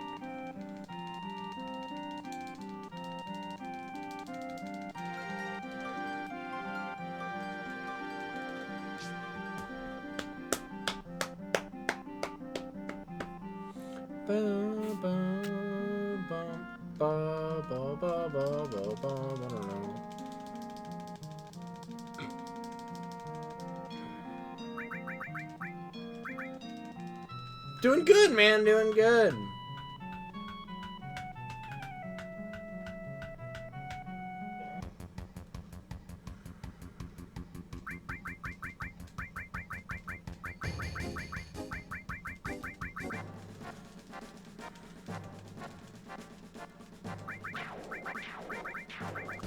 Doing good, man. Doing good.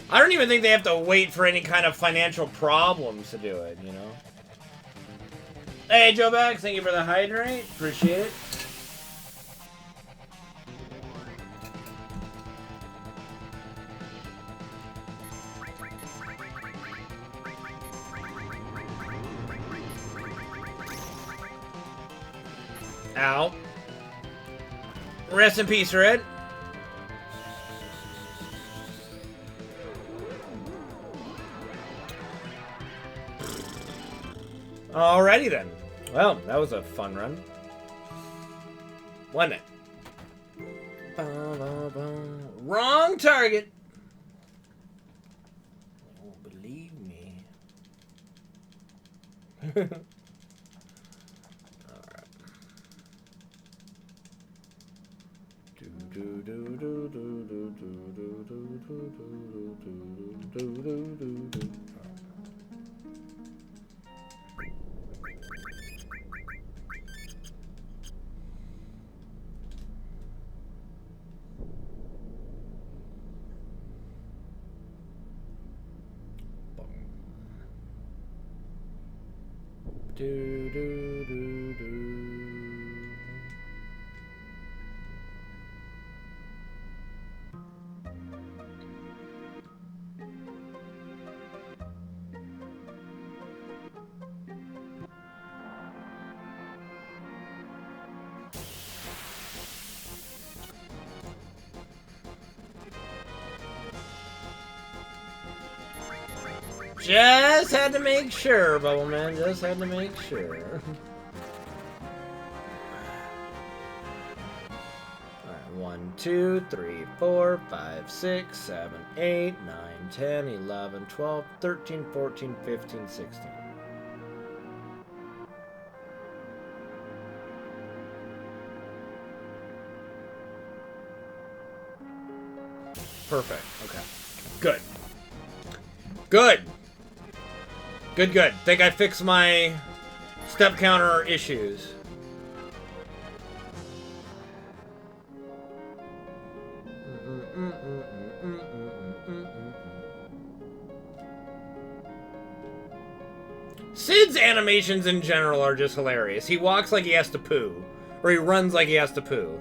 I don't even think they have to wait for any kind of financial problems to do it, you know? Hey, Joe Bax, thank you for the hydrate. Appreciate it. Ow. Rest in peace, Red. Alrighty then. Well, that was a fun run. Wasn't it? Wrong target. Oh, believe me. Alright. Just had to make sure, Bubble Man. Just had to make sure. Alright, 1, 2, 3, 4, 5, 6, 7, 8, 9, 10, 11, 12, 13, 14, 15, 16. Perfect. Okay. Good. Good. Good, good. Think I fixed my step counter issues. Sid's animations in general are just hilarious. He walks like he has to poo. Or he runs like he has to poo.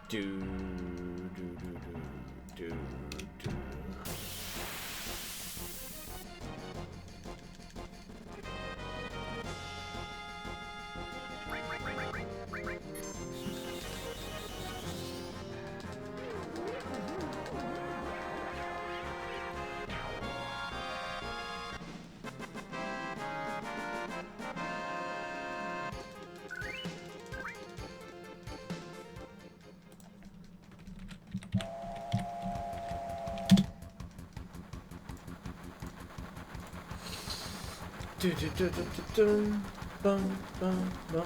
Do. Bum, bum, bum.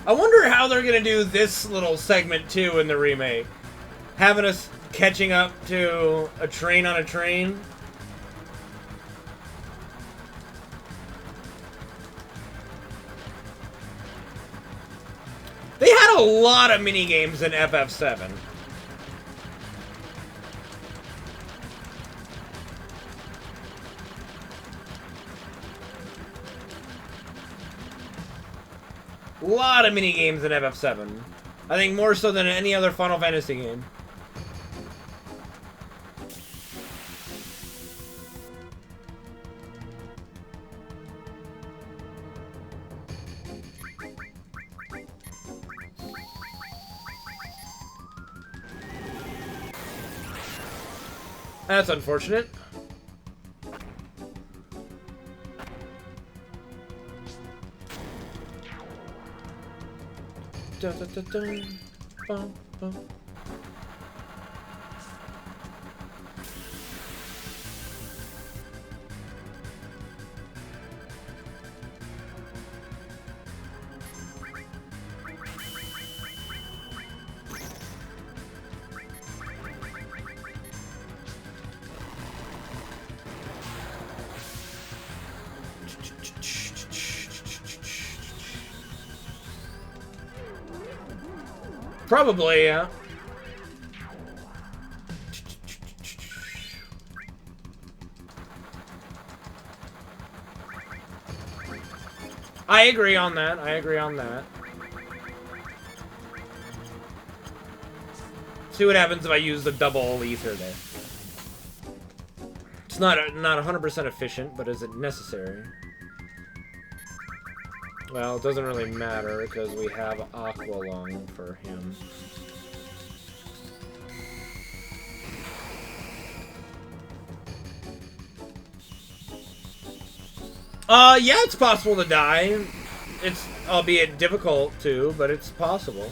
I wonder how they're gonna do this little segment too in the remake. Having us catching up to a train on a train. They had a lot of mini games in FF7. A lot of mini games in FF7. I think more so than any other Final Fantasy game. That's unfortunate. Dun, dun, dun, dun. Bum, bum. Probably, yeah. I agree on that. I agree on that. See what happens if I use the double ether there. It's not 100% efficient, but is it necessary? Well, it doesn't really matter because we have Aqualung for him. Yeah, it's possible to die. It's, albeit difficult to, but it's possible.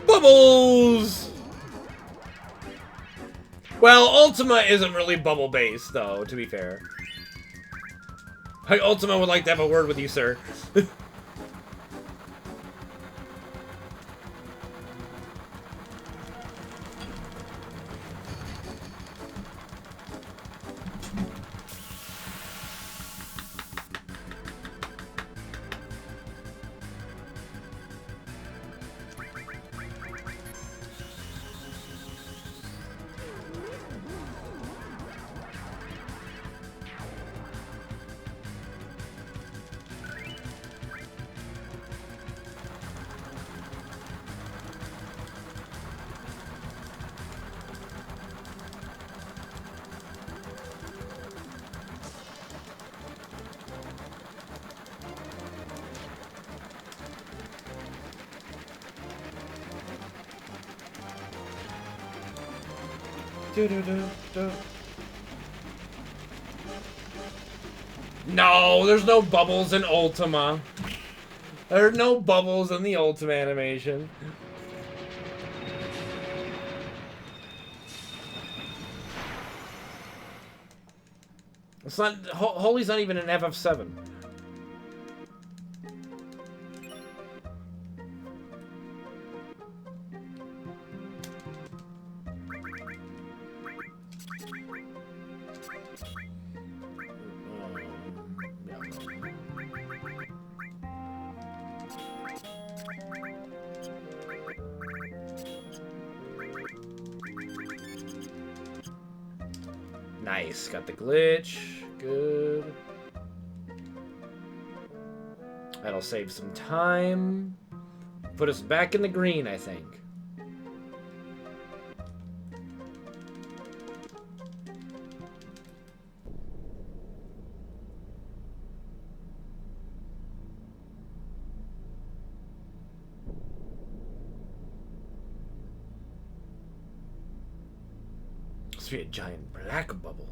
Bubbles! Well, Ultima isn't really bubble-based, though, to be fair. Ultima would like to have a word with you, sir. No, there's no bubbles in Ultima. There are no bubbles in the Ultima animation. It's not. Holy's not even an FF7. Nice, got the glitch. Good. That'll save some time. Put us back in the green, I think. Must be a giant black bubble.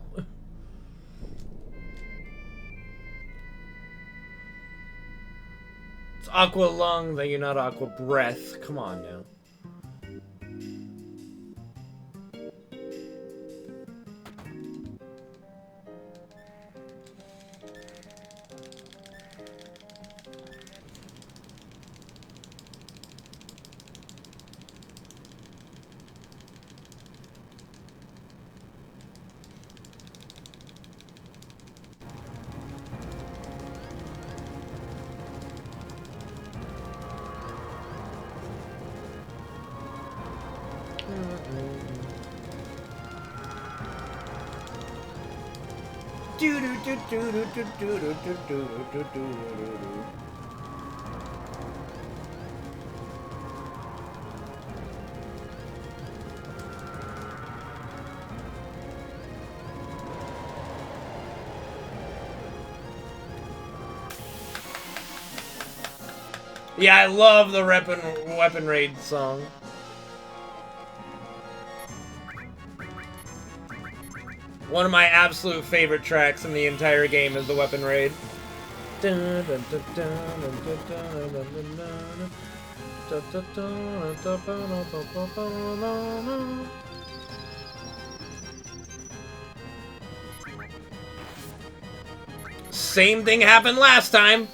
It's aqua lung, that you're not aqua breath. Come on now. Yeah, I love the Weapon Raid song. One of my absolute favorite tracks in the entire game is the Weapon Raid. Same thing happened last time.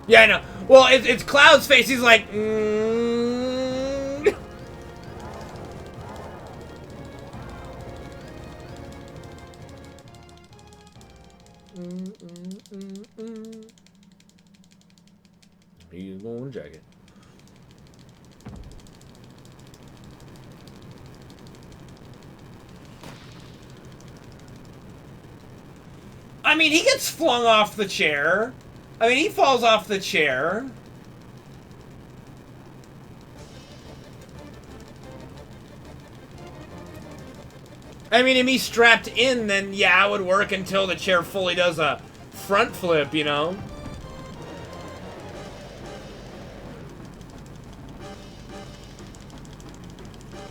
Yeah, I know. Well, it's Cloud's face. He's like, He's going to jacket. I mean, he gets flung off the chair. I mean, he falls off the chair. I mean, if he's strapped in, then yeah, it would work until the chair fully does a front flip, you know?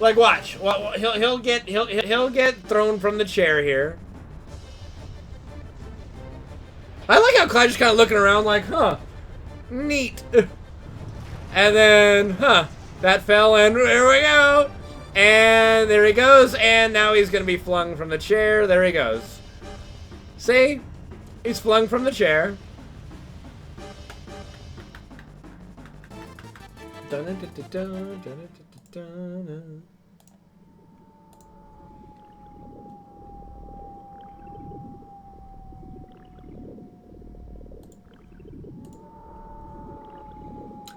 Like, watch. Well, he'll get thrown from the chair here. I like how Clyde's just kind of looking around like, huh, neat. And then, huh, that fell, and there we go. And there he goes, and now he's gonna be flung from the chair. There he goes. See? He's flung from the chair.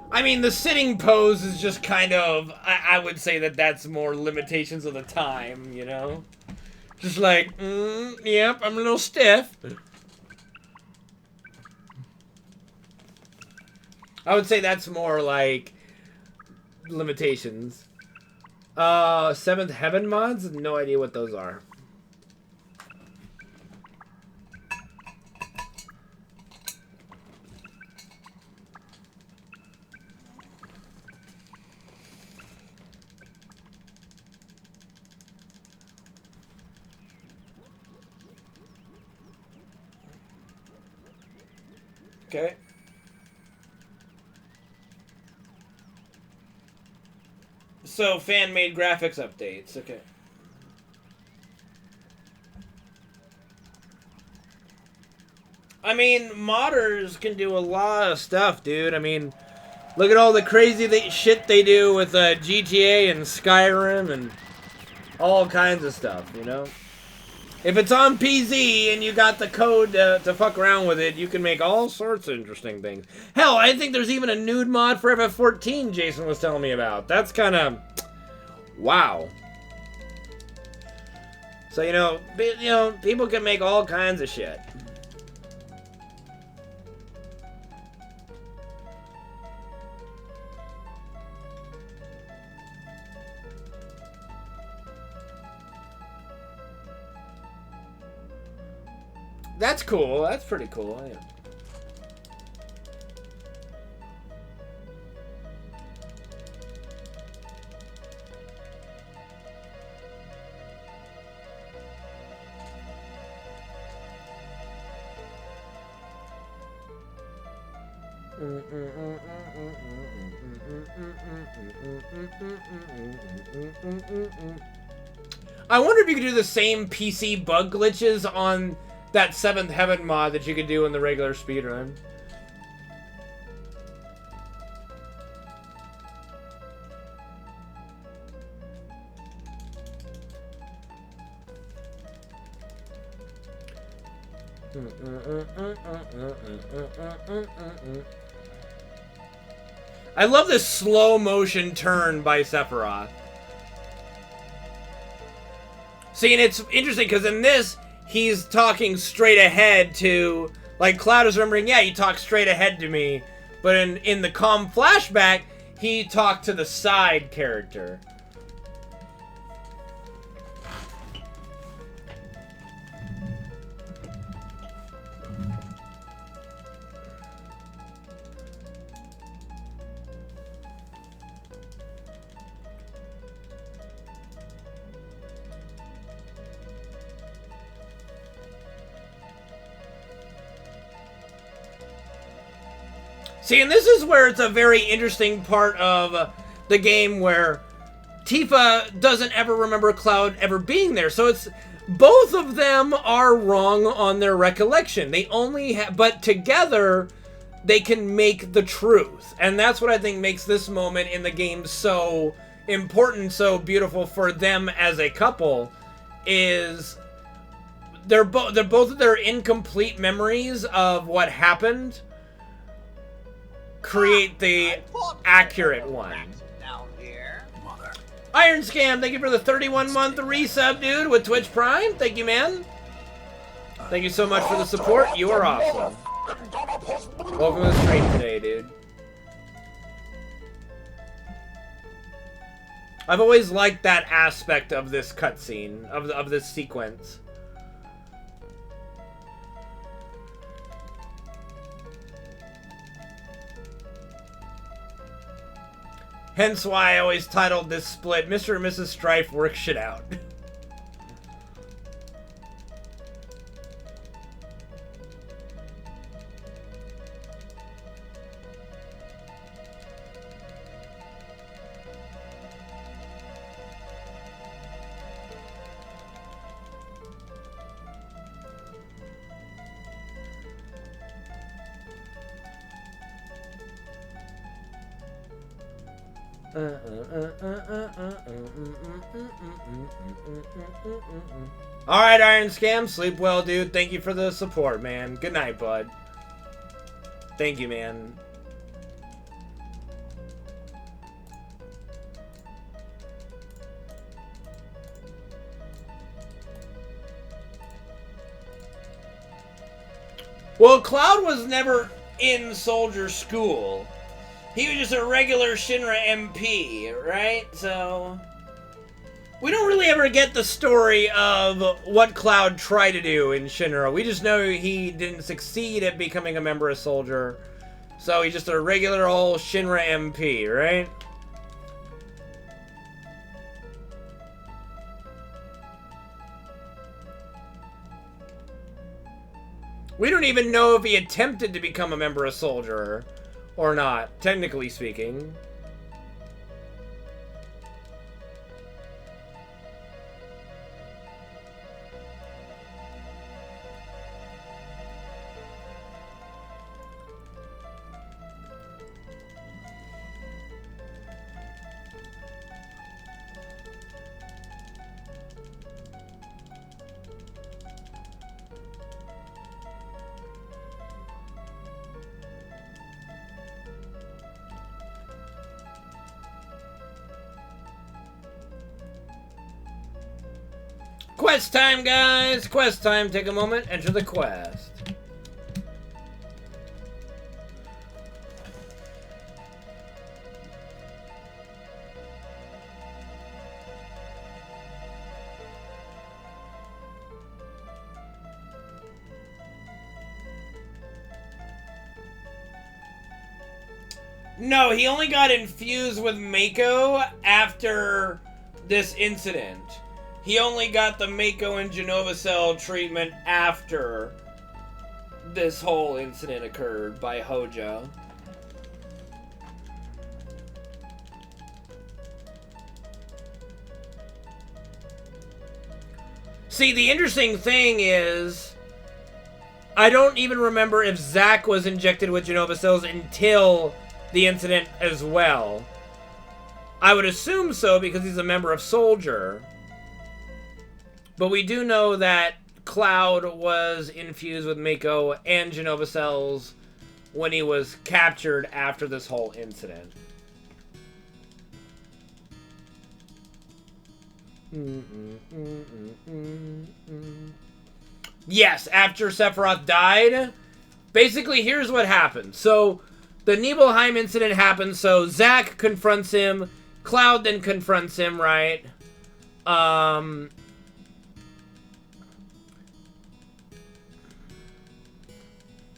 I mean, the sitting pose is just kind of, I would say that that's more limitations of the time, you know? Just like, yep, I'm a little stiff. I would say that's more like limitations. Seventh Heaven mods? No idea what those are. Okay. So, fan-made graphics updates. Okay. I mean, modders can do a lot of stuff, dude. I mean, look at all the crazy shit they do with GTA and Skyrim and all kinds of stuff, you know? If it's on PZ and you got the code to fuck around with it, you can make all sorts of interesting things. Hell, I think there's even a nude mod for FF14 Jason was telling me about. That's kind of... wow. So, you know, people can make all kinds of shit. That's cool. That's pretty cool. Yeah. I wonder if you could do the same PC bug glitches on that 7th Heaven mod that you could do in the regular speedrun. I love this slow motion turn by Sephiroth. See, and it's interesting because in this, he's talking straight ahead to, like, Cloud is remembering, yeah, you talk straight ahead to me. But in the calm flashback, he talked to the side character. See, and this is where it's a very interesting part of the game where Tifa doesn't ever remember Cloud ever being there. So it's, both of them are wrong on their recollection. They only but together, they can make the truth. And that's what I think makes this moment in the game so important, so beautiful for them as a couple, is they're both of their incomplete memories of what happened create the accurate one. Iron Scam, thank you for the 31-month resub, dude, with Twitch Prime. Thank you, man. Thank you so much for the support. You are awesome. Welcome to the stream today, dude. I've always liked that aspect of this cutscene, of this sequence. Hence why I always titled this split, Mr. and Mrs. Strife Work Shit Out. Alright, Iron Scam, sleep well, dude. Thank you for the support, man. Good night, bud. Thank you, man. Well, Cloud was never in Soldier School. He was just a regular Shinra MP, right? So we don't really ever get the story of what Cloud tried to do in Shinra. We just know he didn't succeed at becoming a member of Soldier. So he's just a regular old Shinra MP, right? We don't even know if he attempted to become a member of Soldier or not, technically speaking. Quest time, guys! Quest time. Take a moment, enter the quest. No, he only got infused with Mako after this incident. He only got the Mako and Genova Cell treatment after this whole incident occurred by Hojo. See, the interesting thing is, I don't even remember if Zack was injected with Genova Cells until the incident as well. I would assume so because he's a member of Soldier. But we do know that Cloud was infused with Mako and Genova Cells when he was captured after this whole incident. Yes, after Sephiroth died, basically here's what happened. So, the Nibelheim incident happens, so Zack confronts him, Cloud then confronts him, right?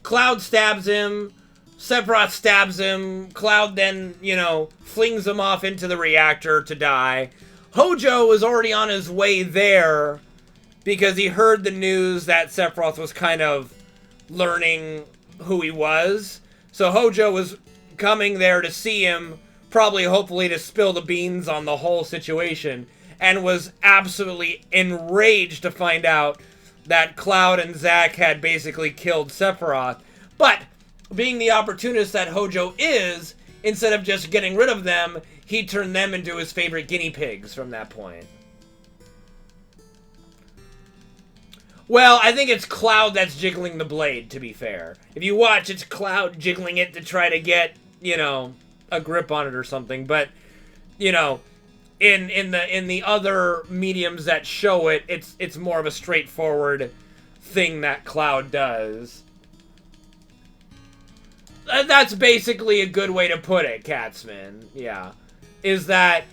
Cloud stabs him, Sephiroth stabs him, Cloud then, you know, flings him off into the reactor to die. Hojo was already on his way there because he heard the news that Sephiroth was kind of learning who he was. So Hojo was coming there to see him, probably hopefully to spill the beans on the whole situation, and was absolutely enraged to find out that Cloud and Zack had basically killed Sephiroth. But, being the opportunist that Hojo is, instead of just getting rid of them, he turned them into his favorite guinea pigs from that point. Well, I think it's Cloud that's jiggling the blade, to be fair. If you watch, it's Cloud jiggling it to try to get, you know, a grip on it or something. But, you know, in the other mediums that show it, it's more of a straightforward thing that Cloud does. That's basically a good way to put it, Catsman. Yeah. Is that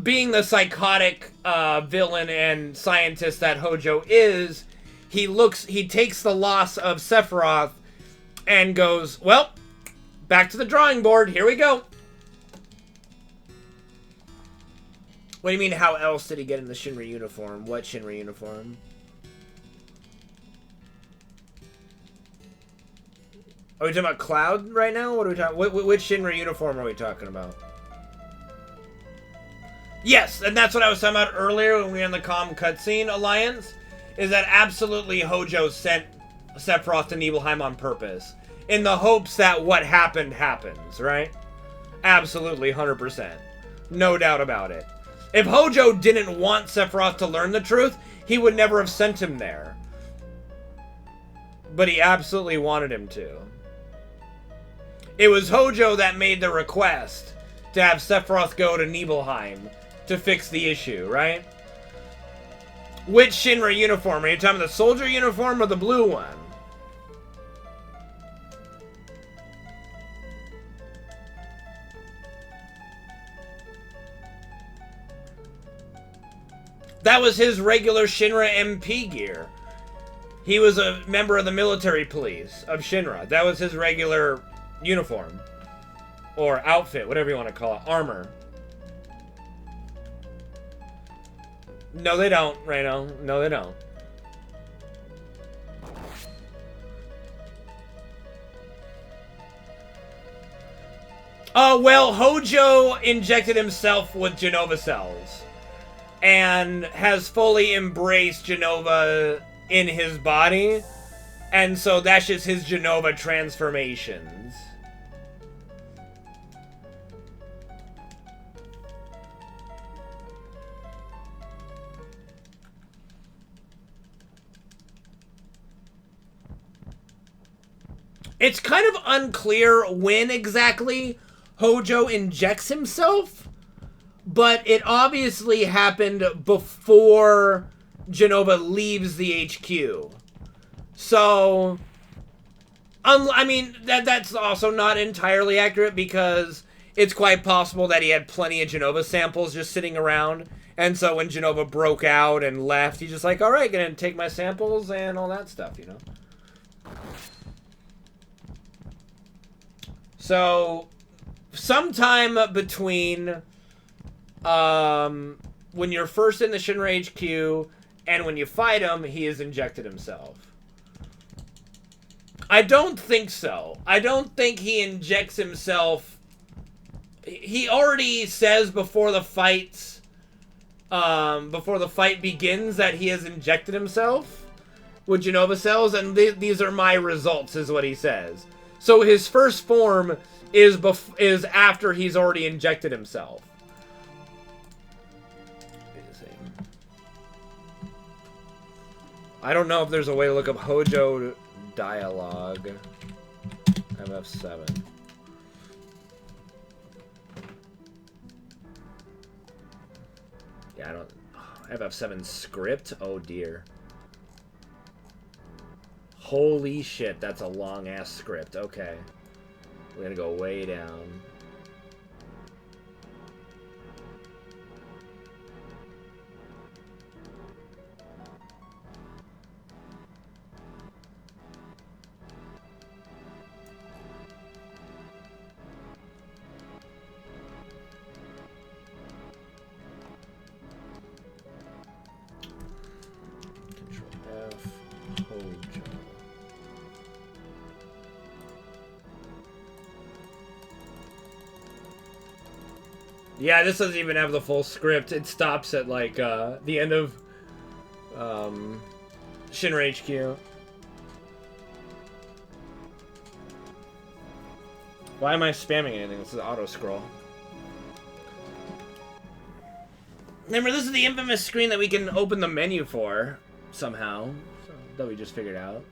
being the psychotic villain and scientist that Hojo is, he takes the loss of Sephiroth and goes, well, back to the drawing board. Here we go. What do you mean, how else did he get in the Shinra uniform? What Shinra uniform? Are we talking about Cloud right now? What are we talking? Which Shinra uniform are we talking about? Yes, and that's what I was talking about earlier when we were in the Calm Cutscene Alliance. Is that absolutely Hojo sent Sephiroth to Nibelheim on purpose, in the hopes that what happened happens, right? Absolutely, 100%. No doubt about it. If Hojo didn't want Sephiroth to learn the truth, he would never have sent him there. But he absolutely wanted him to. It was Hojo that made the request to have Sephiroth go to Nibelheim to fix the issue, right? Which Shinra uniform? Are you talking about the soldier uniform or the blue one? That was his regular Shinra MP gear. He was a member of the military police of Shinra. That was his regular uniform. Or outfit, whatever you want to call it. Armor. No, they don't, Reno. No, they don't. Oh, well, Hojo injected himself with Genova cells. And has fully embraced Genova in his body. And so that's just his Genova transformations. It's kind of unclear when exactly Hojo injects himself, but it obviously happened before Genova leaves the HQ. So, I mean, that's also not entirely accurate, because it's quite possible that he had plenty of Genova samples just sitting around. And so when Genova broke out and left, he's just like, all right, gonna take my samples and all that stuff, you know? So, sometime between when you're first in the Shinra HQ and when you fight him, he has injected himself. I don't think so. I don't think he injects himself. He already says before the fight begins that he has injected himself with Genova cells, and these are my results, is what he says. So his first form is after he's already injected himself. I don't know if there's a way to look up Hojo dialogue. FF7. Yeah, I don't... FF7 script? Oh dear. Holy shit, that's a long-ass script. Okay. We're gonna go way down. Control F. Hojo. Yeah, this doesn't even have the full script. It stops at, like, the end of, Shinra HQ. Why am I spamming anything? This is auto-scroll. Remember, this is the infamous screen that we can open the menu for, somehow. So, that we just figured out.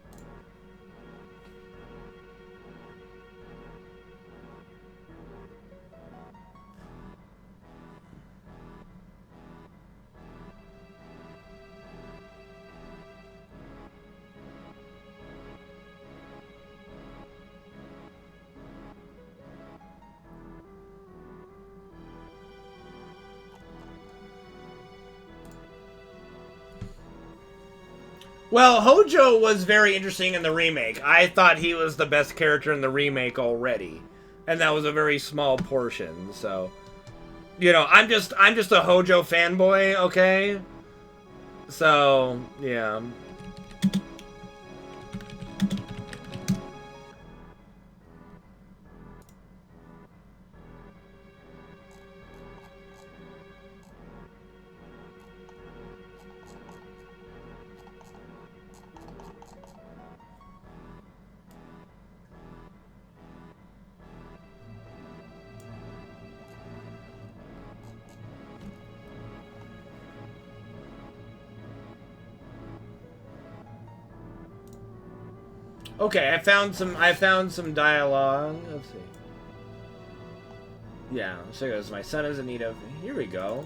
Well, Hojo was very interesting in the remake. I thought he was the best character in the remake already. And that was a very small portion, so... You know, I'm just a Hojo fanboy, okay? So, yeah. Okay, I found some dialogue. Let's see. Yeah, so it goes, my son is in need of... Here we go.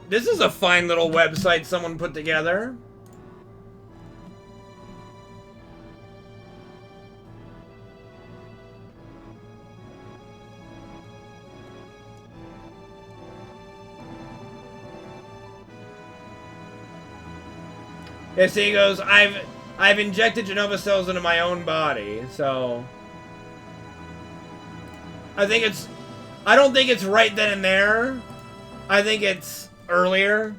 This is a fine little website someone put together. Yeah, see, he goes, I've injected Genova cells into my own body, so... I don't think it's right then and there. I think it's earlier.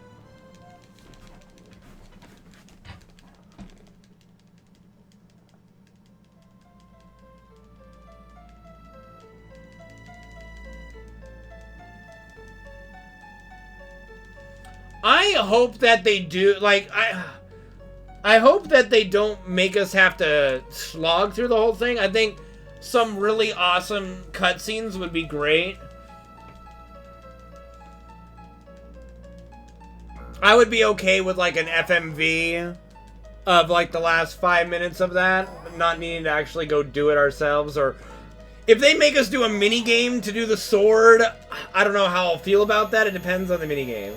I hope that they do, like, I hope that they don't make us have to slog through the whole thing. I think some really awesome cutscenes would be great. I would be okay with like an FMV of like the last 5 minutes of that, not needing to actually go do it ourselves. Or if they make us do a mini game to do the sword, I don't know how I'll feel about that. It depends on the mini game.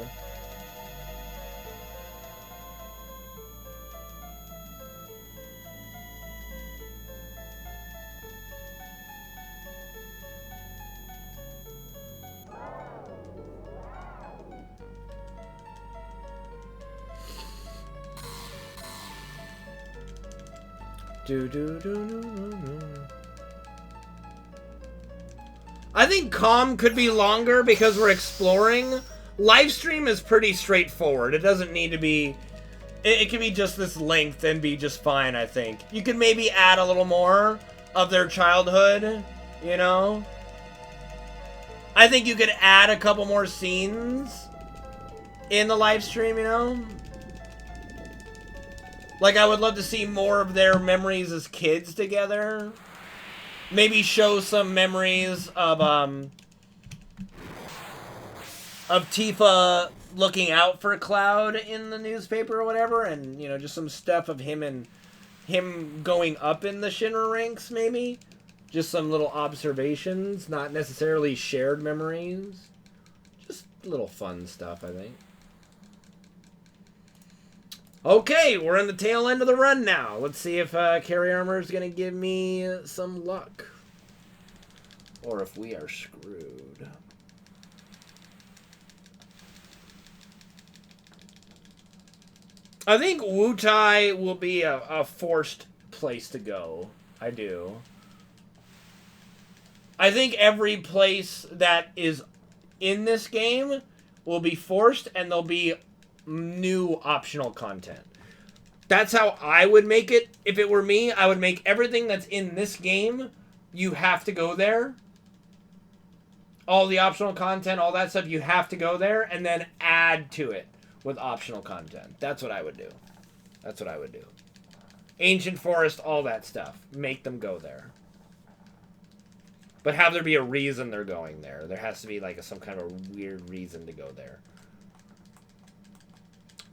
I think calm could be longer because we're exploring. Livestream is pretty straightforward. It doesn't need to be... It can be just this length and be just fine, I think. You could maybe add a little more of their childhood, you know? I think you could add a couple more scenes in the livestream, you know? Like, I would love to see more of their memories as kids together. Maybe show some memories of Tifa looking out for Cloud in the newspaper or whatever, and, you know, just some stuff of him going up in the Shinra ranks, maybe. Just some little observations, not necessarily shared memories. Just little fun stuff, I think. Okay, we're in the tail end of the run now. Let's see if Carry Armor is going to give me some luck. Or if we are screwed. I think Wutai will be a forced place to go. I do. I think every place that is in this game will be forced, and there'll be new optional content. That's how I would make it. If it were me, I would make everything that's in this game, you have to go there. All the optional content, all that stuff, you have to go there, and then add to it with optional content. That's what I would do. That's what I would do. Ancient Forest, all that stuff. Make them go there. But have there be a reason they're going there. There has to be like some kind of weird reason to go there.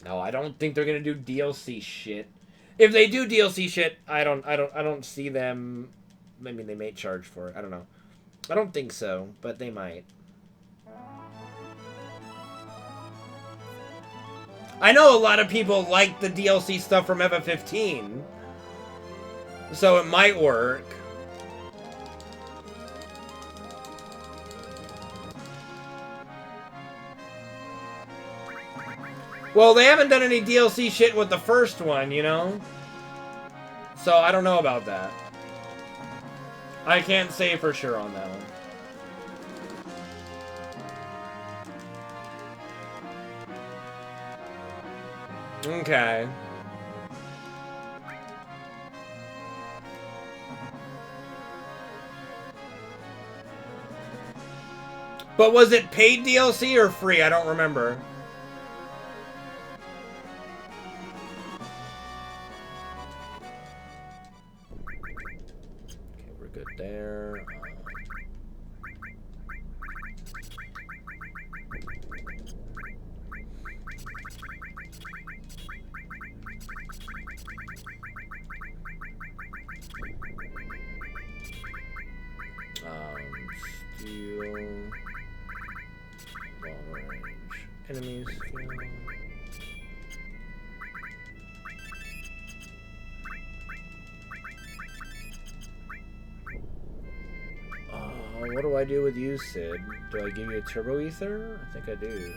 No, I don't think they're gonna do DLC shit. If they do DLC shit, I don't see them. I mean, they may charge for it. I don't know. I don't think so, but they might. I know a lot of people like the DLC stuff from FF15, so it might work. Well, they haven't done any DLC shit with the first one, you know? So I don't know about that. I can't say for sure on that one. Okay. But was it paid DLC or free? I don't remember. Okay, we're good there. Steel. Long range. Enemies. What do I do with you, Sid? Do I give you a turbo ether? I think I do.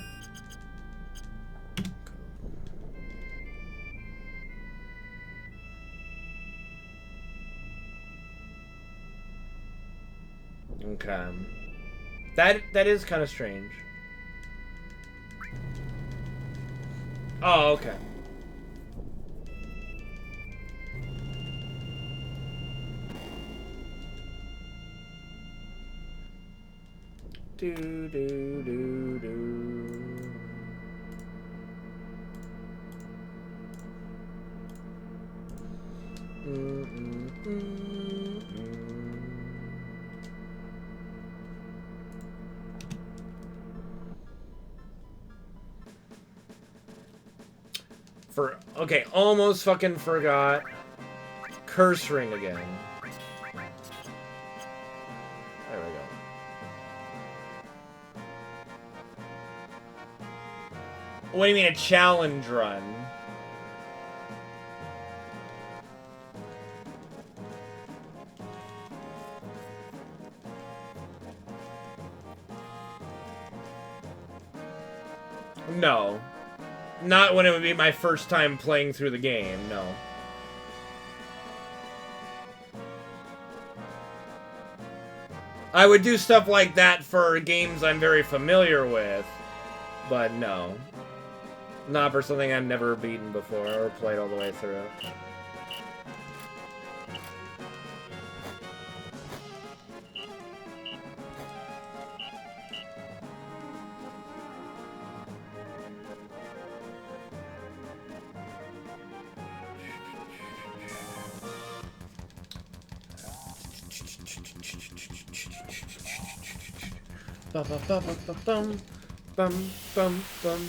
Okay. That is kind of strange. Oh, okay. Do do do do. Okay, almost fucking forgot. Curse ring again. There we go. What do you mean a challenge run? No. Not when it would be my first time playing through the game, no. I would do stuff like that for games I'm very familiar with, but no. Not for something I've never beaten before or played all the way through. Bum bum bum bum bum bum bum.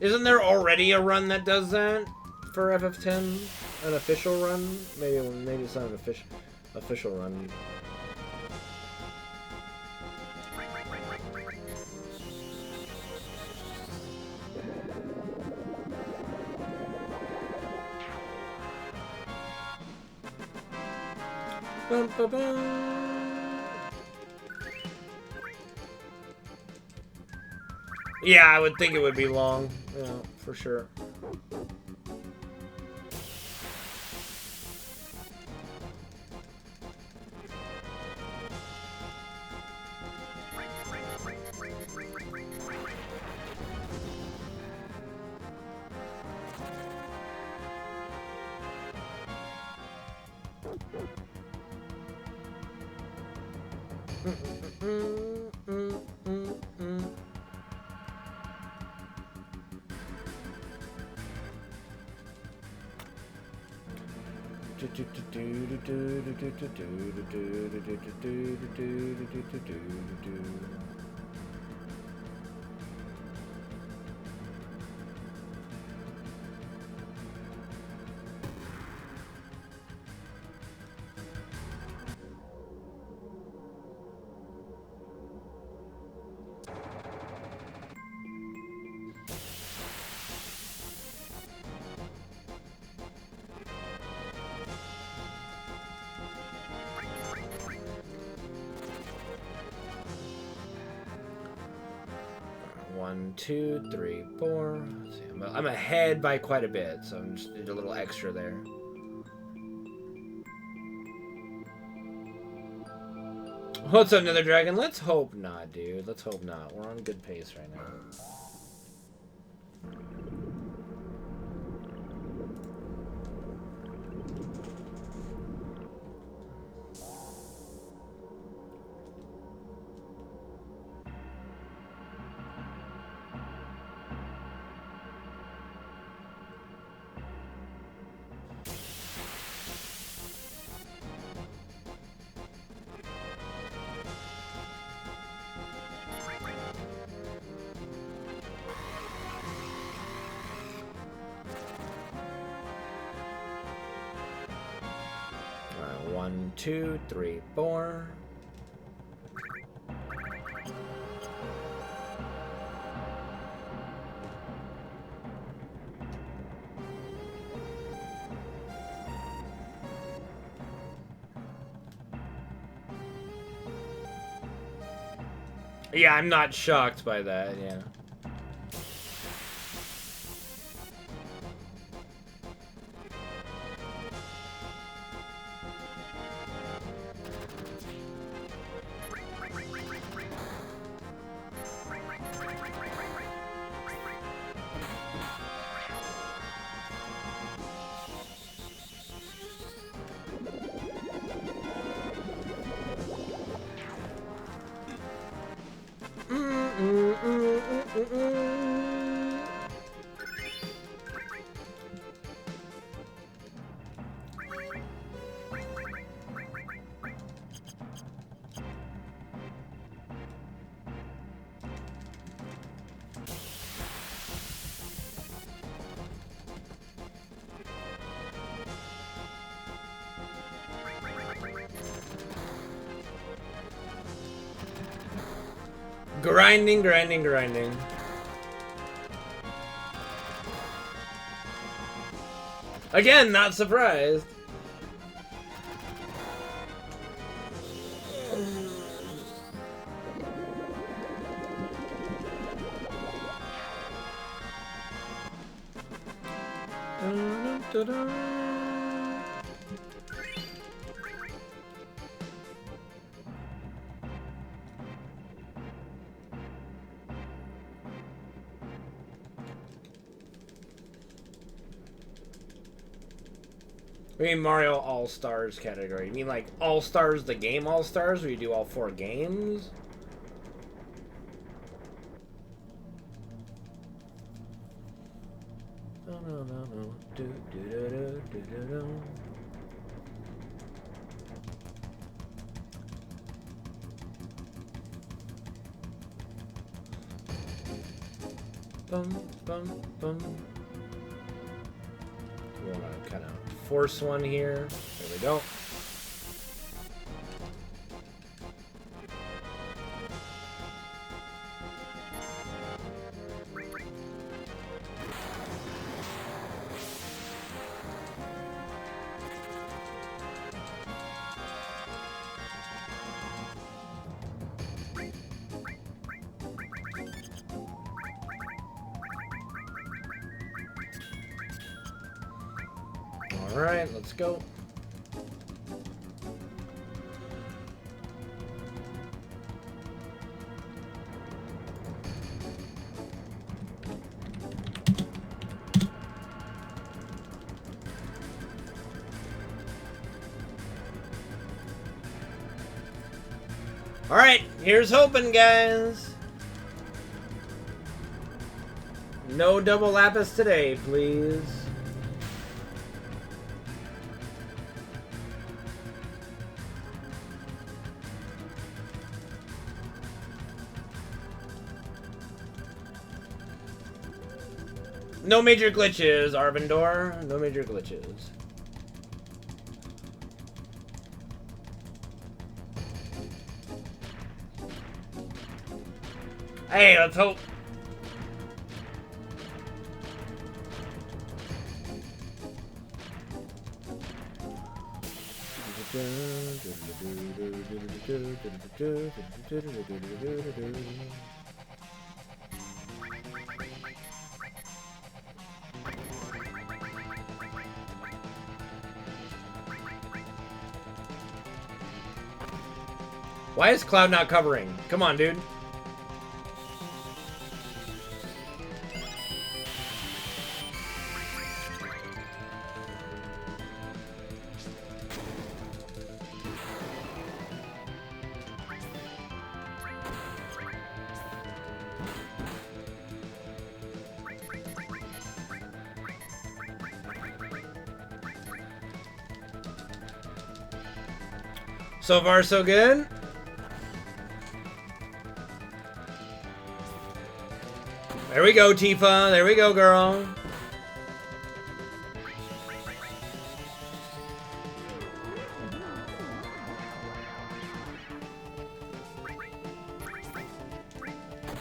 Isn't there already a run that does that for FF10? An official run? Maybe it's not an official run. Bum, ba, bum. Yeah, I would think it would be long. Yeah, for sure. 1, 2, 3, 4. Let's see, I'm ahead by quite a bit, so I'm just did a little extra there. What's up, Nether Dragon? Let's hope not, dude. Let's hope not. We're on good pace right now. Alright, 1, 2, 3, 4. Yeah, I'm not shocked by that, yeah. Grinding, grinding, grinding. Again, not surprised. I mean Mario All-Stars category. You mean like All-Stars, the game All-Stars, where you do all 4 games? Bum, bum, bum. We want to kind of force one here. There we go. All right, let's go. All right, here's hoping, guys. No double lapis today, please. No major glitches, Arvindor. No major glitches. Hey, let's hope. Why is Cloud not covering? Come on, dude. So far, so good. There we go, Tifa. There we go, girl.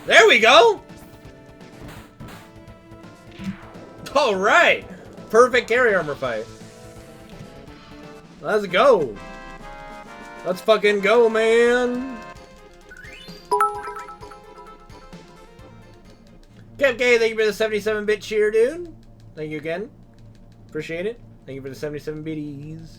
There we go. All right. Perfect carry armor fight. Let's go. Let's fucking go, man. KFK, thank you for the 77-bit cheer, dude. Thank you again. Appreciate it. Thank you for the 77 bitties.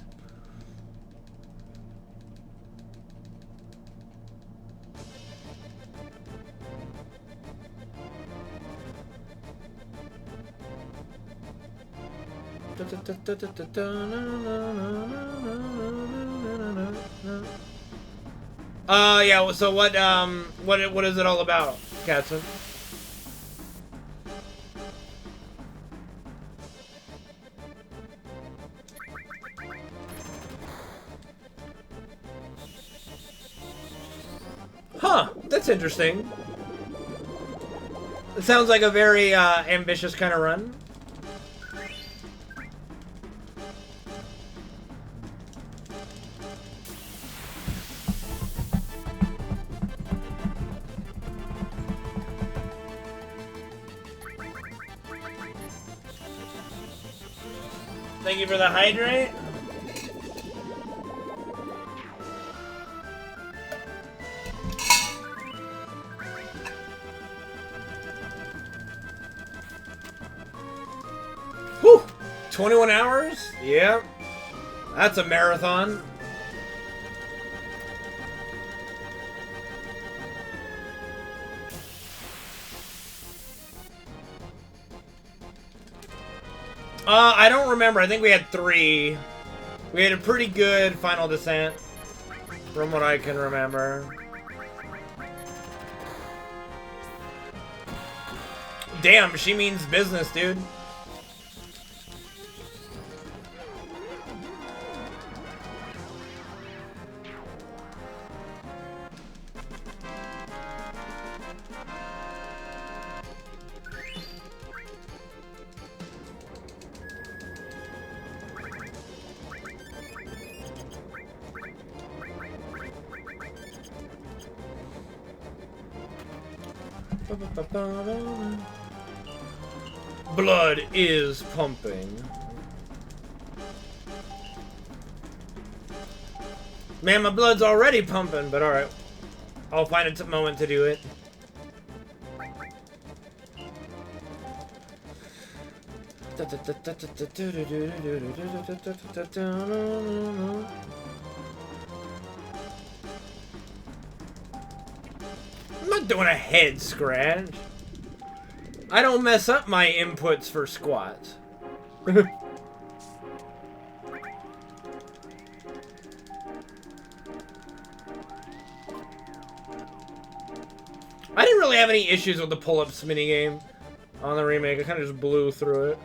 Yeah, so what is it all about, Katzen? Huh, that's interesting. It sounds like a very ambitious kind of run. Thank you for the hydrate. Whew! 21 hours? Yeah. That's a marathon. I don't remember. I think we had 3. We had a pretty good Final Descent, from what I can remember. Damn, she means business, dude. Blood is pumping. Man, my blood's already pumping, but alright. I'll find a moment to do it. I'm not doing a head scratch. I don't mess up my inputs for squats. I didn't really have any issues with the pull-ups minigame on the remake. I kind of just blew through it.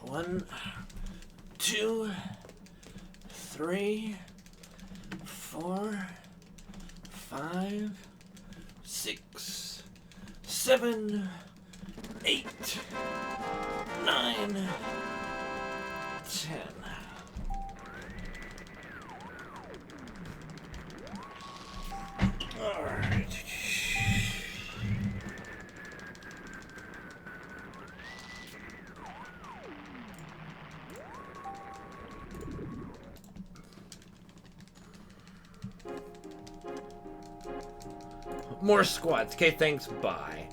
One, 2, 3, 4, 5, 6, 7, 8, 9, 10. All right. More squats. Okay, thanks. Bye.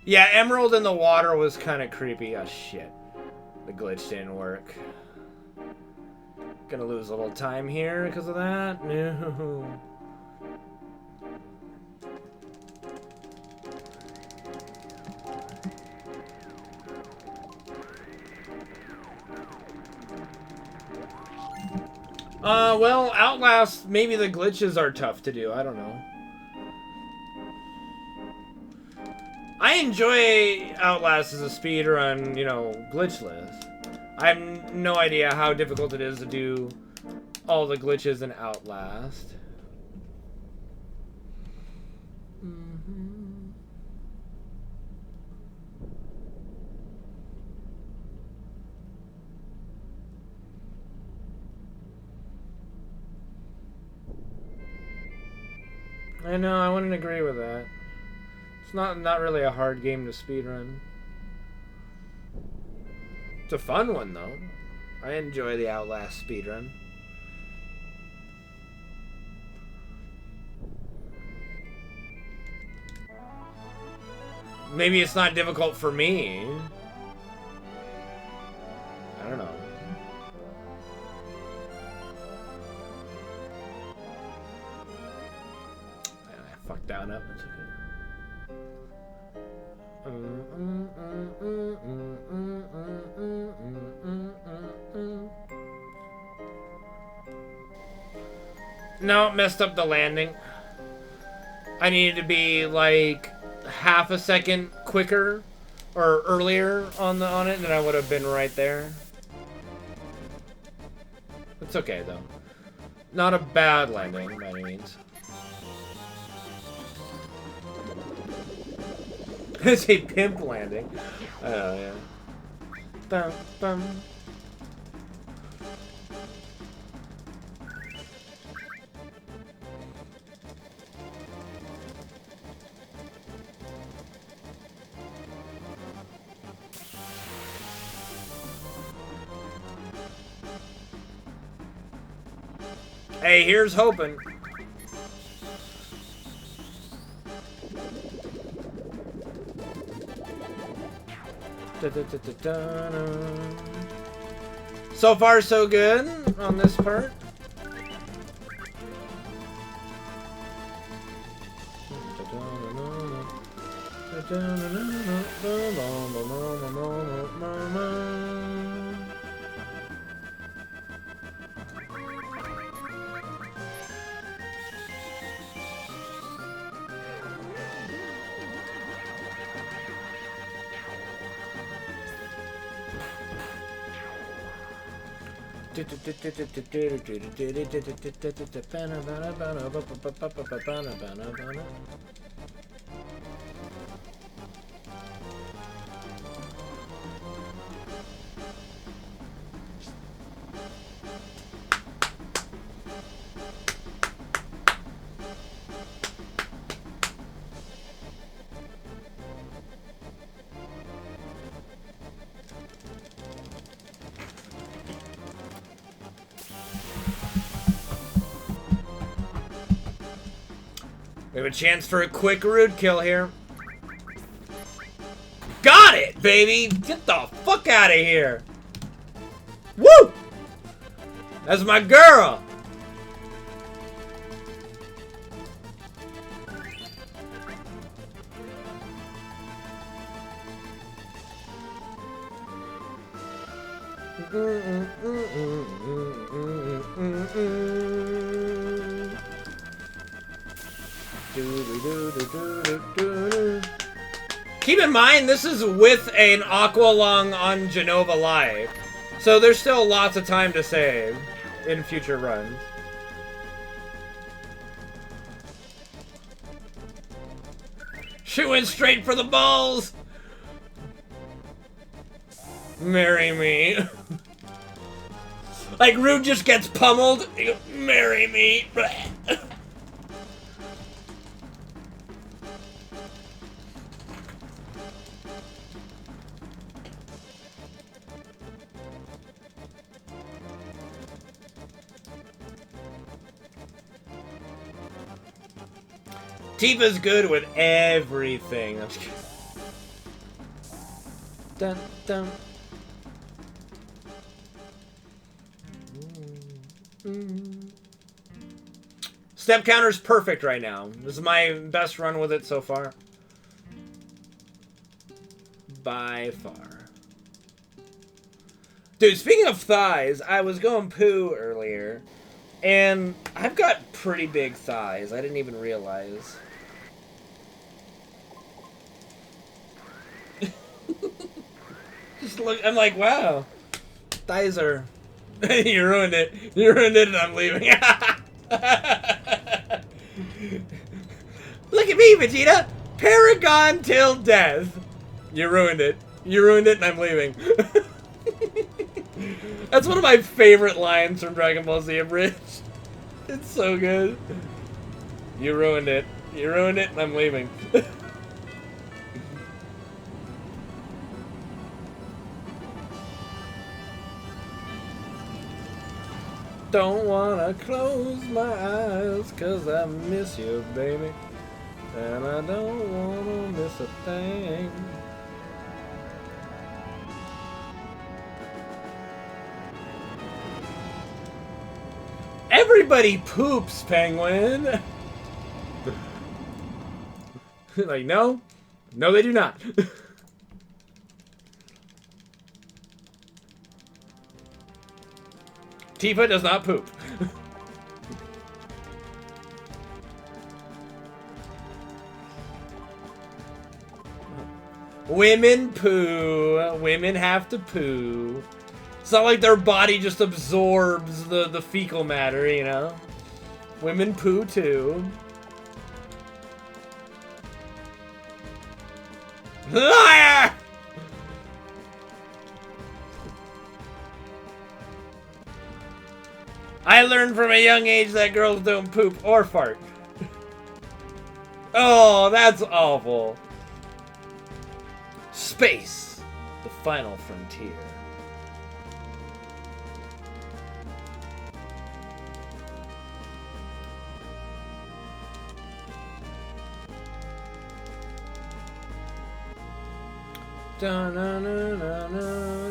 Yeah, Emerald in the water was kind of creepy. Oh, shit. The glitch didn't work. Gonna lose a little time here because of that? No. Well, Outlast, maybe the glitches are tough to do. I don't know. I enjoy Outlast as a speedrun, you know, glitchless. I have no idea how difficult it is to do all the glitches in Outlast. I know, I wouldn't agree with that. It's not really a hard game to speedrun. It's a fun one, though. I enjoy the Outlast speedrun. Maybe it's not difficult for me. I don't know. I fucked that up. That's okay. No, messed up the landing. I needed to be like half a second quicker or earlier on it, and I would have been right there. It's okay though. Not a bad landing by any means. It's a pimp landing. Oh yeah. Bum, bum. Hey, here's hoping. So far, so good on this part. We have a chance for a quick root kill here. Got it, baby! Get the fuck out of here! Woo! That's my girl! Keep in mind, this is with an Aqualung on Genova Life, so there's still lots of time to save in future runs. She went straight for the balls! Marry me. Like, Rude just gets pummeled. He goes, marry me. Tifa's good with everything. I'm just kidding. Dun, dun. Step counter's perfect right now. This is my best run with it so far. By far. Dude, speaking of thighs, I was going poo earlier, and I've got pretty big thighs. I didn't even realize. Just look, I'm like, wow. Thighs are... You ruined it. You ruined it and I'm leaving. Look at me, Vegeta! Paragon till death. You ruined it. You ruined it and I'm leaving. That's one of my favorite lines from Dragon Ball Z Abridged. It's so good. You ruined it. You ruined it and I'm leaving. Don't wanna close my eyes, 'cause I miss you, baby. And I don't wanna miss a thing. Everybody poops, Penguin! Like, no? No, they do not. Tifa does not poop. Women poo. Women have to poo. It's not like their body just absorbs the fecal matter, you know? Women poo too. Liar! I learned from a young age that girls don't poop or fart. Oh, that's awful. Space, the final frontier. Da-na-na-na-na-na.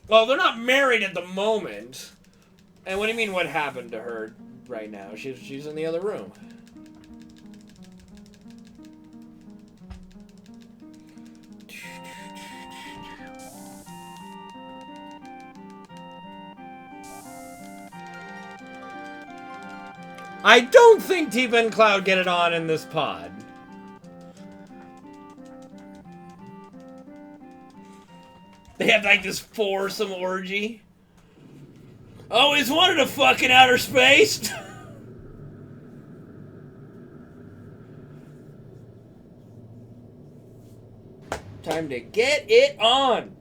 Well, they're not married at the moment. And what do you mean what happened to her right now? She's in the other room. I don't think Tifa and Cloud get it on in this pod. They have like this foursome orgy. Always wanted to fuck in outer space. Time to get it on.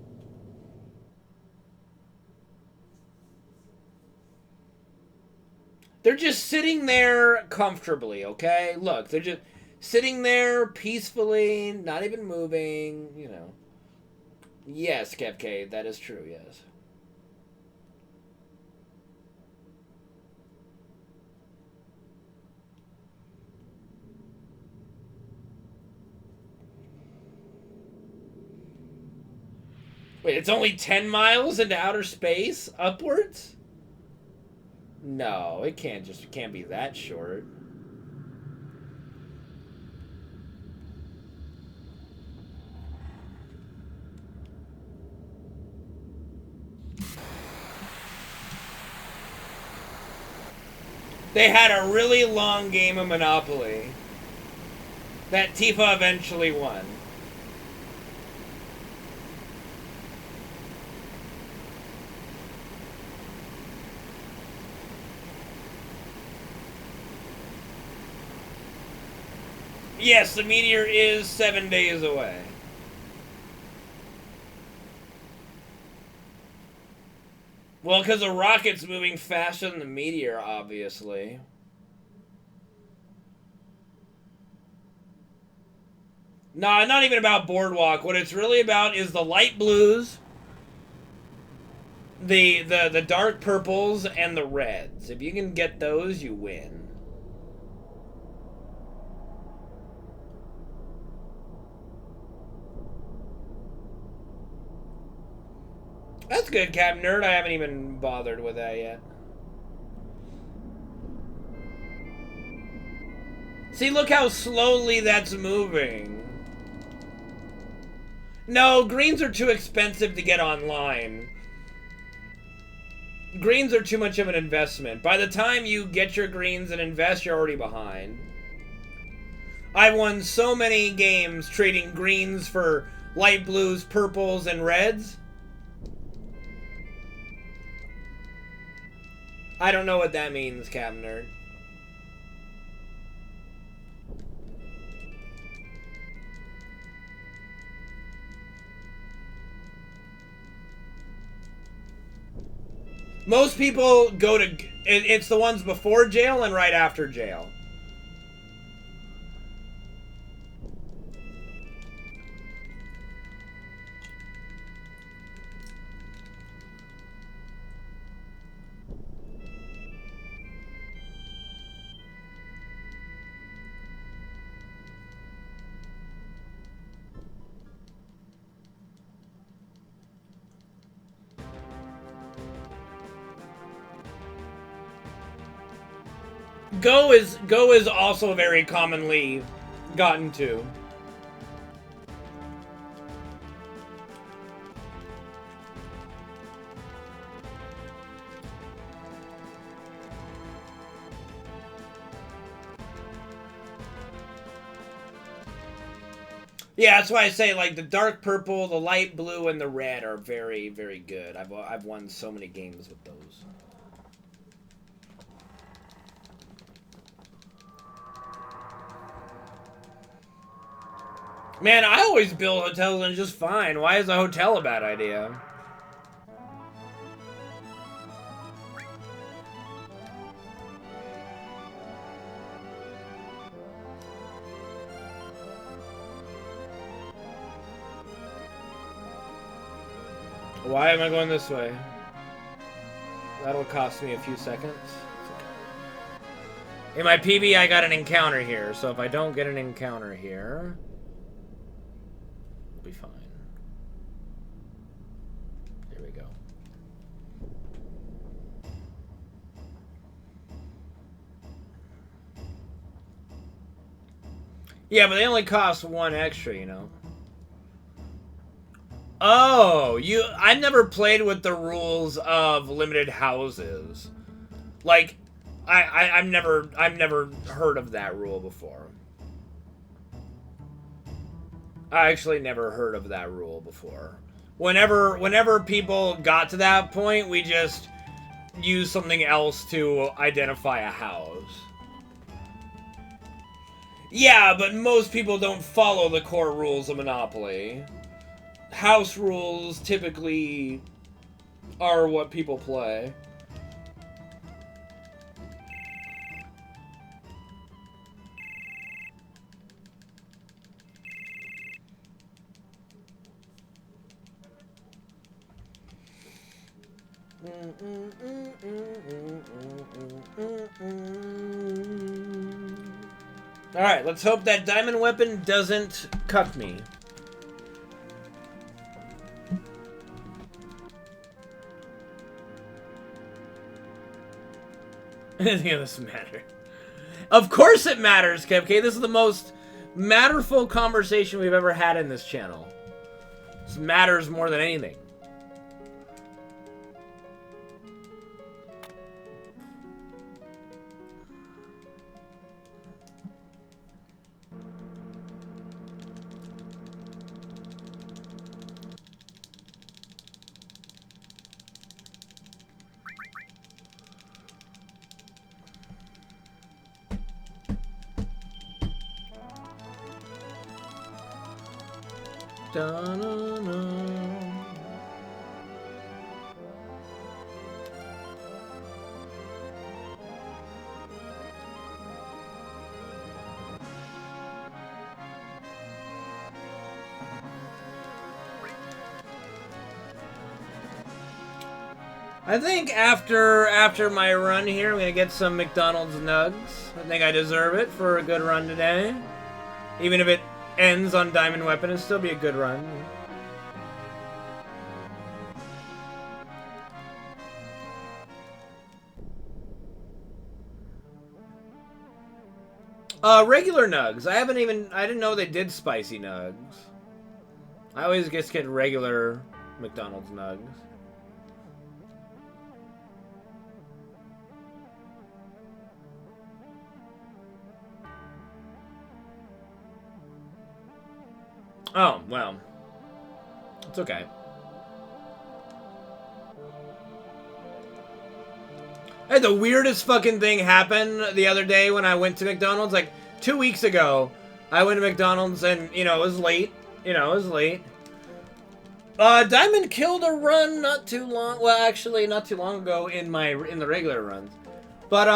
They're just sitting there comfortably, okay? Look, they're just sitting there peacefully, not even moving, you know. Yes, Kevk, that is true, yes. Wait, it's only 10 miles into outer space? Upwards? No, it can't be that short. They had a really long game of Monopoly that Tifa eventually won. Yes, the meteor is 7 days away. Well, because the rocket's moving faster than the meteor, obviously. No, not even about Boardwalk. What it's really about is the light blues, the dark purples, and the reds. If you can get those, you win. That's good, Captain Nerd. I haven't even bothered with that yet. See, look how slowly that's moving. No, greens are too expensive to get online. Greens are too much of an investment. By the time you get your greens and invest, you're already behind. I've won so many games trading greens for light blues, purples, and reds. I don't know what that means, Captain Nerd. Most people go to... It's the ones before jail and right after jail. Go is also very commonly gotten to. Yeah, that's why I say like the dark purple, the light blue, and the red are very, very good. I've won so many games with those. Man, I always build hotels and just fine. Why is a hotel a bad idea? Why am I going this way? That'll cost me a few seconds. In my PB, I got an encounter here, so if I don't get an encounter here, we'll be fine. There we go. Yeah, but they only cost one extra, you know. Oh, I've never played with the rules of limited houses. Like, I've never heard of that rule before. I actually never heard of that rule before. Whenever people got to that point, we just used something else to identify a house. Yeah, but most people don't follow the core rules of Monopoly. House rules typically are what people play. Alright, let's hope that diamond weapon doesn't cuck me. Anything of this matter? Of course it matters, Kevk. This is the most matterful conversation we've ever had in this channel. This matters more than anything. I think after my run here, I'm gonna get some McDonald's nugs. I think I deserve it for a good run today. Even if it ends on Diamond Weapon, it'll still be a good run. Regular nugs. I didn't know they did spicy nugs. I always just get regular McDonald's nugs. Oh, well. It's okay. I had the weirdest fucking thing happen the other day when I went to McDonald's. Like, 2 weeks ago, I went to McDonald's and, you know, it was late. Diamond killed a run not too long... Well, actually, not too long ago in the regular runs. But,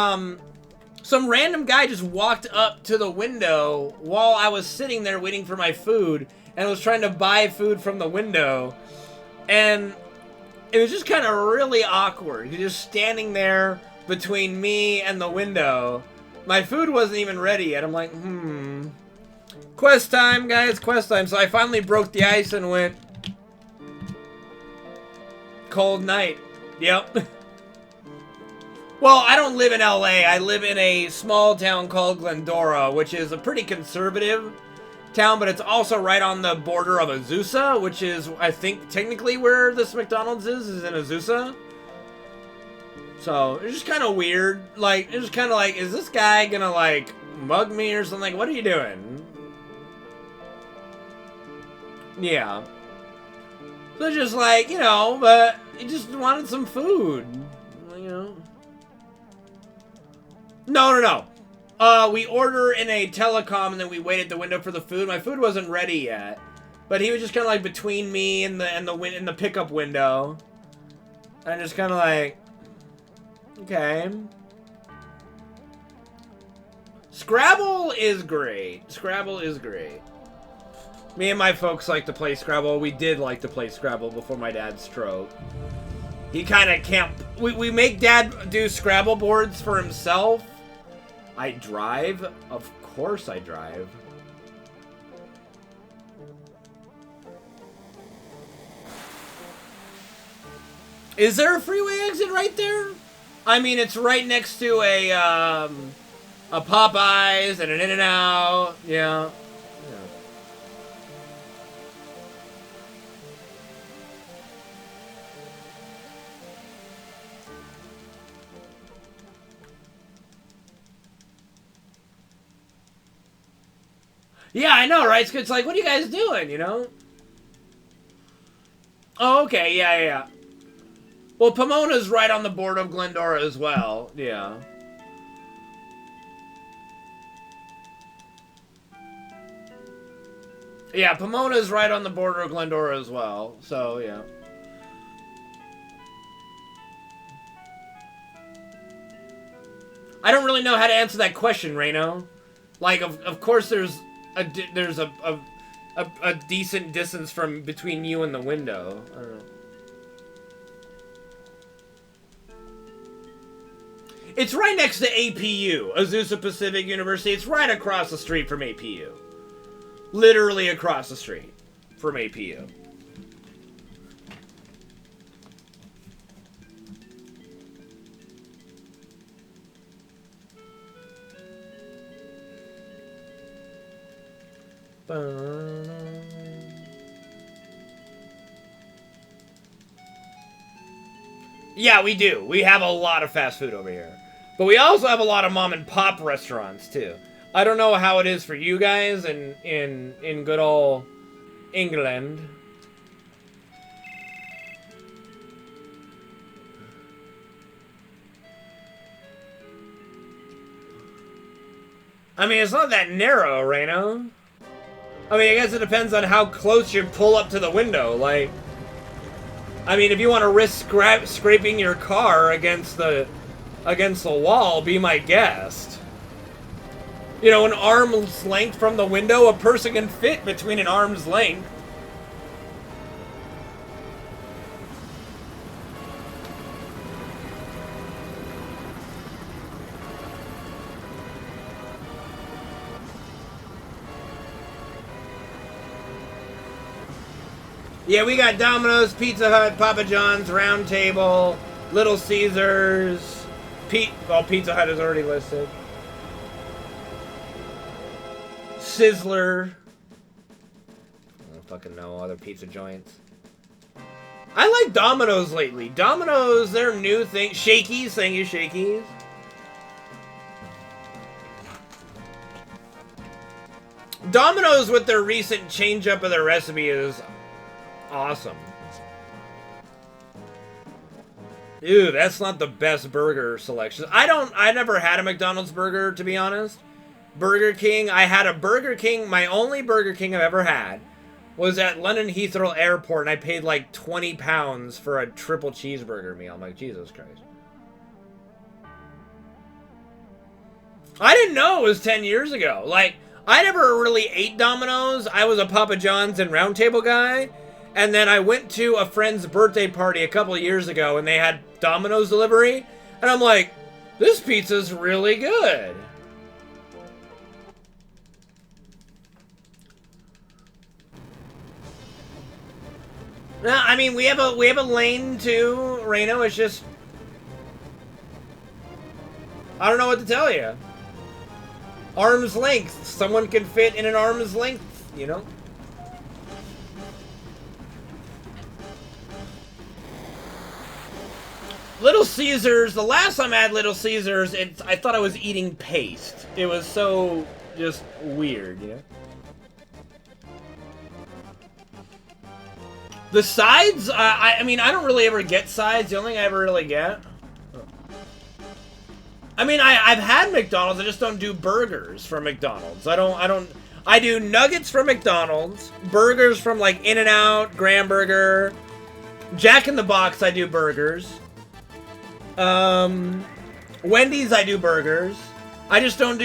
some random guy just walked up to the window while I was sitting there waiting for my food and was trying to buy food from the window. And it was just kind of really awkward. He was just standing there between me and the window. My food wasn't even ready yet. I'm like, Quest time, guys, quest time. So I finally broke the ice and went... Cold night. Yep. Well, I don't live in LA. I live in a small town called Glendora, which is a pretty conservative town, but it's also right on the border of Azusa, which is, I think, technically where this McDonald's is in Azusa. So, it's just kind of weird. Like, it's just kind of like, is this guy gonna, like, mug me or something? Like, what are you doing? Yeah. So, it's just like, you know, but he just wanted some food. You know? No. We order in a telecom and then we wait at the window for the food. My food wasn't ready yet, but he was just kind of like between me and the pickup window. And just kind of like, okay. Scrabble is great. Scrabble is great. Me and my folks like to play Scrabble. We did like to play Scrabble before my dad's stroke. He kind of can't... We make Dad do Scrabble boards for himself. I drive? Of course I drive. Is there a freeway exit right there? I mean, it's right next to a Popeyes and an In-N-Out. Yeah. Yeah, I know, right? It's like, what are you guys doing, you know? Oh, okay, yeah. Well, Pomona's right on the border of Glendora as well, yeah. Yeah, Pomona's right on the border of Glendora as well, so, yeah. I don't really know how to answer that question, Reno. Like, of course there's a decent distance between you and the window. I don't know. It's right next to APU, Azusa Pacific University. It's right across the street from APU. Literally across the street from APU. Yeah, we do. We have a lot of fast food over here. But we also have a lot of mom and pop restaurants too. I don't know how it is for you guys in good old England. I mean, it's not that narrow, Reno. I mean, I guess it depends on how close you pull up to the window. Like, I mean, if you want to risk scraping your car against the wall, be my guest. You know, an arm's length from the window, a person can fit between an arm's length. Yeah, we got Domino's, Pizza Hut, Papa John's, Round Table, Little Caesars, Pizza Hut is already listed. Sizzler. I don't fucking know other pizza joints. I like Domino's lately. Domino's, their new thing. Shakey's, thank you, Shakey's. Domino's with their recent change up of their recipe is awesome. Dude, that's not the best burger selection. I never had a McDonald's burger, to be honest. Burger King, I had a Burger King, my only Burger King I've ever had was at London Heathrow Airport, and I paid like 20 pounds for a triple cheeseburger meal. I'm like, Jesus Christ. I didn't know it was 10 years ago. Like, I never really ate Domino's. I was a Papa John's and Round Table guy. And then I went to a friend's birthday party a couple of years ago, and they had Domino's delivery. And I'm like, this pizza's really good. No, I mean, we have a lane too, Reno. It's just, I don't know what to tell you. Arm's length. Someone can fit in an arm's length, you know? Little Caesars, the last time I had Little Caesars, I thought I was eating paste. It was so just weird, you know? The sides, I mean, I don't really ever get sides. The only thing I ever really get. I mean, I've had McDonald's. I just don't do burgers from McDonald's. I do nuggets from McDonald's, burgers from like In-N-Out, Graham Burger, Jack in the Box. I do burgers. Wendy's. I do burgers. I just don't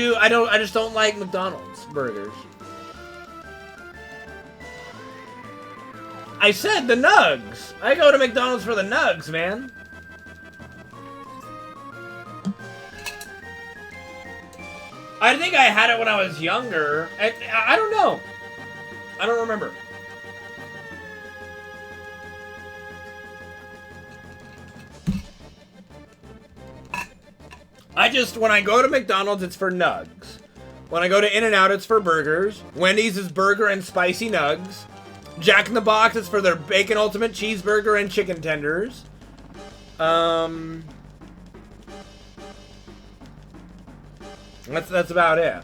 like McDonald's burgers. I said the nugs. I go to McDonald's for the nugs, man. I think I had it when I was younger. I don't know. I don't remember. When I go to McDonald's, it's for nugs. When I go to In-N-Out, it's for burgers. Wendy's is burger and spicy nugs. Jack in the Box is for their bacon ultimate cheeseburger and chicken tenders. That's about it.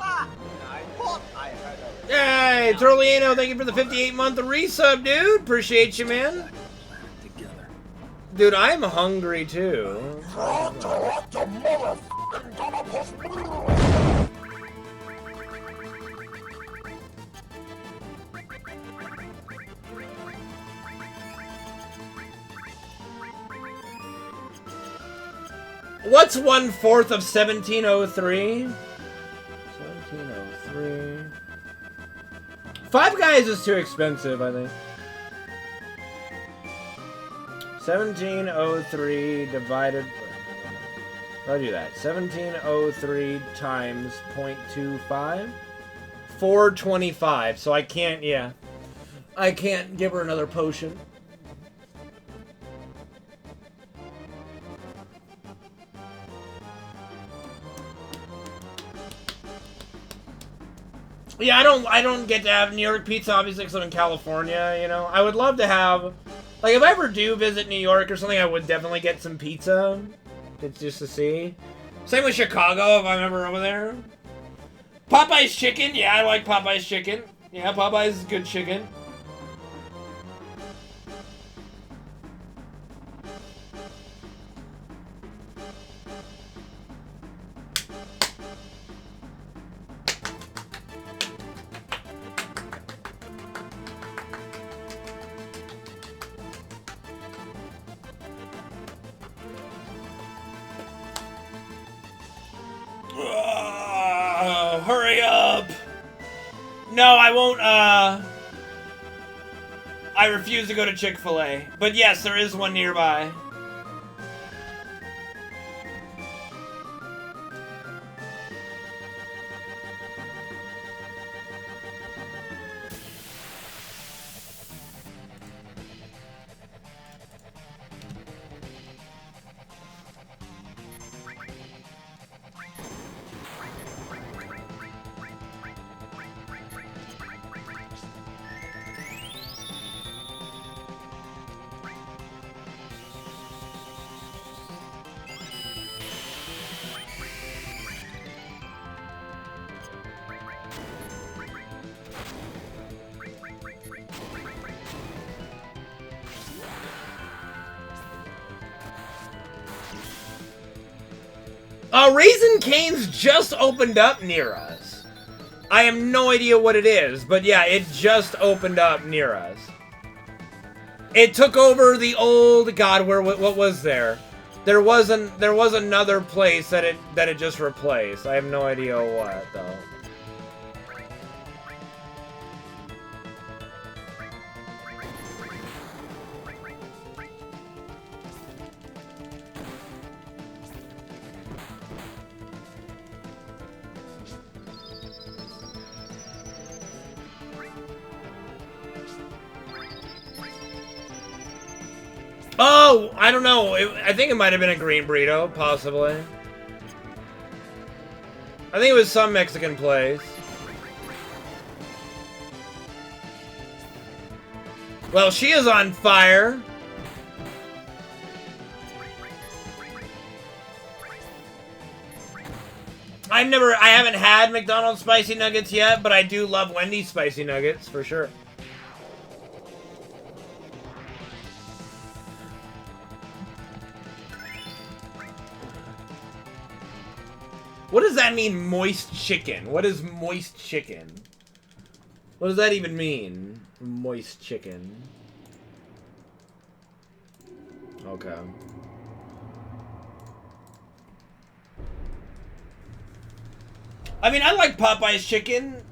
I thought I had a Yay, Turliano, thank you for the 58-month resub, dude. Appreciate you, man. Dude, I'm hungry too. What's 1/4 of 1703? 1703. Five Guys is too expensive, I think. 1703 divided... I'll do that. 1703 times 0.25? 425. So I can't, yeah. I can't give her another potion. Yeah, I don't get to have New York pizza, obviously, because I'm in California, you know? I would love to have... Like, if I ever do visit New York or something, I would definitely get some pizza. It's just to see. Same with Chicago, if I'm ever over there. Popeye's chicken? Yeah, I like Popeye's chicken. Yeah, Popeye's is good chicken. Hurry up! No, I won't, I refuse to go to Chick-fil-A. But yes, there is one nearby. Raising Cane's just opened up near us. I have no idea what it is, but yeah, it just opened up near us. It took over the old... God, what was there? There was another place that it just replaced. I have no idea what, though. Oh, I don't know. I think it might have been a green burrito, possibly. I think it was some Mexican place. Well, she is on fire. I haven't had McDonald's spicy nuggets yet, but I do love Wendy's spicy nuggets, for sure. What does that mean, moist chicken? What is moist chicken? What does that even mean? Moist chicken. Okay. I mean, I like Popeye's chicken.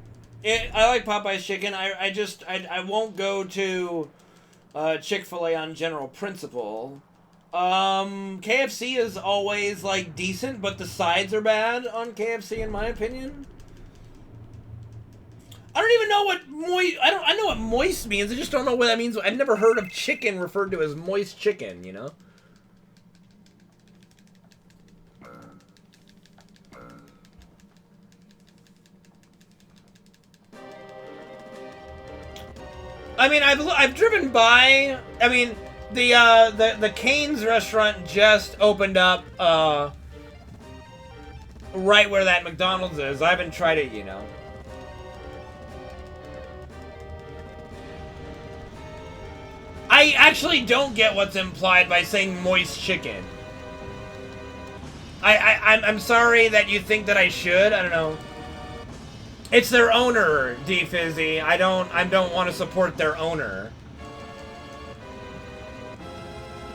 I like Popeye's chicken. I won't go to Chick-fil-A on general principle. KFC is always, like, decent, but the sides are bad on KFC, in my opinion. I don't even know what moist... I know what moist means, I just don't know what that means. I've never heard of chicken referred to as moist chicken, you know? I mean, I've driven by... I mean... The Cane's restaurant just opened up, right where that McDonald's is. I haven't tried it, you know. I actually don't get what's implied by saying moist chicken. I'm sorry that you think that I should. I don't know. It's their owner, D-Fizzy. I don't want to support their owner.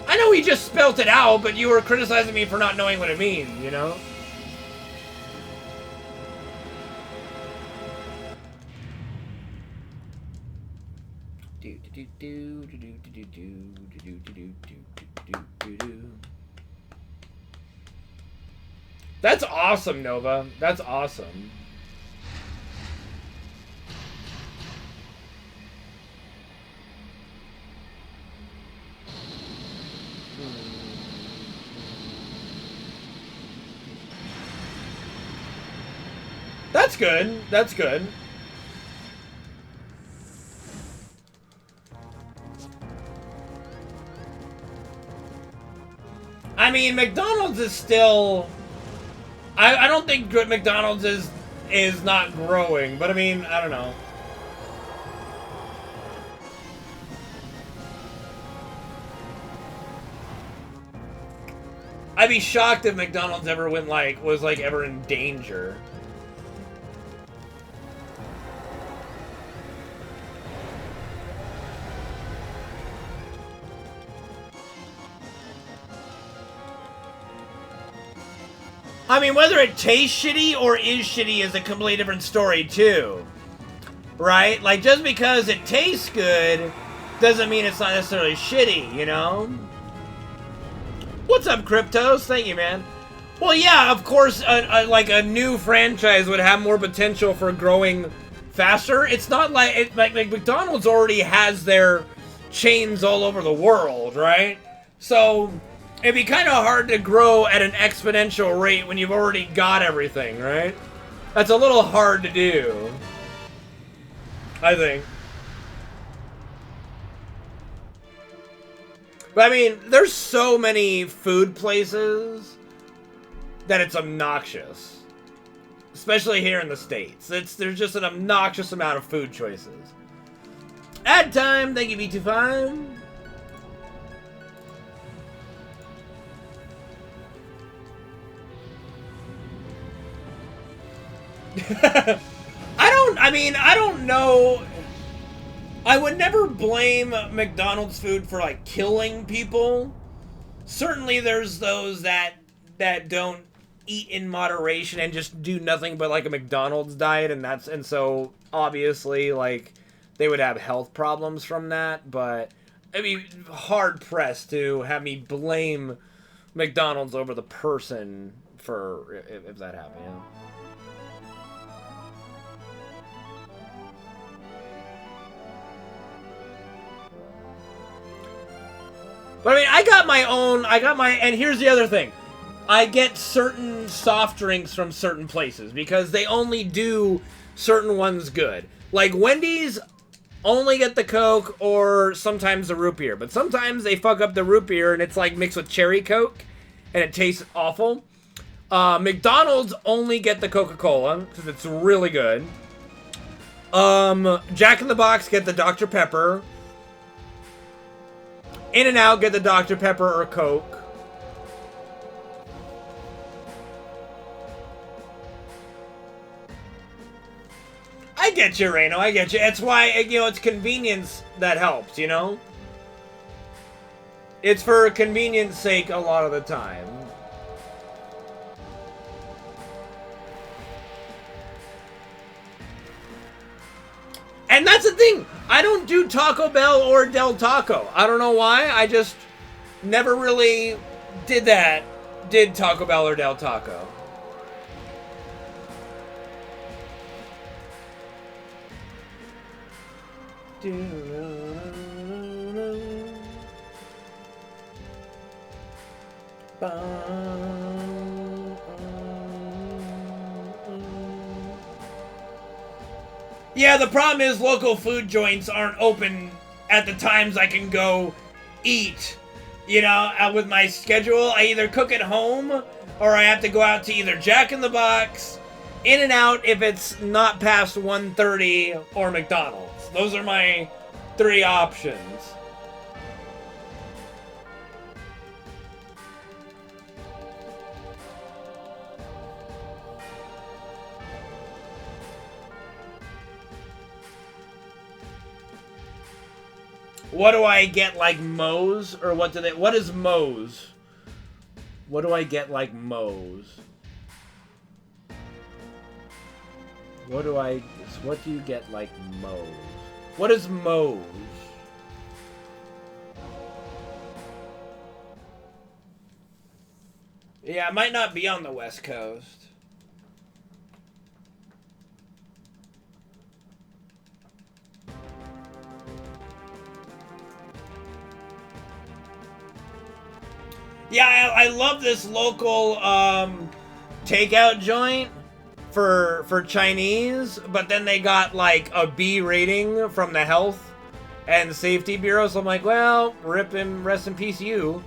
I know he just spelt it out, but you were criticizing me for not knowing what it means, you know? That's awesome, Nova. That's awesome. That's good. That's good. I mean, McDonald's is still... I don't think McDonald's is not growing, but I mean, I don't know. I'd be shocked if McDonald's ever was ever in danger. I mean, whether it tastes shitty or is shitty is a completely different story, too. Right? Like, just because it tastes good doesn't mean it's not necessarily shitty, you know? What's up, Cryptos? Thank you, man. Well, yeah, of course, like, a new franchise would have more potential for growing faster. It's not like McDonald's already has their chains all over the world, right? So... it'd be kind of hard to grow at an exponential rate when you've already got everything, right? That's a little hard to do, I think. But I mean, there's so many food places that it's obnoxious. Especially here in the States. There's just an obnoxious amount of food choices. Ad time, thank you, B25. I don't know. I would never blame McDonald's food for, like, killing people. Certainly there's those that don't eat in moderation and just do nothing but, like, a McDonald's diet, and so, obviously, like, they would have health problems from that, but I'd be hard-pressed to have me blame McDonald's over the person for if that happened, you know? But I mean, and here's the other thing. I get certain soft drinks from certain places because they only do certain ones good. Like Wendy's only get the Coke or sometimes the root beer. But sometimes they fuck up the root beer and it's like mixed with cherry Coke and it tastes awful. McDonald's only get the Coca-Cola because it's really good. Jack in the Box get the Dr. Pepper. In-N-Out get the Dr. Pepper or Coke. I get you, Reno. I get you. It's why, you know, it's convenience that helps, you know? It's for convenience sake a lot of the time. And that's the thing. I don't do Taco Bell or Del Taco. I don't know why. I just never really did Taco Bell or Del Taco. Yeah, the problem is local food joints aren't open at the times I can go eat. You know, with my schedule, I either cook at home or I have to go out to either Jack in the Box, In-N-Out if it's not past 1:30, or McDonald's. Those are my three options. What do I get like Moe's? Or what is Moe's? What do I get like Moe's? What do you get like Moe's? What is Moe's? Yeah, it might not be on the West Coast. Yeah, I love this local takeout joint for Chinese, but then they got like a B rating from the Health and Safety Bureau, so I'm like, well, rip him, rest in peace, you.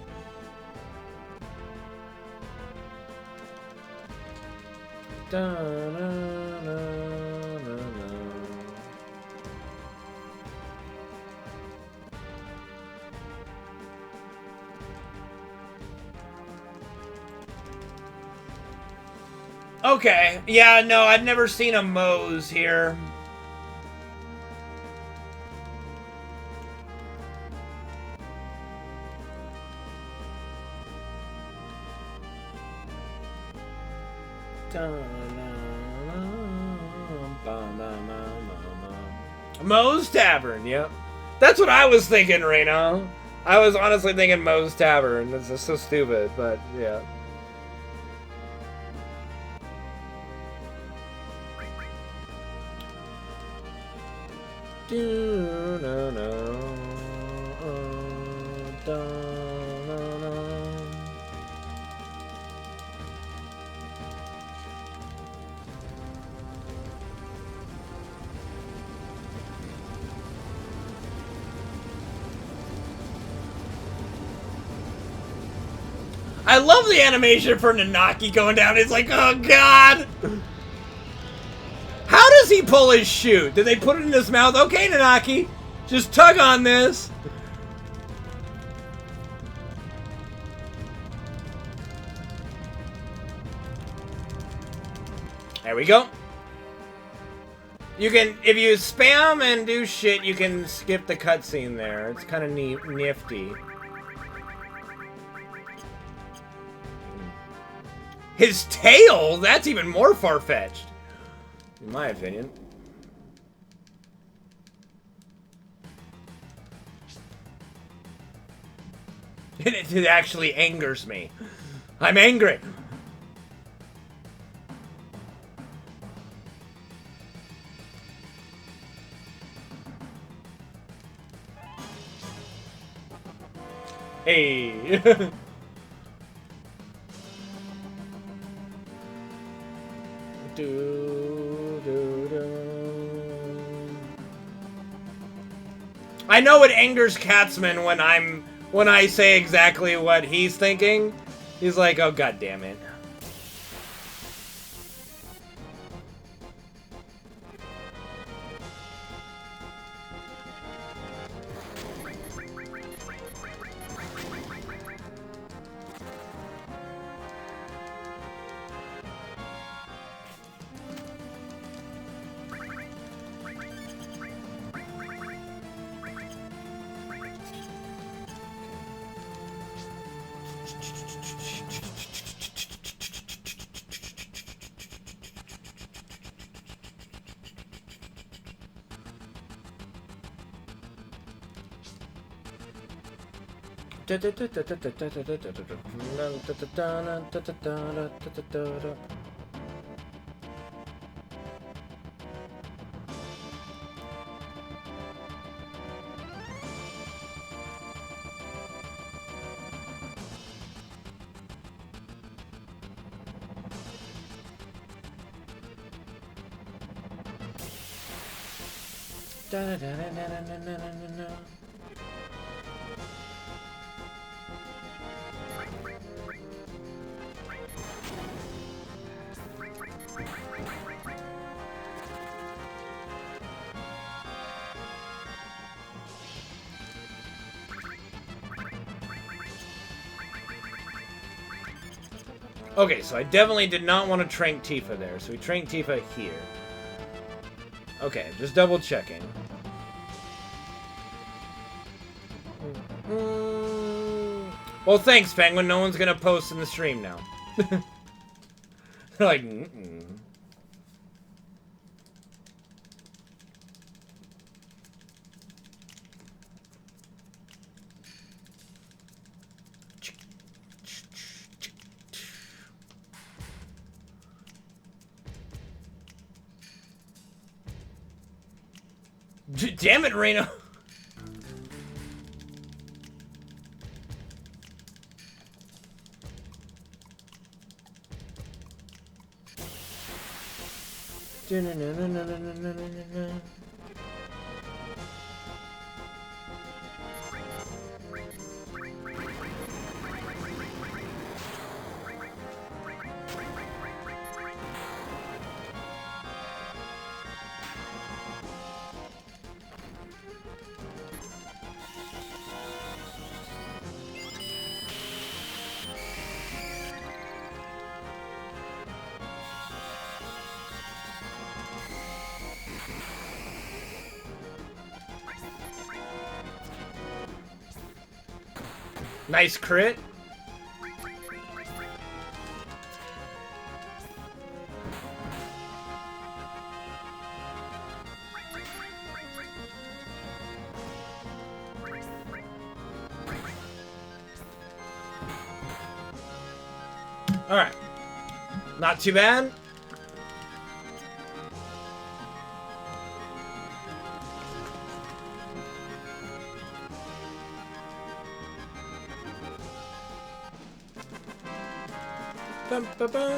Okay, yeah, no, I've never seen a Moe's here. Moe's Tavern, yep. That's what I was thinking, Reno. I was honestly thinking Moe's Tavern. This is so stupid, but yeah. I love the animation for Nanaki going down. It's like, oh god! How does he pull his chute? Did they put it in his mouth? Okay, Nanaki, just tug on this. There we go. You can, if you spam and do shit, you can skip the cutscene there. It's kind of nifty. His tail? That's even more far-fetched, in my opinion. It actually angers me. I'm angry. Hey. I know it angers Katzman when I say exactly what he's thinking. He's like, oh god damn it. Okay, so I definitely did not want to Trank Tifa there, so we Trank Tifa here. Okay, just double checking. Well, thanks, Penguin. No one's gonna post in the stream now. They're like, mm-mm. Damn it, Reno. Nice crit. All right. Not too bad. Bum, ba, bum.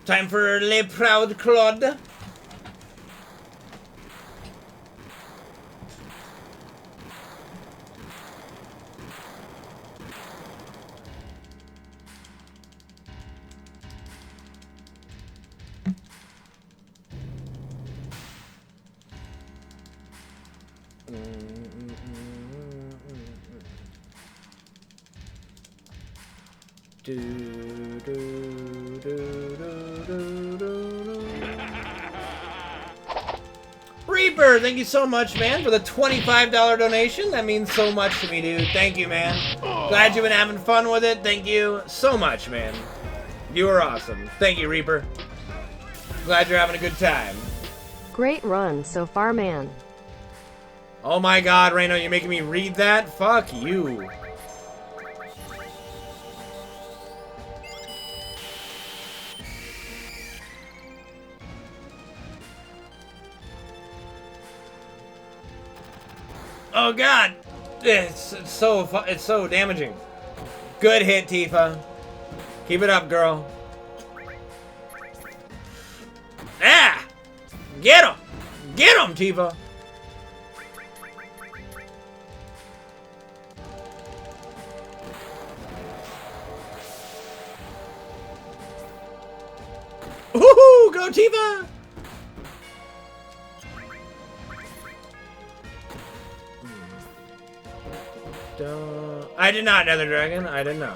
Time for Le Proud Claude. Reaper, thank you so much, man, for the $25 donation. That means so much to me, dude. Thank you, man. Glad you've been having fun with it. Thank you so much, man. You are awesome. Thank you, Reaper. Glad you're having a good time. Great run so far, man. Oh my god, Reno, you're making me read that? Fuck you. Oh god, it's so damaging. Good hit, Tifa. Keep it up, girl. Ah! Get him! Get him, Tifa! Woohoo! Go, Tifa! I did not, Nether Dragon. I did not.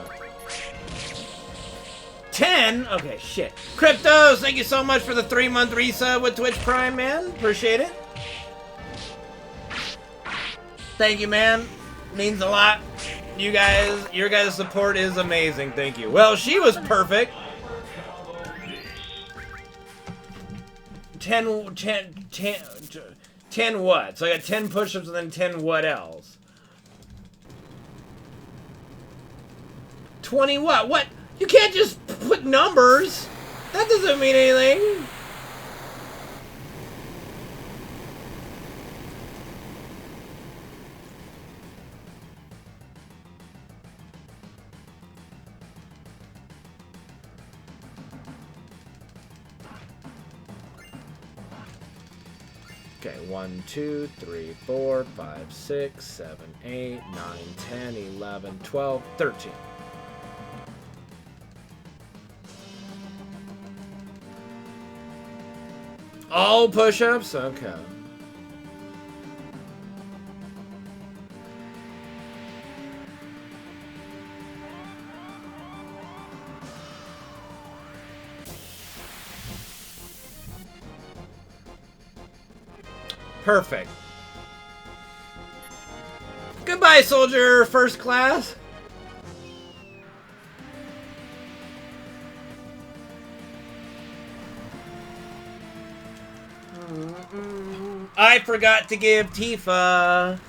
10? Okay, shit. Cryptos, thank you so much for the 3-month resub with Twitch Prime, man. Appreciate it. Thank you, man. Means a lot. You guys, your guys' support is amazing. Thank you. Well, she was perfect. 10 what? So I got 10 push-ups and then 10 what else? 20 what? What? You can't just put numbers. That doesn't mean anything. Okay, 1, 2, 3, 4, 5, 6, 7, 8, 9, 10, 11, 12, 13. All push-ups? Okay. Perfect. Goodbye, soldier first class. I forgot to give Tifa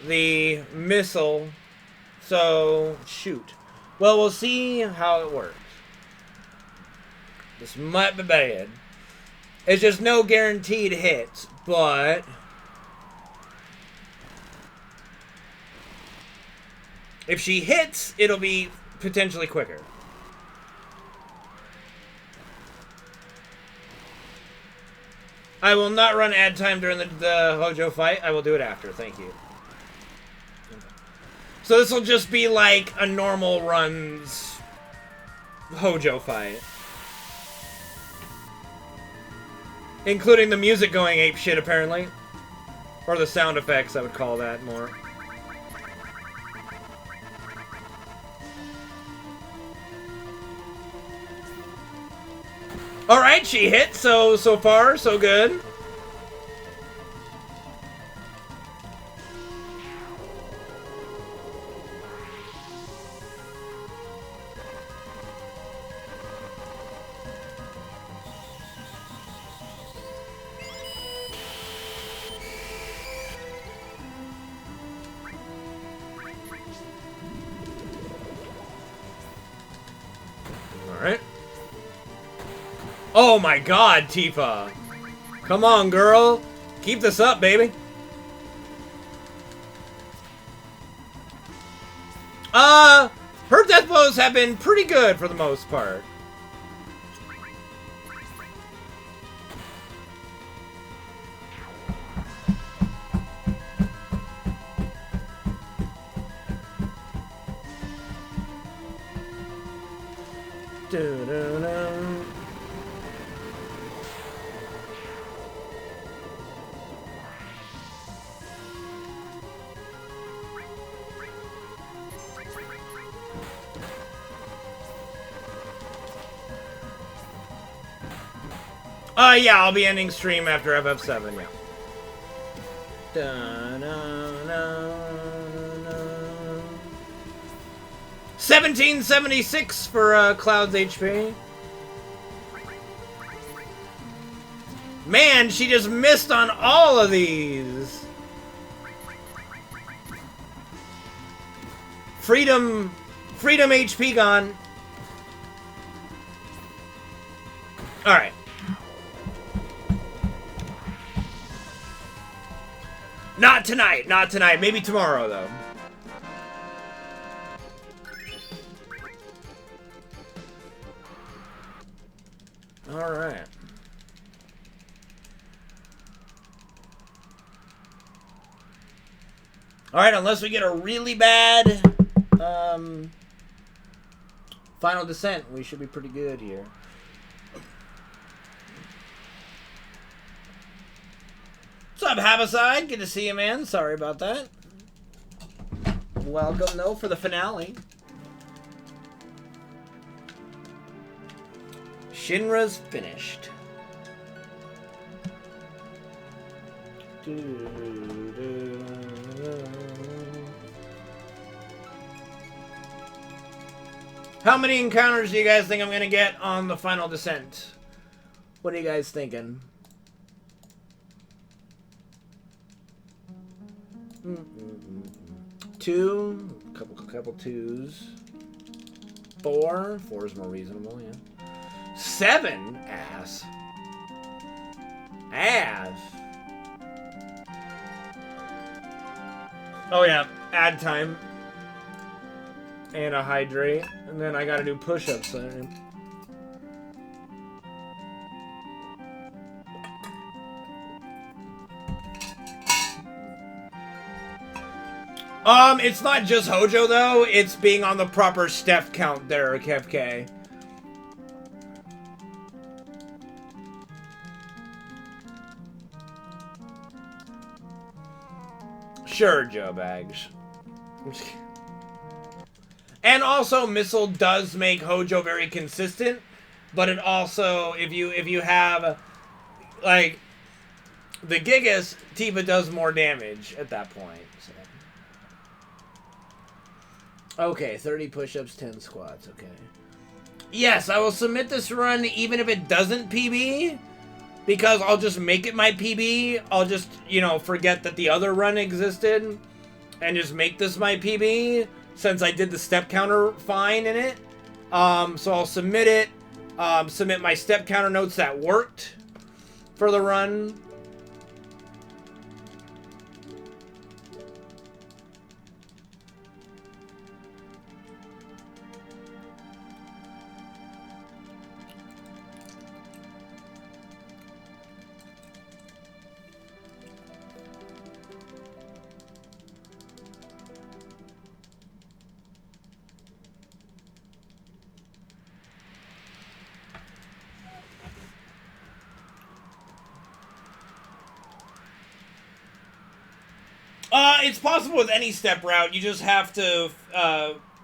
the missile, so shoot. Well, we'll see how it works. This might be bad. It's just no guaranteed hits, but if she hits, it'll be potentially quicker. I will not run ad time during the Hojo fight. I will do it after. Thank you. So this will just be like a normal runs Hojo fight. Including the music going apeshit, apparently. Or the sound effects, I would call that more. Alright, she hit, so far, so good. Alright. Oh my god, Tifa. Come on, girl. Keep this up, baby. Her death blows have been pretty good for the most part. Doo-doo-doo. Yeah, I'll be ending stream after FF7, yeah. 1776 for Cloud's HP. Man, she just missed on all of these. Freedom HP gone. Alright. Not tonight, not tonight. Maybe tomorrow, though. Alright. Alright, unless we get a really bad Final Descent, we should be pretty good here. What's up, Habaside? Good to see you, man. Sorry about that. Welcome, though, for the finale. Shinra's finished. How many encounters do you guys think I'm going to get on the Final Descent? What are you guys thinking? Two, couple twos. Four is more reasonable, yeah. 7, ass. Oh yeah, ad time. And a hydrate. And then I gotta do push-ups. It's not just Hojo though. It's being on the proper step count there, KFK. Sure, Joe Bags. And also, Missile does make Hojo very consistent, but it also, if you have, like, the Gigas, Tifa does more damage at that point. So. Okay, 30 push-ups, 10 squats, okay. Yes, I will submit this run even if it doesn't PB, because I'll just make it my PB. I'll just, you know, forget that the other run existed, and just make this my PB, since I did the step counter fine in it. So I'll submit it, submit my step counter notes that worked for the run. It's possible with any step route. You just have to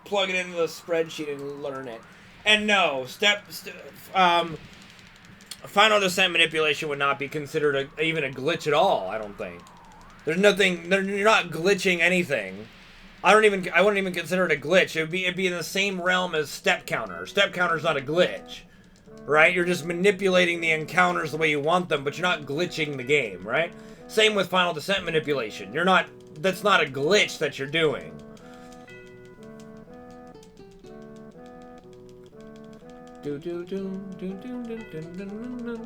plug it into the spreadsheet and learn it. And no, final descent manipulation would not be considered even a glitch at all. I don't think. There's nothing. You're not glitching anything. I wouldn't even consider it a glitch. It'd be in the same realm as step counter. Step counter's not a glitch, right? You're just manipulating the encounters the way you want them, but you're not glitching the game, right? Same with final descent manipulation. You're not. That's not a glitch that you're doing. Do do do do do do do do do.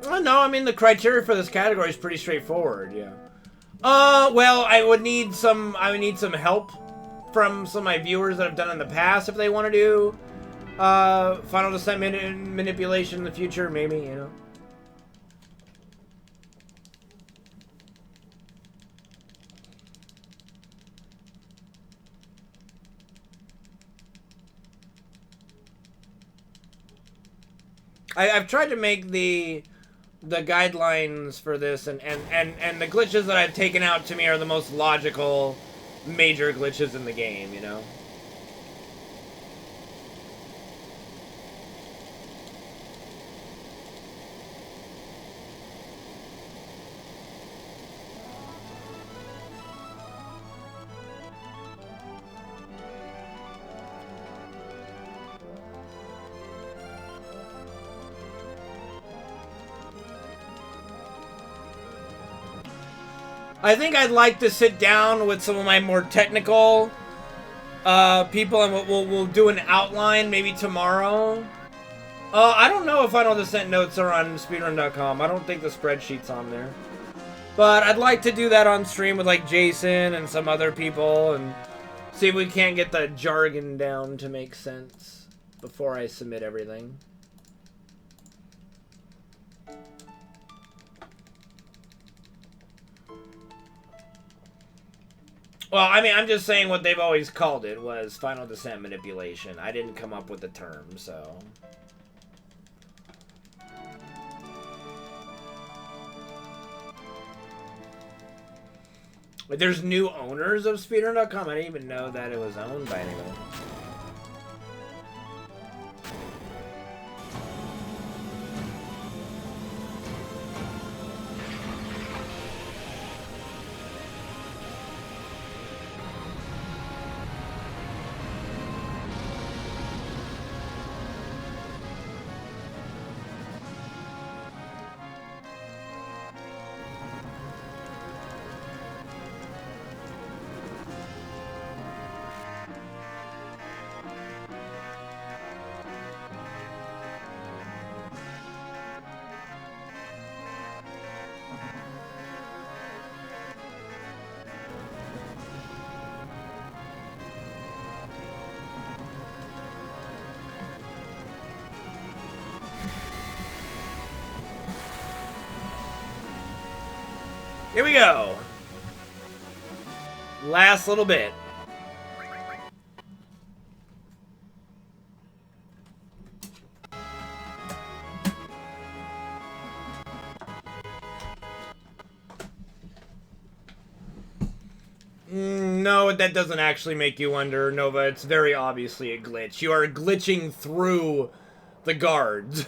Oh, no, I mean the criteria for this category is pretty straightforward. Yeah. Well, I would need some help from some of my viewers that have done in the past if they want to do final descent manipulation in the future, maybe, you know. I've tried to make the guidelines for this, and the glitches that I've taken out to me are the most logical major glitches in the game, you know. I think I'd like to sit down with some of my more technical people, and we'll do an outline maybe tomorrow. I don't know if Final Descent notes are on speedrun.com. I don't think the spreadsheet's on there. But I'd like to do that on stream with like Jason and some other people and see if we can't get the jargon down to make sense before I submit everything. Well, I mean, I'm just saying what they've always called it was Final Descent manipulation. I didn't come up with the term, so... But there's new owners of Speedrun.com? I didn't even know that it was owned by anyone. Here we go. Last little bit. No, that doesn't actually make you wonder, Nova. It's very obviously a glitch. You are glitching through the guards.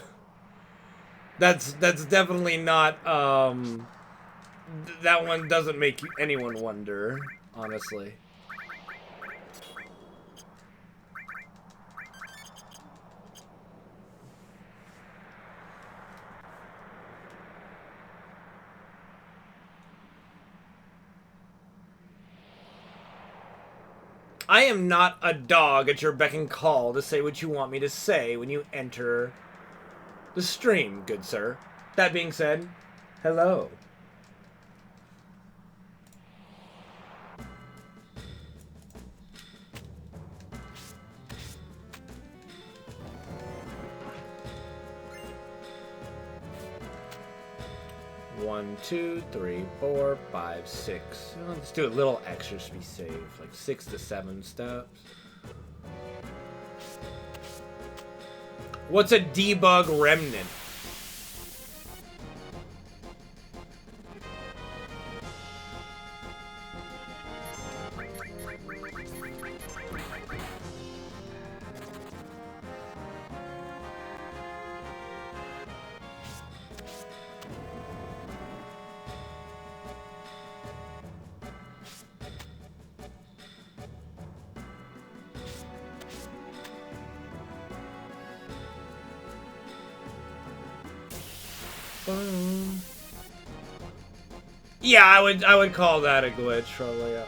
That's definitely not, that one doesn't make anyone wonder, honestly. I am not a dog at your beck and call to say what you want me to say when you enter the stream, good sir. That being said, hello. One, two, three, 4, 5, 6. Let's do a little extra to be safe, like 6 to 7 steps. What's a debug remnant? Yeah, I would call that a glitch, probably. Yeah.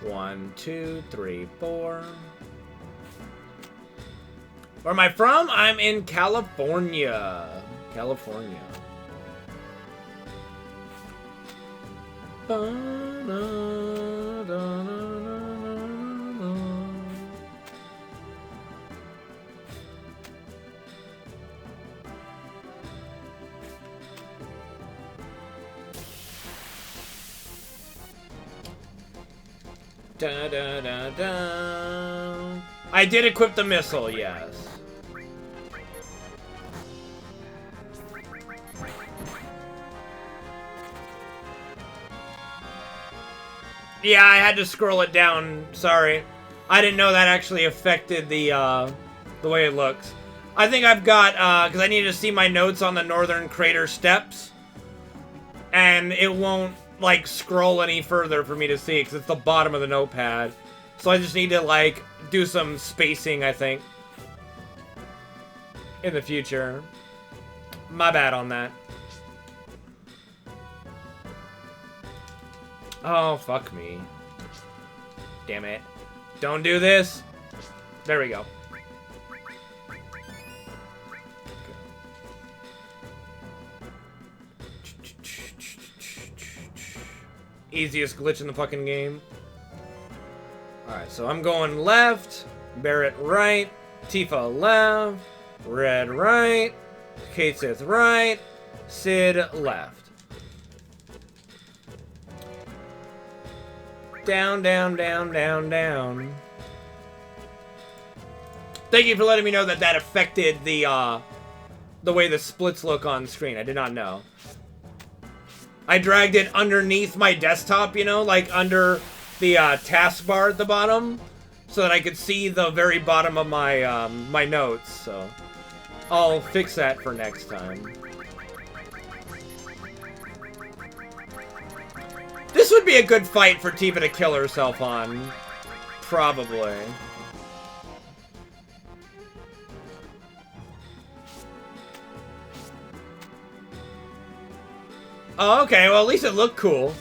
One, 2, 3, 4. Where am I from? I'm in California. California. Da, da, da, da. I did equip the missile, yes. Yeah, I had to scroll it down. Sorry. I didn't know that actually affected the way it looks. I think I've got, because I need to see my notes on the Northern Crater Steps. And it won't, like, scroll any further for me to see, because it's the bottom of the notepad. So I just need to, like, do some spacing, I think. In the future. My bad on that. Oh, fuck me. Damn it. Don't do this. There we go. Easiest glitch in the fucking game. Alright, so I'm going left, Barrett right, Tifa left, Red right, Kate Sith right, Sid left. Down, down, down, down, down. Thank you for letting me know that that affected the way the splits look on screen. I did not know. I dragged it underneath my desktop, you know, like under the taskbar at the bottom, so that I could see the very bottom of my my notes. So I'll fix that for next time. This would be a good fight for Tifa to kill herself on. Probably. Oh, okay. Well, at least it looked cool.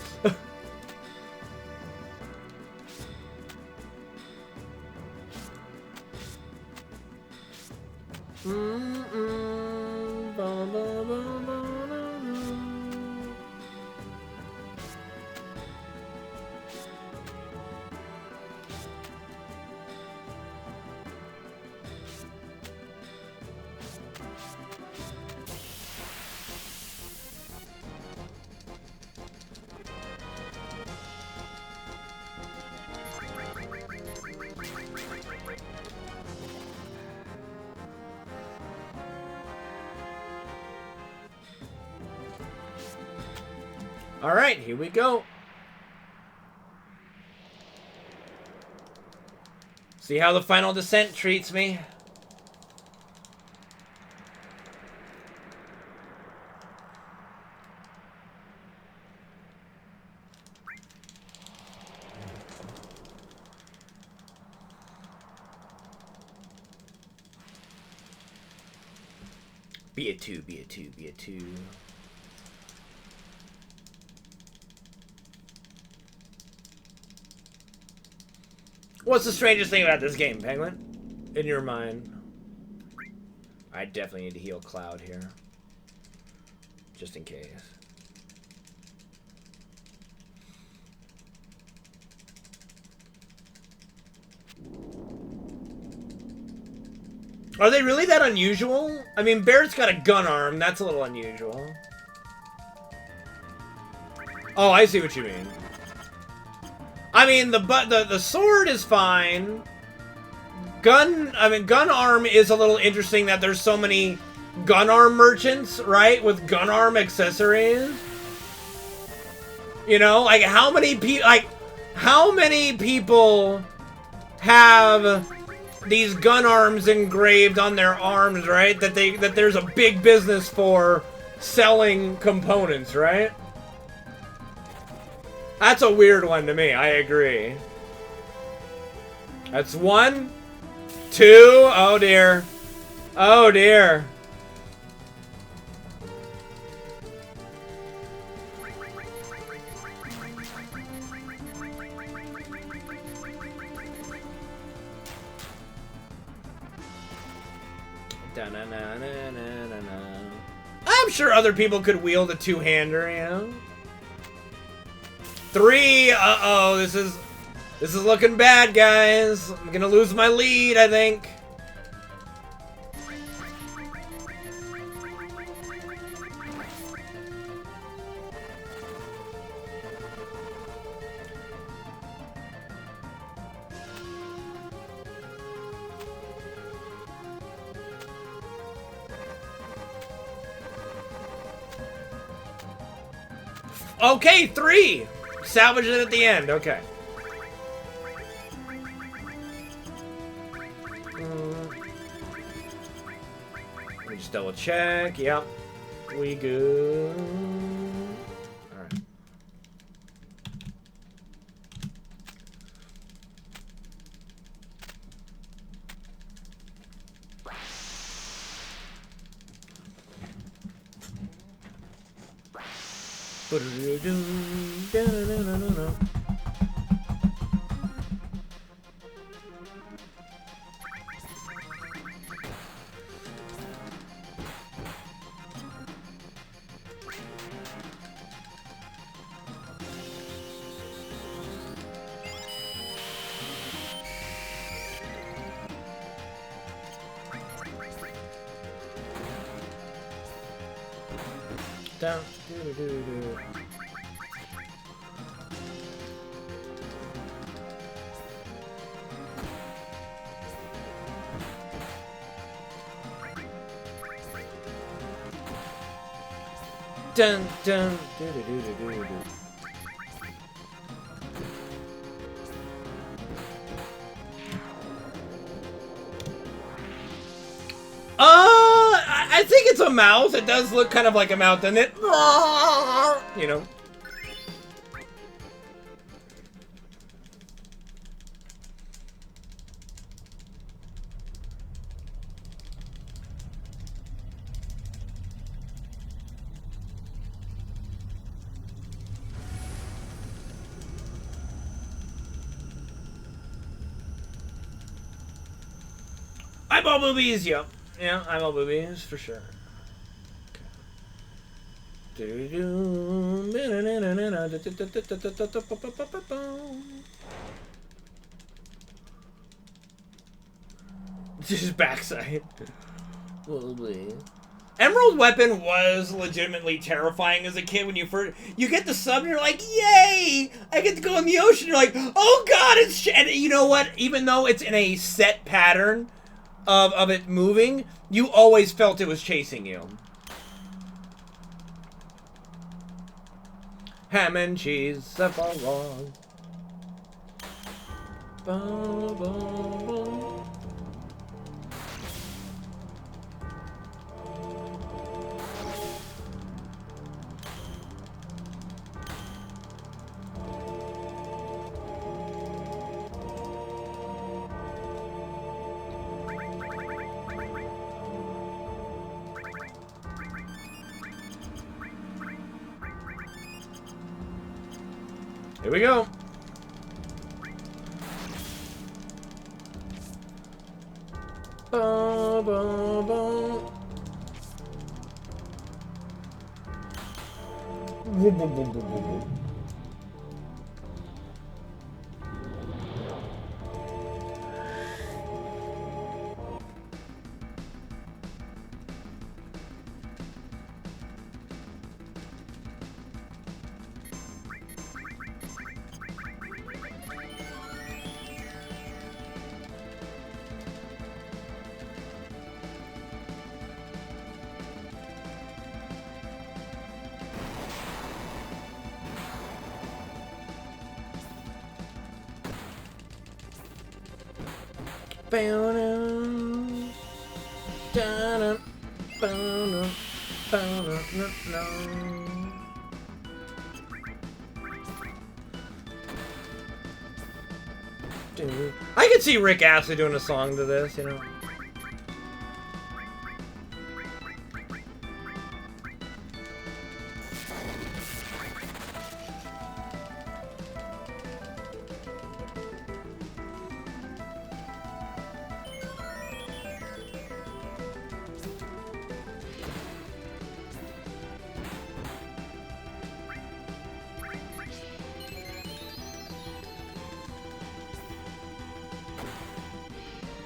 All right, here we go. See how the final descent treats me. Be a 2, be a 2, be a 2. What's the strangest thing about this game, Penguin? In your mind? I definitely need to heal Cloud here. Just in case. Are they really that unusual? I mean, Barrett's got a gun arm. That's a little unusual. Oh, I see what you mean. I mean, the sword is fine. Gun arm is a little interesting that there's so many gun arm merchants, right? With gun arm accessories. You know, like how many people have these gun arms engraved on their arms, right? That there's a big business for selling components, right? That's a weird one to me. I agree. That's 1, 2. Oh dear. Oh dear. I'm sure other people could wield a two-hander, you know? 3. Uh-oh, this is looking bad, guys. I'm gonna lose my lead, I think. Okay, 3. Salvage it at the end. Okay. Let me just double check. Yep. We good. Alright. Down. Dun dun do do do do do do. I think it's a mouth. It does look kind of like a mouth, doesn't it? You know. Eyeball boobies, yeah. Yeah, eyeball boobies, for sure. Just backside. Emerald Weapon was legitimately terrifying as a kid when you get the sub and you're like, yay! I get to go in the ocean. You're like, oh god, it's and you know what? Even though it's in a set pattern of it moving, you always felt it was chasing you. ham and cheese, Sephiroth. Ba, ba, ba. Here we go. Ba, ba, ba. Woo, woo, woo, woo, woo, woo. I could see Rick Astley doing a song to this, you know.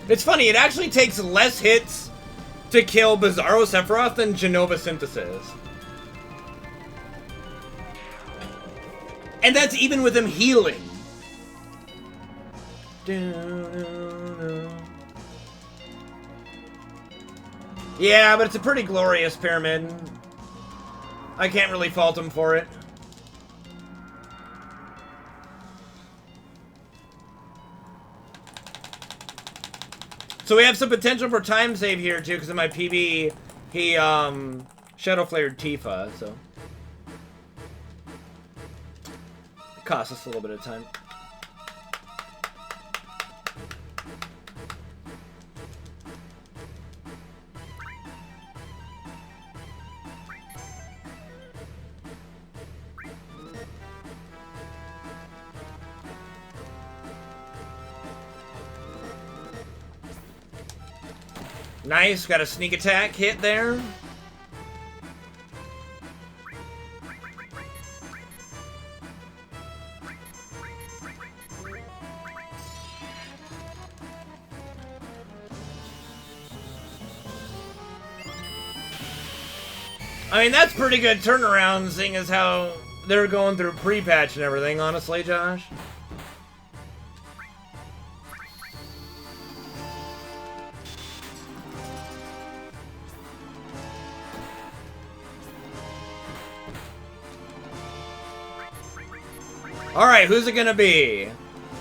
It's funny, it actually takes less hits to kill Bizarro Sephiroth than Genova Synthesis. And that's even with him healing. Yeah, but it's a pretty glorious pyramid. I can't really fault him for it. So we have some potential for time save here too, because in my PB, he shadow flared Tifa, so it costs us a little bit of time. Nice, got a sneak attack hit there. I mean, that's pretty good turnaround, seeing as how they're going through pre-patch and everything, honestly, Josh. Alright, who's it gonna be?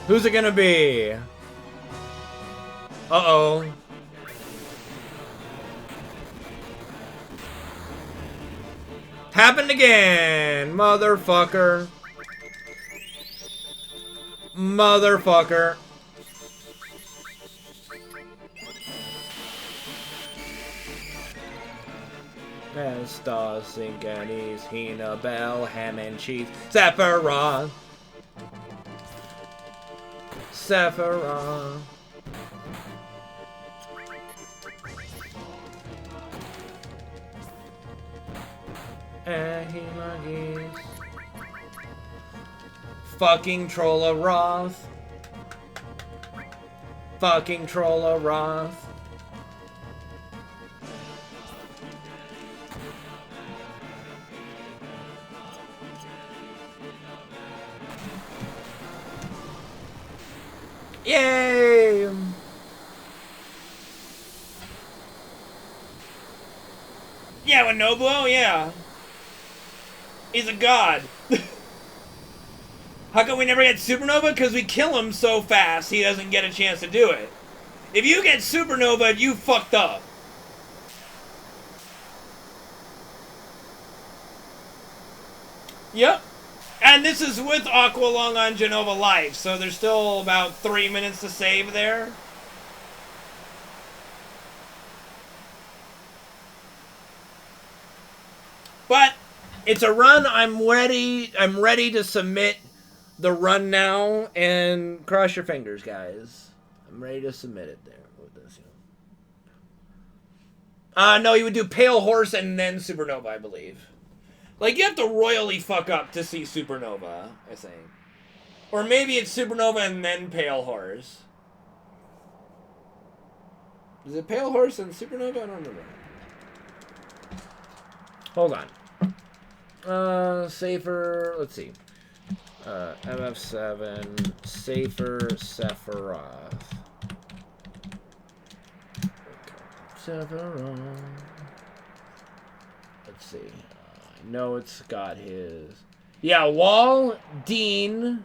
Who's it gonna be? Uh-oh. Happened again! Motherfucker. Motherfucker. As stars sink at ease, Hina, Bell, ham and cheese, Sephiroth. Sephiroth. Ahimagis. Fucking Trolla-Roth. Fucking Trolla-Roth. Yay! Yeah, with Nobuo, yeah. He's a god. How come we never get Supernova? Because we kill him so fast, he doesn't get a chance to do it. If you get Supernova, you fucked up. Yep. And this is with Aqualung on Genova Life, so there's still about 3 minutes to save there. But it's a run. I'm ready to submit the run now, and cross your fingers, guys. I'm ready to submit it there with this. No, you would do Pale Horse and then Supernova, I believe. Like, you have to royally fuck up to see Supernova, I think. Or maybe it's Supernova and then Pale Horse. Is it Pale Horse and Supernova? I don't remember. Hold on. Safer, let's see. FF7, Safer, Sephiroth. Sephiroth. Let's see. I know it's got his. Yeah, Wall, Dean,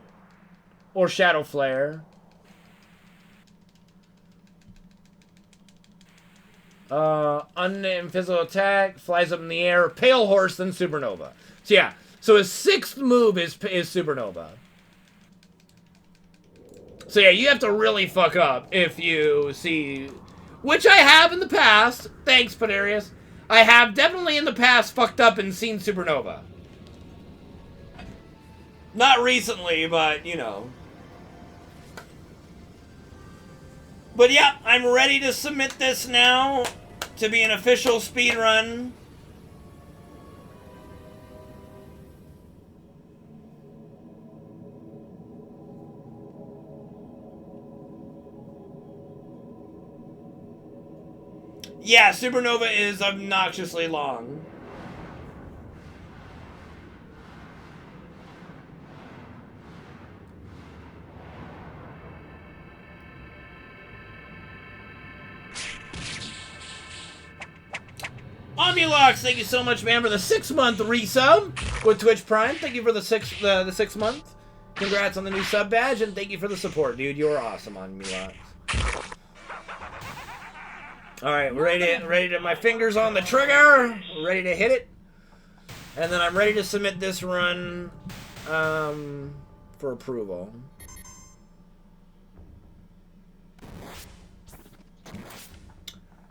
or Shadow Flare. Unnamed physical attack, flies up in the air, Pale Horse, then Supernova. So yeah, so his 6th move is Supernova. So yeah, you have to really fuck up if you see, which I have in the past. Thanks, Panarius. I have definitely in the past fucked up and seen Supernova. Not recently, but you know. But yeah, I'm ready to submit this now to be an official speedrun. Yeah, Supernova is obnoxiously long. Omnilox, thank you so much, man, for the 6-month resub with Twitch Prime. Thank you for the 6th month. Congrats on the new sub badge, and thank you for the support, dude. You are awesome, Omnilox. All right, we're ready to my fingers on the trigger. We're ready to hit it, and then I'm ready to submit this run for approval.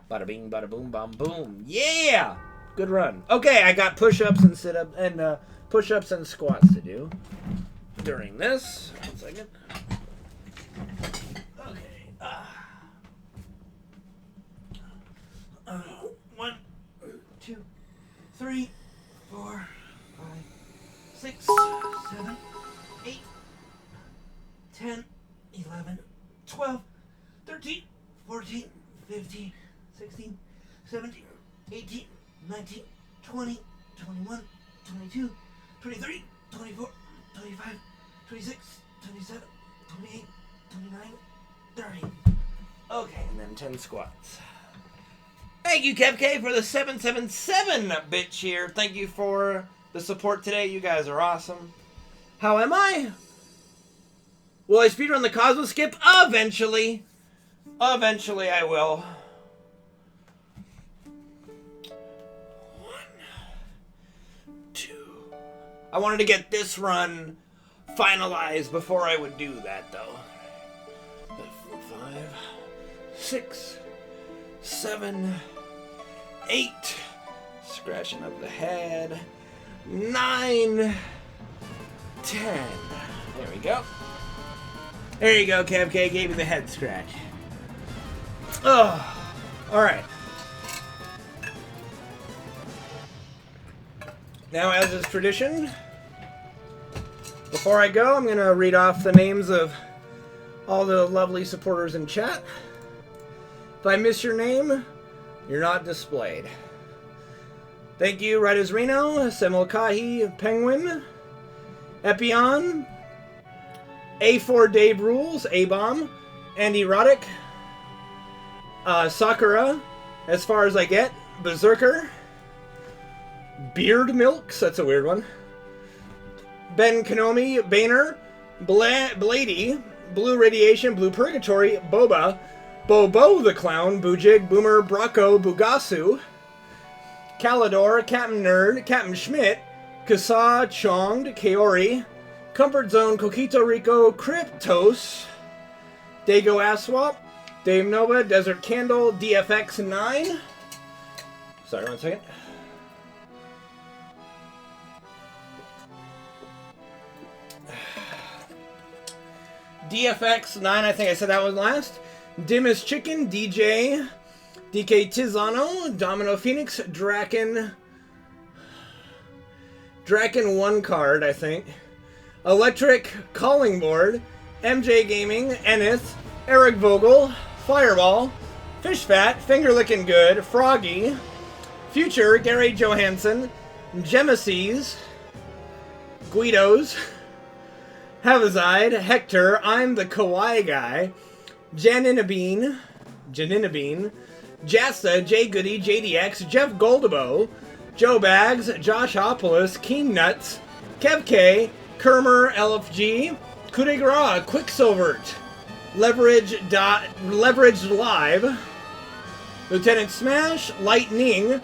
Bada bing, bada boom, bam, boom. Yeah, good run. Okay, I got push-ups and sit-ups and push-ups and squats to do during this. 1 second. Okay. 1, 2, 3, 4, 5, 6, 7, 8, 10, 11, 12, 13, 14, 15, 16, 17, 18, 19, 20, 21, 22, 23, 24, 25, 26, 27, 28, 29, 30. Okay, and then 10 squats. Thank you, KevK, for the 777 bit cheer. Thank you for the support today. You guys are awesome. How am I? Will I speedrun the Cosmo Skip? Eventually. Eventually I will. 1, 2. I wanted to get this run finalized before I would do that, though. 5, 6, 7, 8. Scratching up the head. 9, 10. There we go. There you go, KevK. Gave me the head scratch. Oh, all right. Now, as is tradition, before I go, I'm going to read off the names of all the lovely supporters in chat. If I miss your name, you're not displayed. Thank you, Redis Reno, Semilkahi, Penguin, Epion, A4 Dave Rules, A-Bomb, Andy Roddick, Sakura, As Far As I Get, Berserker, Beard Milks, that's a weird one, Ben Kanomi, Boehner, Blady, Blue Radiation, Blue Purgatory, Boba, Bobo the Clown, Boojig, Boomer, Bracco, Bugasu, Calidor, Captain Nerd, Captain Schmidt, Kasa, Chonged, Kaori, Comfort Zone, Coquito Rico, Cryptos, Dago Aswap, Dave Nova, Desert Candle, DFX9. Sorry, 1 second. DFX9, I think I said that one last. Dimas Chicken, DJ, DK Tizano, Domino Phoenix, Draken 1 card, I think. Electric Calling Board, MJ Gaming, Ennis, Eric Vogel, Fireball, Fish Fat, Finger Licking Good, Froggy, Future, Gary Johansson, Gemesis, Guidos, Havazide, Hector, I'm the Kawaii Guy, Janinabine, Jasta, Jay Goody, JDX, Jeff Goldabo, Joe Bags, Josh Opolis, Keen Nuts, Kev K, Kermer, LFG, Kudegra, Quicksilvert, Leverage Live, Lieutenant Smash, Lightning,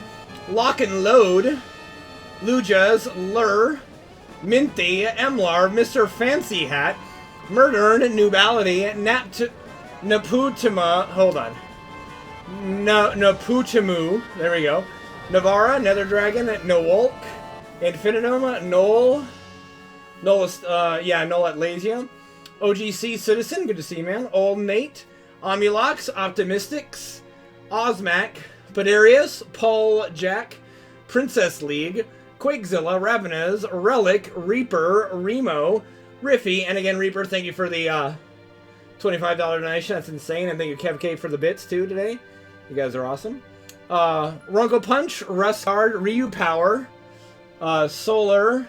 Lock and Load, Lujas, Lur, Minty, Emlar, Mr. Fancy Hat, Murdern, Nubality, Naputama, hold on. Naputamu, there we go. Navara, Nether Dragon, Nowolk, Infinitum, Noel Atlasia, OGC Citizen, good to see you, man. Old Nate, Omulox, Optimistics, Ozmac, Padarius, Paul Jack, Princess League, Quakezilla, Ravenez, Relic, Reaper, Remo, Riffy, and again, Reaper, thank you for the $25 donation. That's insane. And thank you, Kev K, for the bits too today. You guys are awesome. Ronco Punch, Rustard, Ryu Power, Solar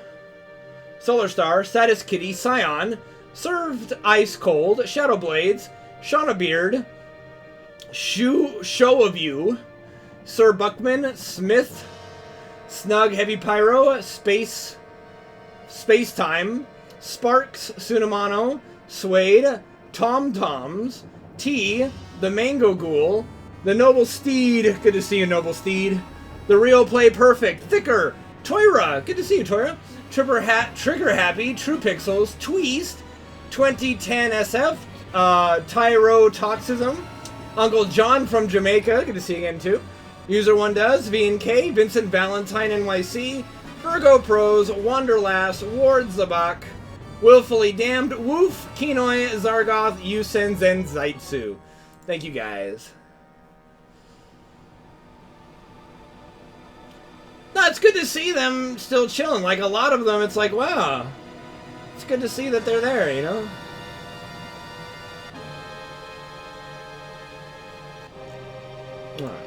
Star, Satis Kitty, Scion, Served Ice Cold, Shadow Blades, Shauna Beard, Show of You, Sir Buckman, Smith, Snug Heavy Pyro, Space Time, Sparks, Sunamano, Suede, Tom Toms, T, the Mango Ghoul, the Noble Steed, good to see you, Noble Steed, the Real Play Perfect, Thicker, Toira, good to see you, Toira, Trigger Happy, True Pixels, Tweest, 2010 SF, Tyro Toxism, Uncle John from Jamaica, good to see you again too, User One Does, V&K, Vincent Valentine NYC, Virgo Pros, Wanderlass, Ward Zabak, Willfully Damned, Woof, Kinoi, Zargoth, Yusen, Zen, Zaitsu. Thank you guys. No, it's good to see them still chilling. Like, a lot of them, it's like, wow. It's good to see that they're there, you know? Alright.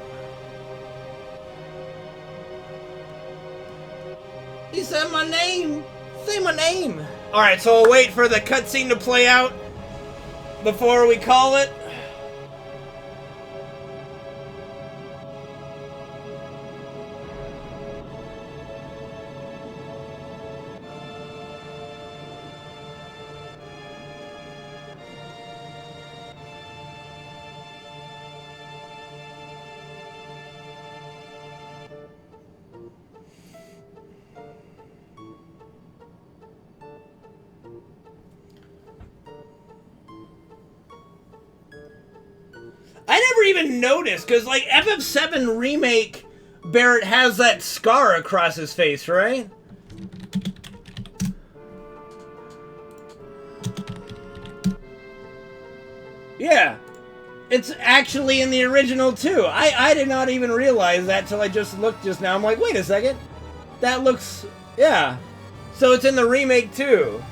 He said my name! Say my name! Alright, so we'll wait for the cutscene to play out before we call it. I never even noticed, because, like, FF7 Remake, Barrett has that scar across his face, right? Yeah. It's actually in the original, too. I did not even realize that till I just looked just now. I'm like, wait a second. That looks... Yeah. So it's in the remake, too.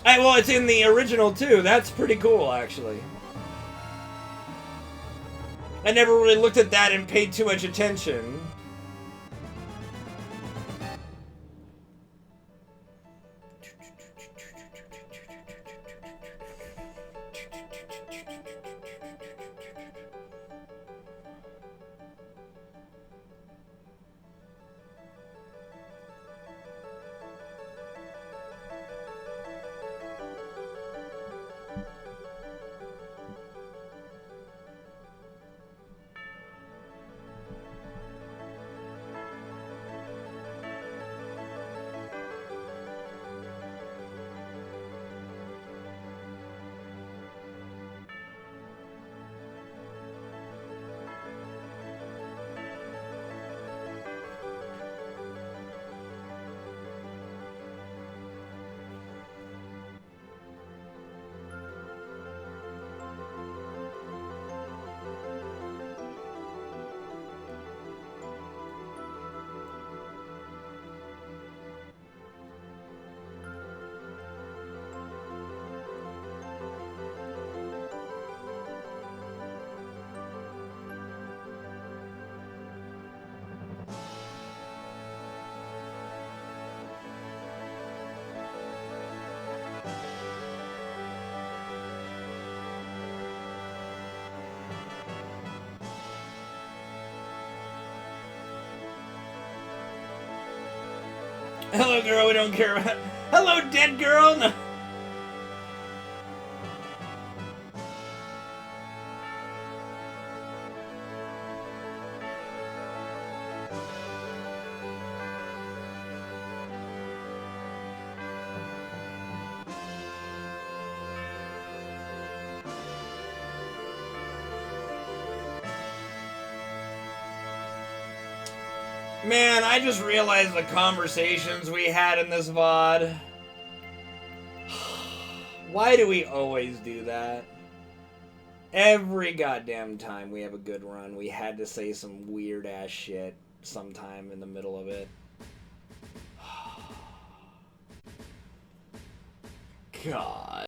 Well, it's in the original, too. That's pretty cool, actually. I never really looked at that and paid too much attention. Hello, girl, we don't care about... Hello, dead girl! No. Man, I just realized the conversations we had in this VOD. Why do we always do that? Every goddamn time we have a good run, we had to say some weird ass shit sometime in the middle of it. God.